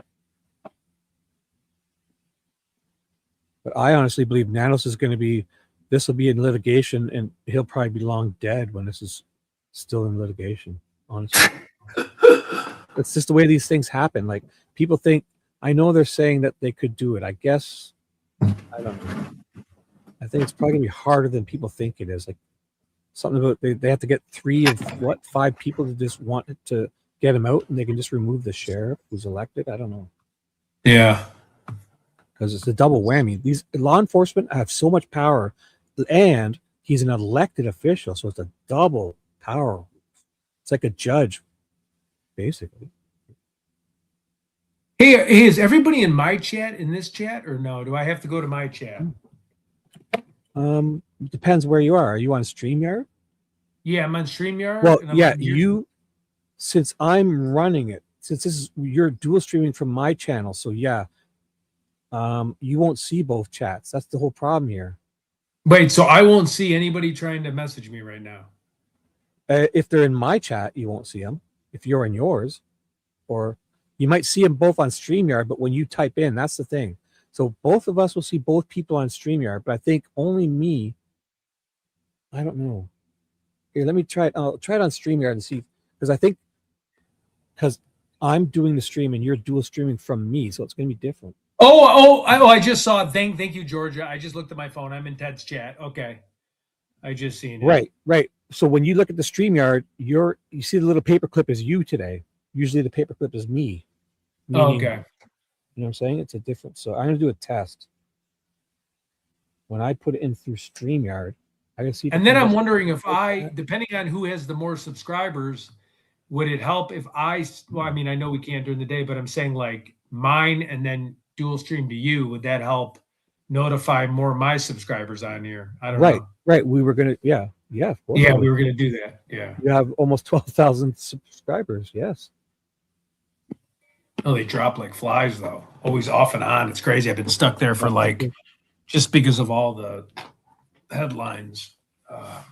But I honestly believe Nanos is going to be. This will be in litigation, and he'll probably be long dead when this is still in litigation. Honestly, it's just the way these things happen. Like, people think. I know they're saying that they could do it. I guess I don't know. I think it's probably gonna be harder than people think it is. Like, something about they have to get 3 of 5 people to just want to get him out, and they can just remove the sheriff who's elected. I don't know. Yeah, because it's a double whammy. These law enforcement have so much power, and he's an elected official, so it's a double power. It's like a judge, basically. Hey, is everybody in my chat, in this chat, or no? Do I have to go to my chat? Depends where you are. Are you on StreamYard? Yeah, I'm on StreamYard. Well, and I'm yeah, on since I'm running it, since you're dual streaming from my channel, so yeah, you won't see both chats. That's the whole problem here. Wait, so I won't see anybody trying to message me right now. If they're in my chat, you won't see them. If you're in yours, or you might see them both on StreamYard, but when you type in, that's the thing. So both of us will see both people on StreamYard, but I think only me. I don't know. Here, let me try it. I'll try it on StreamYard and see, because I'm doing the stream and you're dual streaming from me, so it's going to be different. I just saw it. Thank you, Georgia. I just looked at my phone. I'm in Ted's chat. Okay, I just seen it. Right. So when you look at the StreamYard, you see the little paperclip is you today. Usually the paperclip is me. Meaning, Okay. You know what I'm saying? It's a difference. So I'm going to do a test. When I put it in through StreamYard, I can see. And then I'm wondering if depending on who has the more subscribers, would it help if well, I mean, I know we can't during the day, but I'm saying like mine and then dual stream to you. Would that help notify more of my subscribers on here? I don't know. Right. We were going to, yeah. Of course. Yeah, we were going to do that. Yeah. You have almost 12,000 subscribers. Yes. Oh, they drop like flies though. Always off and on. It's crazy. I've been stuck there for like, just because of all the headlines.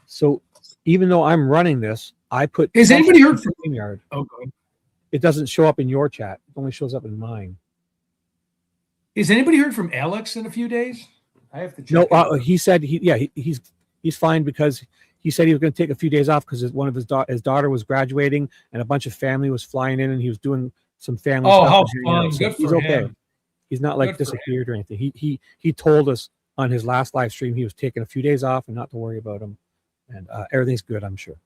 So even though I'm running this, I put. Has anybody heard from StreamYard? Okay. It doesn't show up in your chat. It only shows up in mine. Has anybody heard from Alex in a few days? I have to check. No, he said he's fine because he said he was going to take a few days off because one of his daughter was graduating and a bunch of family was flying in and he was doing some family stuff. How fun! Good for he's okay. him. He's not like disappeared or anything. He told us on his last live stream he was taking a few days off and not to worry about him, and everything's good, I'm sure.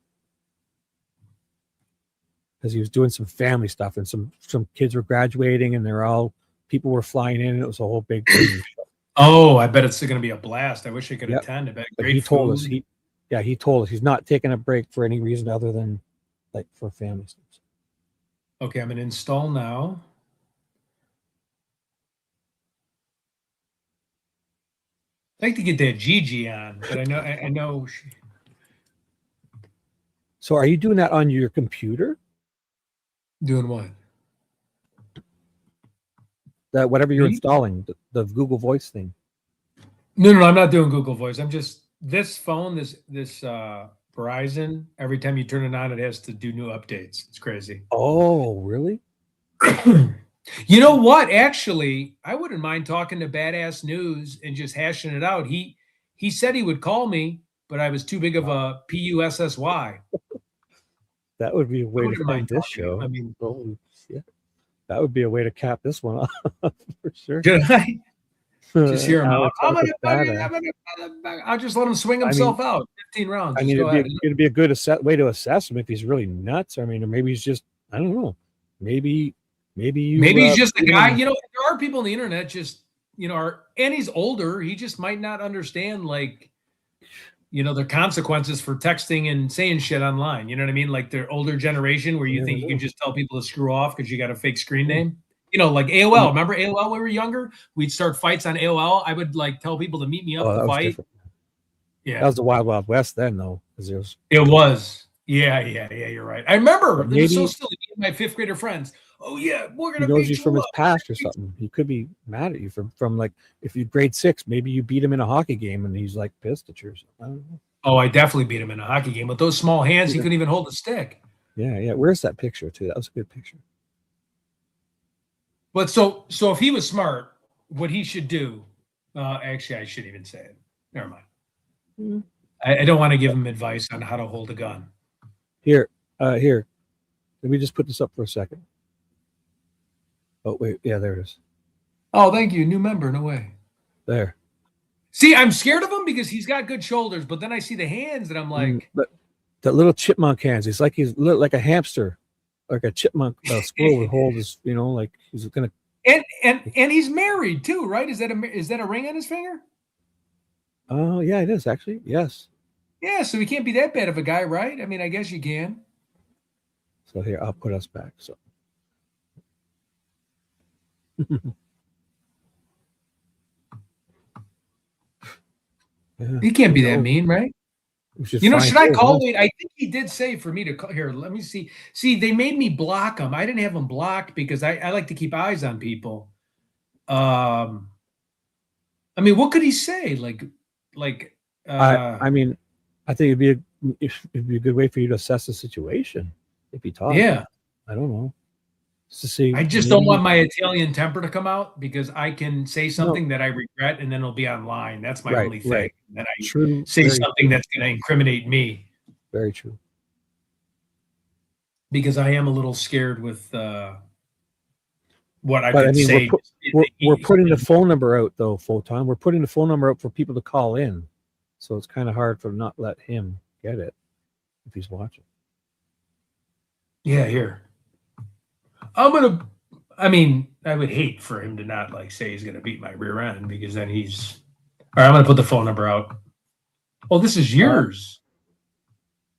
Because he was doing some family stuff and some kids were graduating and people were flying in and it was a whole big thing. Oh, I bet it's going to be a blast. I wish I could attend. I bet great he told food. us he told us he's not taking a break for any reason other than like for family stuff. Okay, I'm going to install now. I'd like to get that Gigi on, but I know. So are you doing that on your computer? Doing what? That whatever you're installing, the Google Voice thing. No, I'm not doing Google Voice. I'm just this phone, this Verizon. Every time you turn it on, it has to do new updates. It's crazy. Oh, really? You know what? Actually, I wouldn't mind talking to Badass News and just hashing it out. He said he would call me, but I was too big of a PUSSY. That would be a way to find this show. I mean, that would be a way to cap this one off for sure. Good night. Just hear him out. I'll just let him swing himself out. 15 rounds. I mean, it'd be a good way to assess him if he's really nuts. I mean, or maybe he's just, I don't know. Maybe he's just a guy. You know, there are people on the internet just, and he's older. He just might not understand, like, the consequences for texting and saying shit online. You know what I mean? Like the older generation where you think you can just tell people to screw off because you got a fake screen name. Like AOL. Remember AOL when we were younger? We'd start fights on AOL. I would like tell people to meet me up to fight. Different. Yeah. That was the Wild Wild West then, though. It was. Yeah, you're right. I remember. It was so silly. My fifth grader friends. Oh, yeah, we're going to beat you from his past or something. He could be mad at you from like, if you grade 6, maybe you beat him in a hockey game and he's like pissed at you or something. I don't know. Oh, I definitely beat him in a hockey game. With those small hands, he couldn't even hold a stick. Yeah. Where's that picture, too? That was a good picture. But so if he was smart, what he should do, actually, I shouldn't even say it. Never mind. Mm-hmm. I don't want to give him advice on how to hold a gun. Here. Let me just put this up for a second. Oh, wait. Yeah, there it is. Oh, thank you. New member. No way. There. See, I'm scared of him because he's got good shoulders, but then I see the hands and I'm like. But that little chipmunk hands. He's like a hamster, like a chipmunk. A squirrel would hold his, like he's going to. And he's married too, right? Is that a ring on his finger? Oh, yeah, it is actually. Yes. Yeah, so he can't be that bad of a guy, right? I mean, I guess you can. So here, I'll put us back. So. Yeah. He can't be that mean, right? Should You know, should I him, call? huh? Wait, I think he did say for me to call. Here, let me see. See, they made me block him. I didn't have him blocked because I like to keep eyes on people. I mean, what could he say? I mean, I think it'd be a good way for you to assess the situation if you talk. Yeah. I don't know. Just to see. I just don't want my Italian temper to come out because I can say something that I regret and then it'll be online. That's my only thing. Right. Then I True. say something that's going to incriminate me. Very true. Because I am a little scared with what I could say. We're putting the phone number out though, Photon. We're putting the phone number out for people to call in. So it's kind of hard to not let him get it if he's watching. Yeah, here. I would hate for him to not say he's gonna beat my rear end because then he's all right. I'm gonna put the phone number out. Oh, this is yours.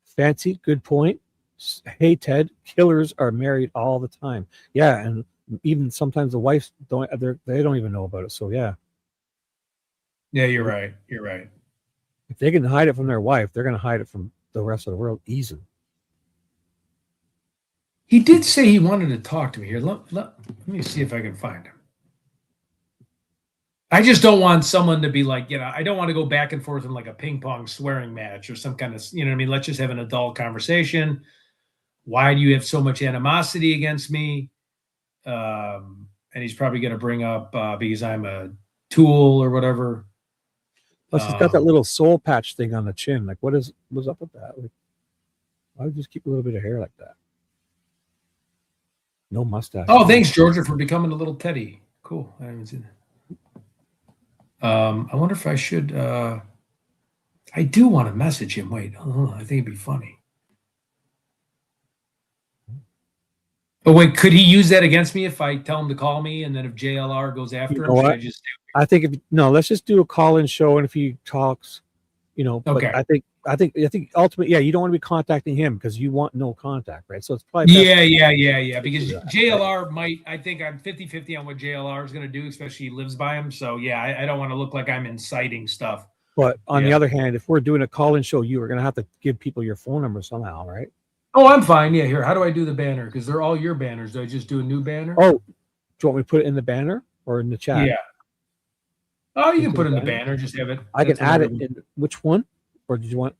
Fancy, good point. Hey Ted, killers are married all the time. Yeah, and even sometimes the wives they don't even know about it. So yeah. Yeah, you're right. You're right. If they can hide it from their wife, they're gonna hide it from the rest of the world easily. He did say he wanted to talk to me here. Let me see if I can find him. I just don't want someone to be I don't want to go back and forth in a ping pong swearing match or some kind of, you know what I mean? Let's just have an adult conversation. Why do you have so much animosity against me? And he's probably going to bring up because I'm a tool or whatever. Plus, he's got that little soul patch thing on the chin. What's up with that? Why would you just keep a little bit of hair like that? No mustache. Oh, thanks, Georgia, for becoming a little Teddy. Cool. I haven't seen that. I wonder if I should. I do want to message him. Wait, I think it'd be funny. But wait, could he use that against me if I tell him to call me, and then if JLR goes after him, should I just? I think let's just do a call-in show, and if he talks, Okay. But I think ultimately, yeah, you don't want to be contacting him because you want no contact, right? So it's probably yeah. Because JLR might. I think I'm 50-50 on what JLR is going to do, especially he lives by him. So yeah, I don't want to look like I'm inciting stuff. But on the other hand, if we're doing a call-in show, you are going to have to give people your phone number somehow, right? Oh, I'm fine. Yeah, here. How do I do the banner? Because they're all your banners. Do I just do a new banner? Oh, do you want me to put it in the banner or in the chat? Yeah. Oh, you can put it in the banner. Just have it. I can add it in. Which one? Or did you want?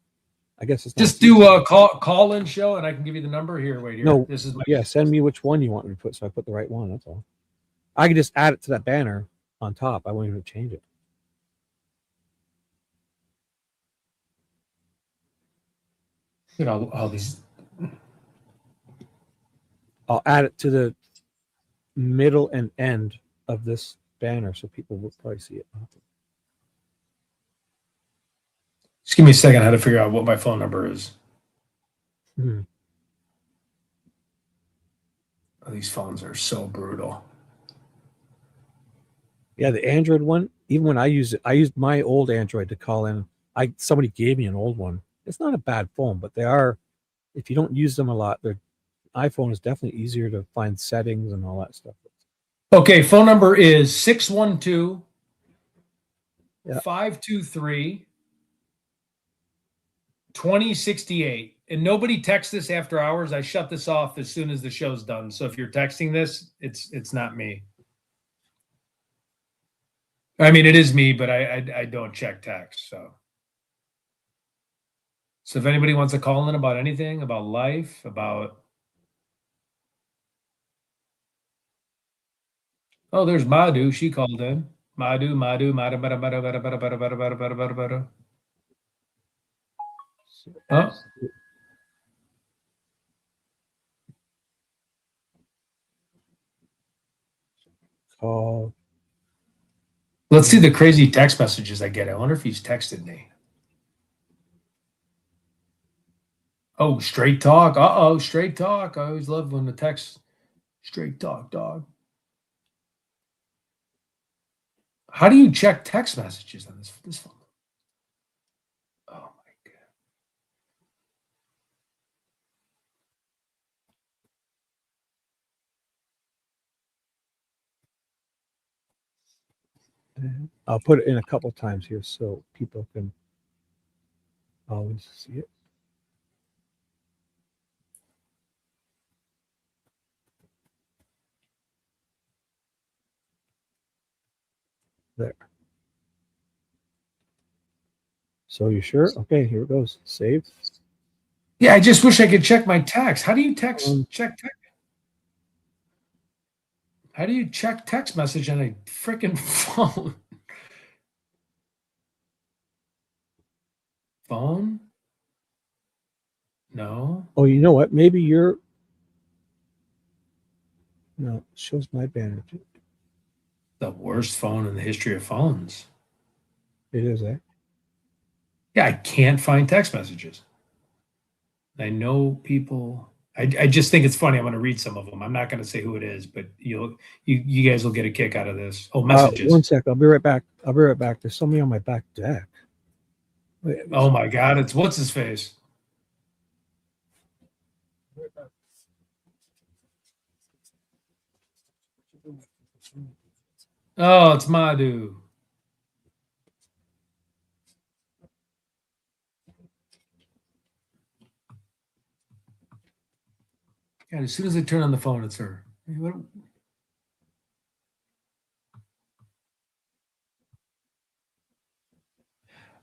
I guess it's just do a call-in show, and I can give you the number here. Wait here. No, this is my. Yeah, send me which one you want me to put, so I put the right one. That's all. I can just add it to that banner on top. I won't even change it. You know all these. I'll add it to the middle and end of this banner, so people will probably see it. Just give me a second. I had to figure out what my phone number is. Oh, these phones are so brutal. Yeah, the Android one. Even when I use it, I used my old Android to call in. Somebody gave me an old one. It's not a bad phone, but they are. If you don't use them a lot, their iPhone is definitely easier to find settings and all that stuff. Okay, phone number is 612 523 2068. And nobody texts this after hours. I shut this off as soon as the show's done. So if you're texting this, it's not me. I mean, it is me, but I don't check text. So if anybody wants to call in about anything, about life, about. Oh, there's Madhu. She called in. Madhu. Oh. Call. Let's see the crazy text messages I get. I wonder if he's texted me. Oh, straight talk. Uh-oh, straight talk. I always love when the text straight talk, dog. How do you check text messages on this phone? Oh my God. I'll put it in a couple times here so people can Always see it. There. So you sure? Okay, here it goes. Save. Yeah, I just wish I could check my text. How do you check text? How do you check text message on a freaking phone? Phone? No. Oh, you know what? Maybe you're. No, it shows my banner. The worst phone in the history of phones. It is, eh? Yeah, I can't find text messages. I know people. I just think it's funny. I'm going to read some of them. I'm not going to say who it is, but you guys will get a kick out of this. Oh, messages. 1 sec. I'll be right back. There's somebody on my back deck. Wait, oh my God! It's what's his face. Oh, it's Madhu. And as soon as I turn on the phone, it's her.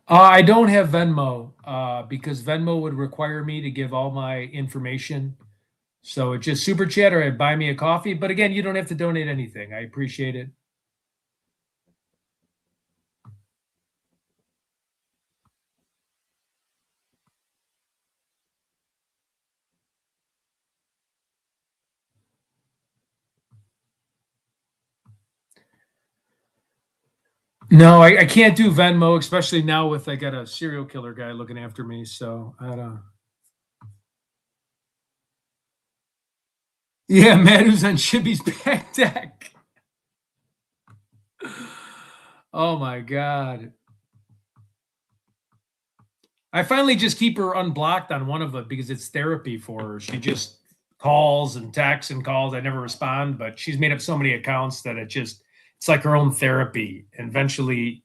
I don't have Venmo because Venmo would require me to give all my information. So it's just super chat or buy me a coffee. But again, you don't have to donate anything. I appreciate it. No, I can't do Venmo, especially now with I got a serial killer guy looking after me. So I don't. Yeah, Madu's on Shibby's back deck. Oh my God. I finally just keep her unblocked on one of them because it's therapy for her. She just calls and texts and calls. I never respond, but she's made up so many accounts that it's like her own therapy. And eventually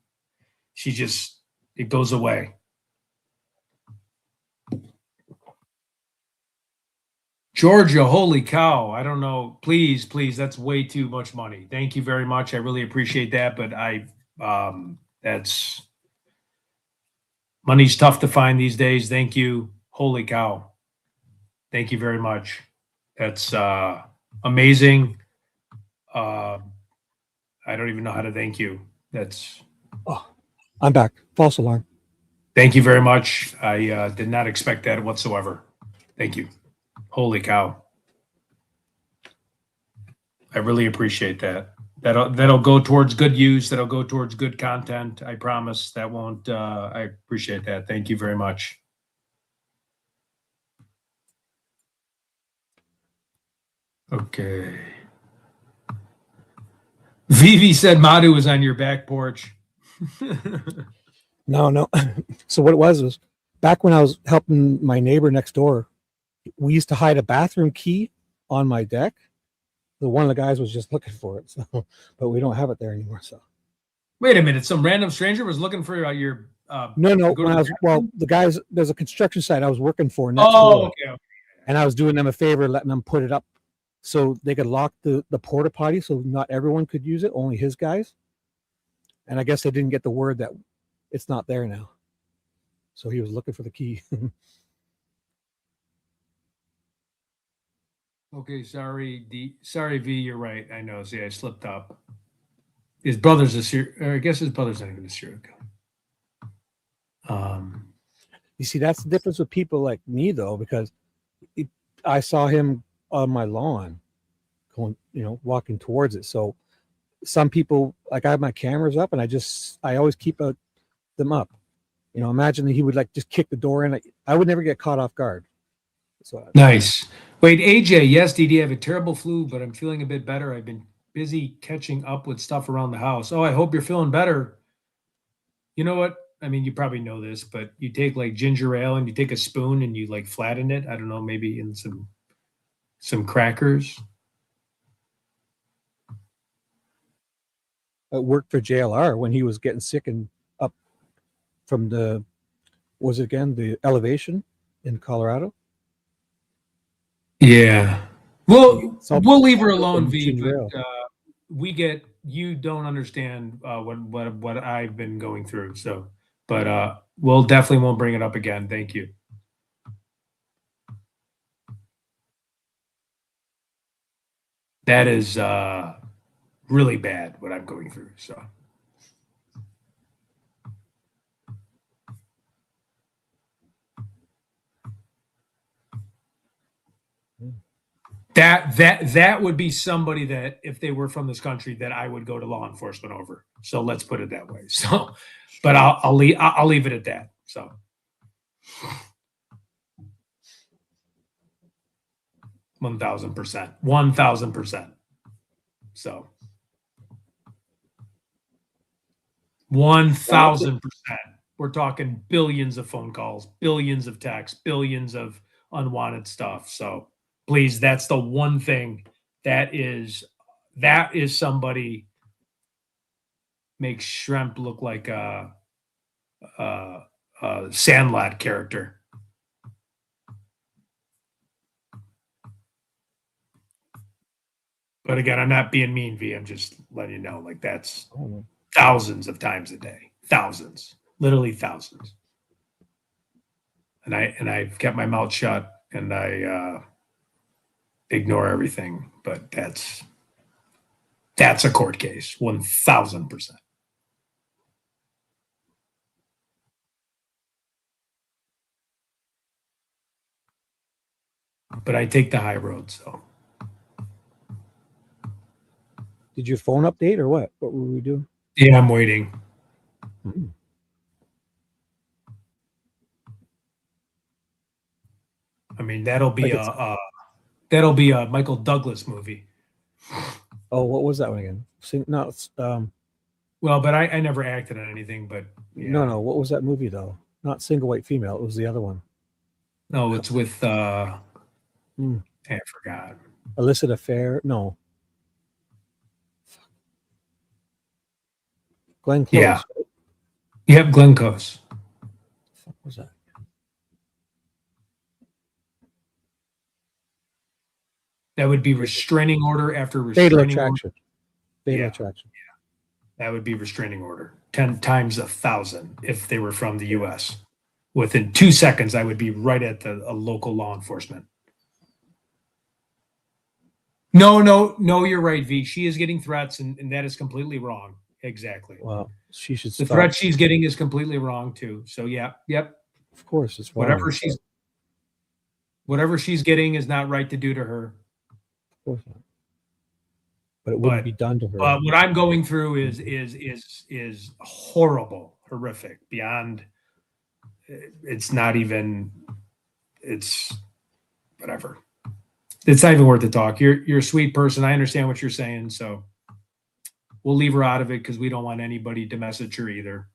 it goes away. Georgia, holy cow. I don't know. Please, that's way too much money. Thank you very much. I really appreciate that. But money's tough to find these days. Thank you. Holy cow. Thank you very much. That's amazing. I don't even know how to thank you. Oh, I'm back. False alarm. Thank you very much. I did not expect that whatsoever. Thank you. Holy cow. I really appreciate that. That'll go towards good use. That'll go towards good content. I promise that won't. I appreciate that. Thank you very much. Okay. Vivi said Madhu was on your back porch. No. So what it was back when I was helping my neighbor next door, we used to hide a bathroom key on my deck. So one of the guys was just looking for it. So, but we don't have it there anymore. So. Wait a minute. Some random stranger was looking for your. No. The guys, there's a construction site I was working for next door. Okay. And I was doing them a favor, letting them put it up so they could lock the porta potty so not everyone could use it, only his guys. And I guess they didn't get the word that it's not there now. So he was looking for the key. Okay, sorry, V, you're right. I know. See, I slipped up. His brother's I guess his brother's not even a serial killer. You see, that's the difference with people like me, though, because I saw him on my lawn, going, walking towards it. So some people, like I have my cameras up, and I always keep them up. Imagine that he would just kick the door in. I would never get caught off guard. So nice. Wait, AJ, yes, DD, I have a terrible flu, but I'm feeling a bit better. I've been busy catching up with stuff around the house. Oh, I hope you're feeling better. You know what? I mean, you probably know this, but you take ginger ale and you take a spoon and you flatten it. I don't know, maybe in some crackers. It worked for JLR when he was getting sick and up from the was it again the elevation in Colorado? Yeah. We'll leave her alone, V. Ginger ale. But you don't understand what I've been going through. So, but we'll definitely won't bring it up again. Thank you. That is really bad what I'm going through. So. That would be somebody that, if they were from this country, that I would go to law enforcement over. So let's put it that way. So, but I'll leave it at that. So, 1,000%, 1,000%. So, 1,000%. We're talking billions of phone calls, billions of texts, billions of unwanted stuff. So. Please, that's the one thing that is somebody makes Shrimp look like a Sandlot character. But again, I'm not being mean, V. I'm just letting you know, like that's thousands of times a day, thousands, literally thousands. And I've kept my mouth shut and I ignore everything, but that's a court case, 1,000%. But I take the high road, so. Did your phone update or what? What were we doing? Yeah, I'm waiting. Hmm. I mean, that'll be a Michael Douglas movie. Oh, what was that one again? No, it's well, but I never acted on anything, but yeah. No, what was that movie though? Not Single White Female, it was the other one. No, it's with I forgot. Illicit Affair? No. Glenn Close. Yeah. Yep, Glenn Close. What was that? That would be restraining order after restraining order. Fatal Attraction. Yeah. That would be restraining order. 10 times 1,000 if they were from the US. Within 2 seconds, I would be right at a local law enforcement. No, you're right, V. She is getting threats, and that is completely wrong. Exactly. Well, she should The threat she's getting is completely wrong too. So yep. Of course, it's wrong. Whatever she's getting is not right to do to her. Of course not. But it wouldn't be done to her. But what I'm going through is horrible, horrific, beyond. It's not even. It's whatever. It's not even worth the talk. You're a sweet person. I understand what you're saying, so we'll leave her out of it because we don't want anybody to message her either.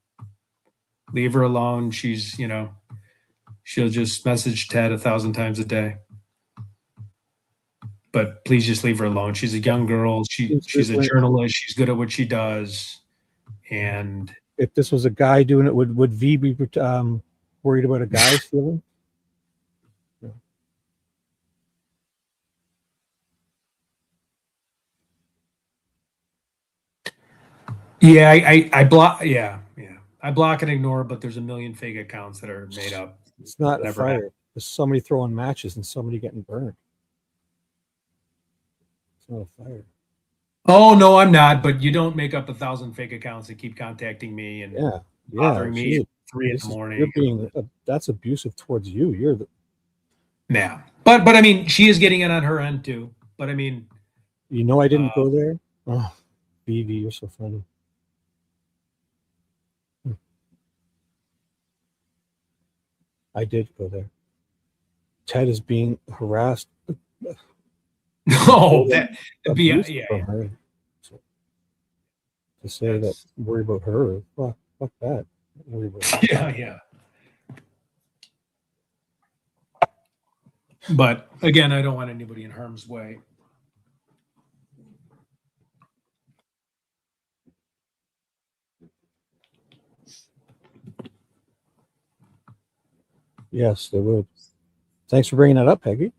Leave her alone. She's, she'll just message Ted 1,000 times a day. But please just leave her alone. She's a young girl. She's a journalist. She's good at what she does. And if this was a guy doing it, would V be worried about a guy's feeling? No. Yeah, I block. Yeah. I block and ignore, but there's a million fake accounts that are made up. It's not a fire. There's somebody throwing matches and somebody getting burned. It's not a fire. Oh no, I'm not. But you don't make up 1,000 fake accounts that keep contacting me and bothering me at 3 a.m. That's abusive towards you. You're the. Yeah, but I mean, she is getting it on her end too. But I mean, I didn't go there. Oh, BB, you're so funny. I did go there. Ted is being harassed. No, that'd be yeah. So, to say that worry about her, fuck that. Worry about her. Yeah. But again, I don't want anybody in harm's way. Yes, they would. Thanks for bringing that up, Peggy.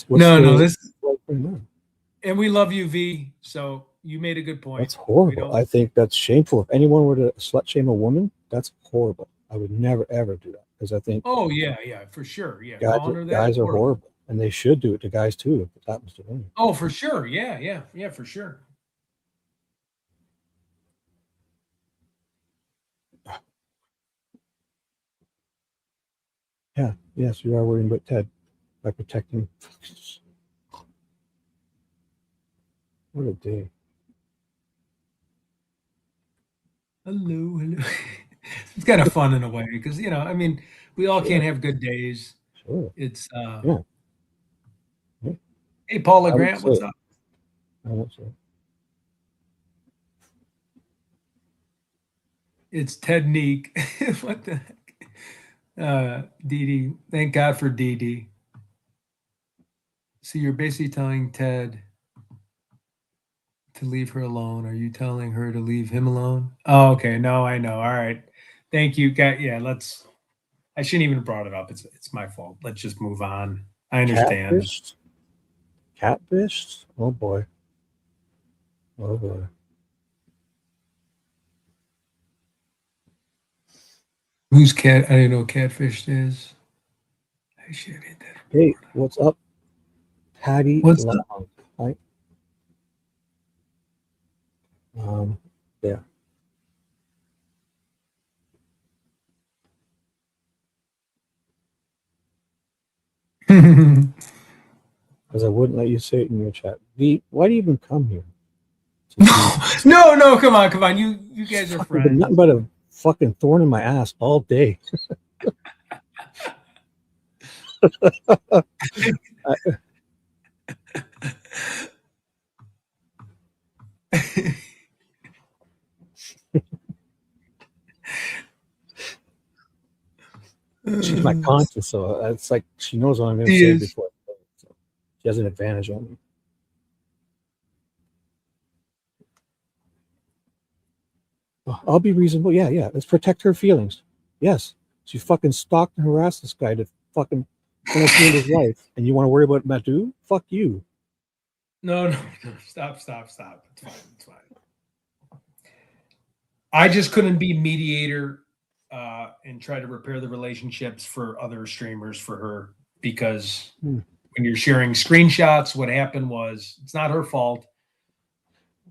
No, this. And we love you, V. So you made a good point. That's horrible. I think that's shameful. If anyone were to slut shame a woman, that's horrible. I would never ever do that because I think. Oh yeah, for sure. Yeah, guys are horrible, and they should do it to guys too if it happens to women. Oh, for sure. Yeah, for sure. Yeah. Yes, you are worrying about Ted by protecting. What a day. Hello. It's kind of fun in a way because I mean, we all can't have good days. Sure. It's Yeah. Hey, Paula Grant, what's up? It's Ted Neek. What the heck? Dee. Thank God for Dee. So you're basically telling Ted to leave her alone. Are you telling her to leave him alone? Oh, okay. No, I know. All right. Thank you. Yeah, I shouldn't even have brought it up. It's my fault. Let's just move on. I understand. Catfished? Oh boy. Oh boy. Who's cat? I didn't know what catfished is. I should have hit that. Hey, what's up? Patty. What's Long. up? Right? Yeah. Because I wouldn't let you say it in your chat. Why do you even come here? No, come on. You guys are friends. Nothing but a fucking thorn in my ass all day. She's my conscience, so it's like she knows what I'm going to say before. So she has an advantage on me. I'll be reasonable. Yeah. Let's protect her feelings. Yes. She fucking stalked and harassed this guy to fucking finish his life. And you want to worry about Madhu? Fuck you. No. Stop. It's fine. I just couldn't be mediator and try to repair the relationships for other streamers for her because when you're sharing screenshots, what happened was it's not her fault.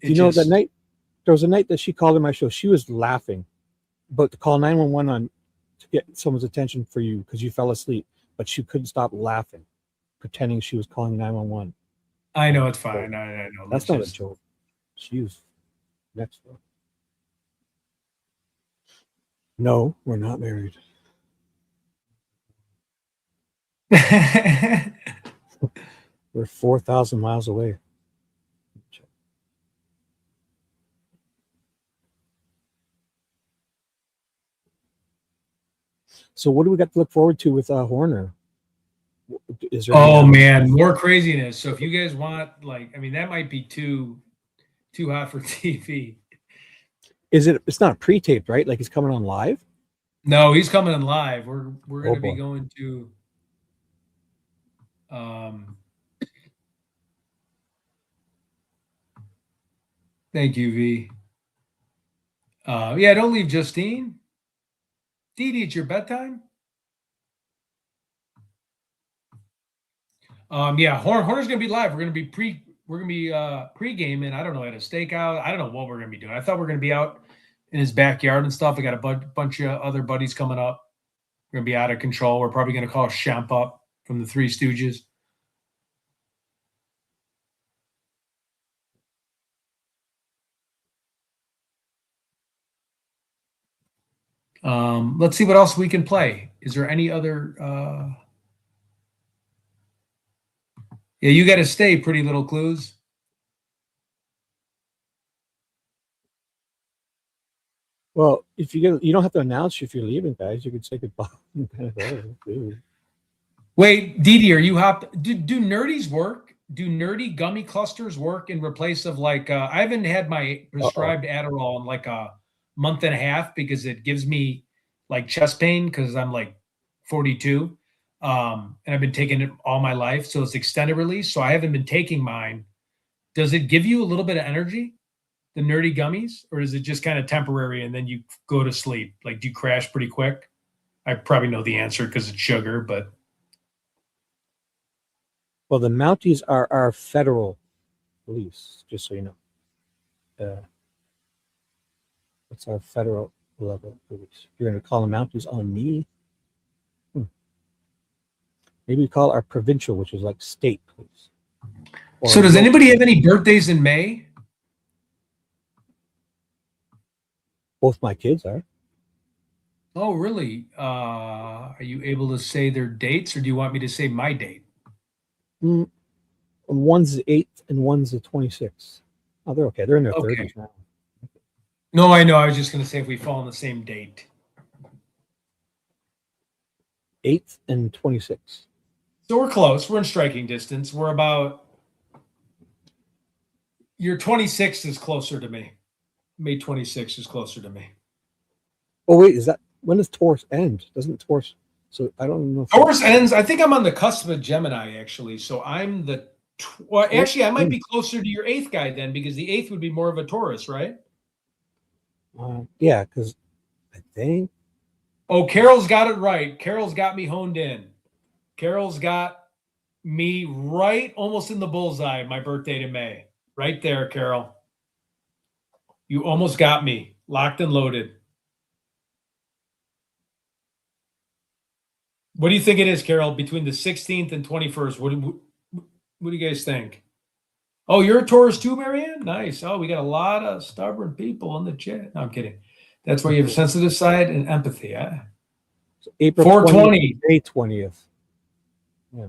That night, there was a night that she called in my show. She was laughing, but to call 911 on to get someone's attention for you because you fell asleep, but she couldn't stop laughing, pretending she was calling 911. I know it's fine. I know. That's not a joke. She was next door. No, we're not married. We're 4,000 miles away. So what do we got to look forward to with Horner? Is there man, more craziness. So if you guys want, that might be too hot for TV. It's not pre-taped, right? Like he's coming on live? No, he's coming on live. We're going to be going to thank you, V. Don't leave Justine. Dee, it's your bedtime? Horner's gonna be live. We're gonna be pre-gaming. I don't know, at a stakeout. I don't know what we're gonna be doing. I thought we are gonna be out in his backyard and stuff. I got a bunch of other buddies coming up. We're gonna be out of control. We're probably gonna call Champ up from the Three Stooges. Let's see what else we can play. Is there any other you got to stay, Pretty Little Clues. Well, if you don't have to announce if you're leaving, guys. You could say goodbye. Wait, Dee, are you do nerdies work? Do nerdy gummy clusters work in replace of I haven't had my prescribed Adderall in month and a half because it gives me like chest pain because I'm like 42. And I've been taking it all my life. So it's extended release. So I haven't been taking mine. Does it give you a little bit of energy, the nerdy gummies, or is it just kind of temporary and then you go to sleep? Like, do you crash pretty quick? I probably know the answer because it's sugar, but. Well, the Mounties are our federal police, just so you know. It's our federal level police. You're going to call them Mounties on me? Maybe we call our provincial, which is like state police. So does anybody have any birthdays in May? Both my kids are. Oh, really? Are you able to say their dates, or do you want me to say my date? One's the 8th and one's the 26th. Oh, they're okay. They're in their 30s now. No, I know. I was just going to say if we fall on the same date. 8th and 26th. So we're close. We're in striking distance. We're about. Your 26th is closer to me. May 26th is closer to me. Oh, wait. Is that when does Taurus end? Doesn't Taurus? So I don't know. Taurus ends. I think I'm on the cusp of Gemini, actually. So I'm the. Well, actually, I might be closer to your 8th guy then, because the 8th would be more of a Taurus, right? Yeah, because I think. Oh, Carol's got it right. Carol's got me honed in. Carol's got me right almost in the bullseye, my birthday to May. Right there, Carol. You almost got me. Locked and loaded. What do you think it is, Carol, between the 16th and 21st? What do you guys think? Oh, you're a Taurus too, Marianne? Nice. Oh, we got a lot of stubborn people in the chat. No, I'm kidding. That's where you have a sensitive side and empathy. Huh? So April 420. May 20th. Yeah.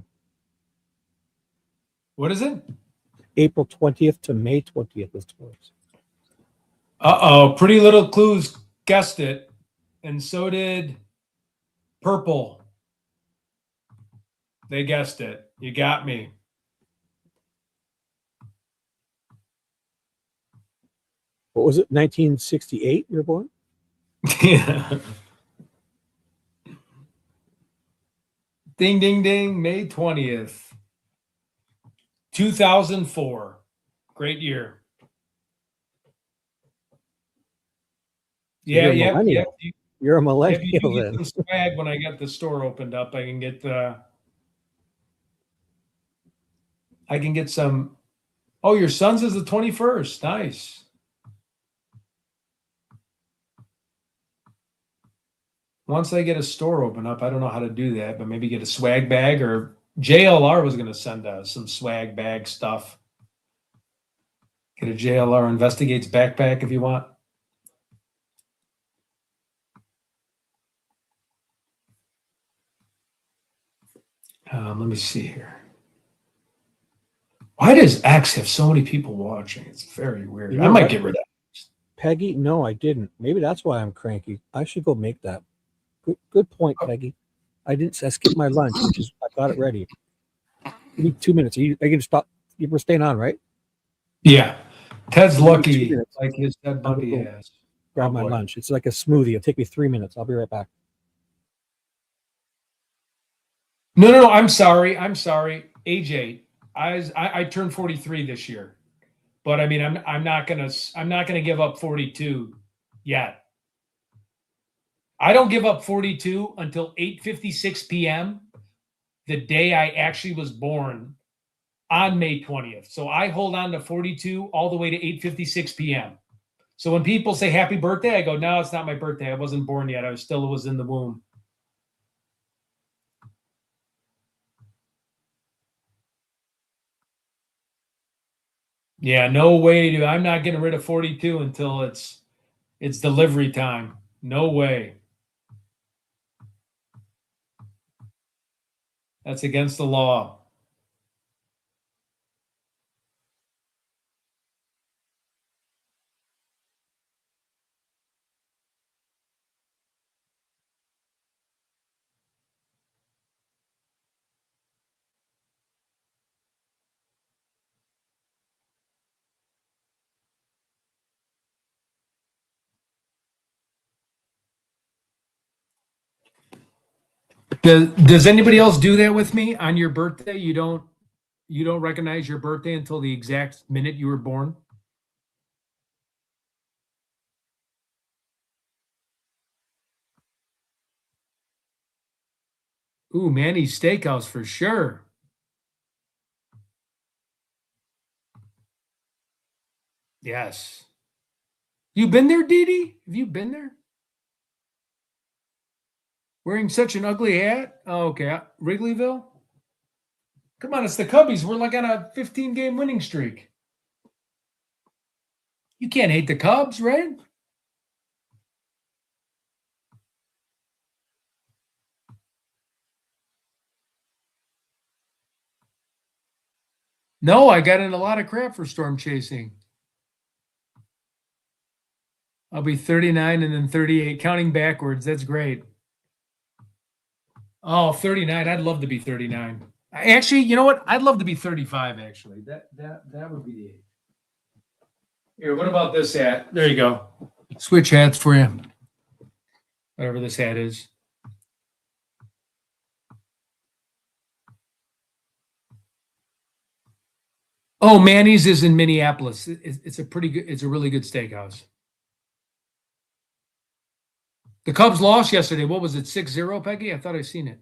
What is it? April 20th to May 20th is Taurus. Uh-oh. Pretty Little Clues guessed it. And so did Purple. They guessed it. You got me. What was it? 1968 you were born? Yeah. Ding, ding, ding. May 20th. 2004. Great year. Yeah, You're a millennial. You're a millennial you can then. get some swag when I get the store opened up. I can get some. Oh, your son's is the 21st. Nice. Once I get a store open up, I don't know how to do that, but maybe get a swag bag, or JLR was going to send us some swag bag stuff. Get a JLR Investigates backpack if you want. Let me see here. Why does X have so many people watching? It's very weird. I might get rid of that. Peggy? No, I didn't. Maybe that's why I'm cranky. I should go make that. Good point, Peggy. I skipped my lunch, which is I got it ready. Give me 2 minutes. Are you going to stop? You were staying on, right? Yeah. Ted's lucky, like his Ted Bundy has. Grab my lunch. It's like a smoothie. It'll take me 3 minutes. I'll be right back. No. I'm sorry. AJ, I turned 43 this year, but I mean, I'm not gonna give up 42 yet. I don't give up 42 until 8:56 p.m. the day I actually was born on May 20th. So I hold on to 42 all the way to 8:56 p.m. So when people say happy birthday, I go, no, it's not my birthday. I wasn't born yet. I was in the womb. Yeah, no way. I'm not getting rid of 42 until it's delivery time. No way. That's against the law. Does anybody else do that with me on your birthday? You don't recognize your birthday until the exact minute you were born? Ooh, Manny's Steakhouse for sure. Yes. You been there, Dee? Have you been there? Wearing such an ugly hat? Oh, okay. Wrigleyville? Come on, it's the Cubbies. We're like on a 15-game winning streak. You can't hate the Cubs, right? No, I got in a lot of crap for storm chasing. I'll be 39 and then 38, counting backwards. That's great. Oh, 39. I'd love to be 39. Actually, you know what? I'd love to be 35, actually. That would be the age. Here, what about this hat? There you go. Switch hats for you. Whatever this hat is. Oh, Manny's is in Minneapolis. It's a really good steakhouse. The Cubs lost yesterday. What was it, 6-0, Peggy? I thought I seen it.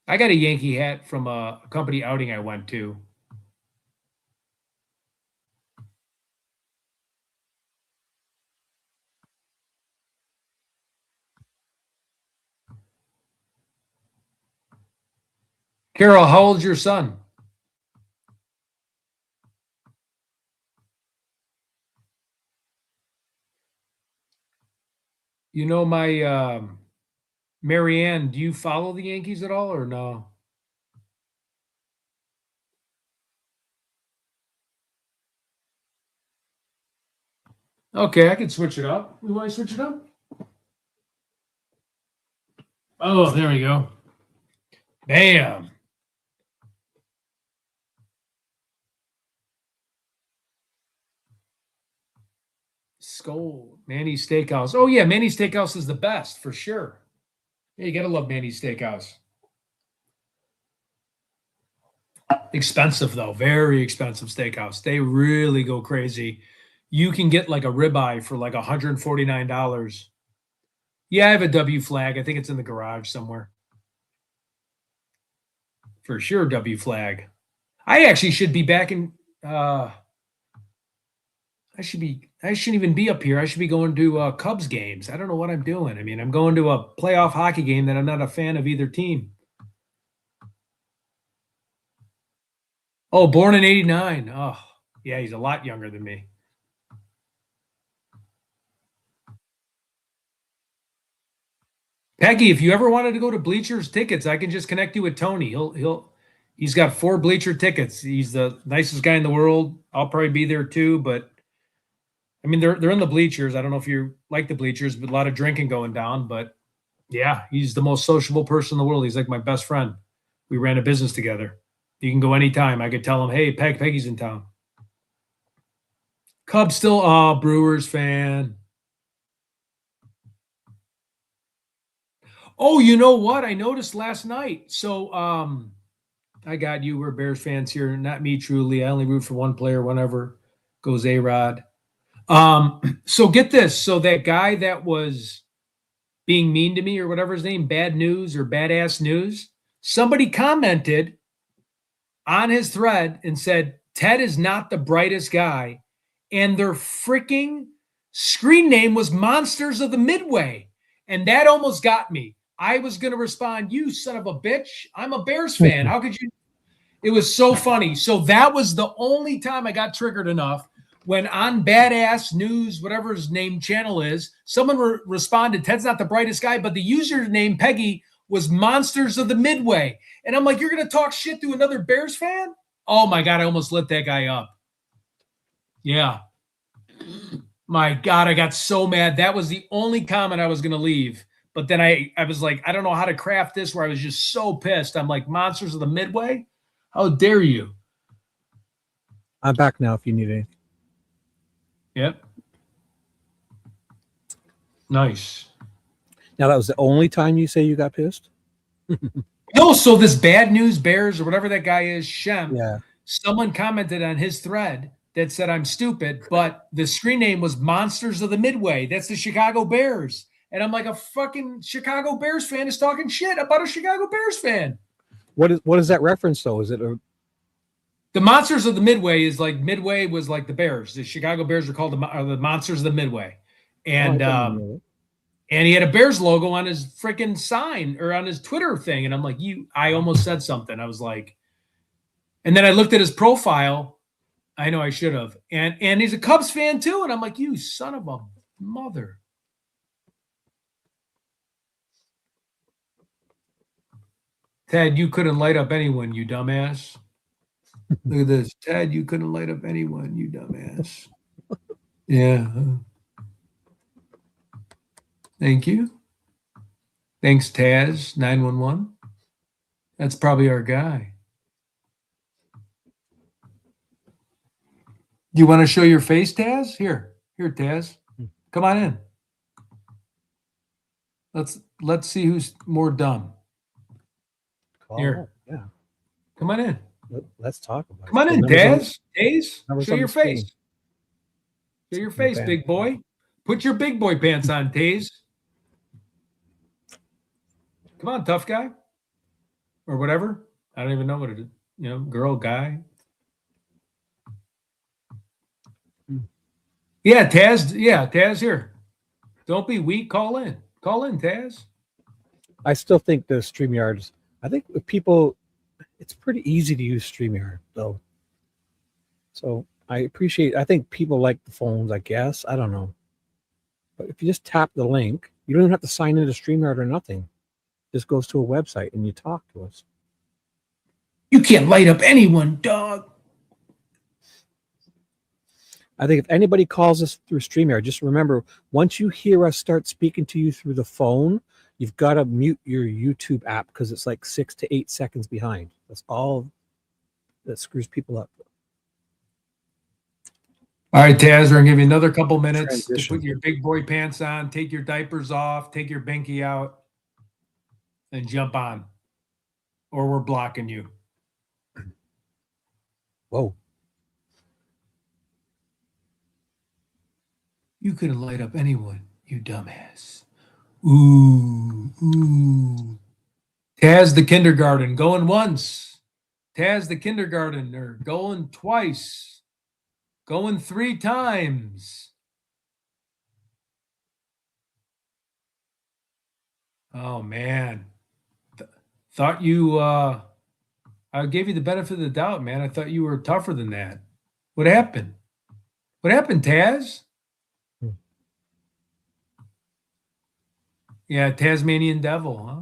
I got a Yankee hat from a company outing I went to. Carol, how old's your son? You know, my Marianne, do you follow the Yankees at all or no? Okay, I can switch it up. You want to switch it up? Oh, there we go. Bam. Skull, Manny's Steakhouse. Oh, yeah, Manny's Steakhouse is the best, for sure. Yeah, you got to love Manny's Steakhouse. Expensive, though. Very expensive steakhouse. They really go crazy. You can get like a ribeye for like $149. Yeah, I have a W flag. I think it's in the garage somewhere. For sure, W flag. I actually should be back in... I shouldn't even be up here. I should be going to Cubs games. I don't know what I'm doing. I mean, I'm going to a playoff hockey game that I'm not a fan of either team. Oh, born in 89. Oh, yeah, he's a lot younger than me. Peggy, if you ever wanted to go to Bleachers tickets, I can just connect you with Tony. He's got 4 Bleacher tickets. He's the nicest guy in the world. I'll probably be there too, but I mean, they're in the bleachers. I don't know if you like the bleachers, but a lot of drinking going down. But yeah, he's the most sociable person in the world. He's like my best friend. We ran a business together. You can go anytime. I could tell him, hey, Peggy's in town. Cubs still, Brewers fan. Oh, you know what? I noticed last night. So I got you. We're Bears fans here. Not me, truly. I only root for one player whenever. Goes A-Rod. So get this. So that guy that was being mean to me or whatever his name, Bad News or Badass News, somebody commented on his thread and said, Ted is not the brightest guy. And their freaking screen name was Monsters of the Midway. And that almost got me. I was going to respond, you son of a bitch. I'm a Bears fan. How could you? It was so funny. So that was the only time I got triggered enough. When on Badass News, whatever his name channel is, someone responded, Ted's not the brightest guy, but the username, Peggy, was Monsters of the Midway. And I'm like, you're going to talk shit to another Bears fan? Oh, my God, I almost lit that guy up. Yeah. My God, I got so mad. That was the only comment I was going to leave. But then I was like, I don't know how to craft this, where I was just so pissed. I'm like, Monsters of the Midway? How dare you? I'm back now if you need anything. Yep. Nice. Now, that was the only time you say you got pissed? No, so this Bad News Bears or whatever that guy is, Shem, Yeah. someone commented on his thread that said I'm stupid, but the screen name was Monsters of the Midway. That's the Chicago Bears. And I'm like, a fucking Chicago Bears fan is talking shit about a Chicago Bears fan. What is that reference, though? Is it the Monsters of the Midway is like Midway was like the Bears. The Chicago Bears are called the Monsters of the Midway. And and he had a Bears logo on his freaking sign or on his Twitter thing. And I'm like, I almost said something. I was like, and then I looked at his profile. I know I should have. And he's a Cubs fan too. And I'm like, you son of a mother. Ted, you couldn't light up anyone, you dumbass. Look at this. Ted, you couldn't light up anyone, you dumbass. Yeah. Thank you. Thanks, Taz 911. That's probably our guy. You want to show your face, Taz? Here, Taz. Come on in. Let's see who's more dumb. Here. Yeah. Come on in. Let's talk about it. Come on in, Taz. Taz, show your face. Show your face, big boy. Put your big boy pants on, Taz. Come on, tough guy. Or whatever. I don't even know what it is. You know, girl, guy. Yeah, Taz. Yeah, Taz here. Don't be weak. Call in. Call in, Taz. I still think the StreamYards, I think with people, it's pretty easy to use StreamYard, though. So I think people like the phones, I guess. I don't know. But if you just tap the link, you don't even have to sign into StreamYard or nothing. It just goes to a website and you talk to us. You can't light up anyone, dog. I think if anybody calls us through StreamYard, just remember, once you hear us start speaking to you through the phone, you've got to mute your YouTube app because it's like 6 to 8 seconds behind. That's all that screws people up. All right, Taz, we're going to give you another couple minutes to put your big boy pants on, take your diapers off, take your binky out, and jump on. Or we're blocking you. Whoa. You couldn't light up anyone, you dumbass. Ooh. Taz the kindergarten, going once. Taz the kindergartner, going twice. Going 3 times. Oh, man. Thought you, I gave you the benefit of the doubt, man. I thought you were tougher than that. What happened? What happened, Taz? Yeah, Tasmanian devil, huh?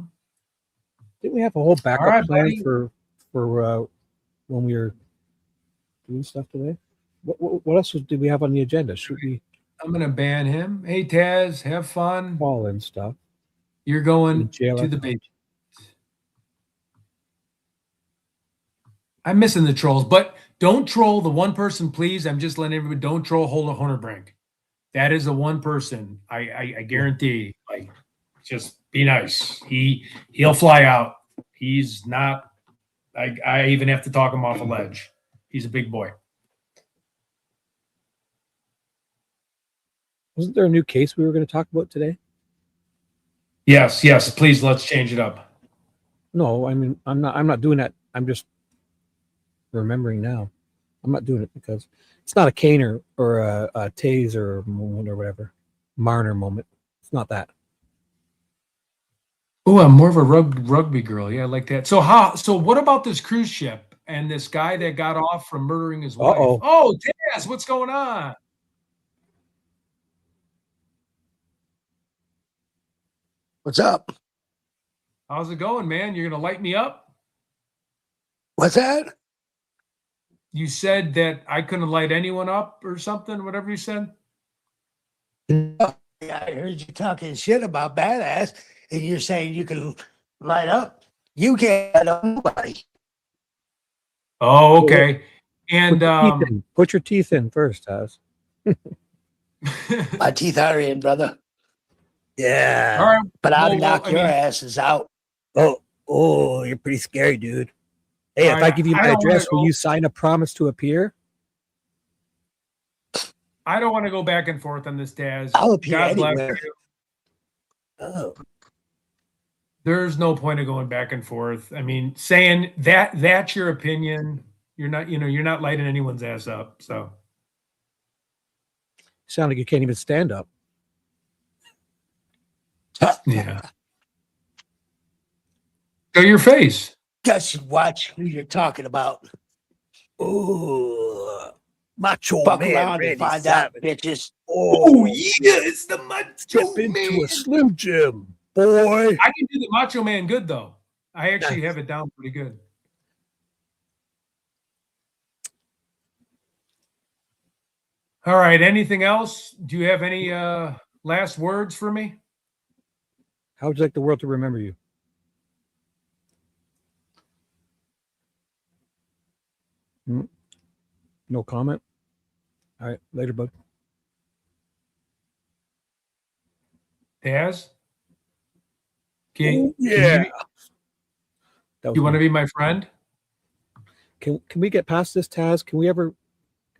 Didn't we have a whole backup right, plan buddy. for when we were doing stuff today? What else did we have on the agenda? Should we? I'm going to ban him. Hey, Taz, have fun. Call in stuff. You're going to the beach. I'm missing the trolls, but don't troll the one person, please. I'm just letting everybody, don't troll Honerbrink. That is a one person. I guarantee. Like, just be nice. He'll fly out. He's not. I even have to talk him off a ledge. He's a big boy. Wasn't there a new case we were going to talk about today? Yes. Please, let's change it up. No, I mean, I'm not doing that. I'm just remembering now. I'm not doing it because it's not a Caner or a Taser moment or whatever. Marner moment. It's not that. Oh, I'm more of a rugby girl. Yeah, I like that. So what about this cruise ship and this guy that got off from murdering his wife? Oh, Taz, what's going on? What's up? How's it going, man? You're going to light me up? What's that? You said that I couldn't light anyone up or something, whatever you said? Yeah, I heard you talking shit about badass, and you're saying you can light up. You can't light up nobody. Oh, okay. And put your teeth in first, Taz. My teeth are in, brother. Yeah. All right. But I'll Well, knock I your mean- asses out. Oh, you're pretty scary, dude. Hey, All if right, I give you I my don't wanna address, will go- you sign a promise to appear? I don't want to go back and forth on this, Taz. I'll appear God bless anywhere. you. Oh. There's no point of going back and forth. I mean, saying that's your opinion. You're not lighting anyone's ass up. So Sound like you can't even stand up. yeah. Show your face. Just watch who you're talking about. Ooh. Macho Fuck man, around and Randy find Savage. out. Bitches. Oh, yeah, it's the macho Step into a Slim Jim, boy. I can do the Macho Man good though. I actually have it down pretty good. All right. Anything else? Do you have any last words for me? How would you like the world to remember you? No comment. All right, later, bud. Taz? Oh, you That was want to me. be my friend? Can we get past this, Taz? Can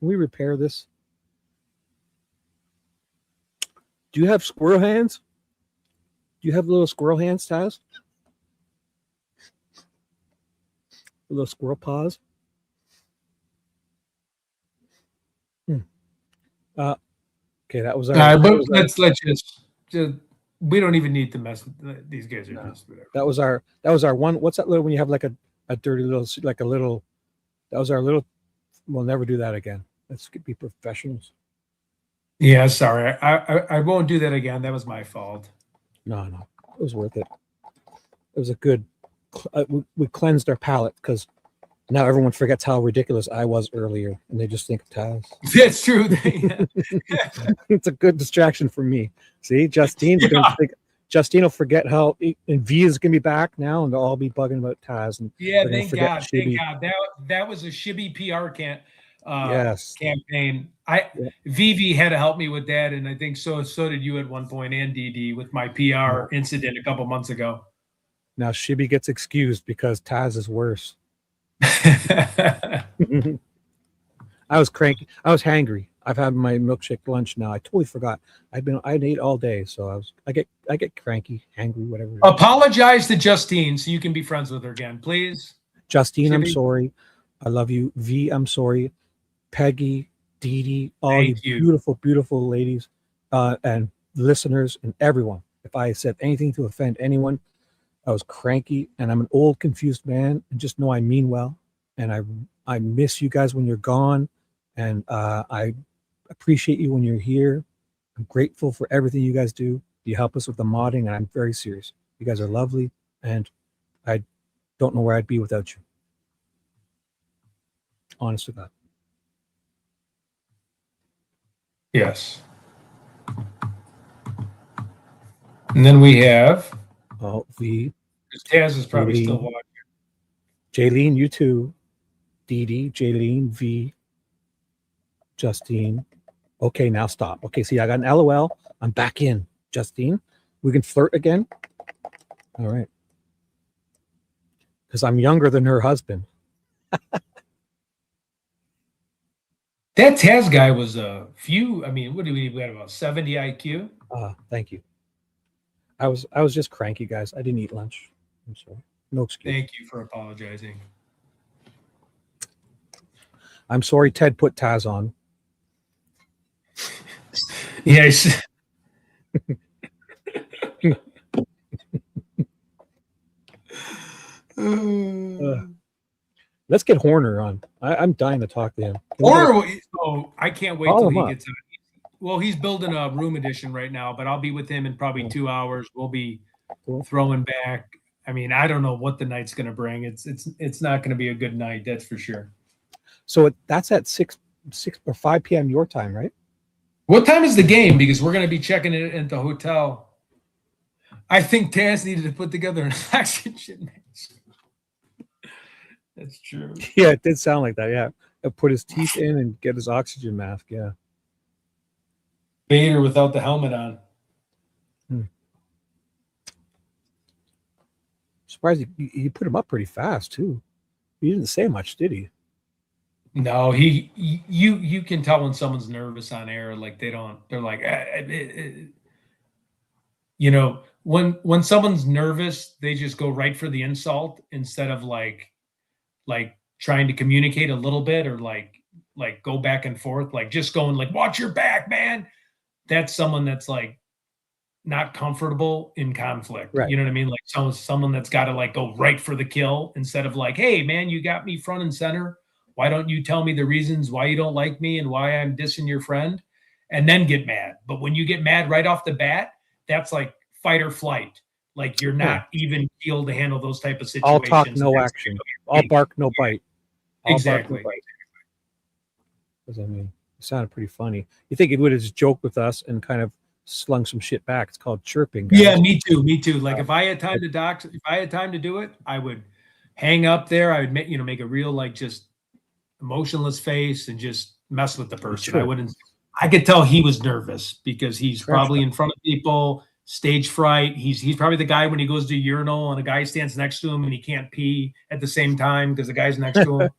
we repair this? Do you have squirrel hands? Do you have little squirrel hands, Taz? Little squirrel paws? Okay, that was our. But let's just we don't even need to mess with these guys. Are just whatever. That was our one. What's that little when you have like a dirty little like a little? That was our little. We'll never do that again. Let's be professionals. Yeah, sorry. I won't do that again. That was my fault. No, it was worth it. It was a good. We cleansed our palate because now everyone forgets how ridiculous I was earlier, and they just think of Taz. That's true. It's a good distraction for me. See, Justine's gonna think. Justine will forget how and V is gonna be back now, and they'll all be bugging about Taz. And Yeah, they're gonna thank forget God. Shibby. Thank God. That was a Shibby PR Yes. campaign. VV had to help me with that, and I think so did you at one point, and DD with my PR incident a couple months ago. Now Shibby gets excused because Taz is worse. I was cranky. I was hangry. I've had my milkshake lunch now. I totally forgot. I ate all day, so I get cranky, hangry, whatever. Apologize to Justine so you can be friends with her again, please. Justine, I'm Shibby. sorry. I love you. V, I'm sorry. Peggy, Dee Dee, all Thank you you. beautiful, beautiful ladies, and listeners and everyone. If I said anything to offend anyone, I was cranky, and I'm an old, confused man, and just know I mean well. And I miss you guys when you're gone, and I appreciate you when you're here. I'm grateful for everything you guys do. You help us with the modding, and I'm very serious. You guys are lovely, and I don't know where I'd be without you. Honest to God. Yes. And then we have V. Taz is probably Jaylene. still watching. Jaylene, you too. Dee Dee, Jaylene, V, Justine. Okay, now stop. Okay, see, I got an LOL. I'm back in. Justine, we can flirt again. All right. Because I'm younger than her husband. That Taz guy was a few. I mean, what do we have about 70 IQ? Thank you. I was just cranky, guys. I didn't eat lunch. I'm sorry. No excuse. Thank you for apologizing. I'm sorry Ted put Taz on. Yes. Let's get Horner on. I'm dying to talk to him. Or I can't wait Call till him he up. gets on. Well, he's building a room edition right now, but I'll be with him in probably 2 hours. We'll be throwing back. I mean, I don't know what the night's going to bring. It's not going to be a good night, that's for sure. So that's at 6 or 5 p.m. your time, right? What time is the game? Because we're going to be checking it at the hotel. I think Taz needed to put together an oxygen mask. That's true. Yeah, it did sound like that. Yeah. He'll put his teeth in and get his oxygen mask. Yeah. Vader without the helmet on. Surprised you put him up pretty fast too. He didn't say much, did he? No, you can tell when someone's nervous on air. Like they're like, you know, when someone's nervous, they just go right for the insult instead of like trying to communicate a little bit or like go back and forth, like just going like, watch your back, man. That's someone that's like not comfortable in conflict. Right. You know what I mean? Like someone that's got to like go right for the kill instead of like, hey man, you got me front and center. Why don't you tell me the reasons why you don't like me and why I'm dissing your friend, and then get mad? But when you get mad right off the bat, that's like fight or flight. Like you're not even able to handle those type of situations. All talk, no action. All bark, no bite. All Exactly. Bark, no bite. Because I mean, it sounded pretty funny. You think he would have just joked with us and kind of slung some shit back? It's called chirping. Guys. Yeah, me too. Like if I had time to do it, I would hang up there. I would make a real like just emotionless face and just mess with the person. Sure. I could tell he was nervous because he's probably in front of people, stage fright. He's probably the guy when he goes to urinal and a guy stands next to him and he can't pee at the same time because the guy's next to him.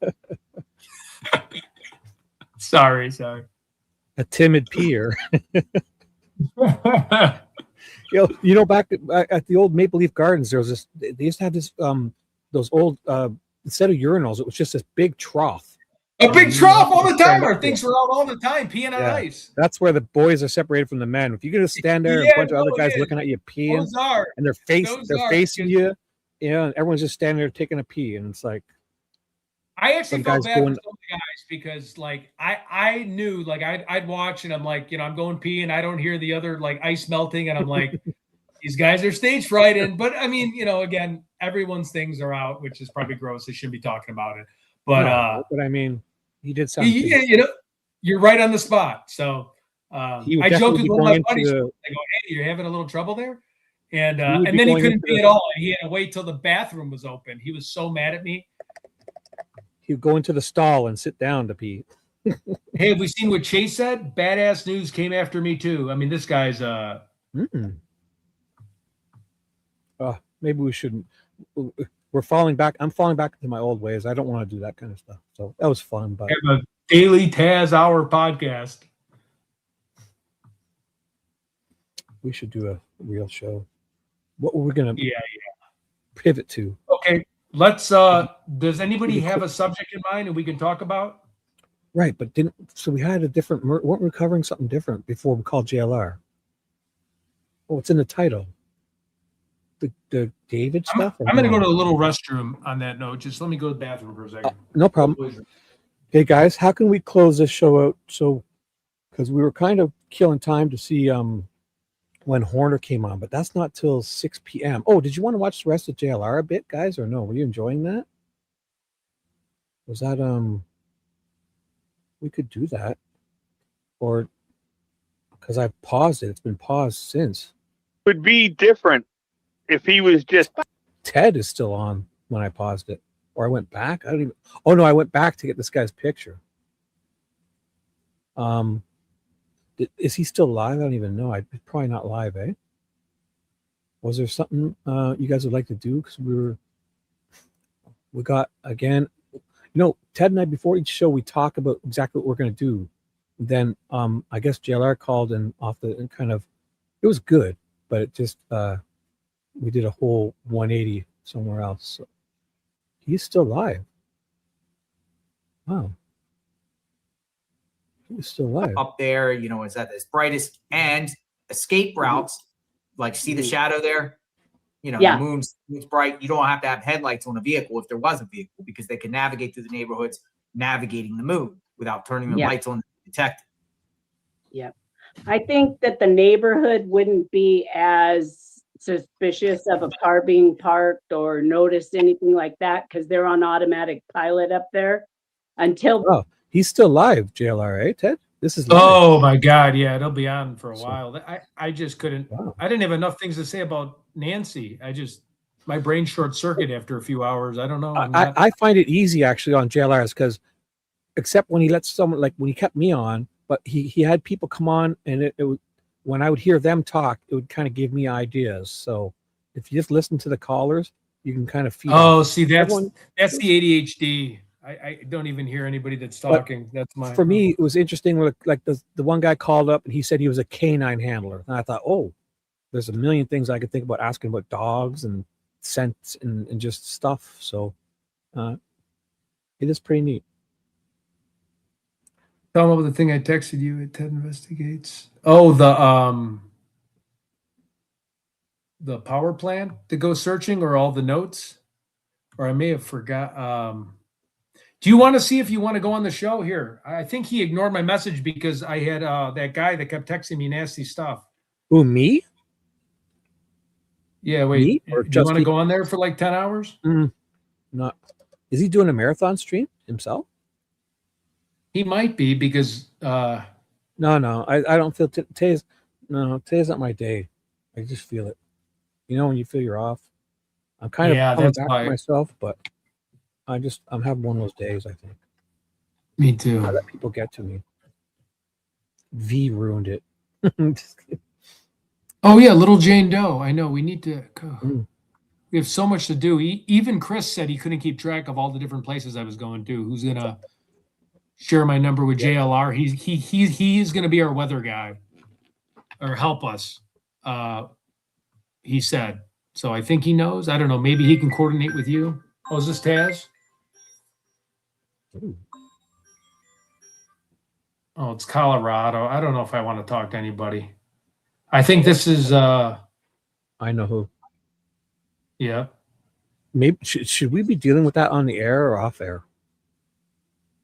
Sorry. A timid peer. You know, back at the old Maple Leaf Gardens, there was this. They used to have this. Those old instead of urinals, it was just this big trough. A big trough all the time. Our things were out all the time, peeing on ice. That's where the boys are separated from the men. If you're gonna stand there and a bunch of other guys looking at you peeing, and they're facing you, and everyone's just standing there taking a pee, and it's like. I actually felt bad for some of the guys because like I knew like I'd watch and I'm like, I'm going pee and I don't hear the other like ice melting and I'm like, these guys are stage frightened. But I mean, again, everyone's things are out, which is probably gross. They shouldn't be talking about it. But but I mean, he did sound. You're right on the spot. So I joked with one of my buddies. I go, hey, you're having a little trouble there, and then he couldn't pee at all. He had to wait till the bathroom was open. He was so mad at me. He'd go into the stall and sit down to pee. Hey, have we seen what Chase said? Badass news came after me too. I mean, this guy's maybe we shouldn't. We're falling back. I'm falling back into my old ways. I don't want to do that kind of stuff. So that was fun. But have a daily Taz Hour podcast. We should do a real show. What were we gonna pivot to? Okay. Let's does anybody have a subject in mind that we can talk about? Right, but we had a different weren't we covering something different before we called JLR? Oh, it's in the title. The David stuff? I'm gonna go to a little restroom on that note. Just let me go to the bathroom for a second. No problem. Hey guys, how can we close this show out? So because we were kind of killing time to see when Horner came on, but that's not till 6 p.m. Oh, did you want to watch the rest of JLR a bit, guys, or no? Were you enjoying that? Was that we could do that, or because I've paused it. It's been paused since. Would be different if he was just. Ted is still on when I paused it, or I went back. I don't even. Oh no, I went back to get this guy's picture. Is he still live? I don't even know. He's probably not live, eh? Was there something you guys would like to do? Because we got, again, Ted and I, before each show, we talk about exactly what we're going to do. Then I guess JLR called and it was good, but it just, we did a whole 180 somewhere else. So he's still live. Wow. He's still alive. Up there, is at its brightest, and escape routes, like see the shadow there? The moon's bright. You don't have to have headlights on a vehicle if there was a vehicle, because they can navigate through the neighborhoods navigating the moon without turning the lights on to detect it. Yep. I think that the neighborhood wouldn't be as suspicious of a car being parked or noticed anything like that because they're on automatic pilot up there until. Oh, he's still live, JLR, eh, Ted? This is live. Oh my God, yeah, it'll be on for a while. I just couldn't. Wow. I didn't have enough things to say about Nancy. My brain short circuit after a few hours. I don't know. I find it easy actually on JLRs because, except when he lets someone, like when he kept me on, but he had people come on, and it would, when I would hear them talk, it would kind of give me ideas. So if you just listen to the callers, You can kind of feed. Oh, see, that's Everyone, the ADHD. I don't even hear anybody that's talking. That's my. For me, it was interesting. Like the one guy called up and he said he was a canine handler, and I thought, oh, there's a million things I could think about asking about dogs and scents and just stuff. So, it is pretty neat. Tell them about the thing I texted you at Ted Investigates. Oh, the power plant to go searching, or all the notes, or I may have forgot. Do you want to see if you want to go on the show here? I think he ignored my message because I had that guy that kept texting me nasty stuff. Who, me? Yeah, wait. Me? Or do you want to go on there for like 10 hours? Not. Is he doing a marathon stream himself? He might be, because no, I don't feel today's not my day. I just feel it. You know, when you feel you're off. I'm kind of coming back to myself, but I'm having one of those days, I think. Me too. I let people get to me. V ruined it. Just kidding. Oh yeah, little Jane Doe. I know, we need to go. We have so much to do. Even Chris said he couldn't keep track of all the different places I was going to. Who's gonna share my number with JLR? He's gonna be our weather guy, or help us. He said. So I think he knows. I don't know. Maybe he can coordinate with you. Oh, is this Taz? Ooh. Oh, it's Colorado. I don't know if I want to talk to anybody. I think this is. I know who. Yeah. Maybe should we be dealing with that on the air or off air?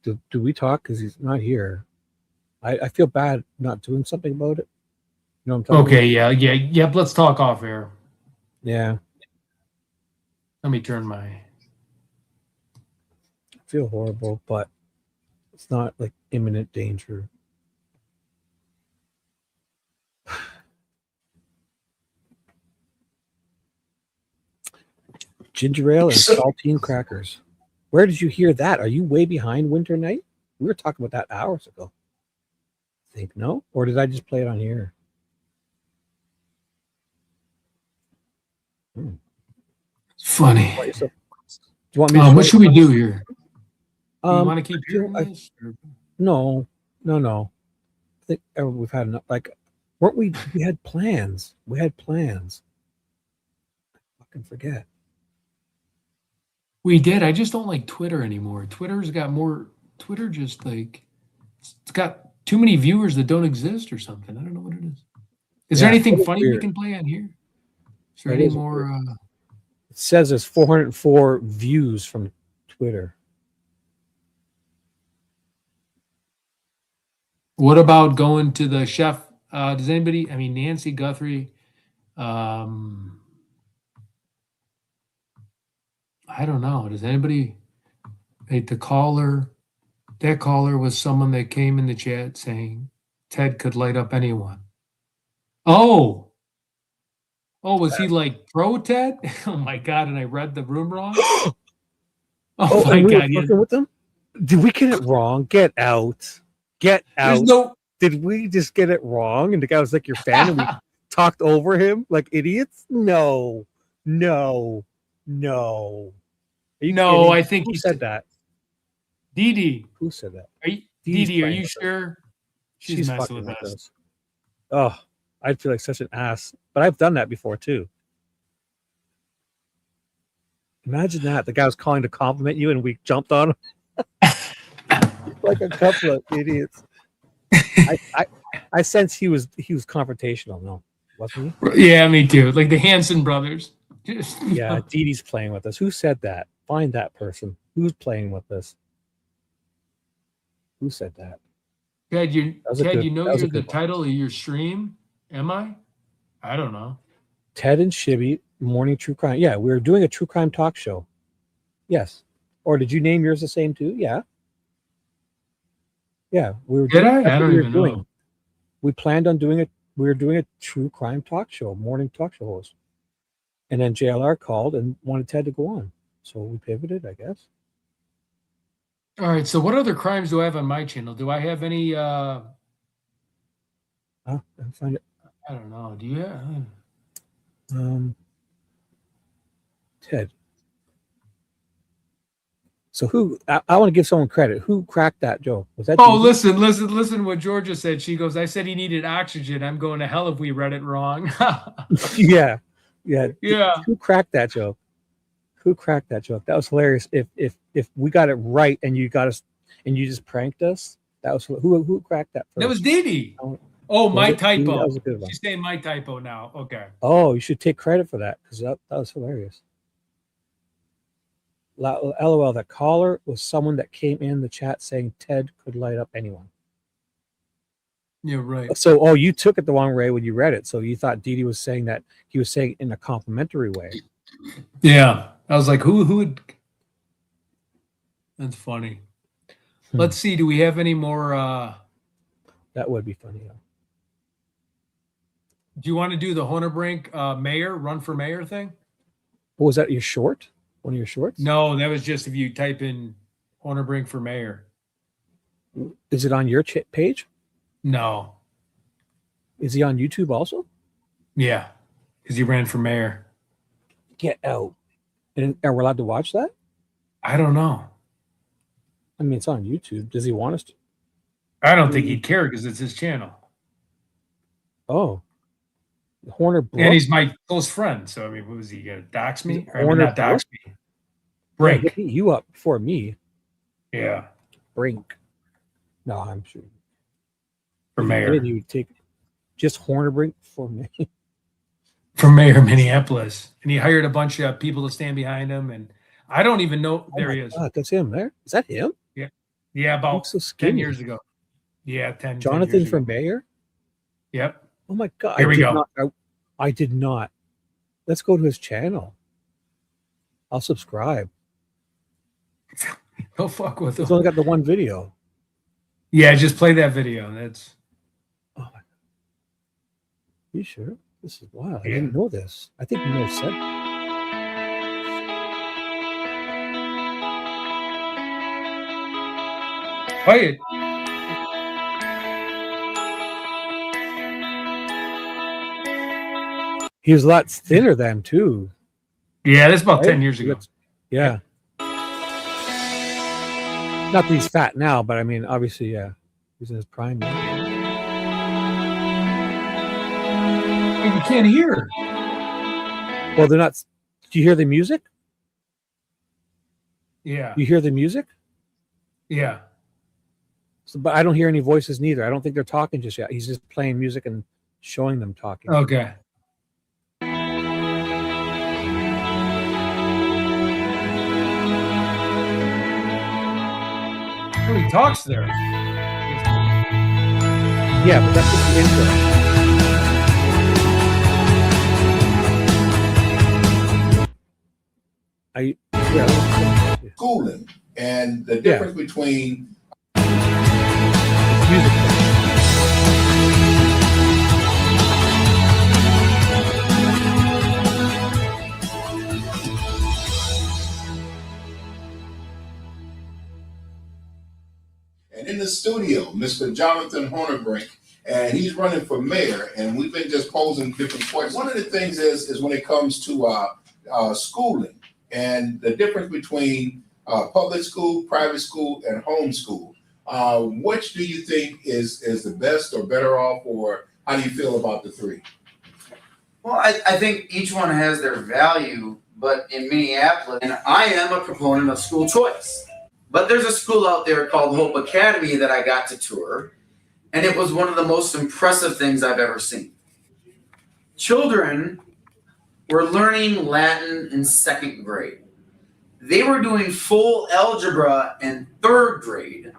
Do we talk because he's not here? I feel bad not doing something about it. You know what I'm talking about? Yeah. Let's talk off air. Yeah. Let me turn my. I feel horrible, but it's not like imminent danger. Ginger ale and saltine crackers. Where did you hear that? Are you way behind Winter Night? We were talking about that hours ago. I think no? Or did I just play it on here? It's funny. Do you want me to what should we do here? Do you want to keep hearing this? No. I think we've had enough. Like, weren't we? We had plans. I fucking forget. We did. I just don't like Twitter anymore. Twitter's got more. Twitter just like it's got too many viewers that don't exist or something. I don't know what it is. Is there anything funny we can play on here? Is there any more? It says there's 404 views from Twitter. What about going to the chef? Does anybody? I mean, Nancy Guthrie. I don't know. Does anybody? The caller. That caller was someone that came in the chat saying Ted could light up anyone. Oh, was he like pro Ted? Oh my God! And I read the room wrong. Oh my God! We with them? Did we get it wrong? Get out! Get out! Did we just get it wrong? And the guy was like your fan, and we talked over him like idiots? No. No, I think who said that. Dee. Who said that? Dee, are you sure? She's messing with us. Oh, I'd feel like such an ass. But I've done that before too. Imagine that. The guy was calling to compliment you and we jumped on him. Like a couple of idiots. I sense he was confrontational, no, wasn't he? Yeah, me too. Like the Hanson brothers. Yeah, Dee's playing with us. Who said that? Find that person. Who's playing with us? Who said that? Ted, you know you're the title of your stream? Am I? I don't know. Ted and Shibby, Morning True Crime. Yeah, we were doing a true crime talk show. Yes. Or did you name yours the same too? Yeah. Yeah. We were Did I? I don't even know. We planned on doing it. We were doing a true crime talk show, morning talk show host. And then JLR called and wanted Ted to go on. So we pivoted, I guess. All right. So what other crimes do I have on my channel? Do I have any I'll find it. I don't know. Do you have Ted. So I want to give someone credit. Who cracked that joke? Was that? Oh, Jodi? listen what Georgia said. She goes, I said he needed oxygen. I'm going to hell if we read it wrong. Yeah. Yeah. Who cracked that joke? Who cracked that joke? That was hilarious. If we got it right and you got us and you just pranked us, that was who cracked that first? That was Dee. Oh, my typo. That was a good one. She's saying my typo now. Okay. Oh, you should take credit for that because that was hilarious. LOL, that caller was someone that came in the chat saying Ted could light up anyone. Yeah, right. So, you took it the wrong way when you read it. So you thought Dee was saying that he was saying it in a complimentary way. Yeah. I was like, who would? That's funny. Let's see. Do we have any more? That would be funny. Yeah. Do you want to do the Honerbrink run for mayor thing? What was that? Your short? One of your shorts? No, that was just if you type in Honerbrink for mayor. Is it on your page? No. Is he on YouTube also? Yeah, because he ran for mayor. Get out. And are we allowed to watch that? I don't know. I mean, it's on YouTube. Does he want us to? I don't think he'd care because it's his channel. Oh. Horner Brook. And he's my close friend. So, I mean, what was he going to dox me? Or, Horner not dox Brook? me. Brink. Yeah, he'll beat you up before me. Yeah. Brink. No, I'm sure. For mayor. You would take just Horner Brink for me. For mayor of Minneapolis. And he hired a bunch of people to stand behind him. And I don't even know. There he is. God, that's him there. Is that him? Yeah. Yeah, about so 10 years ago. Yeah, 10 Jonathan 10 for mayor? Yep. Oh my God. Here we go. I did not. Let's go to his channel. I'll subscribe. Go fuck with him. He's only got the one video. Yeah, just play that video. That's. Oh my God. You sure? This is wild. I Yeah. didn't know this. I think you may have said. Play it. He was a lot thinner then too. Yeah, that's about Right? 10 years ago. Yeah. Not that he's fat now, but I mean, obviously, yeah, he's in his prime now. You can't hear. Well, they're not. Do you hear the music? Yeah. You hear the music? Yeah. So, but I don't hear any voices neither. I don't think they're talking just yet. He's just playing music and showing them talking. Okay. Oh, he talks there. Yeah, but that's just the intro. Schooling and the difference between music. and in the studio, Mr. Jonathan Honerbrink, and he's running for mayor, and we've been just posing different questions. One of the things is when it comes to schooling and the difference between public school, private school, and homeschool. Which do you think is the best or better off, or how do you feel about the three? Well, I think each one has their value, but in Minneapolis, and I am a proponent of school choice. But there's a school out there called Hope Academy that I got to tour, and it was one of the most impressive things I've ever seen. Children were learning Latin in 2nd grade. They were doing full algebra in 3rd grade,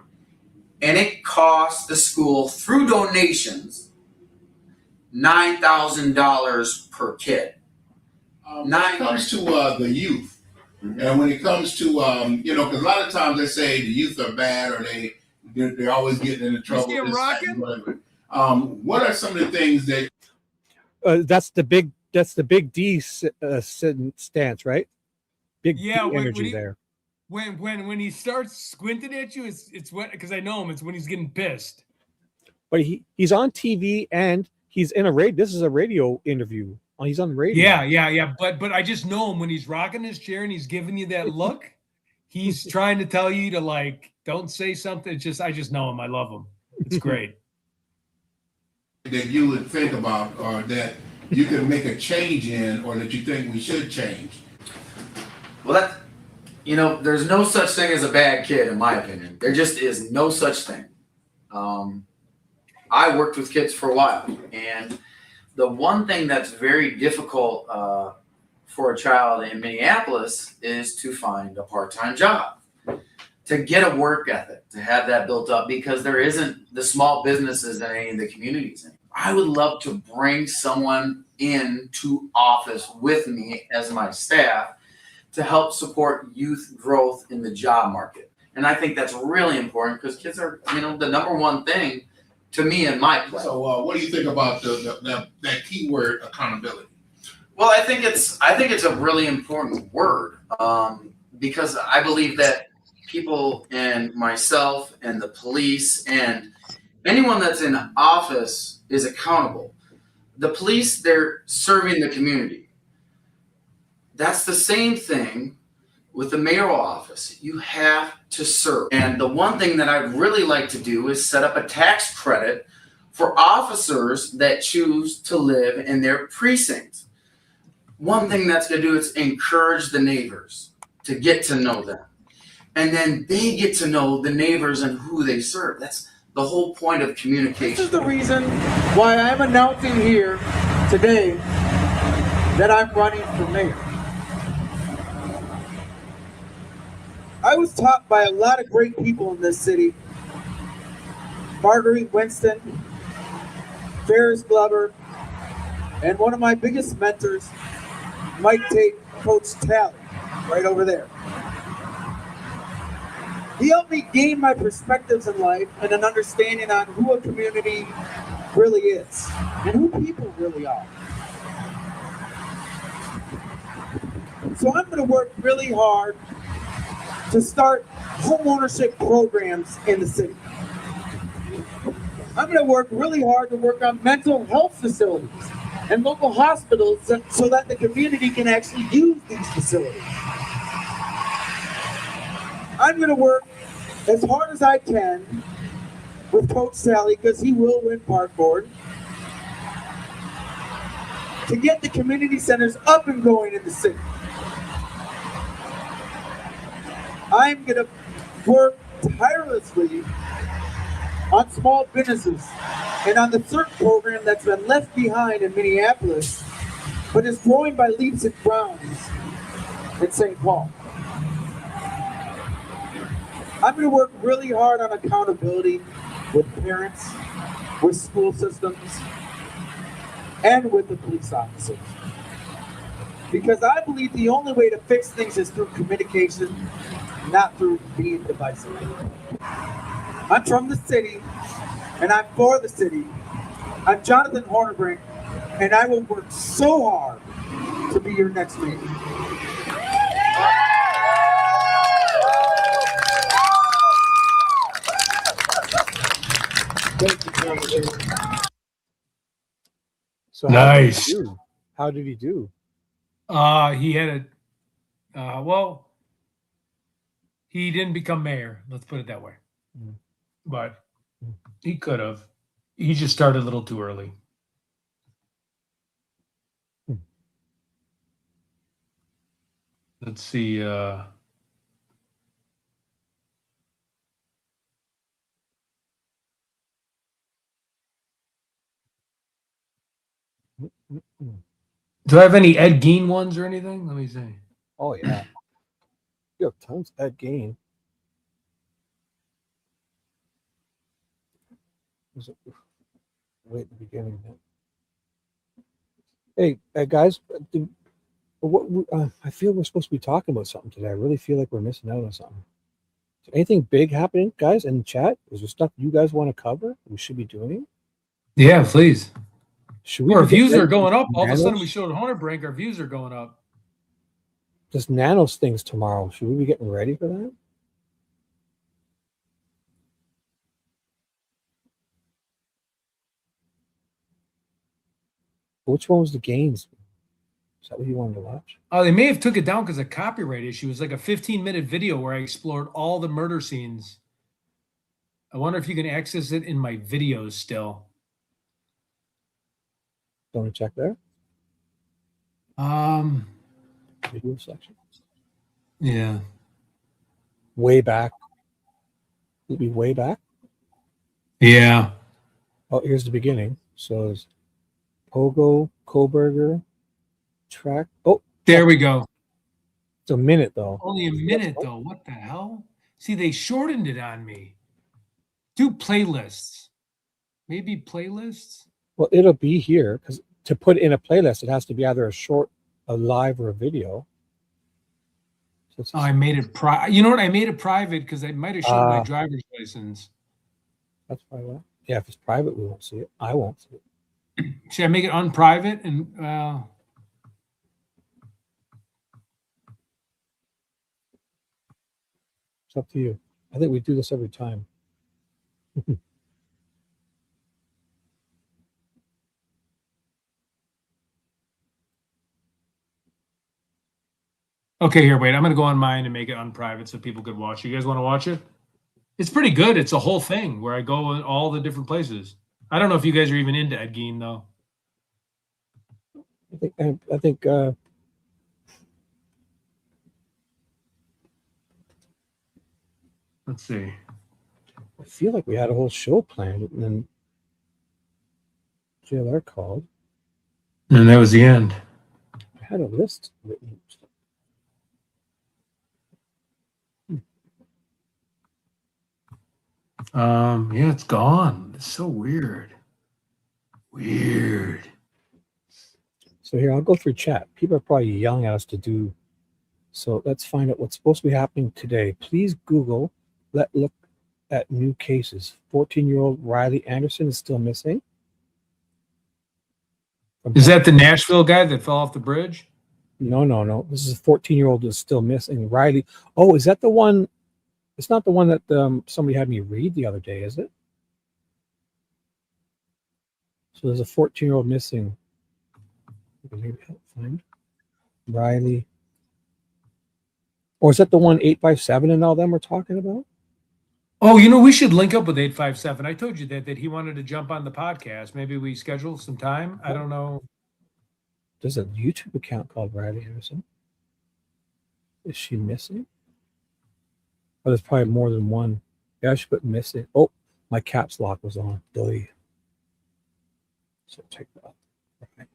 and it cost the school, through donations, $9,000 per kid. When it comes to the youth, and when it comes to because a lot of times they say the youth are bad, or they're always getting into trouble. You see him rocking? What are some of the things that? That's the big D stance, right? Big D energy there. When he starts squinting at you, it's when, because I know him. It's when he's getting pissed. But he's on TV and he's in a radio. This is a radio interview. He's on the radio. Yeah. But I just know him when he's rocking his chair and he's giving you that look. He's trying to tell you to like, don't say something. It's just, I just know him. I love him. It's great. That you would think about, or that you could make a change in, or that you think we should change? Well, that, you know, there's no such thing as a bad kid, in my opinion. There just is no such thing. I worked with kids for a while, and the one thing that's very difficult for a child in Minneapolis is to find a part-time job, to get a work ethic, to have that built up, because there isn't the small businesses in any of the communities. I would love to bring someone into office with me as my staff to help support youth growth in the job market. And I think that's really important because kids are, you know, the number one thing to me in my plan. So what do you think about that keyword accountability? Well, I think it's a really important word because I believe that people and myself and the police and anyone that's in office is accountable. The police, they're serving the community. That's the same thing with the mayoral office. You have to serve. And the one thing that I'd really like to do is set up a tax credit for officers that choose to live in their precinct. One thing that's going to do is encourage the neighbors to get to know them. And then they get to know the neighbors and who they serve. That's the whole point of communication. This is the reason why I'm announcing here today that I'm running for mayor. I was taught by a lot of great people in this city. Marguerite Winston, Ferris Glover, and one of my biggest mentors, Mike Tate, Coach Talley, right over there. He helped me gain my perspectives in life and an understanding on who a community really is and who people really are. So I'm going to work really hard to start homeownership programs in the city. I'm going to work really hard to work on mental health facilities and local hospitals so that the community can actually use these facilities. I'm going to work as hard as I can with Coach Sally, because he will win park board, to get the community centers up and going in the city. I'm going to work tirelessly on small businesses and on the CERT program that's been left behind in Minneapolis, but is growing by leaps and bounds in St. Paul. I'm going to work really hard on accountability with parents, with school systems, and with the police officers. Because I believe the only way to fix things is through communication, not through being divisive. I'm from the city, and I'm for the city. I'm Jonathan Hornerbrink, and I will work so hard to be your next mayor. Thank you. So Nice. How did he do? He had well, he didn't become mayor. Let's put it that way. But he could have. He just started a little too early. Let's see. Do I have any Ed Gein ones or anything? Let me see. Oh, yeah. You have tons of Ed Gein. Wait at the beginning. Hey, guys, I feel we're supposed to be talking about something today. I really feel like we're missing out on something. Is anything big happening, guys, in the chat? Is there stuff you guys want to cover? We should be doing. Yeah, please. Should we? Our views are going up. All of a sudden, we showed Hornerbrink. Our views are going up. This Nanos thing's tomorrow. Should we be getting ready for that? Which one was the gains? Is that what you wanted to watch? Oh, they may have took it down because of copyright issue. It was like a 15-minute video where I explored all the murder scenes. I wonder if you can access it in my videos still. Don't want to check there? Video section. Yeah. Way back. It'll be way back. Yeah. Oh, here's the beginning. So it's Pogo, Koberger, track. Oh, there we go. It's a minute though. Only a minute though. What the hell? See, they shortened it on me. Do playlists. Maybe playlists. Well, it'll be here because to put in a playlist, it has to be either a live or a video. So I made it private. You know what? I made it private because I might have showed my driver's license. That's probably why. Yeah, if it's private, we won't see it. I won't see it. Should I make it unprivate? And it's up to you. I think we do this every time. okay, here, wait. I'm going to go on mine and make it unprivate so people could watch. You guys want to watch it? It's pretty good. It's a whole thing where I go in all the different places. I don't know if you guys are even into Ed Gein, though. I think let's see. I feel like we had a whole show planned and then JLR called. And that was the end. I had a list written. Yeah, it's gone. It's so weird. Weird. So here, I'll go through chat. People are probably yelling at us to do. So let's find out what's supposed to be happening today. Please Google, look at new cases. 14-year-old Riley Anderson is still missing. Is that the Nashville guy that fell off the bridge? No. This is a 14-year-old is still missing. Riley. Oh, is that the one? It's not the one that somebody had me read the other day, is it? So there's a 14-year-old missing. Maybe help find Riley. Or is that the one 857 and all them we're talking about? Oh, you know, we should link up with 857. I told you that he wanted to jump on the podcast. Maybe we schedule some time. I don't know. There's a YouTube account called Riley Anderson. Is she missing? Oh, there's probably more than one. Yeah, I should put missing. Oh, my caps lock was on. Doy. So take that. Okay.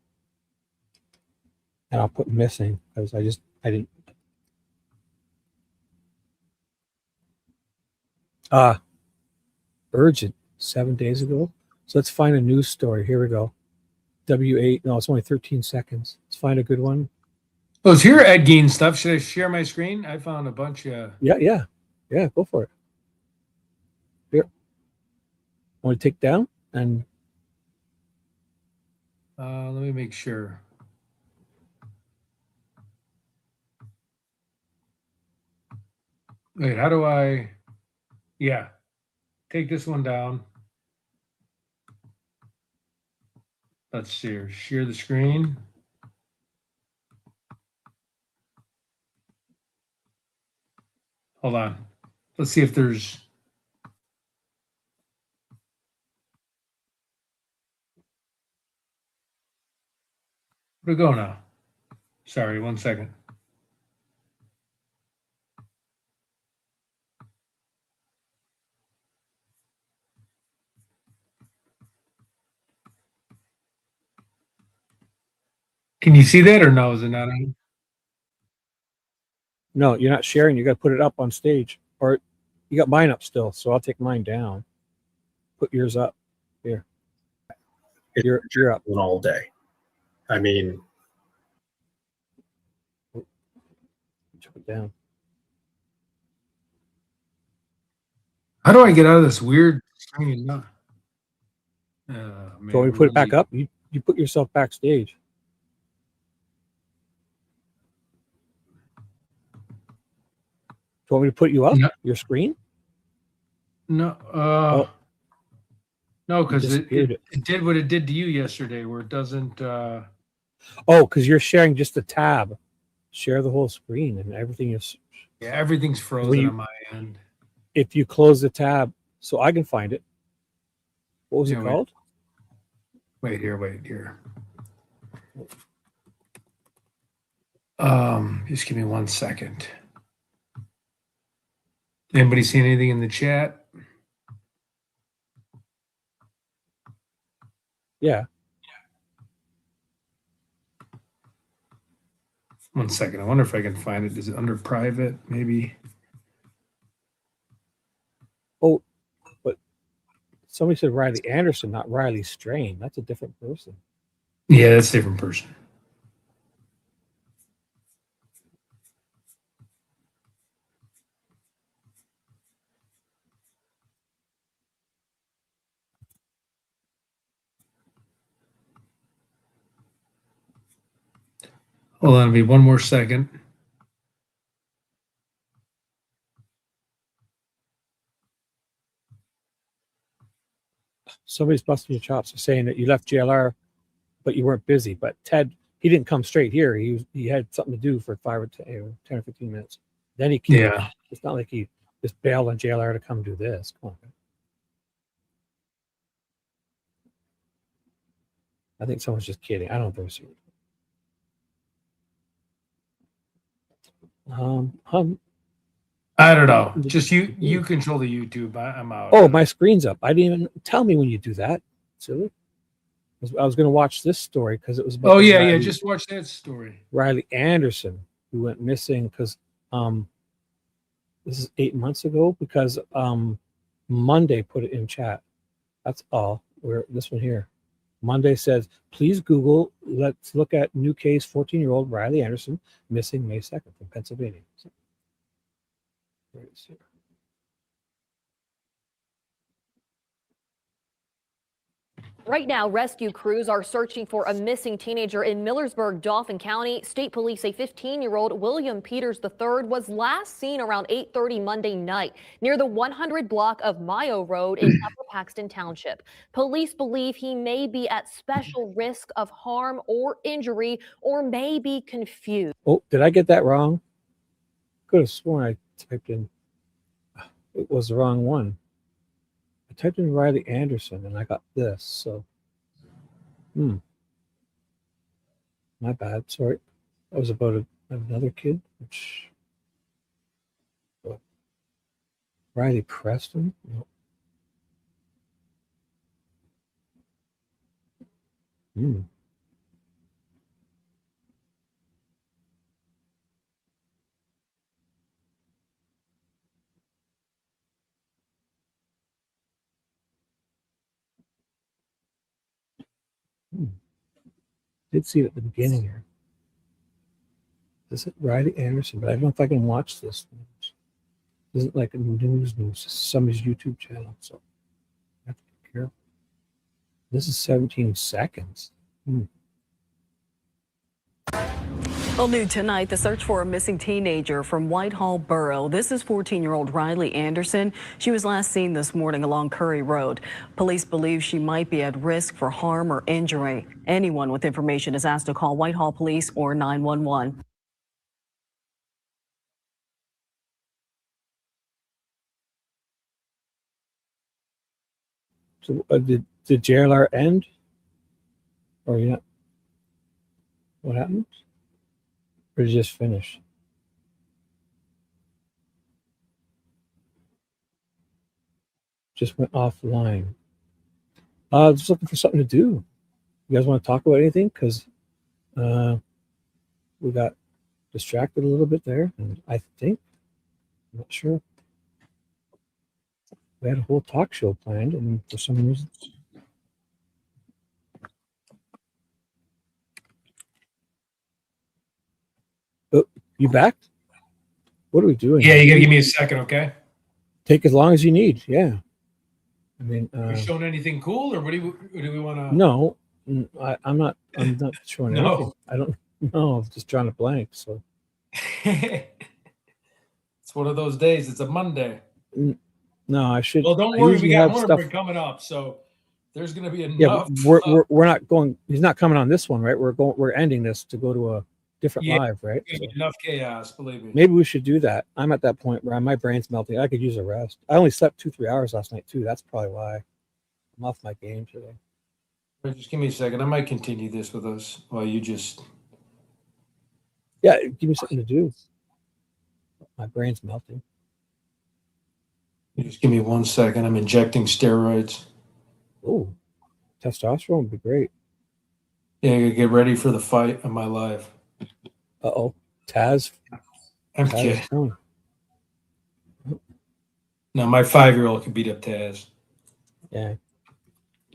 And I'll put missing because I didn't. Urgent 7 days ago. So let's find a news story. Here we go. W8. No, it's only 13 seconds. Let's find a good one. Oh, is here Ed Gein stuff? Should I share my screen? I found a bunch of. Yeah, go for it. Here. Want to take down and. Let me make sure. Wait, how do I? Yeah, take this one down. Let's see here. Share the screen. Hold on. Let's see if there's. Where'd it go now? Sorry, 1 second. Can you see that or no? Is it not on? No, you're not sharing. You got to put it up on stage, or you got mine up still. So I'll take mine down. Put yours up. Here. You're up all day. I mean, took it down. How do I get out of this weird screen? So when we put it back up, you put yourself backstage. Do you want me to put you up? No. Your screen? No. No, because it did what it did to you yesterday, where it doesn't. Oh, because you're sharing just a tab. Share the whole screen and everything is. Yeah, everything's frozen on my end. If you close the tab, so I can find it. What was it called? Wait here. Just give me 1 second. Anybody see anything in the chat? Yeah. 1 second. I wonder if I can find it. Is it under private? Maybe. Oh, but somebody said Riley Anderson, not Riley Strain. That's a different person. Yeah, that's a different person. Hold on, me 1 more second. Somebody's busting your chops for saying that you left JLR, but you weren't busy. But Ted, he didn't come straight here. He had something to do for 5 or 10 or 15 minutes. Then he came. Yeah. It's not like he just bailed on JLR to come do this. Come on. I think someone's just kidding. I don't think they're serious. I don't know. Just you control the YouTube. I'm out. Oh, my screen's up. I didn't even tell me when you do that. Silly. I was going to watch this story because it was about. Oh yeah. Just watch that story. Riley Anderson, who went missing because this is 8 months ago because Monday put it in chat. That's all. This one here. Monday says, please Google, let's look at new case, 14-year-old Riley Anderson, missing May 2nd from Pennsylvania. So, there it is here. Right now, rescue crews are searching for a missing teenager in Millersburg, Dauphin County. State police say 15-year-old William Peters III was last seen around 8:30 Monday night near the 100 block of Mayo Road in Upper Paxton Township. Police believe he may be at special risk of harm or injury or may be confused. Oh, did I get that wrong? Could have sworn I typed in, it was the wrong one. I typed in Riley Anderson and I got this, so my bad, sorry. That was about another kid, which Riley Preston? No. Did see it at the beginning here. Is it Riley Anderson? But I don't know if I can watch this. This isn't like a news. This is somebody's YouTube channel, so I have to be careful. This is 17 seconds. Well, new tonight, the search for a missing teenager from Whitehall Borough. This is 14-year-old Riley Anderson. She was last seen this morning along Curry Road. Police believe she might be at risk for harm or injury. Anyone with information is asked to call Whitehall Police or 911. So did JLR end? Or yeah? What happened? Or did it just finish? Just went offline. Just looking for something to do. You guys want to talk about anything? Because we got distracted a little bit there, and I think, I'm not sure. We had a whole talk show planned, and for some reason. Oh, you back? What are we doing? Yeah, you gotta give me a second, okay? Take as long as you need. Yeah. I mean, you showing anything cool, or what do we want to? No, I'm not showing No. anything. I don't know. I'm just drawing a blank. So It's one of those days. It's a Monday. no, I should. Well, don't I worry. We usually got have Hornberg coming up. So There's going to be enough. Yeah, we're not going. He's not coming on this one, right? We're ending this to go to a different live, right? So enough chaos, believe me. Maybe we should do that. I'm at that point where my brain's melting. I could use a rest. I only slept 2-3 hours last night too. That's probably why I'm off my game today. Just give me a second. I might continue this with us while you just. Yeah, give me something to do. My brain's melting. Just give me 1 second. I'm injecting steroids. Oh, testosterone would be great. Yeah, I gotta get ready for the fight of my life. Uh-oh. Taz. I'm kidding. No, my 5-year-old can beat up Taz. Yeah.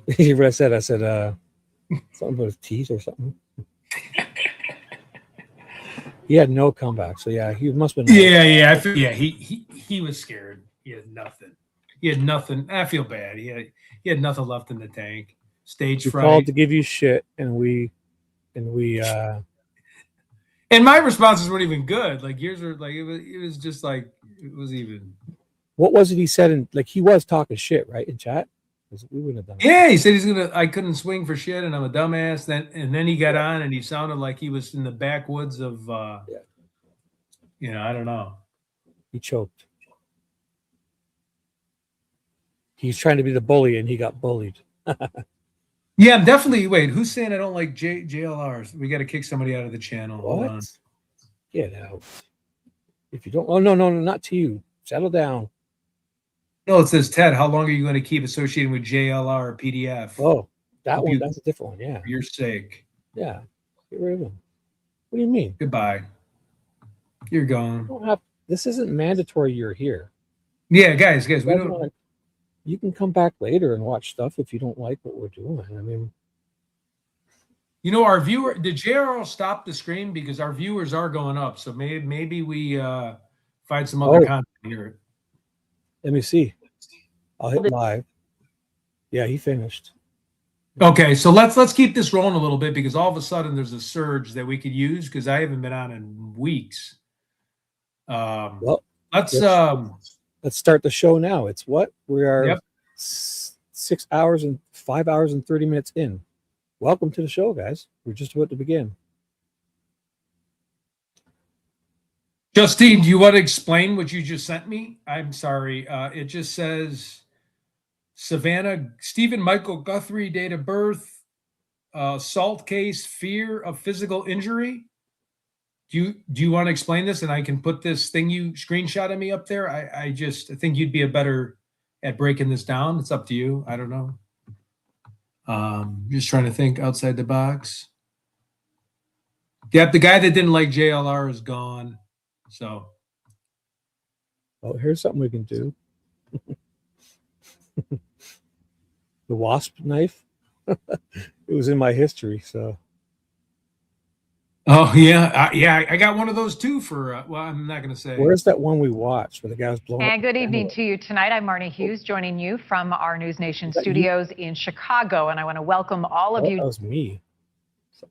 You hear what I said? I said something about his teeth or something. He had no comeback. So yeah, he must have been. Yeah. He was scared. He had nothing. I feel bad. He had nothing left in the tank. Stage We fright. called to give you shit, and we and my responses weren't even good. Like yours were like it was just like it was even. What was it he said? And like he was talking shit, right, in chat? We wouldn't have done it. Yeah, he said I couldn't swing for shit, and I'm a dumbass. Then he got on, and he sounded like he was in the backwoods of, I don't know. He choked. He's trying to be the bully, and he got bullied. Yeah, I'm definitely. Wait, who's saying I don't like JLRs? We got to kick somebody out of the channel. Hold on. Get out. If you don't, oh no, not to you. Settle down. No, it says Ted. How long are you going to keep associating with JLR or PDF? Oh, that one. That's a different one. Yeah. For your sake. Yeah. Get rid of them. What do you mean? Goodbye. You're gone. This isn't mandatory. You're here. Yeah, guys, we don't. You can come back later and watch stuff if you don't like what we're doing. I mean, our viewer, did JRL stop the stream because our viewers are going up? So maybe we find some other content here. Let me see. I'll hit live. Yeah, he finished. Okay, so let's keep this rolling a little bit because all of a sudden there's a surge that we could use because I haven't been on in weeks. Well, let's start the show now. It's what we are 5 hours and 30 minutes in. Welcome to the show, guys. We're just about to begin. Justine, do you want to explain what you just sent me? I'm sorry. It just says Savannah, Stephen Michael Guthrie, date of birth, assault case, fear of physical injury. Do you want to explain this? And I can put this thing you screenshot of me up there. I think you'd be a better at breaking this down. It's up to you. I don't know. Just trying to think outside the box. Yep, the guy that didn't like JLR is gone. So, oh, here's something we can do. The wasp knife. It was in my history, so. Oh yeah, I got one of those too. For well, I'm not going to say. Where's that one we watched where the guy was blowing? And good evening to you tonight. I'm Marnie Hughes, joining you from our News Nation studios in Chicago, and I want to welcome all of you. That was me,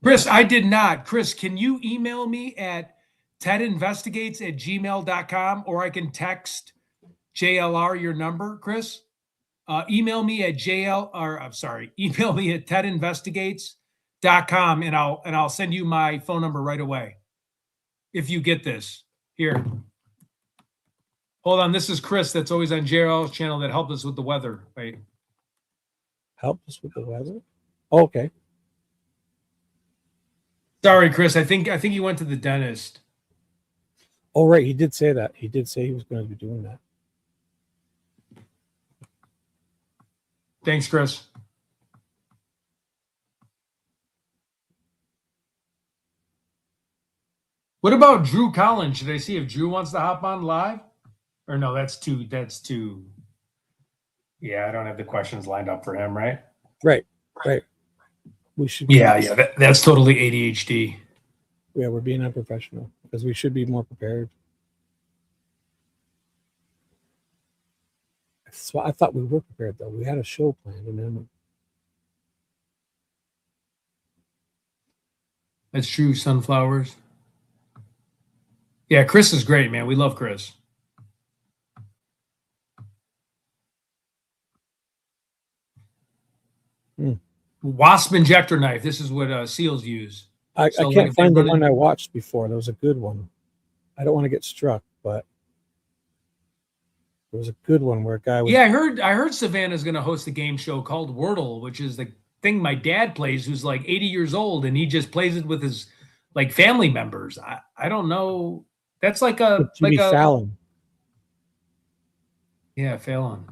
Chris. I did not. Chris, can you email me at tedinvestigates@gmail.com, or I can text JLR your number, Chris. Email me at email me at tedinvestigates.com, and I'll send you my phone number right away. If you get this. Here. Hold on, this is Chris that's always on JL's channel that helped us with the weather. Wait. Helped us with the weather? Oh, okay. Sorry, Chris. I think he went to the dentist. Oh, right. He did say that. He did say he was going to be doing that. Thanks, Chris. What about Drew Collins? Should I see if Drew wants to hop on live? Or no, that's too. Yeah, I don't have the questions lined up for him, right? Right. We should. Yeah, that's totally ADHD. Yeah, we're being unprofessional because we should be more prepared. So I thought we were prepared though. We had a show planned, and then that's true. Sunflowers. Yeah, Chris is great, man. We love Chris. Wasp injector knife. This is what SEALs use. I So, like, can't if they find the run one in- I watched before. There was a good one. I don't want to get struck, but there was a good one where a guy was. Yeah, I heard Savannah's going to host a game show called Wordle, which is the thing my dad plays, who's like 80 years old, and he just plays it with his like family members. I don't know. That's like Jimmy Fallon. Yeah, Fallon.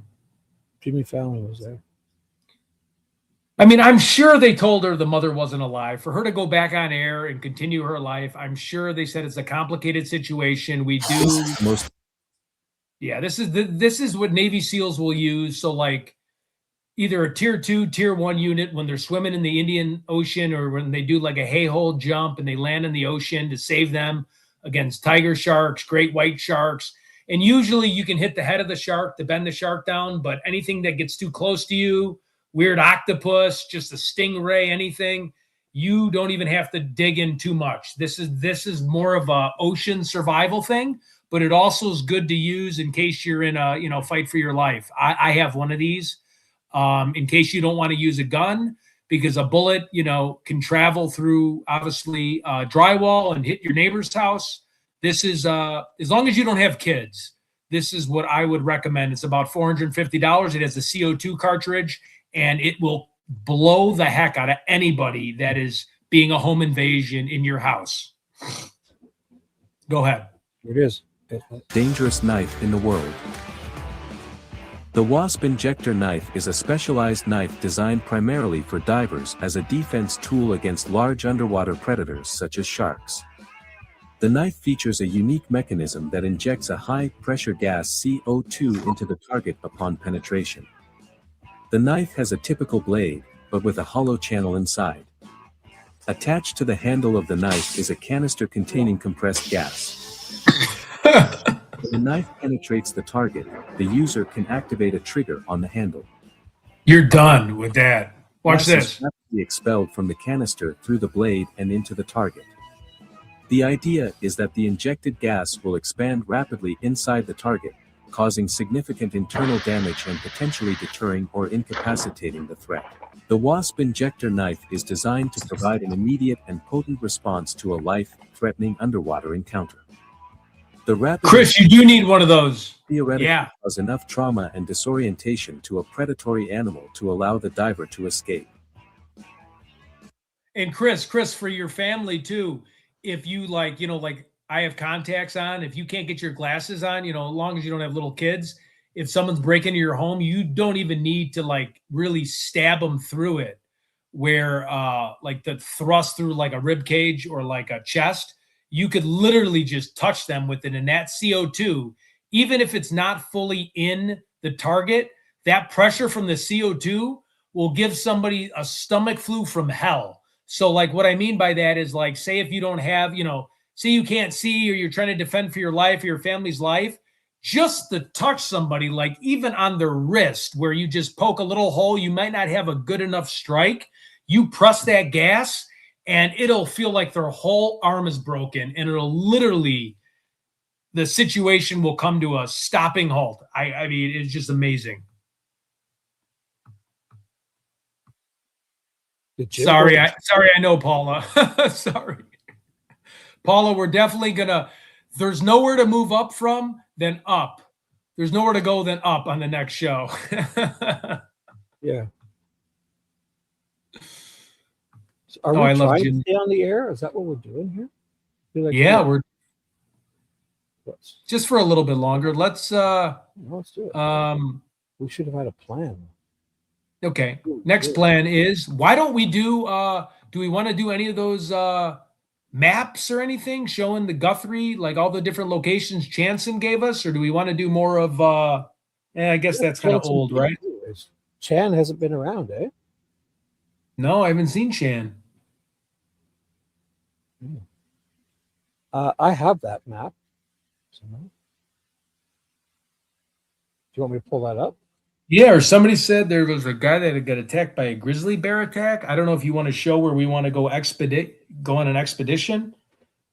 Jimmy Fallon was there. I mean, I'm sure they told her the mother wasn't alive. For her to go back on air and continue her life, I'm sure they said it's a complicated situation. We do. Yeah, this is what Navy SEALs will use. So, like, either a tier 2, tier 1 unit when they're swimming in the Indian Ocean, or when they do like a hay-hole jump and they land in the ocean to save them against tiger sharks, great white sharks. And usually you can hit the head of the shark to bend the shark down, but anything that gets too close to you, weird octopus, just a stingray, anything, you don't even have to dig in too much. This is more of a ocean survival thing, but it also is good to use in case you're in a fight for your life. I have one of these in case you don't want to use a gun, because a bullet can travel through obviously drywall and hit your neighbor's house. This is as long as you don't have kids, this is what I would recommend. It's about $450. It has a CO2 cartridge, and it will blow the heck out of anybody that is being a home invasion in your house. Go ahead. Here it is. Dangerous knife in the world. The Wasp injector knife is a specialized knife designed primarily for divers as a defense tool against large underwater predators such as sharks. The knife features a unique mechanism that injects a high-pressure gas CO2 into the target upon penetration. The knife has a typical blade, but with a hollow channel inside. Attached to the handle of the knife is a canister containing compressed gas. When the knife penetrates the target, the user can activate a trigger on the handle. You're done with that. Watch Gas is this. rapidly expelled from the canister through the blade and into the target. The idea is that the injected gas will expand rapidly inside the target, causing significant internal damage and potentially deterring or incapacitating the threat. The Wasp injector knife is designed to provide an immediate and potent response to a life-threatening underwater encounter. The rapid Chris, you do need one of those. Theoretically Yeah. cause enough trauma and disorientation to a predatory animal to allow the diver to escape. And Chris, for your family too, if you like I have contacts on, if you can't get your glasses on, as long as you don't have little kids, if someone's breaking into your home, you don't even need to like really stab them through it, where like the thrust through like a rib cage or like a chest. You could literally just touch them with it, and that CO2, even if it's not fully in the target, that pressure from the CO2 will give somebody a stomach flu from hell. So like what I mean by that is, like, say if you don't have, say you can't see, or you're trying to defend for your life or your family's life, just to touch somebody, like even on their wrist, where you just poke a little hole, you might not have a good enough strike, you press that gas, and it'll feel like their whole arm is broken, and it'll literally, the situation will come to a stopping halt. I mean, it's just amazing. Sorry, I know, Paula. Sorry. Paula, we're definitely gonna, there's nowhere to move up from than up. There's nowhere to go than up on the next show. Yeah. Are we trying to stay on the air? Is that what we're doing here? Yeah, we're just for a little bit longer. Let's do it. We should have had a plan. Okay. Next plan is, why don't we do we want to do any of those maps or anything showing the Guthrie, like all the different locations Chanson gave us, or do we want to do more of I guess that's kind of old, right? Chan hasn't been around, eh? No, I haven't seen Chan. I have that map. So, do you want me to pull that up? Yeah, or somebody said there was a guy that got attacked by a grizzly bear attack. I don't know if you want to show where we want to go on an expedition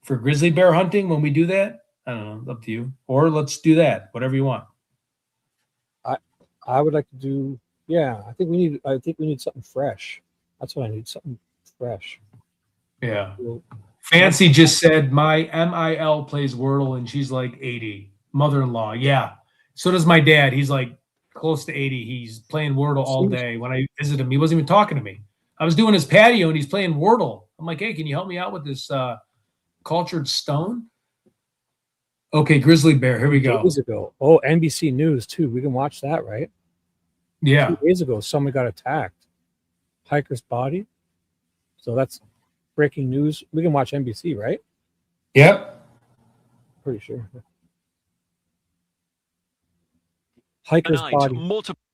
for grizzly bear hunting when we do that. I don't know, up to you. Or let's do that, whatever you want. I would like to do Yeah, I think we need something fresh. That's what I need, something fresh. Yeah. Well, Fancy just said my MIL plays Wordle and she's like 80. Mother-in-law, yeah. So does my dad. He's like close to 80. He's playing Wordle all day. When I visited him, he wasn't even talking to me. I was doing his patio and he's playing Wordle. I'm like, hey, can you help me out with this cultured stone? Okay, grizzly bear. Here we go. Days ago. Oh, NBC News too. We can watch that, right? Yeah. 2 days ago, somebody got attacked. Hiker's body. So that's breaking news. We can watch NBC, right? Yep. Pretty sure. Hiker's body.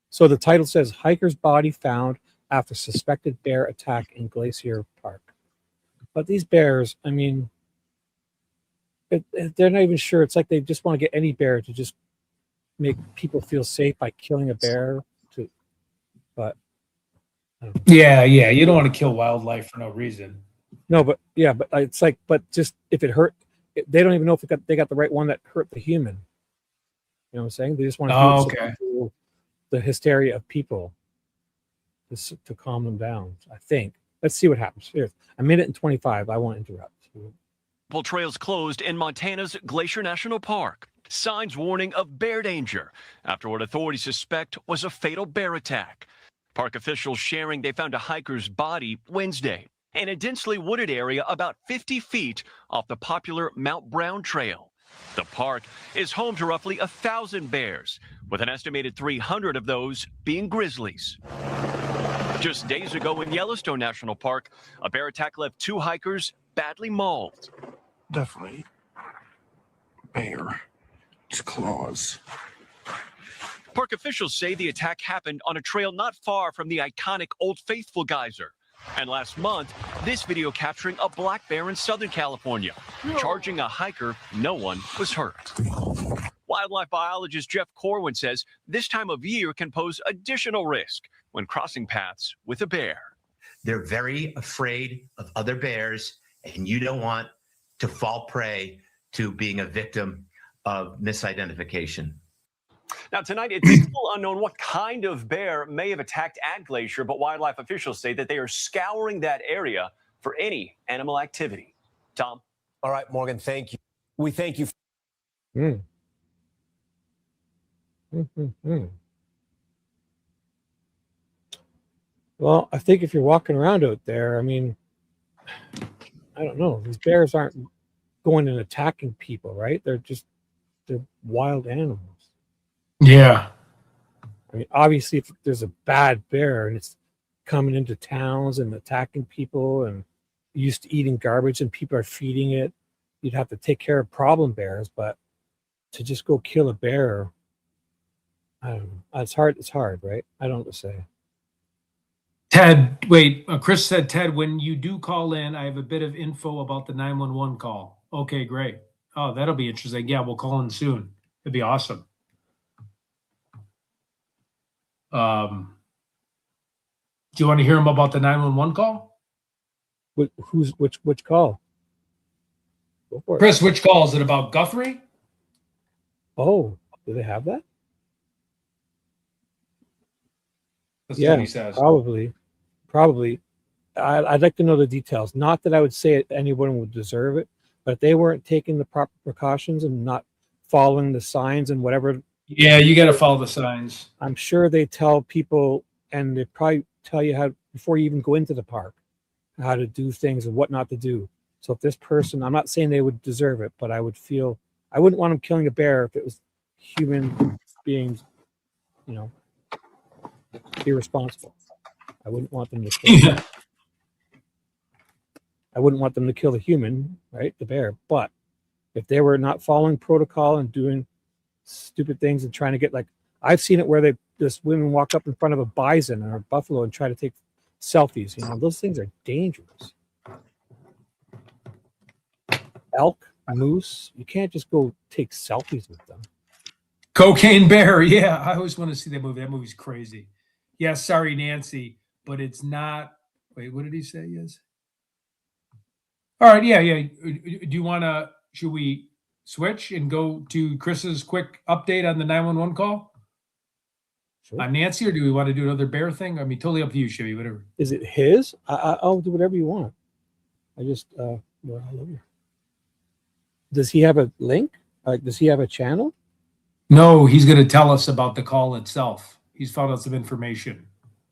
So the title says hiker's body found after suspected bear attack in Glacier Park. But these bears, I mean, they're not even sure. It's like they just want to get any bear to just make people feel safe by killing a bear. But yeah, you don't want to kill wildlife for no reason. No, but yeah, but it's like, but just if it hurt, they don't even know if they got the right one that hurt the human. You know what I'm saying? They just want to do the hysteria of people to calm them down. I think. Let's see what happens. Here, a minute and 25. I won't interrupt. Trails closed in Montana's Glacier National Park. Signs warning of bear danger after what authorities suspect was a fatal bear attack. Park officials sharing they found a hiker's body Wednesday in a densely wooded area about 50 feet off the popular Mount Brown Trail. The park is home to roughly 1,000 bears, with an estimated 300 of those being grizzlies. Just days ago in Yellowstone National Park, a bear attack left 2 hikers badly mauled. Definitely bear. Its claws. Park officials say the attack happened on a trail not far from the iconic Old Faithful geyser. And last month, this video capturing a black bear in Southern California. Charging a hiker, no one was hurt. Wildlife biologist Jeff Corwin says this time of year can pose additional risk when crossing paths with a bear. They're very afraid of other bears, and you don't want to fall prey to being a victim of misidentification. Now, tonight, it's still unknown what kind of bear may have attacked at Glacier, but wildlife officials say that they are scouring that area for any animal activity. Tom? All right, Morgan, thank you. We thank you. Well, I think if you're walking around out there, I mean, I don't know. These bears aren't going and attacking people, right? They're wild animals. Yeah. I mean, obviously, if there's a bad bear and it's coming into towns and attacking people and used to eating garbage and people are feeding it, you'd have to take care of problem bears. But to just go kill a bear, I don't know. It's hard, right? I don't know what to say. Ted, wait, Chris said, Ted, when you do call in, I have a bit of info about the 911 call. Okay, great. Oh, that'll be interesting. Yeah, we'll call in soon. It'd be awesome. Do you want to hear him about the 911 call? Which call? Go for it. Chris, which call? Is it about Guthrie? Oh, do they have that? That's yeah, what he says. Probably. I'd like to know the details. Not that I would say anyone would deserve it, but if they weren't taking the proper precautions and not following the signs and whatever. Yeah, you got to follow the signs. I'm sure they tell people, and they probably tell you how, before you even go into the park, how to do things and what not to do. So if this person, I'm not saying they would deserve it, but I would feel, I wouldn't want them killing a bear if it was human beings, you know, irresponsible. I wouldn't want them to kill. I wouldn't want them to kill the human, right? The bear. But if they were not following protocol and doing stupid things and trying to get, like, I've seen it where this women walk up in front of a bison or a buffalo and try to take selfies. You know, those things are dangerous. Elk, moose, you can't just go take selfies with them. Cocaine Bear. Yeah, I always want to see that movie. That movie's crazy. Yeah, sorry, Nancy, but it's not. Wait, what did he say? Yes. All right. Yeah. Do you want to? Should we switch and go to Chris's quick update on the 911 call? Sure. on Nancy, or do we want to do another bear thing? I mean, totally up to you, Shibby, whatever. Is it his? I'll do whatever you want. I just we're all over. Does he have a link? Does he have a channel? No, he's going to tell us about the call itself. He's found out some information.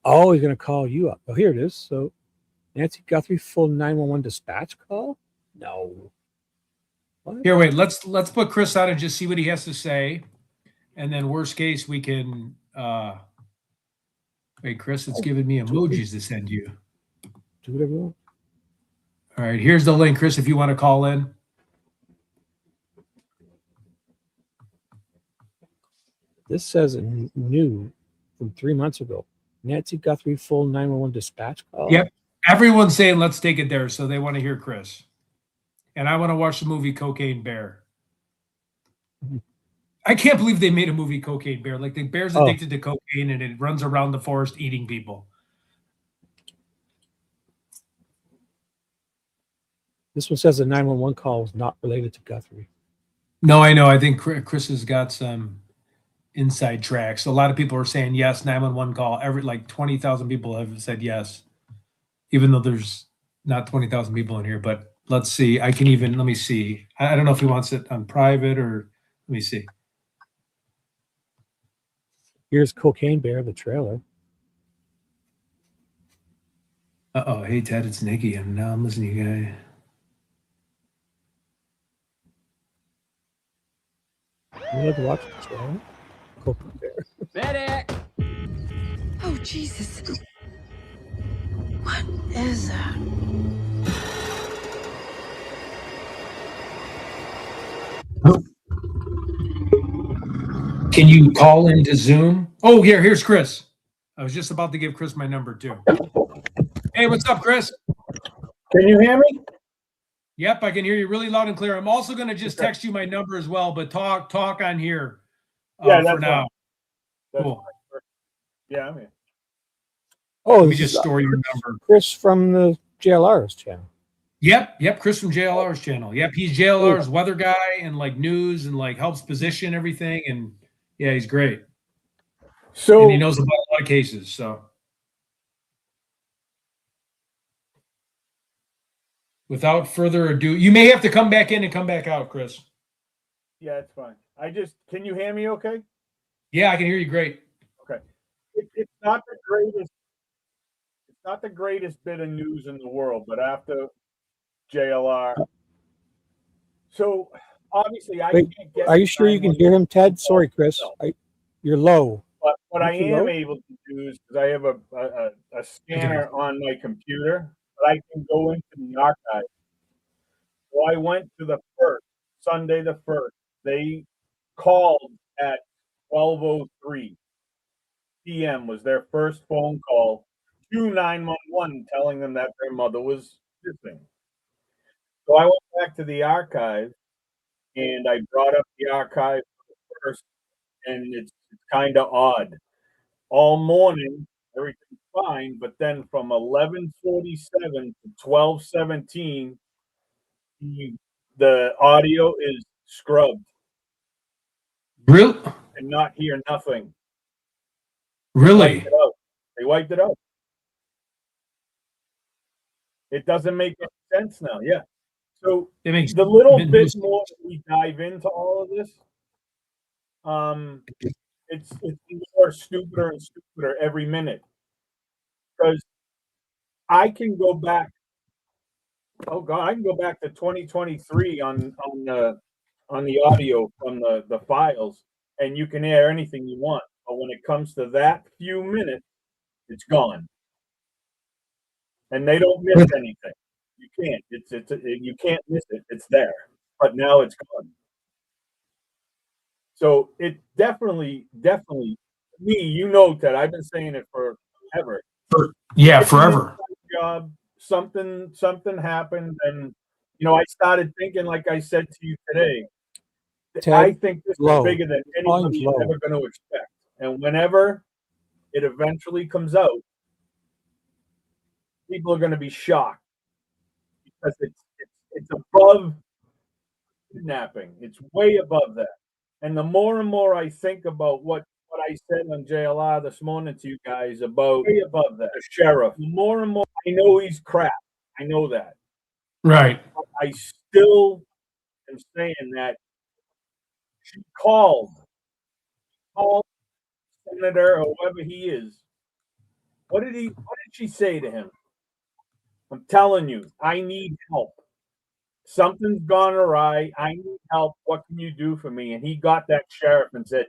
Oh, he's going to call you up. Oh, here it is. So, Nancy Guthrie, full 911 dispatch call? No. What? Here, wait. Let's put Chris on and just see what he has to say, and then worst case we can. Wait, Chris, it's giving me emojis to send you. Do whatever you want. All right, here's the link, Chris, if you want to call in. This says new from 3 months ago. Nancy Guthrie, full 911 dispatch call. Yep. Everyone's saying let's take it there, so they want to hear Chris. And I want to watch the movie Cocaine Bear. I can't believe they made a movie Cocaine Bear. Like the bear's addicted to cocaine and it runs around the forest eating people. This one says the 911 call was not related to Guthrie. No, I know. I think Chris has got some inside tracks. A lot of people are saying yes, 911 call. Like 20,000 people have said yes, even though there's not 20,000 people in here. But let's see. Let me see. I don't know if he wants it on private or let me see. Here's Cocaine Bear, the trailer. Uh-oh. Hey, Ted, it's Nikki. And now I'm listening to you guys. You like to watch the trailer? Cocaine Bear. Medic! Oh, Jesus. What is that? Can you call into Zoom? Oh, here's Chris. I was just about to give Chris my number too. Hey, what's up, Chris? Can you hear me? Yep, I can hear you really loud and clear. I'm also going to just text you my number as well, but talk on here Yeah, for now. Cool. Fine. Yeah, I'm here. Oh, let me just store your number. Chris from the JLR's channel. Yep, Chris from JLR's channel. Yep, he's JLR's weather guy and like news and like helps position everything. And yeah, he's great. So and he knows about a lot of cases. So without further ado, you may have to come back in and come back out, Chris. Yeah, it's fine. Can you hear me okay? Yeah, I can hear you great. Okay. It's not the greatest. It's not the greatest bit of news in the world, but after JLR. So obviously, I Wait, can't get. are you sure you can hear him, Ted? Sorry, Chris. You're low. But what I Aren't you am low? able to do is because I have a scanner on my computer, but I can go into the archive. So I went to the Sunday the 1st. They called at 12:03 p.m. was their first phone call to 911 telling them that their mother was missing. So I went back to the archive and I brought up the archive first, and it's kind of odd. All morning, everything's fine, but then from 11:47 to 12:17, the audio is scrubbed. Really? And not hear nothing. Really? They wiped it out. It doesn't make any sense now. Yeah. So it makes the little bit more we dive into all of this, it's more stupider and stupider every minute. Because I can go back. Oh God, I can go back to 2023 on the audio from the files, and you can hear anything you want. But when it comes to that few minutes, it's gone, and they don't miss anything. You can't. You can't miss it. It's there, but now it's gone. So it definitely me. You know, Ted. I've been saying it forever. Yeah, It's an forever. inside job. Something happened, and I started thinking, like I said to you today. Ted, I think this low. is bigger than Volume's anybody's low. ever going to expect. And whenever it eventually comes out, people are going to be shocked because it's above kidnapping. It's way above that. And the more and more I think about what what I said on JLR this morning to you guys about way above that. The sheriff. More and more, I know he's crap. I know that. Right. But I still am saying that she called Senator or whoever he is. What did she say to him? I'm telling you, I need help. Something's gone awry. I need help. What can you do for me? And he got that sheriff and said,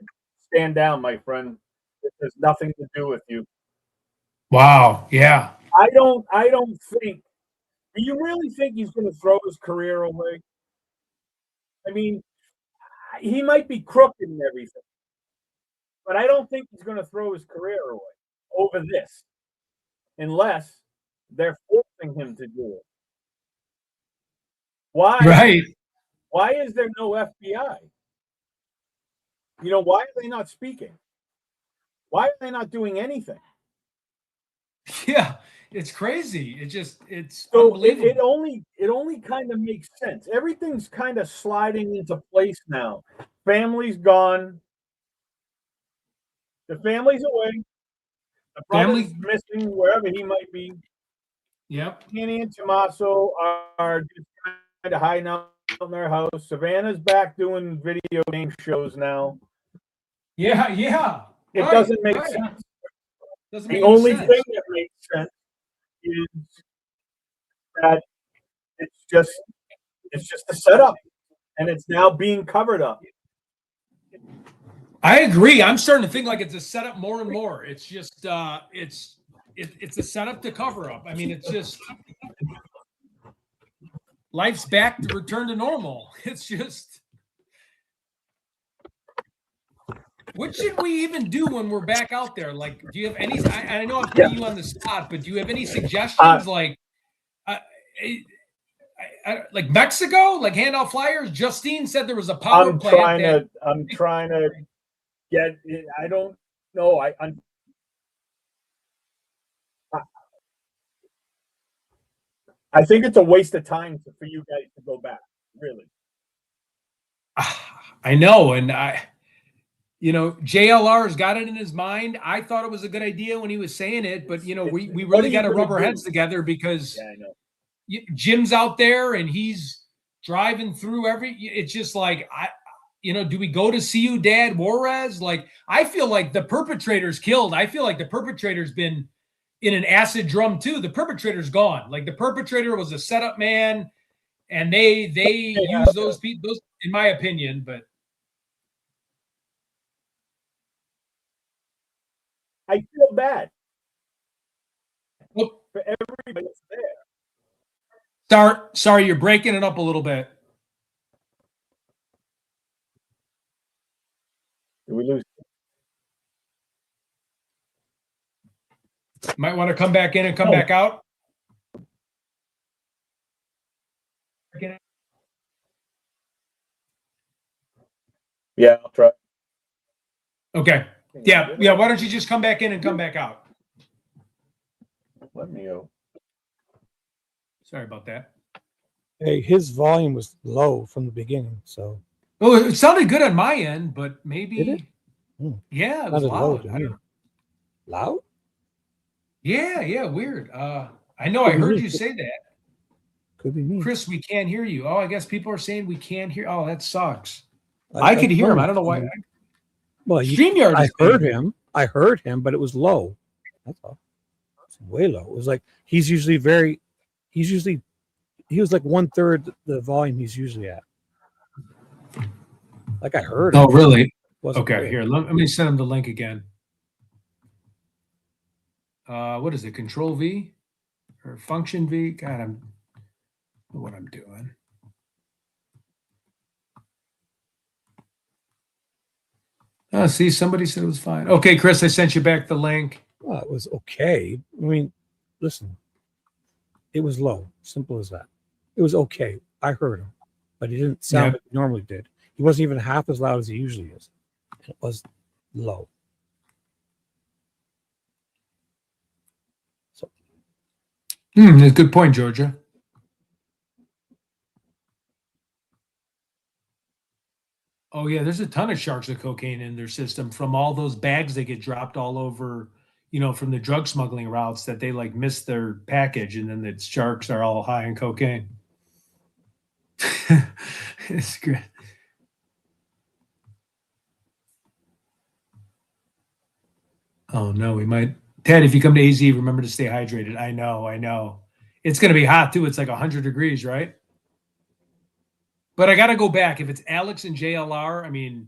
stand down, my friend. This has nothing to do with you. Wow. Yeah. I don't think, do you really think he's going to throw his career away? I mean, he might be crooked and everything, but I don't think he's going to throw his career away over this, unless they're forcing him to do it. Why? Right. Why is there no FBI? You know, why are they not speaking? Why are they not doing anything? Yeah, it's crazy. It's So unbelievable. it only kind of makes sense. Everything's kind of sliding into place now. Family's gone. The family's away. The brother's missing wherever he might be. Yep. Annie and Tommaso are just kind of hiding out in their house. Savannah's back doing video game shows now. Yeah, yeah. It Right, doesn't make right. sense. Doesn't The make any only sense. thing that makes sense is that it's just a setup, and it's now being covered up. I agree. I'm starting to think like it's a setup more and more. It's just it's a setup to cover up. I mean, it's just life's back to return to normal. It's just what should we even do when we're back out there? Like, do you have any? I know I'm putting you on the spot, but do you have any suggestions? Like Mexico, like hand out flyers. Justine said there was a power plant. I'm trying to get. I don't know. I think it's a waste of time for you guys to go back. Really. I know, and JLR's got it in his mind. I thought it was a good idea when he was saying it, but we really got to rub our heads together because I know. Jim's out there and he's driving through it's just like do we go to Ciudad Juarez? Like, I feel like the perpetrator's killed. I feel like the perpetrator's been in an acid drum too. The perpetrator's gone. Like, the perpetrator was a setup man, and they use those people, in my opinion, but I feel bad for everybody that's there. Sorry, you're breaking it up a little bit. Did we lose? Might want to come back in and come back out. Yeah, I'll try. Okay. Yeah. Why don't you just come back in and come back out? Let me go. Sorry about that. Hey, his volume was low from the beginning, so. Oh, it sounded good on my end, but maybe. Did it? Yeah, it was Sounded loud. low to me. Loud? Yeah, weird. I know I heard you say that. Could be me. Chris, we can't hear you. Oh, I guess people are saying we can't hear. Oh, that sucks. I could hear him. I don't know why. Well, StreamYard. I heard him, but it was low. That's all. It's way low. It was like he was like 1/3 the volume he's usually at. Like, I heard him. Oh, really? Wasn't Okay, good. here. Let me send him the link again. What is it? Control V or Function V? God, I don't know what I'm doing. Oh, see, somebody said it was fine. Okay, Chris, I sent you back the link. Well, it was okay. I mean, listen, it was low. Simple as that. It was okay. I heard him, but he didn't sound like he normally did. He wasn't even half as loud as he usually is. It was low. So. That's a good point, Georgia. Oh yeah, there's a ton of sharks of cocaine in their system from all those bags that get dropped all over, from the drug smuggling routes that they like miss their package, and then the sharks are all high on cocaine. It's good. Oh no, we might. Ted, if you come to AZ, remember to stay hydrated. I know. It's going to be hot too. It's like 100 degrees, right? But I got to go back. If it's Alex and JLR, I mean,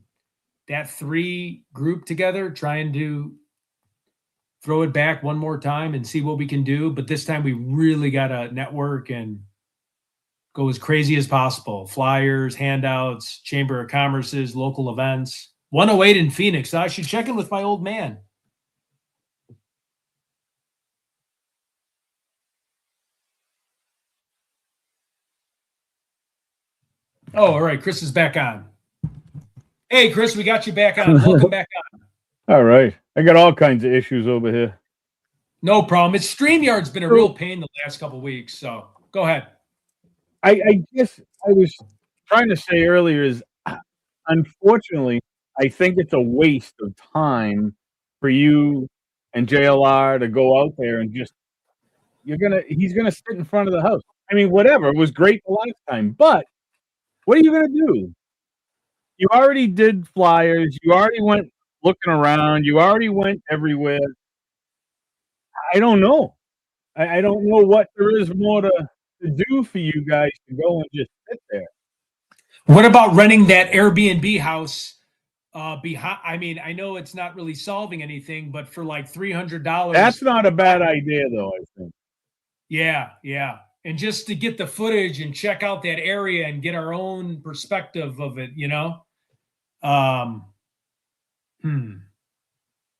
that 3 group together trying to throw it back one more time and see what we can do. But this time we really got to network and go as crazy as possible. Flyers, handouts, Chamber of Commerce's, local events. 108 in Phoenix. I should check in with my old man. Oh, all right. Chris is back on. Hey, Chris, we got you back on. Welcome back on. All right. I got all kinds of issues over here. No problem. It's StreamYard's been a real pain the last couple of weeks. So go ahead. I guess I was trying to say earlier is, unfortunately, I think it's a waste of time for you and JLR to go out there and just, he's going to sit in front of the house. I mean, whatever. It was great the last time, but what are you going to do? You already did flyers. You already went looking around. You already went everywhere. I don't know. I don't know what there is more to do for you guys to go and just sit there. What about renting that Airbnb house behind? I mean, I know it's not really solving anything, but for like $300. That's not a bad idea, though, I think. Yeah. And just to get the footage and check out that area and get our own perspective of it,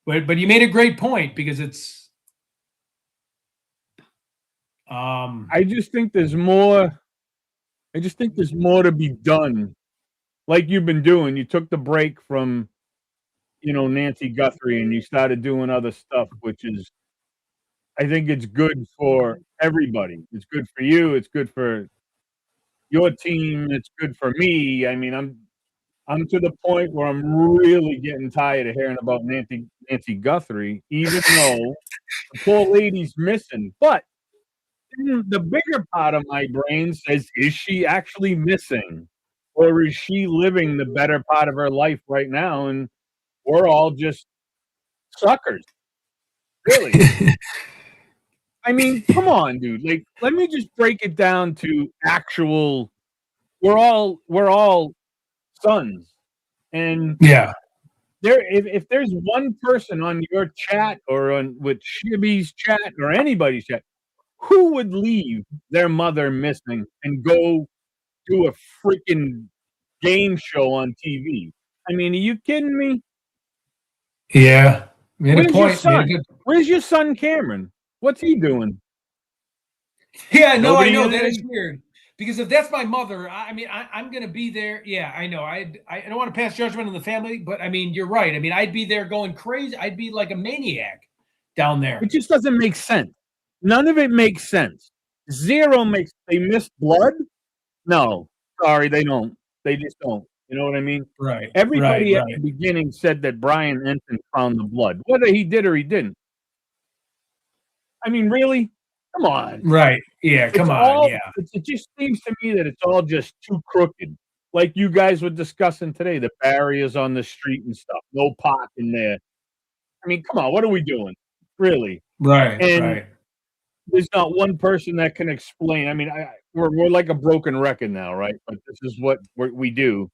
But you made a great point because it's. I just think there's more. I just think there's more to be done, like you've been doing. You took the break from, Nancy Guthrie, and you started doing other stuff, which is, I think it's good for everybody. It's good for you. It's good for your team. It's good for me. I mean, I'm to the point where I'm really getting tired of hearing about Nancy Guthrie, even though the poor lady's missing. But the bigger part of my brain says, is she actually missing? Or is she living the better part of her life right now? And we're all just suckers. Really. I mean, come on, dude. Like, let me just break it down to actual. We're all sons, and yeah. If there's one person on your chat or with Shibby's chat or anybody's chat, who would leave their mother missing and go do a freaking game show on TV? I mean, are you kidding me? Yeah. Where's your son? Where's your son, Cameron? What's he doing? Yeah, no, I know that is weird. Because if that's my mother, I'm going to be there. Yeah, I know. I don't want to pass judgment on the family, but I mean, you're right. I mean, I'd be there going crazy. I'd be like a maniac down there. It just doesn't make sense. None of it makes sense. Zero makes. They miss blood? No, sorry, they don't. They just don't. You know what I mean? Right. Everybody at the beginning said that Brian Ensign found the blood, whether he did or he didn't. I mean, really? Come on. Right. Yeah, come on. Yeah. It just seems to me that it's all just too crooked. Like you guys were discussing today, the barriers on the street and stuff. No parking there. I mean, come on. What are we doing? Really? Right. And there's not one person that can explain. I mean, we're like a broken record now, right? But this is what we do.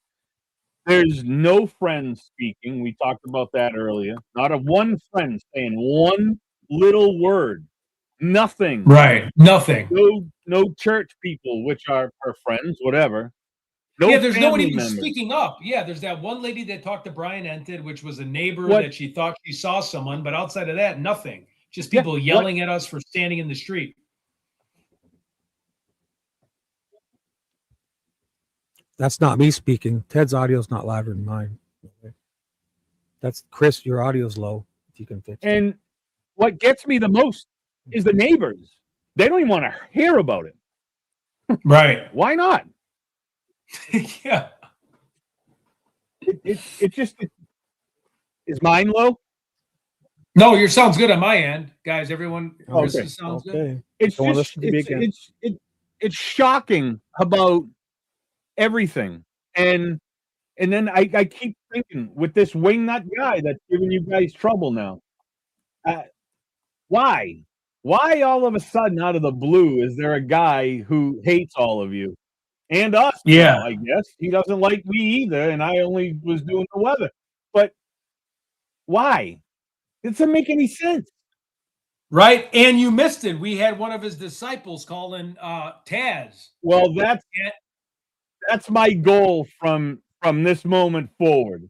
There's no friends speaking. We talked about that earlier. Not a one friend saying one little word. Nothing. Right. Nothing. No church people, which are our friends, whatever. No yeah, there's no one family even members. speaking up. Yeah, there's that one lady that talked to Brian Ented, which was a neighbor that she thought she saw someone, but outside of that, nothing. Just people yelling at us for standing in the street. That's not me speaking. Ted's audio is not louder than mine. That's Chris. Your audio's low. If you can fix it. And what gets me the most is the neighbors. They don't even want to hear about it. Right. Why not? Yeah. It just is mine low. No, your sound's good on my end, guys. Everyone, Okay. sounds good. It's Don't just listen to me again. it's shocking about everything, and then I keep thinking with this wingnut guy that's giving you guys trouble now. Why? Why all of a sudden out of the blue is there a guy who hates all of you and us? Yeah. Now, I guess he doesn't like me either, and I only was doing the weather. But why? It doesn't make any sense. Right, and you missed it. We had one of his disciples calling Taz. Well, that's my goal from this moment forward.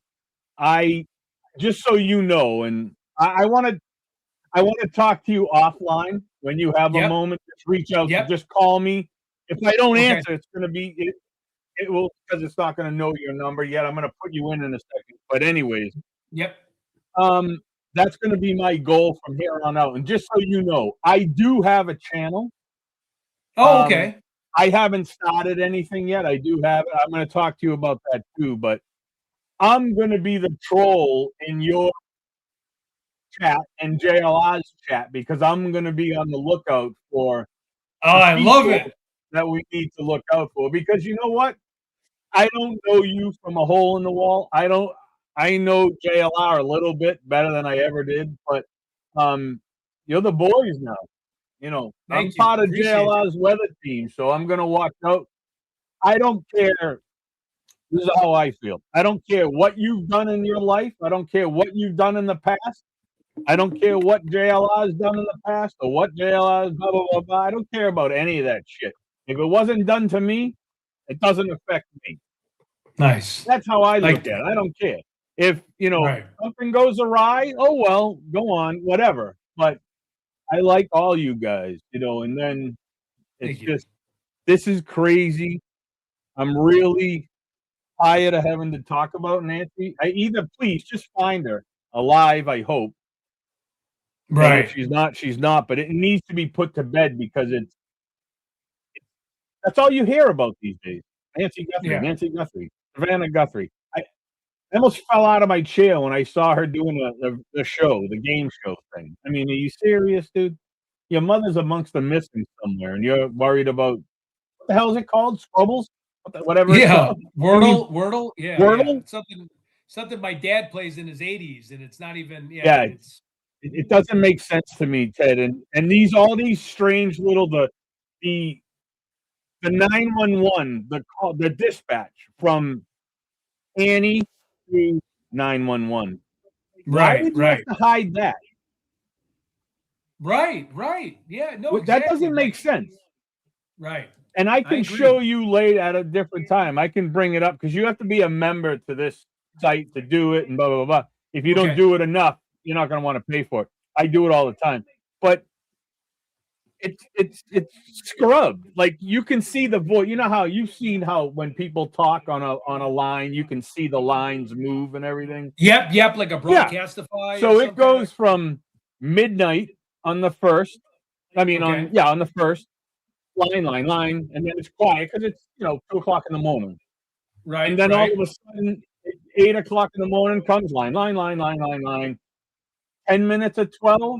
Just so you know, and I want to talk to you offline when you have a moment. Just reach out, just call me. If I don't answer, it's going to be it will, because it's not going to know your number yet. I'm going to put you in a second. But anyways, that's going to be my goal from here on out. And just so you know, I do have a channel. Oh, okay. I haven't started anything yet. I do have it. I'm going to talk to you about that too. But I'm going to be the troll in your chat and JLR's chat, because I'm going to be on the lookout for. I love it. That we need to look out for, because you know what? I don't know you from a hole in the wall. I know JLR a little bit better than I ever did, but you're the boys now. You know, I'm part of JLR's weather team, so I'm gonna watch out. I don't care. This is how I feel. I don't care what you've done in your life. I don't care what you've done in the past. I don't care what JLR has done in the past or what JLR has blah, blah, blah, blah. I don't care about any of that shit. If it wasn't done to me, it doesn't affect me. Nice. That's how I look at it. I don't care. If, something goes awry, oh, well, go on, whatever. But I like all you guys, and then it's just, this is crazy. I'm really tired of having to talk about Nancy. Please just find her alive, I hope. Right. If she's not, but it needs to be put to bed, because that's all you hear about these days. Nancy Guthrie, Savannah Guthrie. I almost fell out of my chair when I saw her doing the show, the game show thing. I mean, are you serious, dude? Your mother's amongst the missing somewhere, and you're worried about, what the hell is it called? Scribbles? Whatever. Yeah, Wordle. Wordle. Yeah, Wordle. Yeah. Something my dad plays in his 80s, and it's not even. Yeah. It doesn't make sense to me, Ted. And all these strange little the 911, the dispatch from Annie to 911. Why would you have to hide that? Right. Yeah, no, That doesn't make sense. Right. And I can show you later at a different time. I can bring it up, because you have to be a member to this site to do it, and blah, blah, blah. If you don't do it enough, you're not going to want to pay for it. I do it all the time. But it's scrubbed. Like, you can see the voice. You know how you've seen how when people talk on a line, you can see the lines move and everything. Yep, like a broadcastify. So it goes from midnight on the first. I mean, on the first line, and then it's quiet because it's 2:00 in the morning. Right. And then all of a sudden, 8:00 in the morning comes line. 10 minutes at 12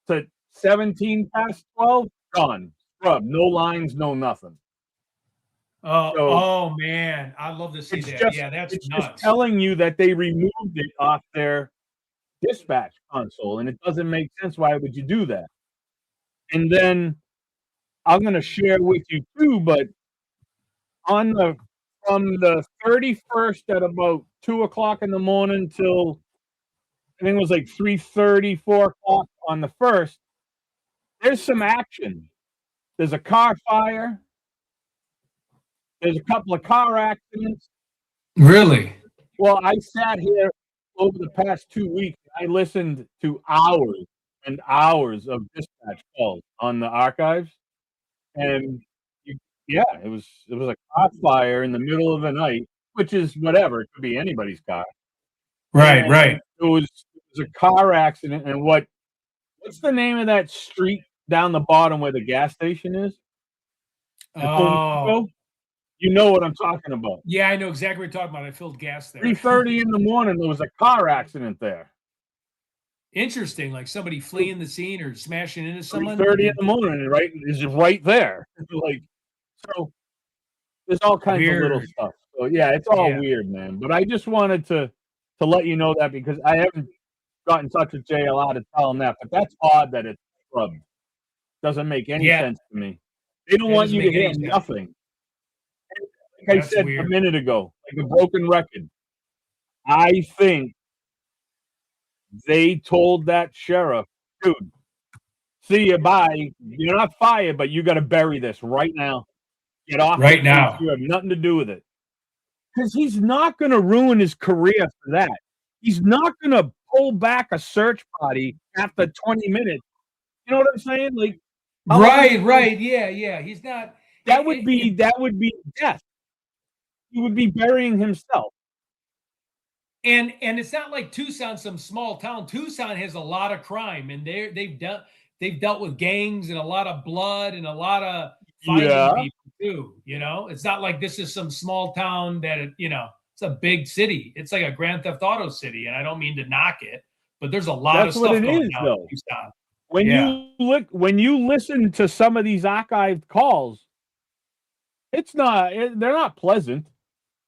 to 17 past 12, gone. Scrub. No lines, no nothing. Oh man, I love to see that. That's nuts. Just telling you that they removed it off their dispatch console, and it doesn't make sense. Why would you do that? And then I'm going to share with you too, but from the 31st at about 2:00 in the morning till I think it was like 3:30, 4:00 on the 1st, there's some action. There's a car fire. There's a couple of car accidents. Really? Well, I sat here over the past 2 weeks. I listened to hours and hours of dispatch calls on the archives, and it was a car fire in the middle of the night, which is whatever. It could be anybody's car. Right. It was a car accident, and what's the name of that street down the bottom where the gas station is? Oh, You know what I'm talking about. Yeah, I know exactly what you're talking about. I filled gas there. 3:30 in the morning, there was a car accident there. Interesting, like somebody fleeing the scene or smashing into someone. 3:30 in the morning, right? Is right there. Like, so there's all kinds of little Weird. stuff. So yeah, it's all Yeah. weird, man. But I just wanted to let you know that because I haven't got in touch with JLR to tell him that. But that's odd that it's scrubbed. Doesn't make any Yeah. sense to me. They don't That want doesn't you to make any hear sense. nothing. Like I That's said weird. a minute ago, like a broken record. I think they told that sheriff, dude, see you, bye. You're not fired, but you got to bury this right now. Get off Right the case. now. You have nothing to do with it. Because he's not going to ruin his career for that. He's not going to pull back a search party after 20 minutes. You know what I'm saying? Like, how long Right, is it- right. Yeah. He's not. That would be death. He would be burying himself. And it's not like Tucson's some small town. Tucson has a lot of crime, and they've dealt with gangs and a lot of blood and a lot of finding Yeah. people too. You know, it's not like this is some small town that it's a big city. It's like a Grand Theft Auto city, and I don't mean to knock it, but there's a lot That's of what stuff it going is, down though. in Tucson. When Yeah. when you listen to some of these archived calls, they're not pleasant.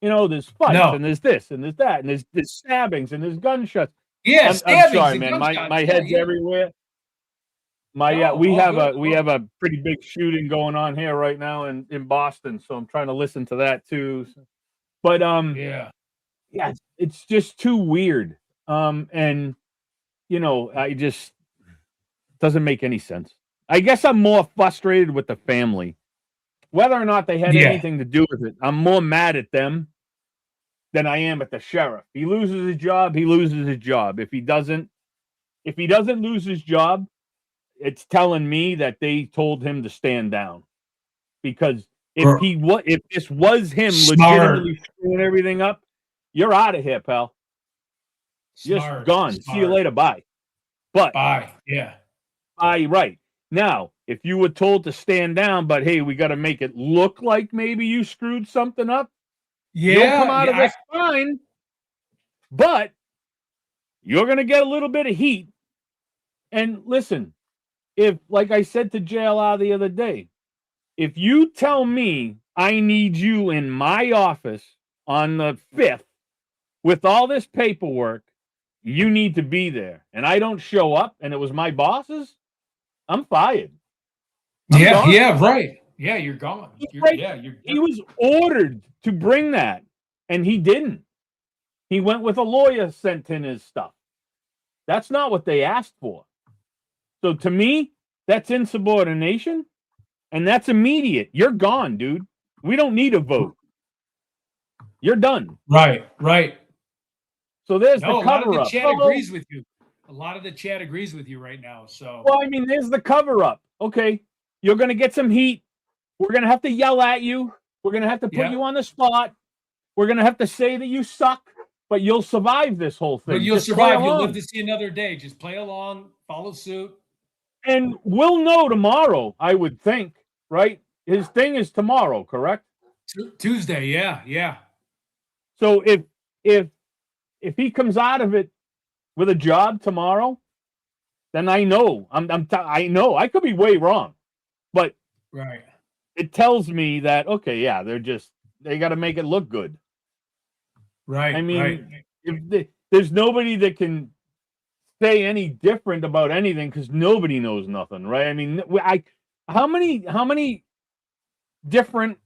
You know, there's fights No. and there's this and there's that and there's stabbings and there's gunshots. Yeah, I'm stabbings sorry, and man. My gunshots. head's Yeah. everywhere. No, We all have good. a pretty big shooting going on here right now in Boston, so I'm trying to listen to that too. But Yeah. it's just too weird. And I just doesn't make any sense. I guess I'm more frustrated with the family. Whether or not they had Yeah. anything to do with it, I'm more mad at them than I am at the sheriff. He loses his job, he loses his job. If he doesn't lose his job, it's telling me that they told him to stand down. Because if this was him legitimately screwing everything up, you're out of here, pal. Just gone. See you later. Bye. But bye. Yeah. Right. Now, if you were told to stand down, but hey, we got to make it look like maybe you screwed something up. You'll come out of this fine, but you're going to get a little bit of heat. And listen, if, like I said to JLR the other day, if you tell me I need you in my office on the 5th with all this paperwork, you need to be there. And I don't show up and it was my boss's, I'm fired. I'm gone. Yeah, right. Yeah, you're gone. He was ordered to bring that, and he didn't. He went with a lawyer, sent in his stuff. That's not what they asked for. So to me, that's insubordination, and that's immediate. You're gone, dude. We don't need a vote. You're done. Right. So there's No, the cover-up. a lot of the chat agrees with you. A lot of the chat agrees with you right now. So Well, I mean, there's the cover-up. Okay, you're going to get some heat. We're going to have to yell at you. We're going to have to put you on the spot. We're going to have to say that you suck, but you'll survive this whole thing. But you'll Just play survive. You'll along. live to see another day. Just play along, follow suit. And we'll know tomorrow, I would think, right? His thing is tomorrow, correct? Tuesday, yeah. So if he comes out of it with a job tomorrow, then I know. I know. I could be way wrong, but right. It tells me that okay, yeah, they got to make it look good. Right. I mean, there's nobody that can say any different about anything because nobody knows nothing, right? I mean, how many different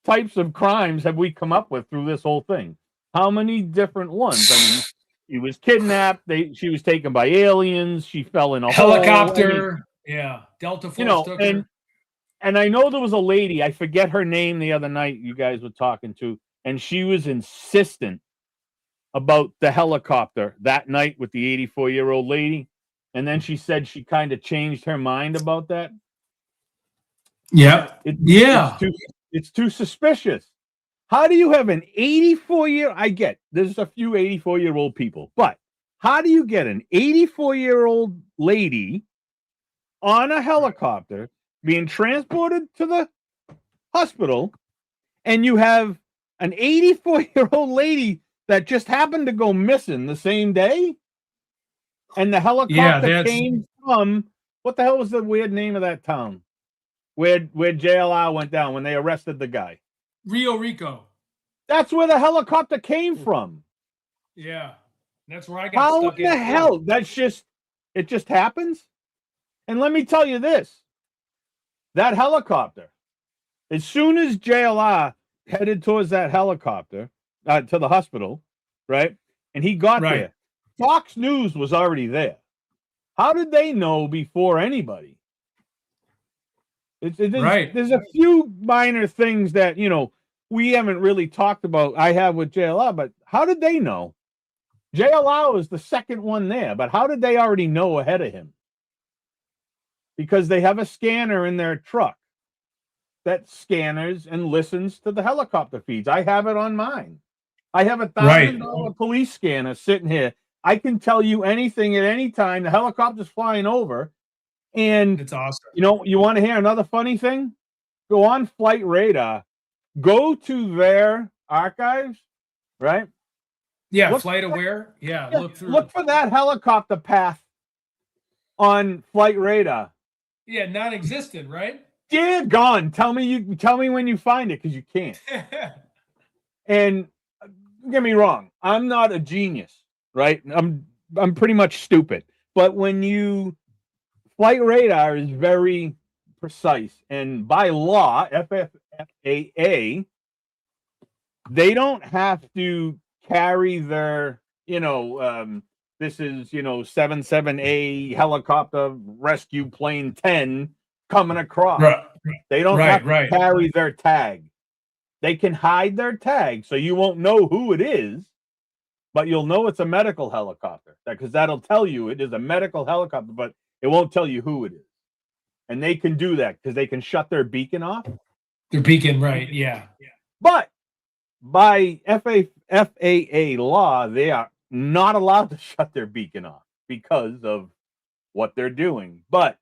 types of crimes have we come up with through this whole thing? How many different ones? I mean, he was kidnapped. She was taken by aliens. She fell in a helicopter. hole. Yeah, Delta Force took her. And I know there was a lady. I forget her name the other night. You guys were talking to, and she was insistent about the helicopter that night with the 84-year-old lady. And then she said she kind of changed her mind about that. Yeah. It's too suspicious. How do you have an 84-year? I get there's a few 84-year-old people, but how do you get an 84-year-old lady on a helicopter being transported to the hospital and you have an 84-year-old lady that just happened to go missing the same day, and the helicopter came from, what the hell was the weird name of that town where JLR went down when they arrested the guy? Rio Rico. That's where the helicopter came from. Yeah. That's where I got How stuck in the in. hell? It just happens? And let me tell you this. That helicopter, as soon as JLR headed towards that helicopter to the hospital, right? And he got there, Fox News was already there. How did they know before anybody? There's a few minor things that, we haven't really talked about. I have with JLR, but how did they know? JLR was the second one there, but how did they already know ahead of him? Because they have a scanner in their truck that scanners and listens to the helicopter feeds. I have it on mine. I have a $1,000 police scanner sitting here. I can tell you anything at any time. The helicopter's flying over. And it's awesome. You want to hear another funny thing? Go on Flight Radar. Go to their archives, right? Yeah, Flight Aware. Yeah, look through. Look for that helicopter path on Flight Radar. Yeah, non-existent, right? Yeah, gone. Tell me when you find it, because you can't. And don't get me wrong, I'm not a genius, right? I'm pretty much stupid. But Flight Radar is very precise, and by law, FAA, they don't have to carry their, this is, 77A helicopter rescue plane 10 coming across. They don't have to carry their tag. They can hide their tag, so you won't know who it is, but you'll know it's a medical helicopter, because that'll tell you it is a medical helicopter, but it won't tell you who it is. And they can do that because they can shut their beacon off. Their beacon, right? Yeah. But by FAA law, they are not allowed to shut their beacon off because of what they're doing. But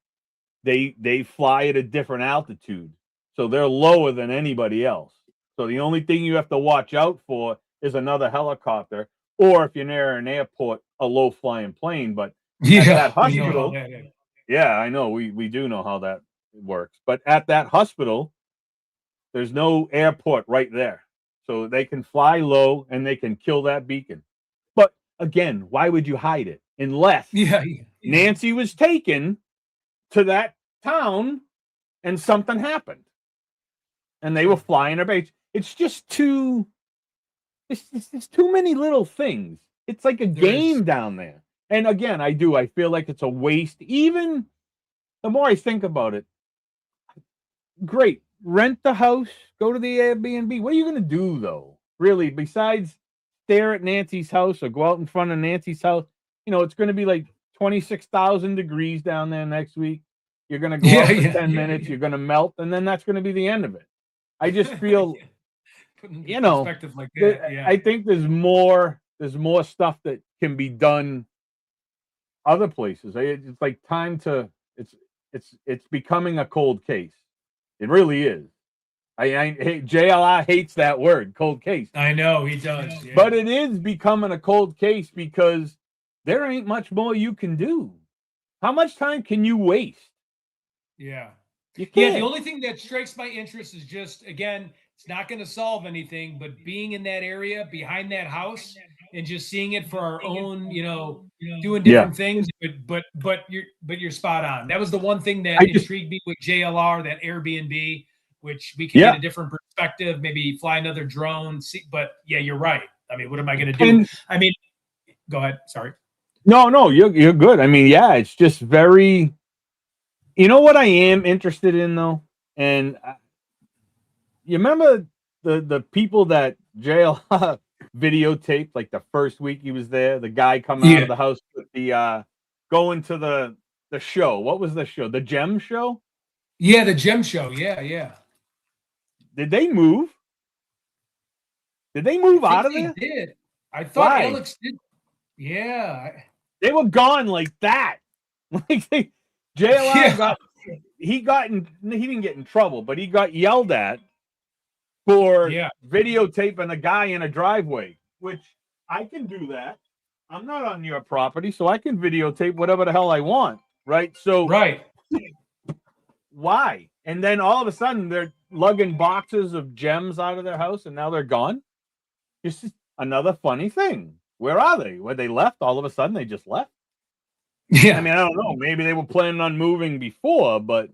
they fly at a different altitude, so they're lower than anybody else. So the only thing you have to watch out for is another helicopter, or if you're near an airport, a low-flying plane. But at that hospital, yeah, I know we do know how that works. But at that hospital, there's no airport right there, so they can fly low and they can kill that beacon. But again, why would you hide it unless Nancy was taken to that town and something happened and they were flying her base? It's just too many little things. It's like a game down there. And again, I feel like it's a waste. Even the more I think about it, great, rent the house, go to the Airbnb. What are you going to do, though, really, besides stare at Nancy's house or go out in front of Nancy's house? It's going to be like 26,000 degrees down there next week. You're going to go out for 10 minutes. You're going to melt, and then that's going to be the end of it. I just feel, perspective like that, I think there's more stuff that can be done other places. It's like time to. It's becoming a cold case. It really is. JLI hates that word, cold case. I know he does, but it is becoming a cold case because there ain't much more you can do. How much time can you waste? Yeah. You can't. The only thing that strikes my interest is just, again, it's not going to solve anything, but being in that area behind that house and just seeing it for our own, doing different things. But you're spot on. That was the one thing that intrigued me with JLR, that Airbnb, which we can get a different perspective, maybe fly another drone. But yeah, you're right. I mean, what am I going to do? Go ahead. Sorry. No, you're good. I mean, it's just very. You know what I am interested in, though? And you remember the people that JLR videotaped, like the first week he was there, the guy coming out of the house with the going to the show. What was the show? The Gem Show? Yeah, the Gem Show. Yeah. Did they move? Did they move out of there? They did. I thought Alex did. Yeah. They were gone like that. Like JLR he didn't get in trouble, but he got yelled at for videotaping a guy in a driveway, which I can do that. I'm not on your property, so I can videotape whatever the hell I want, right? So why? And then all of a sudden they're lugging boxes of gems out of their house and now they're gone. It's just another funny thing. Where are they? Were they left? All of a sudden they just left. Yeah. I mean, I don't know. Maybe they were planning on moving before, but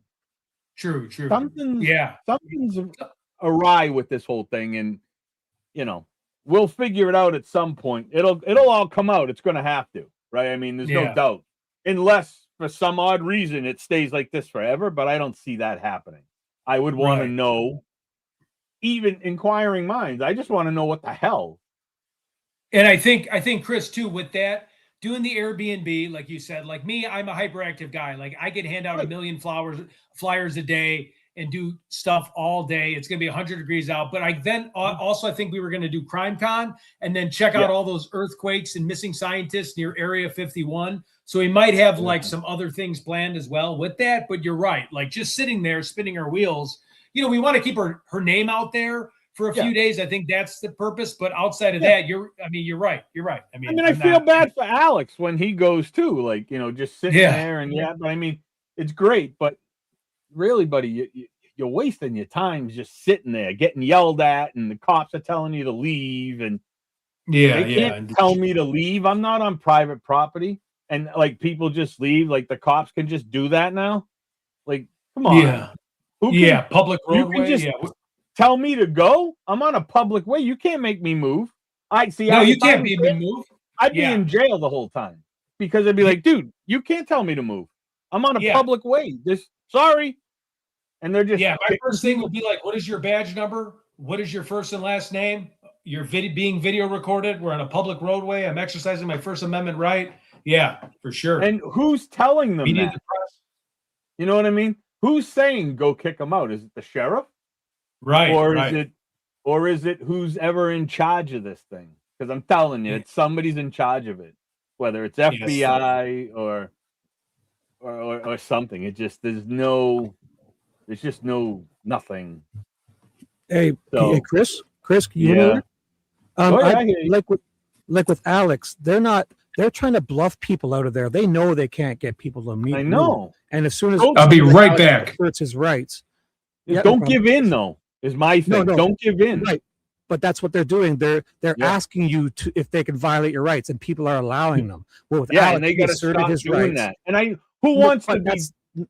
true. Something's awry with this whole thing, and we'll figure it out at some point. It'll all come out. It's going to have to, right? I mean, there's no doubt, unless for some odd reason it stays like this forever. But I don't see that happening. I would want to know, even inquiring minds. I just want to know what the hell. And I think Chris too, with that, doing the Airbnb, like you said, like me, I'm a hyperactive guy. Like I could hand out 1 million flyers a day and do stuff all day. It's going to be 100 degrees out. But I think we were going to do CrimeCon and then check out all those earthquakes and missing scientists near Area 51. So we might have like some other things planned as well with that. But you're right. Like just sitting there spinning our wheels, we want to keep her name out there for a few days. I think that's the purpose. But outside of that, you're right. You're right. I mean, I feel bad for Alex when he goes too, like, just sitting there and but I mean, it's great, but really, buddy, you're wasting your time just sitting there getting yelled at, and the cops are telling you to leave, and they can't tell me to leave. I'm not on private property, and like people just leave. Like the cops can just do that now. Like, come on, public roadway. You can just tell me to go. I'm on a public way. You can't make me move. You can't be moved. I'd be in jail the whole time because I'd be like, dude, you can't tell me to move. I'm on a public way. Sorry. And they're just my first thing would be like, what is your badge number? What is your first and last name? You're being video recorded. We're on a public roadway. I'm exercising my First Amendment right. Yeah, for sure. And who's telling them that? You know what I mean? Who's saying go kick them out? Is it the sheriff? Right. Or is it who's ever in charge of this thing? Because I'm telling you, it's somebody's in charge of it. Whether it's FBI or something. It just there's just nothing. Hey, Chris, you know, like with Alex, they're trying to bluff people out of there. They know they can't get people to meet. I know. And as soon as I'll be right back. Asserts his rights. Don't give in though. Is my thing. No. Don't give in. Right. But that's what they're doing. They're asking you to if they can violate your rights, and people are allowing them. Well, with Alex, and they got to stop his doing rights. that. And who wants to be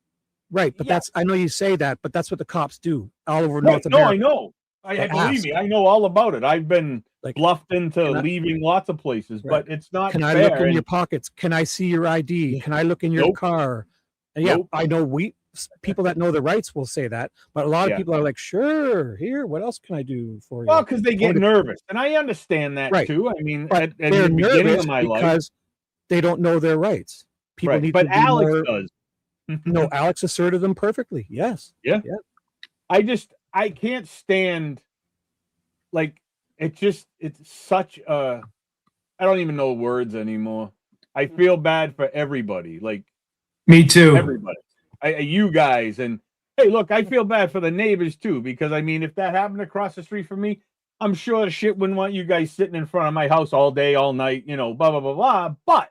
right? But that's I know you say that, but that's what the cops do all over North America. No, I know. Believe me, I know all about it. I've been bluffed into leaving lots of places, but it's not. Can I look in your pockets? Can I see your ID? Can I look in your car? And I know people that know the rights will say that, but a lot of people are like, sure, here, what else can I do for you? Well, because they get nervous, and I understand that too. I mean, at the beginning of my life, because they don't know their rights. People need but to be Alex more, does. No, Alex asserted them perfectly. Yes. Yeah. I can't stand, like, it's such a, I don't even know words anymore. I feel bad for everybody. Like, me too. Everybody. You guys. And hey, look, I feel bad for the neighbors too, because I mean, if that happened across the street from me, I'm sure the shit wouldn't want you guys sitting in front of my house all day, all night, blah, blah, blah, blah. But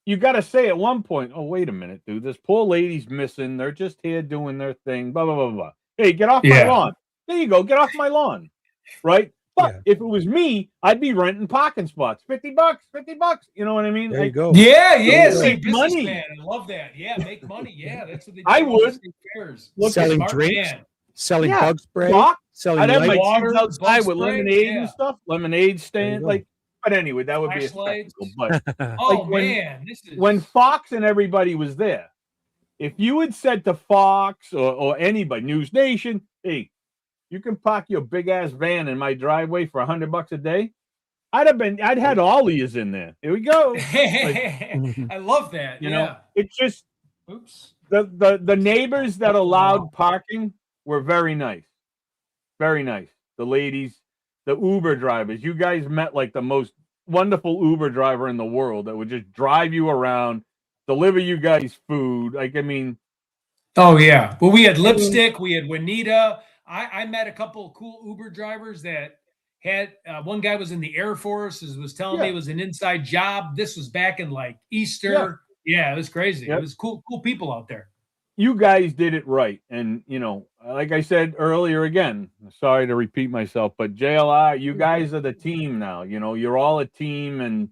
you got to say at one point, oh, wait a minute, dude, this poor lady's missing. They're just here doing their thing, blah, blah, blah, blah. Hey, get off my lawn. There you go. Get off my lawn. Right. But if it was me, I'd be renting parking spots. $50. You know what I mean? There you go. Yeah. Make money. Man. I love that. Yeah, make money. Yeah, that's what they do. I would. Selling drinks, selling bug spray, selling I'd have my water, kids outside with lemonade and stuff. Lemonade stand. But anyway, that would be a spectacle. But when Fox and everybody was there, if you had said to Fox or anybody, News Nation, hey, you can park your big ass van in my driveway for $100 a day, I'd had all of yous in there. Here we go. I love that. You know, it's just the neighbors that allowed parking were very nice. Very nice. The ladies, the Uber drivers. You guys met like the most wonderful Uber driver in the world that would just drive you around, deliver you guys food. Like, I mean. Oh, yeah. Well, we had Lipstick. We had Juanita. I met a couple of cool Uber drivers that had one guy was in the Air Force, was telling me it was an inside job. This was back in like Easter. Yeah, it was crazy. It was cool people out there. You guys did it right. And, like I said earlier, again, sorry to repeat myself, but JLR, you guys are the team now. You're all a team, and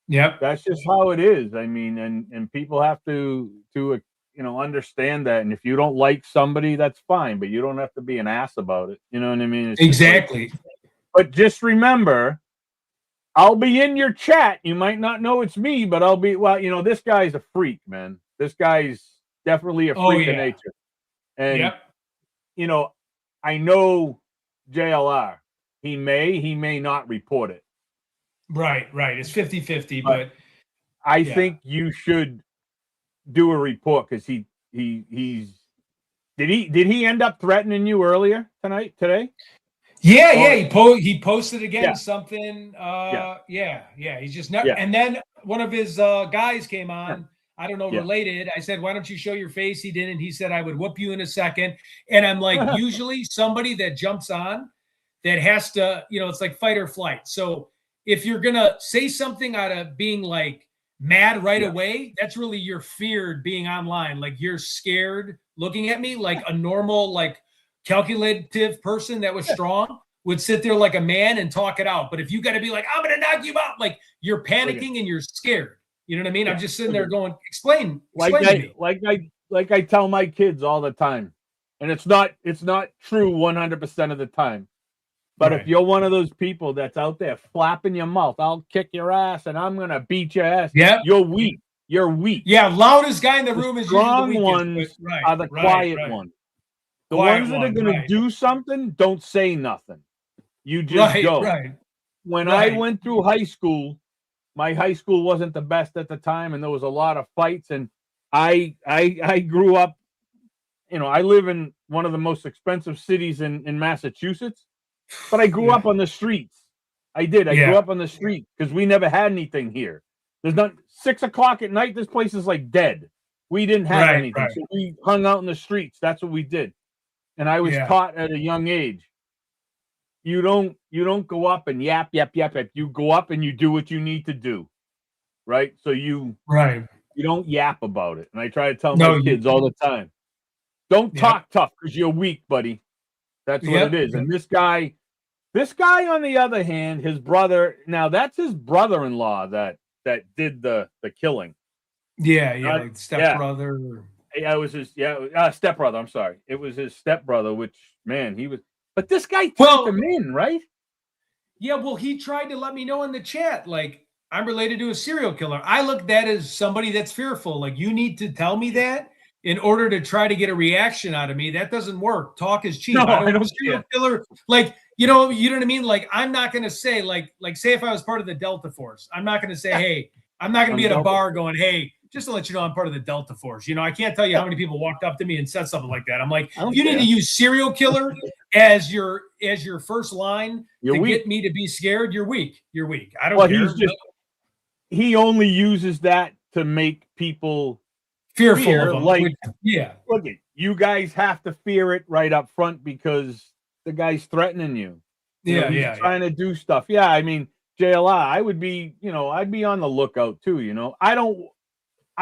that's just how it is. I mean, and people have to understand that. And if you don't like somebody, that's fine, but you don't have to be an ass about it. You know what I mean? It's exactly. But just remember, I'll be in your chat. You might not know it's me, but I'll be, this guy's a freak, man. This guy's definitely a freak of nature. And, I know JLR. He may not report it. Right. It's 50-50, but I think you should do a report, because he's did he end up threatening you earlier today? He posted again something. He's just not. And then one of his guys came on. I don't know, related. I said, why don't you show your face? He didn't. He said, I would whoop you in a second. And I'm like, usually somebody that jumps on that has to, it's like fight or flight. So if you're going to say something out of being like mad right away, that's really you're feared being online. Like you're scared looking at me like a normal, like calculative person that was strong would sit there like a man and talk it out. But if you got to be like, I'm going to knock you out, like you're panicking and you're scared. You know what I mean? I'm just sitting there going, explain to me. Like I tell my kids all the time, and it's not true 100% of the time. But if you're one of those people that's out there flapping your mouth, I'll kick your ass and I'm gonna beat your ass. Yeah, you're weak. You're weak. Yeah, loudest guy in the room is strong usually the ones are the quiet ones. The ones that are gonna do something don't say nothing. You just go. When I went through high school, my high school wasn't the best at the time, and there was a lot of fights. And I grew up, I live in one of the most expensive cities in Massachusetts, but I grew up on the streets. I did. I grew up on the street because we never had anything here. There's not 6 o'clock at night. This place is like dead. We didn't have anything. So we hung out in the streets. That's what we did. And I was taught at a young age, you don't go up and yap. You go up and you do what you need to do. Right. So you don't yap about it. And I try to tell my kids all the time, don't talk tough because you're weak, buddy. That's what it is. And this guy, on the other hand, his brother, now that's his brother-in-law that did the killing. Like stepbrother. Yeah, it was his stepbrother. I'm sorry. It was his stepbrother, which, man, he was. But this guy took him in, right? Yeah, well, he tried to let me know in the chat, like, I'm related to a serial killer. I look at that as somebody that's fearful. Like, you need to tell me that in order to try to get a reaction out of me. That doesn't work. Talk is cheap. No, I don't serial killer. Like, you know what I mean? Like, I'm not going to say, like, say if I was part of the Delta Force, I'm not going to say, hey, I'm not going to be at a bar going, hey, just to let you know I'm part of the Delta Force. I can't tell you how many people walked up to me and said something like that. I'm like, you need to use serial killer as your first line get me to be scared. You're weak. I don't care. He only uses that to make people fearful of him. Like, look, you guys have to fear it right up front because the guy's threatening you. He's trying to do stuff. Yeah, I mean, JLI, I would be, I'd be on the lookout too. I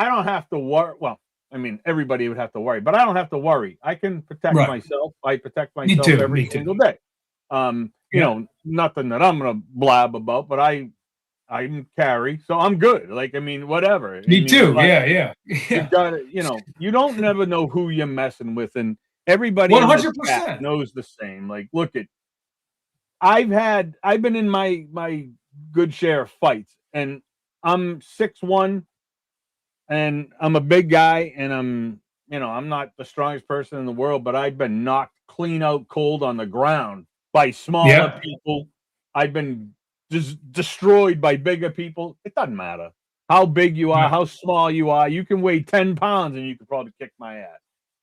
don't have to worry. Well, I mean, everybody would have to worry, but I don't have to worry. I can protect myself. I protect myself every single day. Nothing that I'm gonna blab about, but I'm carry, so I'm good. Like, I mean, whatever. Me too. Yeah. You gotta, you don't never know who you're messing with, and everybody 100% knows the same. Like, look at, I've been in my good share of fights, and I'm 6'1", and I'm a big guy, and I'm not the strongest person in the world, but I've been knocked clean out cold on the ground by smaller people. I've been destroyed by bigger people. It doesn't matter how big you are, how small you are. You can weigh 10 pounds and you can probably kick my ass.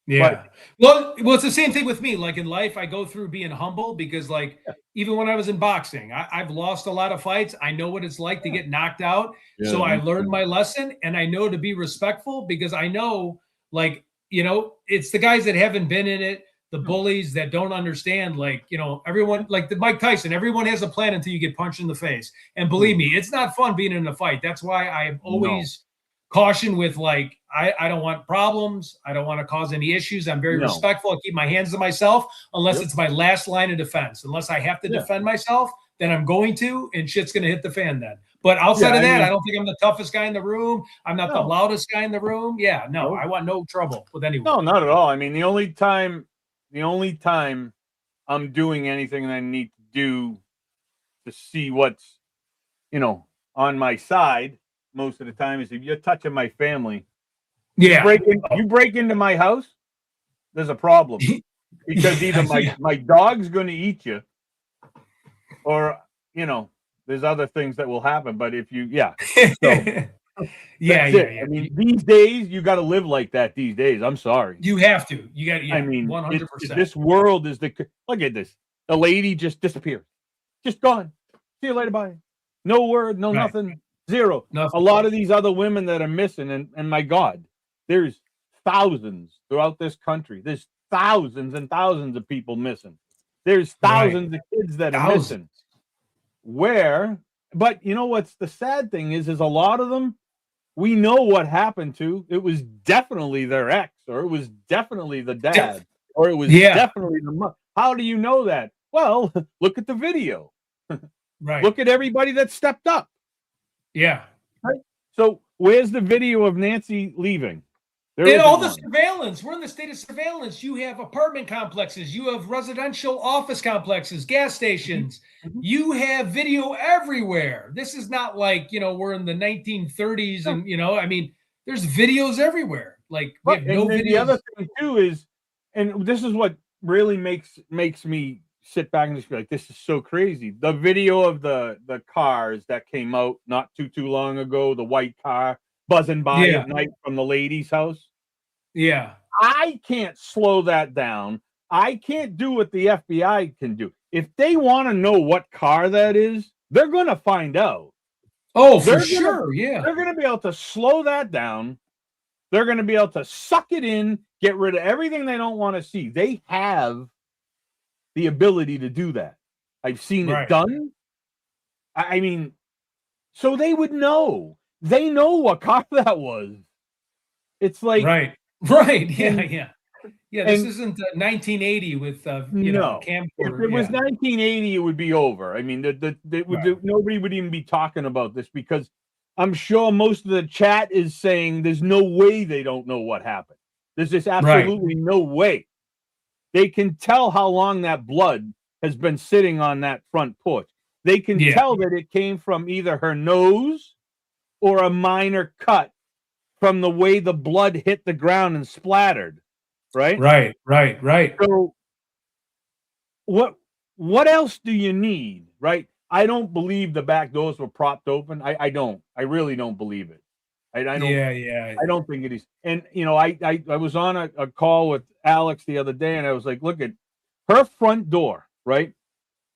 But, well, it's the same thing with me. Like, in life, I go through being humble because, like, even when I was in boxing, I've lost a lot of fights. I know what it's like to get knocked out. So I learned my lesson, and I know to be respectful because I know, like, it's the guys that haven't been in it, the bullies that don't understand, like, you know, everyone, like the Mike Tyson, everyone has a plan until you get punched in the face. And believe me, it's not fun being in a fight. That's why I always caution with, like, I don't want problems. I don't want to cause any issues. I'm very respectful. I keep my hands to myself unless it's my last line of defense. Unless I have to defend myself, then I'm going to, and shit's going to hit the fan then. But outside of that, I don't think I'm the toughest guy in the room. I'm not the loudest guy in the room. Yeah, no, I want no trouble with anyone. No, not at all. I mean, the only time I'm doing anything that I need to do to see what's, you know, on my side most of the time is if you're touching my family. Yeah. You break into my house, there's a problem. Because either my dog's going to eat you, or, you know, there's other things that will happen. But if you, so, I mean, these days you got to live like that. These days, I'm sorry, you have to. You got. I mean, 100%. This world is look at this. The lady just disappeared, just gone. See you later, bye. No word, no nothing, zero. Nothing. A lot of these other women that are missing, and my God, there's thousands throughout this country. There's thousands and thousands of people missing. There's thousands of kids that are missing. But you know what's the sad thing is a lot of them, we know what happened to. It was definitely their ex, or it was definitely the dad, or it was definitely the mom. How do you know that? Well, look at the video. Look at everybody that stepped up. Yeah. Right? So where's the video of Nancy leaving? And all the surveillance. We're in the state of surveillance. You have apartment complexes. You have residential office complexes, gas stations. You have video everywhere. This is not like, you know, we're in the 1930s and, you know, I mean, there's videos everywhere. Like, we have no videos. The other thing, too, is, and this is what really makes me sit back and just be like, this is so crazy. The video of the cars that came out not too long ago, the white car buzzing by at night from the lady's house. Yeah. I can't slow that down. I can't do what the FBI can do. If they want to know what car that is, they're going to find out. Oh, for sure. Yeah. They're going to be able to slow that down. They're going to be able to suck it in, get rid of everything they don't want to see. They have the ability to do that. I've seen it done. I mean, so they would know. They know what car that was. It's like right. Yeah. This isn't 1980 with camcorders. If it was 1980, it would be over. I mean, nobody would even be talking about this, because I'm sure most of the chat is saying there's no way they don't know what happened. There's just absolutely no way. They can tell how long that blood has been sitting on that front porch. They can tell that it came from either her nose or a minor cut from the way the blood hit the ground and splattered. Right. So what else do you need? Right. I don't believe the back doors were propped open. I don't. I really don't believe it. I don't. I don't think it is. And you know, I was on a call with Alex the other day, and I was like, look at her front door. Right.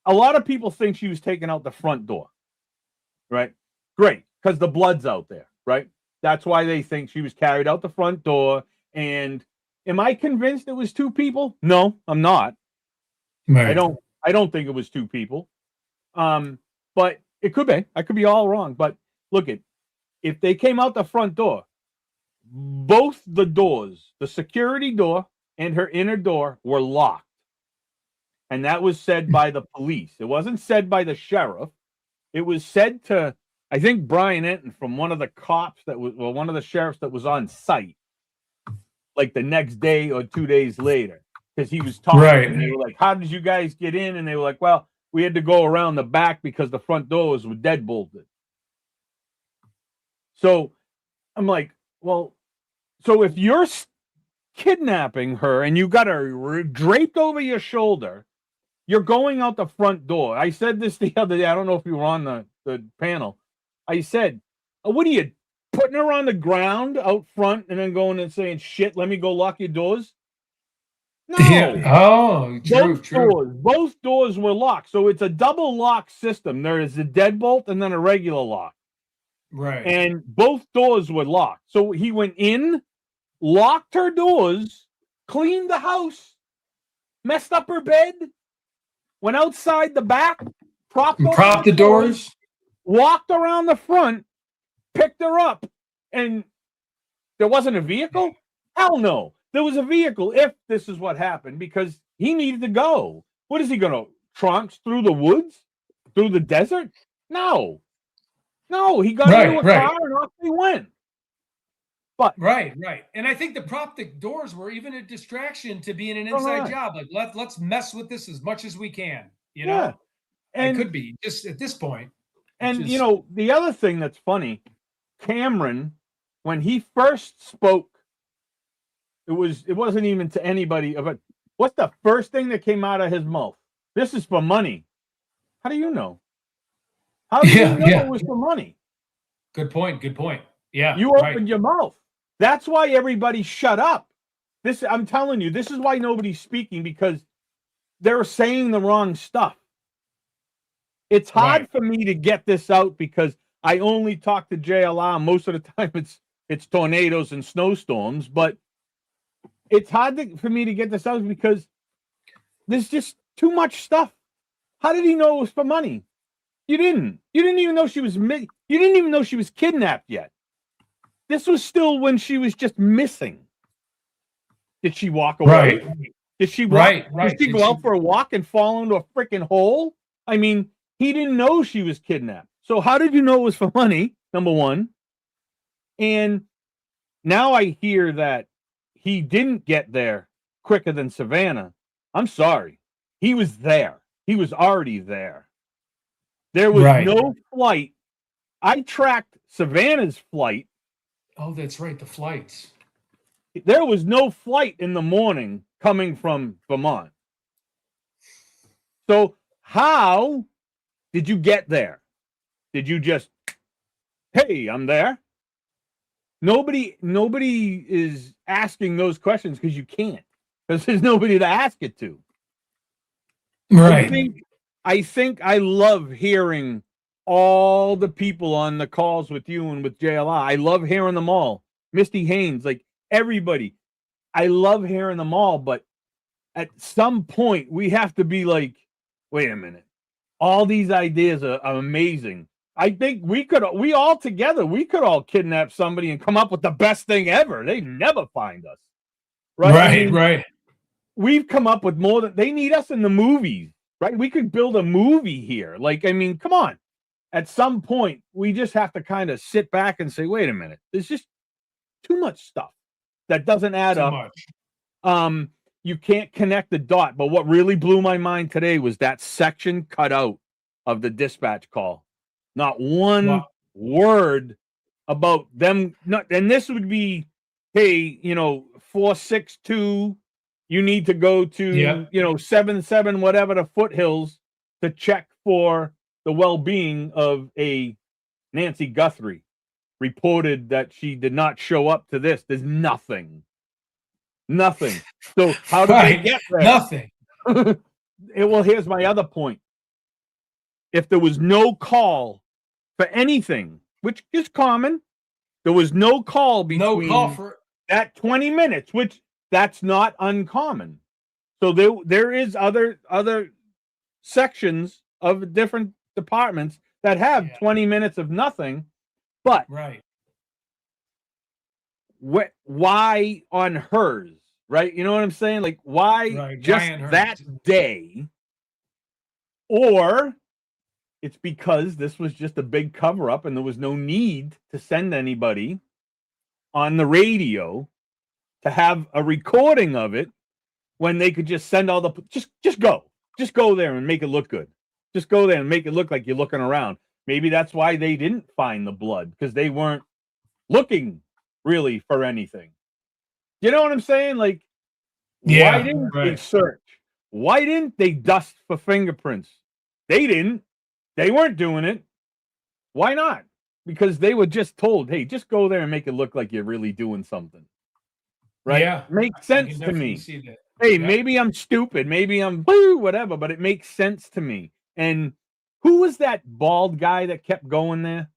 A lot of people think she was taking out the front door. Right. Great, because the blood's out there. Right. That's why they think she was carried out the front door. And am I convinced it was two people? No, I'm not. Right. I don't think it was two people. But it could be. I could be all wrong. But look at, if they came out the front door, both the doors, the security door and her inner door, were locked. And that was said by the police. It wasn't said by the sheriff. It was said to, I think, Brian Enton, from one of the cops that was, well, one of the sheriffs that was on site, like the next day or 2 days later, because he was talking. And they were like, how did you guys get in? And they were like, well, we had to go around the back because the front doors were deadbolted. So I'm like, well, so if you're kidnapping her and you got her draped over your shoulder, you're going out the front door. I said this the other day. I don't know if you were on the panel. I said, what are you, putting her on the ground out front and then going and saying, shit, let me go lock your doors? No. Both doors were locked. So it's a double lock system. There is a deadbolt and then a regular lock. Right. And both doors were locked. So he went in, locked her doors, cleaned the house, messed up her bed, went outside the back, propped the doors, walked around the front, picked her up, and there wasn't a vehicle? Hell no. There was a vehicle if this is what happened because he needed to go. What is he going to trunks through the woods? Through the desert? No. No, he got into a car and off they went. But right. And I think the prop doors were even a distraction to being an inside job. Like let's mess with this as much as we can. You know? And it could be just at this point. And you know, the other thing that's funny, Cameron, when he first spoke, it wasn't even to anybody of it. What's the first thing that came out of his mouth? This is for money. How do you know? How do you know it was for money? Good point. Yeah. You opened your mouth. That's why everybody shut up. I'm telling you, this is why nobody's speaking, because they're saying the wrong stuff. It's hard for me to get this out because I only talk to JLR. Most of the time it's tornadoes and snowstorms, but it's hard for me to get this out because there's just too much stuff. How did he know it was for money? You didn't even know she was you didn't even know she was kidnapped yet. This was still when she was just missing. Did she walk away? Did she walk? Did she go out for a walk and fall into a freaking hole? I mean, he didn't know she was kidnapped. So how did you know it was for money? Number one. And now I hear that he didn't get there quicker than Savannah. I'm sorry. He was there. He was already there. There was no flight. I tracked Savannah's flight. Oh, that's right. The flights. There was no flight in the morning coming from Vermont. So how did you get there? Did you just, hey, I'm there? Nobody is asking those questions because you can't. Because there's nobody to ask it to. Right. I think I love hearing all the people on the calls with you and with JLR. I love hearing them all. Misty Haynes, like everybody. I love hearing them all, but at some point we have to be like, wait a minute. All these ideas are amazing. I think we could all kidnap somebody and come up with the best thing ever. They never find us. Right? Right. We've come up with more than they need us in the movies, right? We could build a movie here. Like, I mean, come on. At some point, we just have to kind of sit back and say, wait a minute, there's just too much stuff that doesn't add up. You can't connect the dot. But what really blew my mind today was that section cut out of the dispatch call. Not one word about them. And this would be, hey, 462, you need to go to, 77, whatever the foothills to check for the well-being of a Nancy Guthrie. Reported that she did not show up to this. There's nothing. So how do they get there? Nothing. Well, here's my other point. If there was no call for anything, which is common, there was no call between that 20 minutes, which that's not uncommon. So there is other sections of different departments that have 20 minutes of nothing, but why on hers, right? You know what I'm saying? Like, why just that day? Or it's because this was just a big cover up and there was no need to send anybody on the radio to have a recording of it when they could just send all the just go there and make it look good. Just go there and make it look like you're looking around. Maybe that's why they didn't find the blood, because they weren't looking really for anything. You know what I'm saying? Like, why didn't they search? Why didn't they dust for fingerprints? They didn't. They weren't doing it. Why not? Because they were just told, hey, just go there and make it look like you're really doing something. Right? Yeah. Makes sense to me. Hey, maybe I'm stupid. Maybe I'm whatever, but it makes sense to me. And who was that bald guy that kept going there?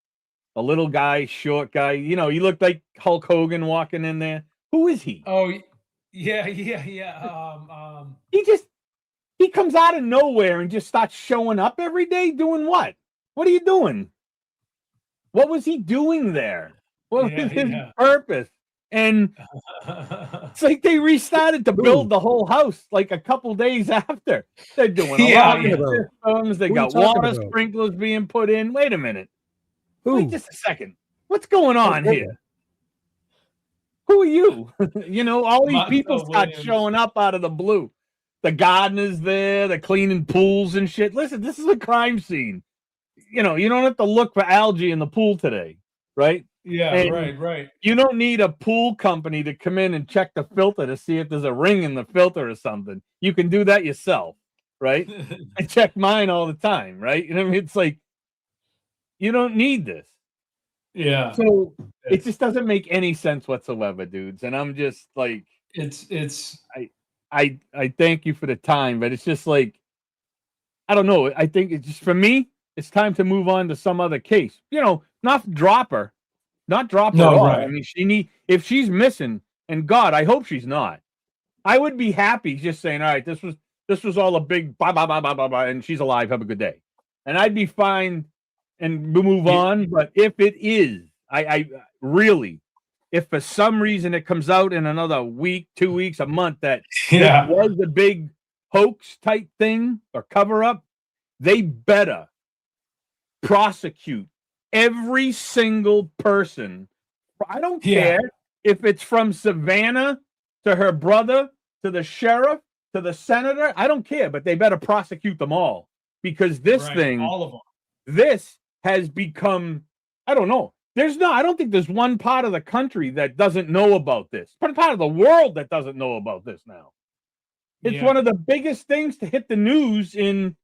A little guy, short guy. He looked like Hulk Hogan walking in there. Who is he? Oh, yeah. He just He comes out of nowhere and just starts showing up every day. Doing what? What are you doing? What was he doing there? What was his purpose? And it's like they restarted to build the whole house like a couple days after. They're doing alarm systems. They got water sprinklers being put in. Wait a minute. Wait just a second. What's going on here? Who are you? You know, all these people start showing up out of the blue. The gardener's there. They're cleaning pools and shit. Listen, this is a crime scene. You know, you don't have to look for algae in the pool today, right? Yeah, And right. you don't need a pool company to come in and check the filter to see if there's a ring in the filter or something. You can do that yourself, right? I check mine all the time, right? You know what I mean? It's like, you don't need this. Yeah. So it just doesn't make any sense whatsoever, dudes. And I'm just like, I thank you for the time, but it's just like, I don't know. I think it's just, for me, it's time to move on to some other case. You know, not drop her at all. Right. I mean, if she's missing, and God, I hope she's not. I would be happy just saying, all right, this was all a big blah blah blah blah blah blah, and she's alive. Have a good day, and I'd be fine and move on. But if it is, I really, if for some reason it comes out in another week, 2 weeks, a month that it was a big hoax type thing or cover up, they better prosecute every single person. I don't care if it's from Savannah to her brother to the sheriff to the senator. I don't care, but they better prosecute them all, because this thing, all of them, this has become, I don't know. I don't think there's one part of the country that doesn't know about this. One part of the world that doesn't know about this now. It's one of the biggest things to hit the news in,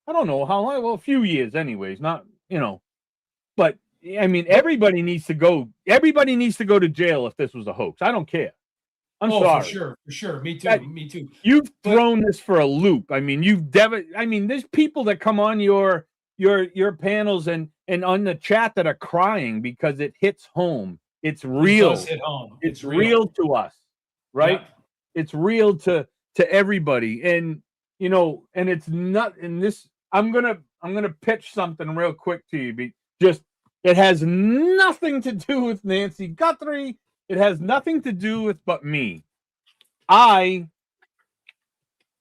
I don't know how long, well, a few years anyways, not, you know, but I mean, everybody needs to go to jail if this was a hoax. I don't care. I'm sorry. For sure. Me too. You've thrown this for a loop. I mean, there's people that come on your panels and on the chat that are crying because it hits home. It's real. It does hit home. It's real to us, right? Yeah. It's real to everybody. And you know, and it's not in this. I'm gonna pitch something real quick to you. It has nothing to do with Nancy Guthrie. It has nothing to do with but me. I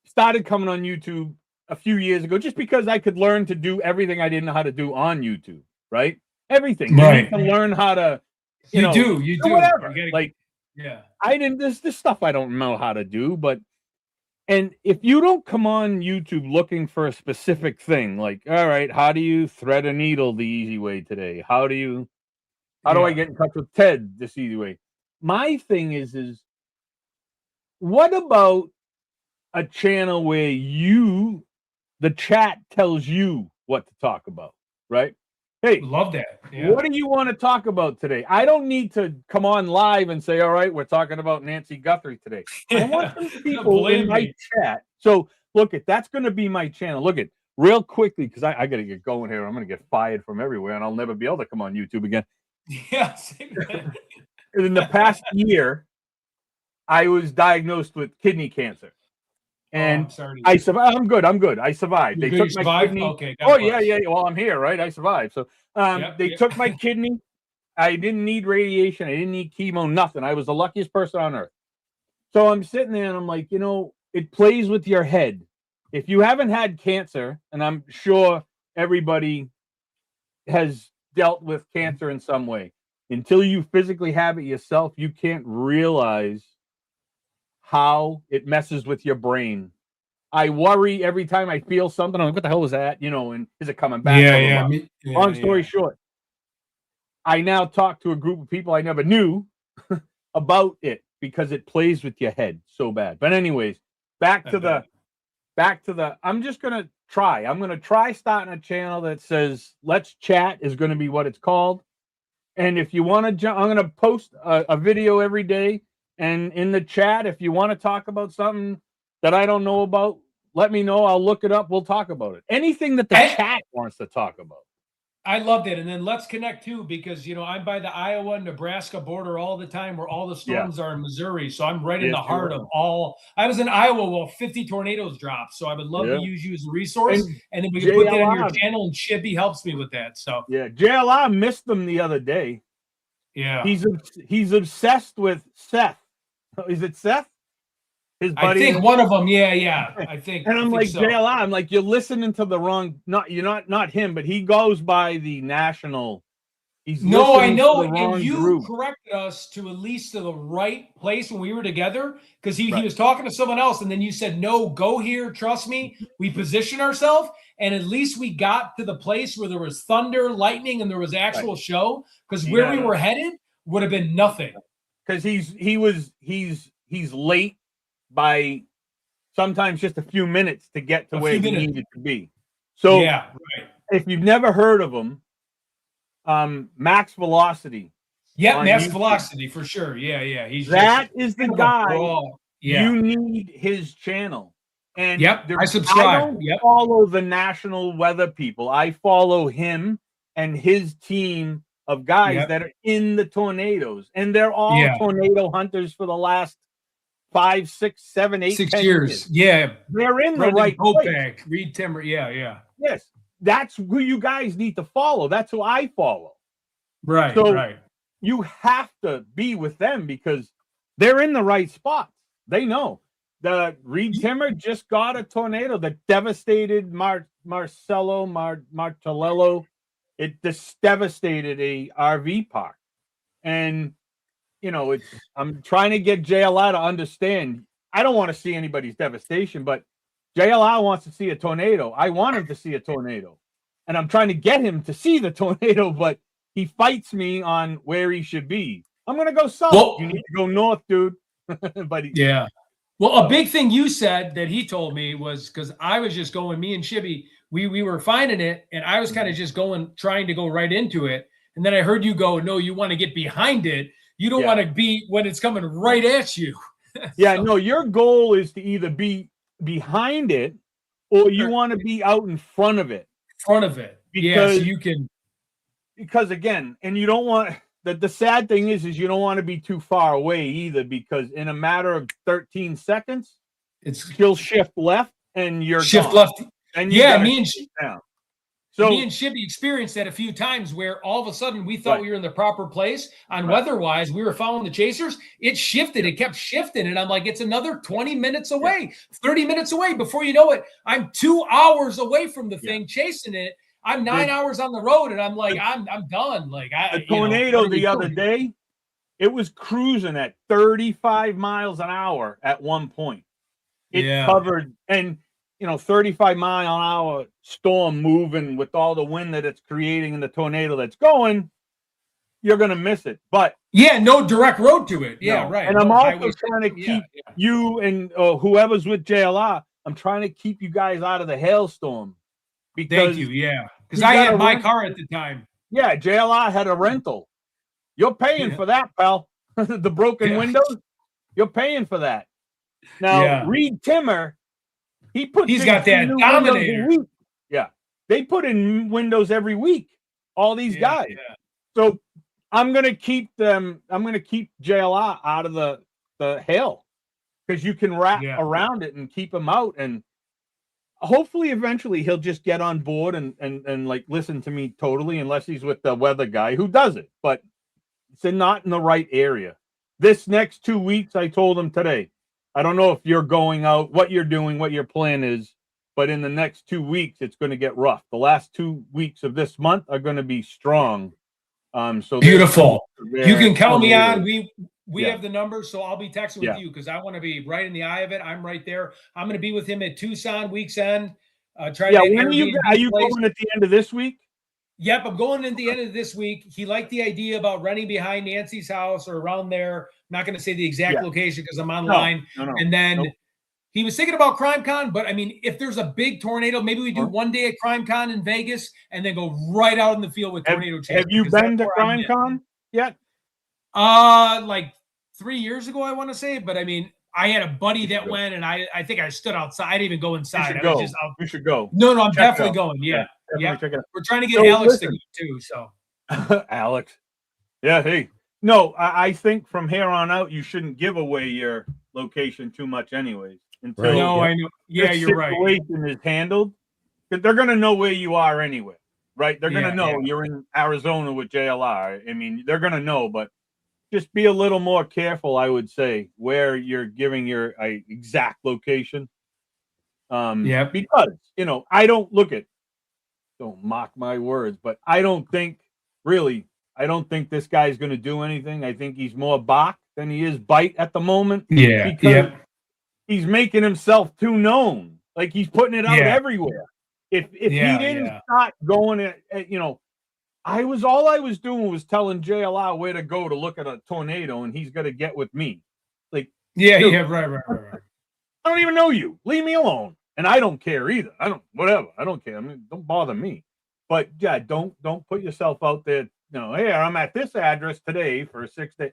started coming on YouTube a few years ago just because I could learn to do everything I didn't know how to do on YouTube, right? Everything. Right. You need to learn how to, you do whatever. Yeah. I didn't, this stuff I don't know how to do, but, and if you don't come on YouTube looking for a specific thing, like, all right, how do you thread a needle the easy way today? How do I get in touch with Ted this easy way? My thing is what about a channel where the chat tells you what to talk about, right? Hey, love that. Yeah. What do you want to talk about today? I don't need to come on live and say, all right, we're talking about Nancy Guthrie today. I want some people in my chat. So look, that's going to be my channel. Look at real quickly, because I got to get going here. I'm going to get fired from everywhere and I'll never be able to come on YouTube again. Yeah. In the past year, I was diagnosed with kidney cancer. And I survived. I'm good. I survived. They took my kidney. Okay. Yeah. Well, I'm here, right? I survived. So they took my kidney. I didn't need radiation. I didn't need chemo, nothing. I was the luckiest person on earth. So I'm sitting there and I'm like, you know, it plays with your head. If you haven't had cancer, and I'm sure everybody has dealt with cancer in some way, until you physically have it yourself, you can't realize how it messes with your brain. I worry every time I feel something. I'm like, what the hell is that? You know, and is it coming back? Long story short, I now talk to a group of people I never knew about it because it plays with your head so bad. But anyways, back to the I'm just going to try. I'm going to try starting a channel that says Let's Chat is going to be what it's called. And if you want to, I'm going to post a video every day. And in the chat, if you want to talk about something that I don't know about, let me know. I'll look it up. We'll talk about it. Anything that the chat wants to talk about. I loved it. And then let's connect too, because I'm by the Iowa Nebraska border all the time, where all the storms are in Missouri. So I'm right in the heart of all. I was in Iowa while 50 tornadoes dropped. So I would love to use you as a resource. And then we can put that on your channel, and Shibby helps me with that. So yeah, JLR missed them the other day. Yeah. He's obsessed with Seth. Is it Seth? His buddy. I think one of them. Yeah. I think. And I'm like, so. JLR, I'm like, you're listening to the wrong, not him, but he goes by the national. No, I know. To the wrong and you group. corrected us to at least to the right place when we were together, because he was talking to someone else. And then you said, no, go here. Trust me. We position ourselves. And at least we got to the place where there was thunder, lightning, and there was actual show, because where we were headed would have been nothing. Because he's late by sometimes just a few minutes to get to where he needed to be. So if you've never heard of him, Max Velocity. Yeah, Max YouTube. Velocity for sure. Yeah. He's is the guy. You need his channel. And I subscribe. I don't follow the national weather people. I follow him and his team of guys that are in the tornadoes, and they're all tornado hunters for the last 5, 6, 7, 8, 6 10 years. Yeah, they're in Brendan the right place. Popak, Reed Timmer. Yeah. Yes, that's who you guys need to follow. That's who I follow. Right. You have to be with them because they're in the right spots. They know. The Reed Timmer just got a tornado that devastated Martellello. It just devastated a RV park. And, I'm trying to get JLR to understand. I don't want to see anybody's devastation, but JLR wants to see a tornado. I want him to see a tornado. And I'm trying to get him to see the tornado, but he fights me on where he should be. I'm going to go south. Well, you need to go north, dude. But Well, a big thing you said that he told me was, because I was just going, me and Shibby, we were finding it, and I was kind of just trying to go right into it. And then I heard you go, no, you want to get behind it. You don't want to be when it's coming right at you. No, your goal is to either be behind it or you want to be out in front of it. Because so you can. Because again, and you don't want the sad thing is you don't want to be too far away either, because in a matter of 13 seconds, you'll shift left and you're shift gone. left. And me and Shibby experienced that a few times, where all of a sudden we thought we were in the proper place on weather-wise. We were following the chasers. It shifted. It kept shifting. And I'm like, it's another 20 minutes away, 30 minutes away. Before you know it, I'm 2 hours away from the thing chasing it. I'm 9 hours on the road, and I'm like, I'm done. Like the tornado the other day, it was cruising at 35 miles an hour at one point. It covered, and 35-mile-an-hour storm moving with all the wind that it's creating and the tornado that's going, you're gonna miss it. But no direct road to it. Right. And I'm also trying to keep you and whoever's with JLR. I'm trying to keep you guys out of the hailstorm. Thank you. Because I had my car at the time. Yeah, JLR had a rental. You're paying for that, pal. The broken windows, you're paying for that. Now, Reed Timmer, he's got that Dominator. Yeah, they put in windows every week. All these guys. So I'm gonna keep them. I'm gonna keep JLR out of the hail, because you can wrap around it and keep them out, and hopefully eventually he'll just get on board and like listen to me totally, unless he's with the weather guy who does it. But it's not in the right area. This next 2 weeks, I told him today, I don't know if you're going out, what you're doing, what your plan is, but in the next 2 weeks, it's going to get rough. The last 2 weeks of this month are going to be strong. So beautiful. You can count me on. We have the numbers, so I'll be texting with you, because I want to be right in the eye of it. I'm right there. I'm going to be with him at Tucson week's end. When are you going at the end of this week? Yep, I'm going at the end of this week. He liked the idea about running behind Nancy's house or around there. I'm not going to say the exact location because I'm online. No. And then he was thinking about CrimeCon, but I mean, if there's a big tornado, maybe we do one day at CrimeCon in Vegas and then go right out in the field with tornado chase. Have you been to CrimeCon yet? Like 3 years ago, I want to say, but I mean, I had a buddy that went, and I think I stood outside. I didn't even go inside. You should go. No, I'm definitely going. Yeah. Yeah, check it out. we're trying to get So, Alex to listen. go too. So Alex. Yeah, hey. No, I think from here on out, you shouldn't give away your location too much anyways. Until No, I know. Yeah, this you're right. situation is handled. 'Cause they're going to know where you are anyway, right? They're going to Yeah, know yeah. you're in Arizona with JLR. I mean, they're going to know, but just be a little more careful, I would say, where you're giving your exact location. Yeah. Because, I don't don't mock my words, but I don't think this guy's going to do anything. I think he's more bark than he is bite at the moment. Yeah, Because he's making himself too known. Like he's putting it out Yeah. everywhere. If Yeah, he didn't yeah. start going at all I was doing was telling JLR where to go to look at a tornado, and he's got to get with me. Like, Yeah, dude, yeah, right. I don't even know you. Leave me alone. And I don't care either. Whatever. I don't care. I mean, don't bother me. But yeah, don't put yourself out there. Hey, I'm at this address today for 6 days.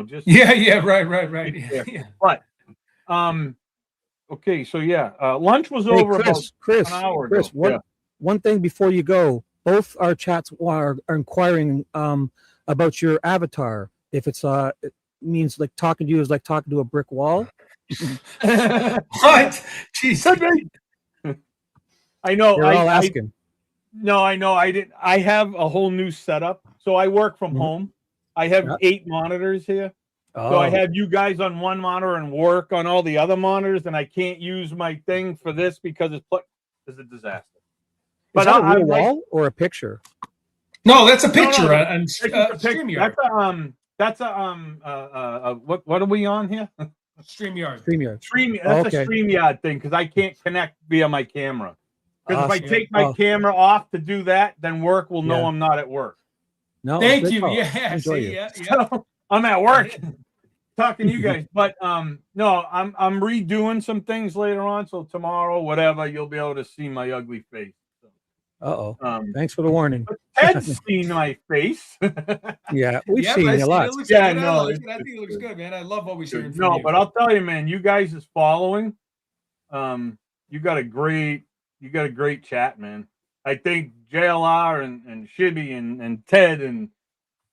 Just Yeah, right. Yeah. But okay, so yeah, lunch was Hey, over Chris, about an hour Chris, ago. one thing before you go. Both our chats are inquiring about your avatar. If it means like talking to you is like talking to a brick wall. What? Jeez. I know. They're all asking. No, I know. I have a whole new setup. So I work from home. I have 8 monitors here. So I have you guys on one monitor and work on all the other monitors, and I can't use my thing for this because it's a disaster. Is that a real wall or a picture? No, that's a picture. It's just a picture. StreamYard. That's what are we on here? StreamYard. That's a StreamYard thing because I can't connect via my camera. Because if I Awesome. take my camera off to do that, then work will know Yeah. I'm not at work. No, Thank good you. call. Yeah. Enjoy See, you. yeah. So I'm at work talking to you guys. But no, I'm redoing some things later on. So tomorrow, whatever, you'll be able to see my ugly face. Thanks for the warning. Ted's seen my face. Yeah, we've seen I you a lot. It looks Yeah, good. no, I think it looks good, man. I love always hearing from No, you. but I'll tell you, man, you guys is following. You got a great chat, man. I think JLR and Shibby and Ted and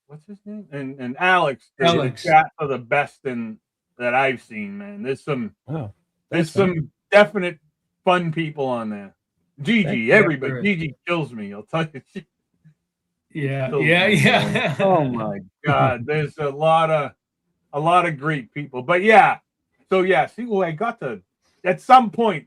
what's his name and Alex. The chat are the best that I've seen, man. There's some definite fun people on there. Gigi, everybody. Gigi kills me. I'll tell you. Yeah. Oh my God, there's a lot of great people. But yeah, so yeah. See, well, I got to at some point.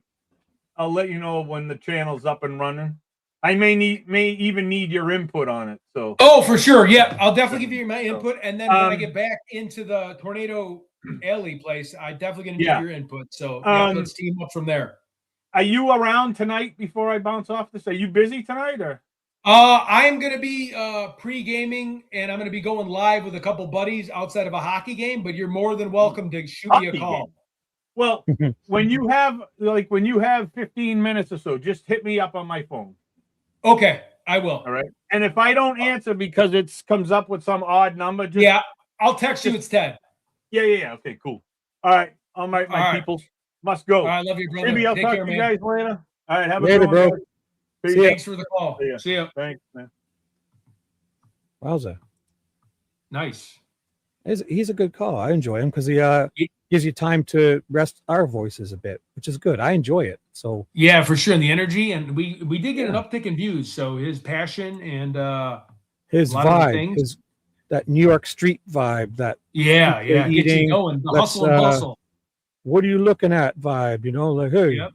I'll let you know when the channel's up and running. I may even need your input on it. So for sure. Yeah, I'll definitely give you my input, and then when I get back into the Tornado Alley place, I definitely gonna need your input. So let's team up from there. Are you around tonight before I bounce off this? Are you busy tonight or? I am going to be pre-gaming, and I'm going to be going live with a couple buddies outside of a hockey game, but you're more than welcome to shoot me a call. Well, when you have 15 minutes or so, just hit me up on my phone. Okay, I will. All right. And if I don't answer because it comes up with some odd number, I'll text you. It's Ted. Yeah. Okay, cool. All right. All my people must go. All right, love you, brother. Maybe I'll Take talk care, to you man. guys later. All right, have Later, a good one. bro. Peace. Thanks for the call. See ya. See ya. Thanks, man. Wowza. Nice. He's a good call. I enjoy him because he gives you time to rest our voices a bit, which is good. I enjoy it. So yeah, for sure. And the energy, and we did get an uptick in views. So his passion and his vibe, that New York street vibe, that get you going, the hustle and bustle. What are you looking at vibe? Like hey, yep.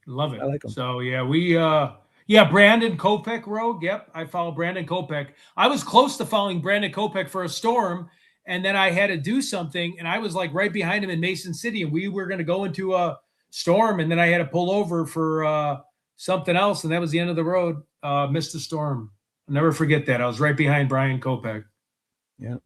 Love it. I like him. So we Brandon Kopech Rogue. Yep, I follow Brandon Kopech. I was close to following Brandon Kopech for a storm, and then I had to do something, and I was like right behind him in Mason City, and we were going to go into a storm, and then I had to pull over for something else, and that was the end of the road. Missed the storm. I'll never forget that. I was right behind Brian Kopech. Yeah.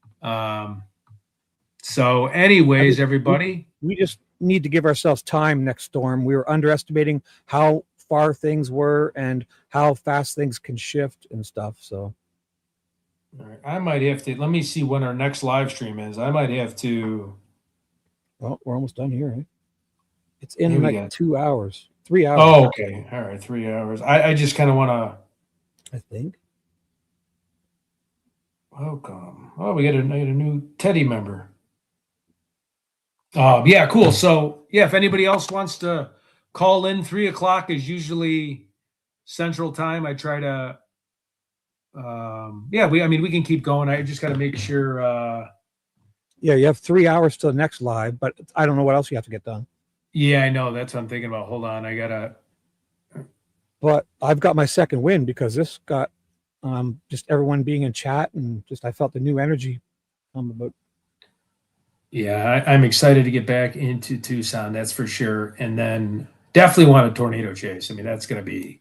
So, anyways, everybody, we just need to give ourselves time next storm. We were underestimating how far things were and how fast things can shift and stuff. So all right, I might have to, let me see when our next live stream is. I might have to. Well, we're almost done here. Right? It's in like 2 hours. 3 hours. Oh, okay. All right, 3 hours. I just kind of want to. I think. Welcome. Oh, we got a new Teddy member. Yeah, cool. So yeah, if anybody else wants to call in, 3 o'clock is usually Central Time. I try to. Yeah, we can keep going. I just got to make sure. Yeah, you have 3 hours till the next live, but I don't know what else you have to get done. Yeah, I know. That's what I'm thinking about. Hold on, I gotta. But I've got my second win because this got just everyone being in chat and just I felt the new energy about. Yeah, I'm excited to get back into Tucson. That's for sure. And then definitely want a tornado chase. I mean, that's going to be.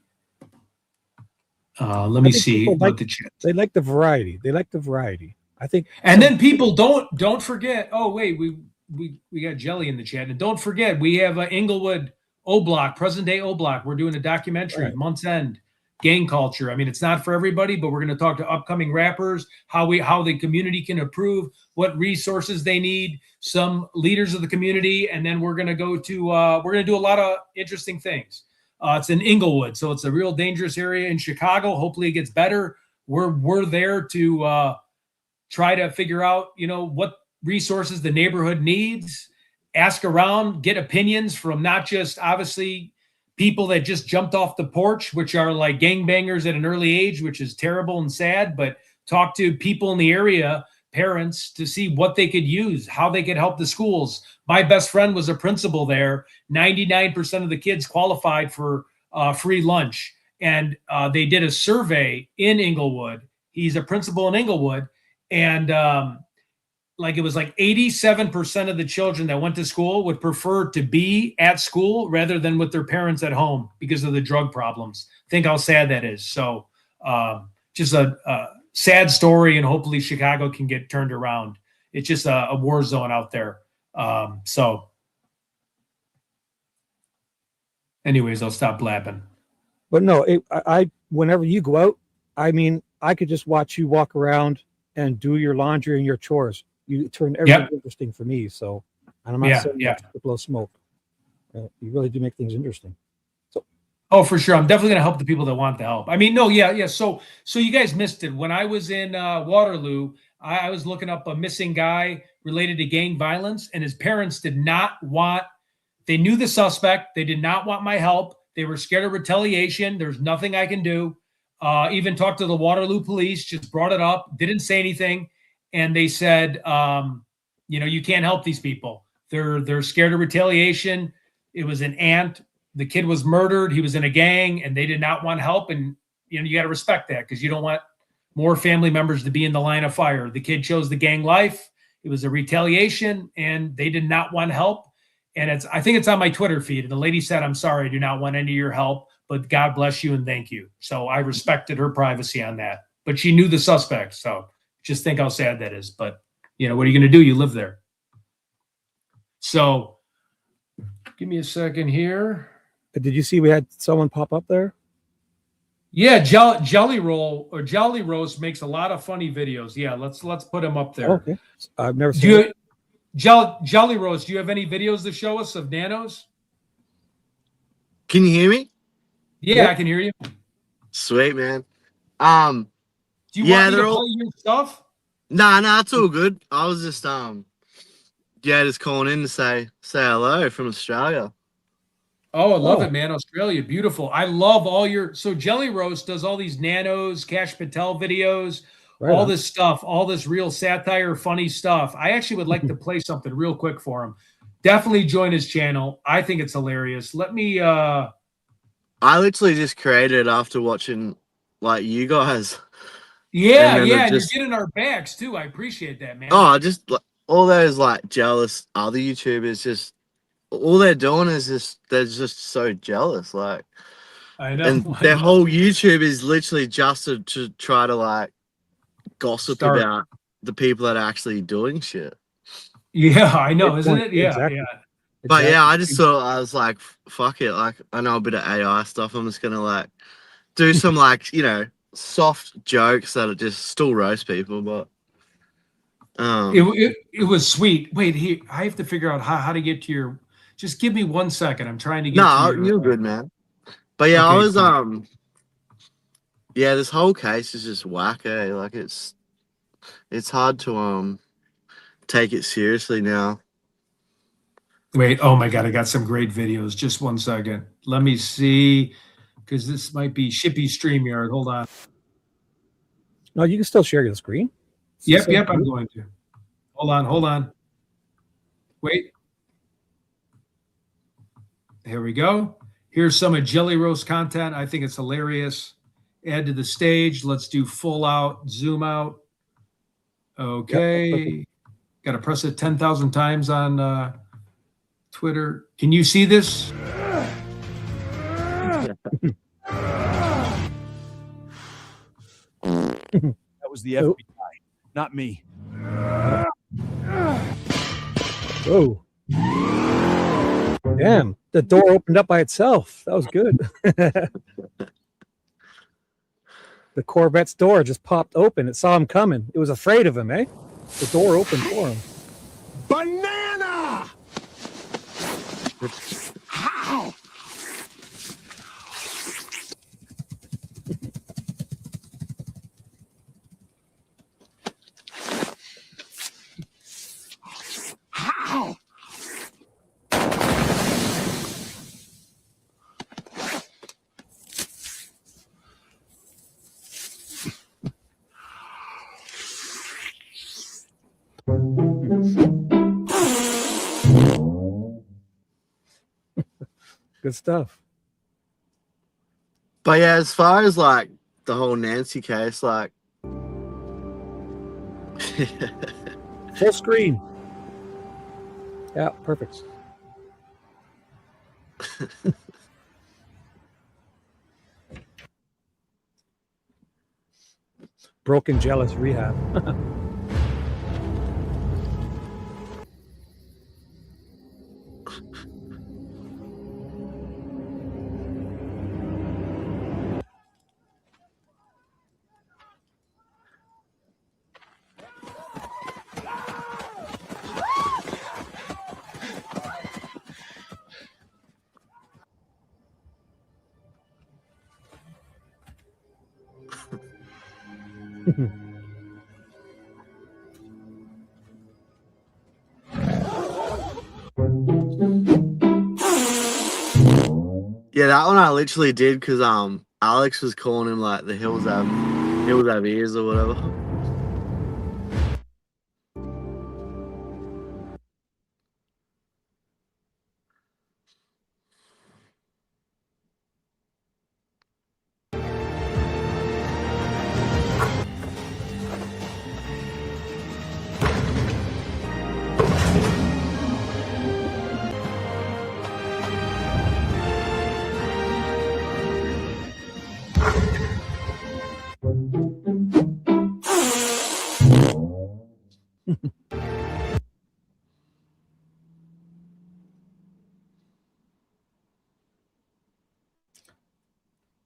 Let me see what the chat. They like the variety. They like the variety. I think. And then people don't forget. Oh wait, we got Jelly in the chat, and don't forget we have Inglewood O Block, present day O Block. We're doing a documentary, Right. Month's End, gang culture. I mean, it's not for everybody, but we're going to talk to upcoming rappers, how the community can improve, what resources they need, some leaders of the community, and then we're going to go to we're going to do a lot of interesting things. It's in Inglewood, so it's a real dangerous area in Chicago. Hopefully, it gets better. We're there to try to figure out, what resources the neighborhood needs. Ask around, get opinions from not just obviously people that just jumped off the porch, which are like gangbangers at an early age, which is terrible and sad, but talk to people in the area, parents, to see what they could use, how they could help the schools. My best friend was a principal there. 99% of the kids qualified for free lunch. And they did a survey in Inglewood. He's a principal in Inglewood. And it was like 87% of the children that went to school would prefer to be at school rather than with their parents at home because of the drug problems. Think how sad that is. So just a sad story, and hopefully Chicago can get turned around. It's just a war zone out there. So anyways, I'll stop blabbing. But no, I whenever you go out, I mean, I could just watch you walk around and do your laundry and your chores. You turn everything interesting for me. So, and I'm not saying that to blow smoke. You really do make things interesting. So, oh, for sure, I'm definitely going to help the people that want the help. I mean, no, yeah. So you guys missed it when I was in Waterloo. I was looking up a missing guy related to gang violence, and his parents did not want. They knew the suspect. They did not want my help. They were scared of retaliation. There's nothing I can do. Even talked to the Waterloo police. Just brought it up. Didn't say anything. And they said, you can't help these people. They're scared of retaliation. It was an aunt. The kid was murdered. He was in a gang, and they did not want help. And you got to respect that because you don't want more family members to be in the line of fire. The kid chose the gang life. It was a retaliation, and they did not want help. And I think it's on my Twitter feed. And the lady said, "I'm sorry, I do not want any of your help, but God bless you and thank you." So I respected her privacy on that. But she knew the suspect, so. Just think how sad that is. But, what are you going to do? You live there. So give me a second here. Did you see we had someone pop up there? Yeah, Jelly Roast makes a lot of funny videos. Yeah, let's put him up there. Okay. I've never seen it. Jelly Roast, do you have any videos to show us of nanos? Can you hear me? Yeah, I can hear you. Sweet, man. Do you want me to play your stuff? Nah, it's all good. I was just just calling in to say hello from Australia. Oh, I love it, man. Australia, beautiful. I love all your. So Jelly Roast does all these nanos, Cash Patel videos, all this stuff, all this real satire, funny stuff. I actually would like to play something real quick for him. Definitely join his channel. I think it's hilarious. Let me. I literally just created it after watching you guys. Yeah, and you're getting our backs too. I appreciate that, man. Oh, just all those jealous other YouTubers, just all they're doing is they're just so jealous. I know. And their whole YouTube is literally just to try to gossip about the people that are actually doing shit. Yeah, I know, isn't it? Yeah, exactly. Yeah. But yeah, I just thought, I was like, fuck it. I know a bit of AI stuff. I'm just gonna do some soft jokes that are just still roast people, but it was sweet. Wait, I have to figure out how to get to your. Just give me 1 second. I'm trying to get No, to your, you're good, man. But yeah, I Okay, was cool. yeah, this whole case is just whack, eh? Like it's hard to take it seriously now. Wait, oh my God, I got some great videos. Just 1 second. Let me see, because this might be Shibby StreamYard. Hold on. No, you can still share your screen. It's the Yep, same I'm group. going to. Hold on. Wait. Here we go. Here's some of Jelly Roast content. I think it's hilarious. Add to the stage. Let's do full out, zoom out. Okay. Got to press it 10,000 times on Twitter. Can you see this? That was the FBI, not me. Whoa. Damn, the door opened up by itself. That was good. The Corvette's door just popped open. It saw him coming. It was afraid of him, eh? The door opened for him. Banana! How? How? Good stuff. But yeah, as far as like the whole Nancy case, like Full screen. Yeah, perfect. Broken jealous rehab. yeah, that one I literally did because Alex was calling him like the hills have ears or whatever.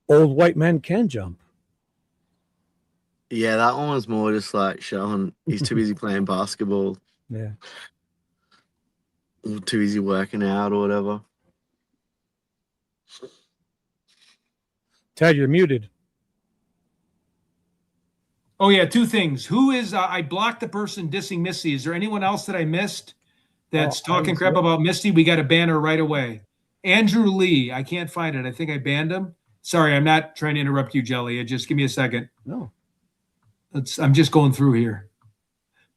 Old white men can jump. Yeah, that one was more just like showing he's too busy playing basketball, Yeah. or too busy working out or whatever. Ted, you're muted. Oh yeah, two things. Who is I blocked the person dissing Misty. Is there anyone else that I missed that's talking crap about Misty? We got to ban her right away. Andrew Lee, I can't find it. I think I banned him. Sorry, I'm not trying to interrupt you, Jelly. Just give me a second. No. I'm just going through here.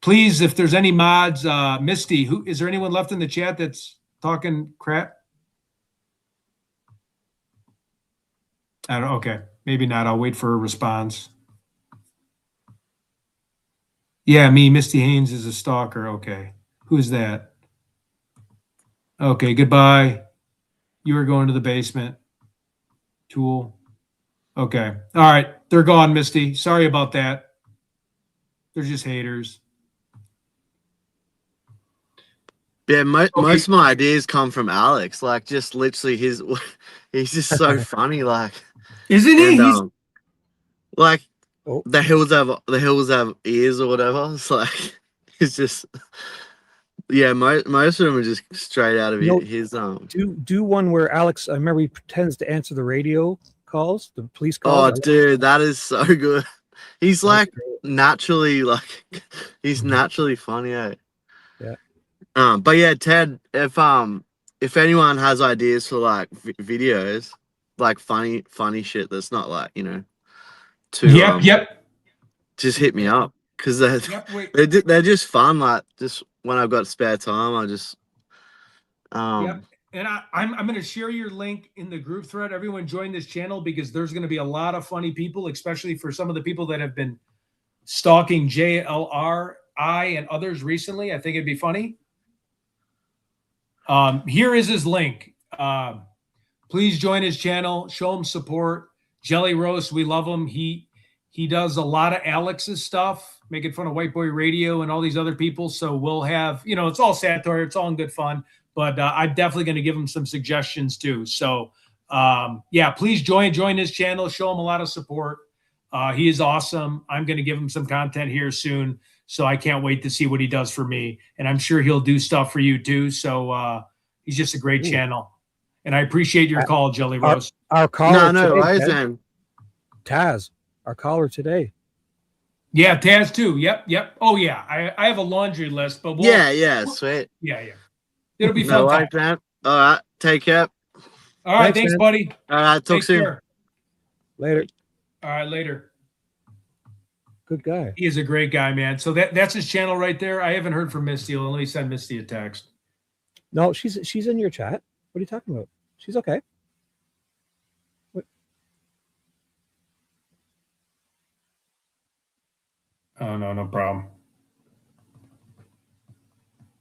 Please, if there's any mods, Misty, who is there anyone left in the chat that's talking crap? I don't. Okay, maybe not. I'll wait for a response. Yeah, me, Misty Haynes is a stalker. Okay, who's that? Okay, goodbye. You are going to the basement. Tool. Okay, all right, they're gone, Misty. Sorry about that. They're just haters. Yeah, most of my ideas come from Alex. Like, just literally he's just so funny. Like, isn't he? And, like the hills have ears or whatever. It's like it's just Yeah, most of them are just straight out of his Do one where Alex, I remember he pretends to answer the radio calls, the police Oh, calls. dude, that is so good. He's like naturally he's naturally funny, eh? Yeah. But yeah, Ted, if anyone has ideas for like videos, like funny shit that's not like, you know, too Yep. just hit me up because they're just fun. Like just when I've got spare time, I just Yep. And I'm going to share your link in the group thread. Everyone join this channel because there's going to be a lot of funny people, especially for some of the people that have been stalking JLR, and others recently. I think it'd be funny. Here is his link. Please join his channel. Show him support. Jelly Roast, we love him. He does a lot of Alex's stuff, making fun of White Boy Radio and all these other people. So we'll have, you know, it's all satire. It's all in good fun. But I'm definitely going to give him some suggestions too. So yeah, please join his channel. Show him a lot of support. He is awesome. I'm going to give him some content here soon. So I can't wait to see what he does for me. And I'm sure he'll do stuff for you too. So he's just a great channel. And I appreciate your call, Jelly Roast. Our caller today, Ted, Taz, our caller today. Yeah, Taz too. Yep. Oh yeah, I have a laundry list, but sweet. Yeah. It'll be fun. Right, man. All right, take care. All right, thanks buddy. All right, talk soon. Care. Later. All right, later. Good guy. He is a great guy, man. So that's his channel right there. I haven't heard from Misty. Let me send Misty a text. No, she's in your chat. What are you talking about? She's okay. What? Oh no problem.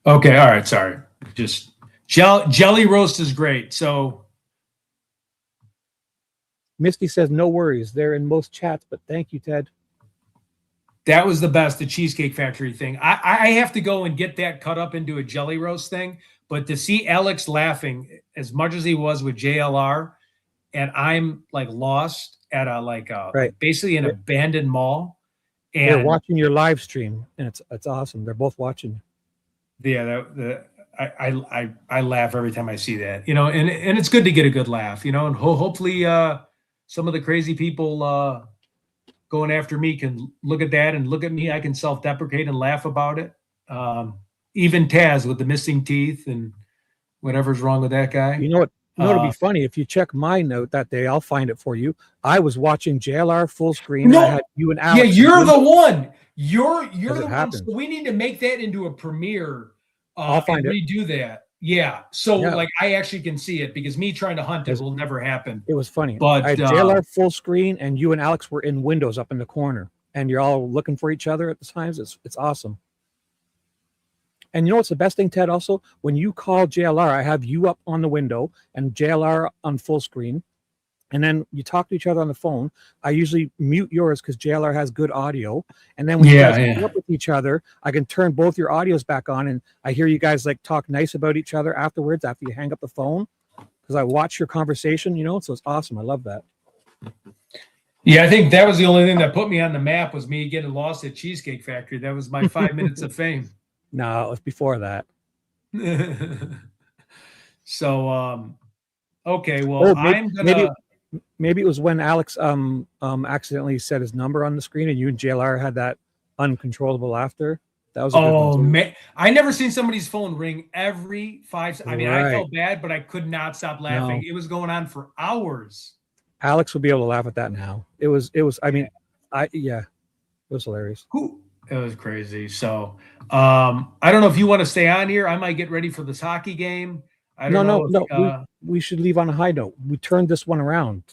Okay, all right, sorry. Just Jelly Roast is great. So Misty says no worries. They're in most chats, but thank you, Ted. that was the best, the Cheesecake Factory thing. I have to go and get that cut up into a Jelly Roast thing. But to see Alex laughing as much as he was with JLR, and I'm like lost at basically an abandoned mall. And they're watching your live stream, and it's awesome. They're both watching. Yeah, I laugh every time I see that, you know, and it's good to get a good laugh, you know, and hopefully some of the crazy people going after me can look at that and look at me. I can self-deprecate and laugh about it. Even Taz with the missing teeth and whatever's wrong with that guy. You know what? It'd be funny if you check my note that day. I'll find it for you. I was watching JLR full screen. No, and I had you and Alex. Yeah, you're the one. You're the one. Happens. So we need to make that into a premiere. I'll find and redo that. Yeah. So like I actually can see it because me trying to hunt it will never happen. It was funny. But I had JLR full screen, and you and Alex were in windows up in the corner, and you're all looking for each other at the times. It's awesome. And you know what's the best thing, Ted? Also, when you call JLR, I have you up on the window and JLR on full screen, and then you talk to each other on the phone. I usually mute yours because JLR has good audio, and then when you guys hook up with each other, I can turn both your audios back on, and I hear you guys like talk nice about each other afterwards after you hang up the phone because I watch your conversation. You know, so it's awesome. I love that. Yeah, I think that was the only thing that put me on the map was me getting lost at Cheesecake Factory. That was my 5 minutes of fame. No, it was before that. So, okay, well, I'm gonna maybe it was when Alex accidentally set his number on the screen, and you and JLR had that uncontrollable laughter. That was a good one too. Man, I never seen somebody's phone ring every 5 seconds. I mean, I felt bad, but I could not stop laughing. No. It was going on for hours. Alex would be able to laugh at that now. It was. I mean, it was hilarious. It was crazy. So I don't know if you want to stay on here. I might get ready for this hockey game. I don't know. We should leave on a high note. We turned this one around.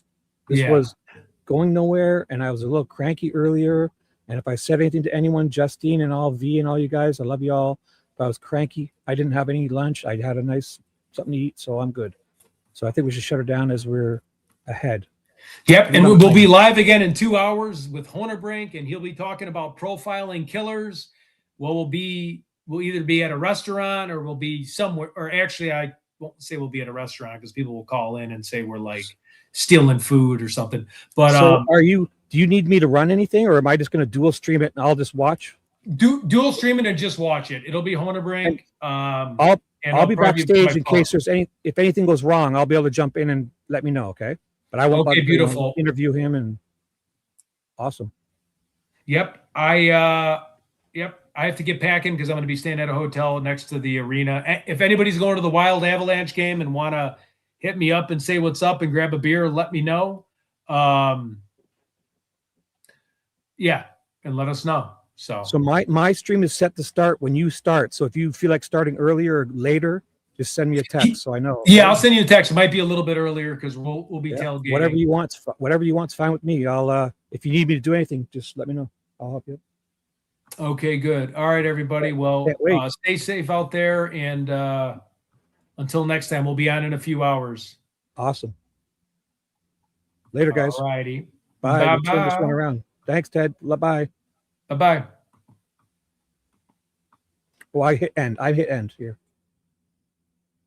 This was going nowhere, and I was a little cranky earlier. And if I said anything to anyone, Justine and all V and all you guys, I love you all. If I was cranky, I didn't have any lunch. I had a nice something to eat, so I'm good. So I think we should shut her down as we're ahead. Yep, and we'll be live again in 2 hours with Honebrink, and he'll be talking about profiling killers. Well, we'll either be at a restaurant or we'll be somewhere, or actually I won't say we'll be at a restaurant because people will call in and say we're like stealing food or something. But so do you need me to run anything, or am I just going to dual stream it and I'll just watch? dual stream it and just watch it. It'll be Honebrink. I'll be backstage in case if anything goes wrong, I'll be able to jump in and let me know. Okay. But I won't beautiful. Interview him and awesome. Yep. I have to get packing because I'm going to be staying at a hotel next to the arena. If anybody's going to the Wild Avalanche game and want to hit me up and say what's up and grab a beer, let me know. Yeah, and let us know. So my stream is set to start when you start. So if you feel like starting earlier or later, just send me a text so I know. Yeah, I'll send you a text. It might be a little bit earlier because we'll be tailgating. Whatever you want's fine with me. I'll if you need me to do anything, just let me know. I'll help you. Okay, good. All right, everybody. Well, stay safe out there, and until next time, we'll be on in a few hours. Awesome. Later, guys. All righty. Bye. We'll turn this one around. Thanks, Ted. Bye. Bye-bye. Oh, I hit end. I hit end here.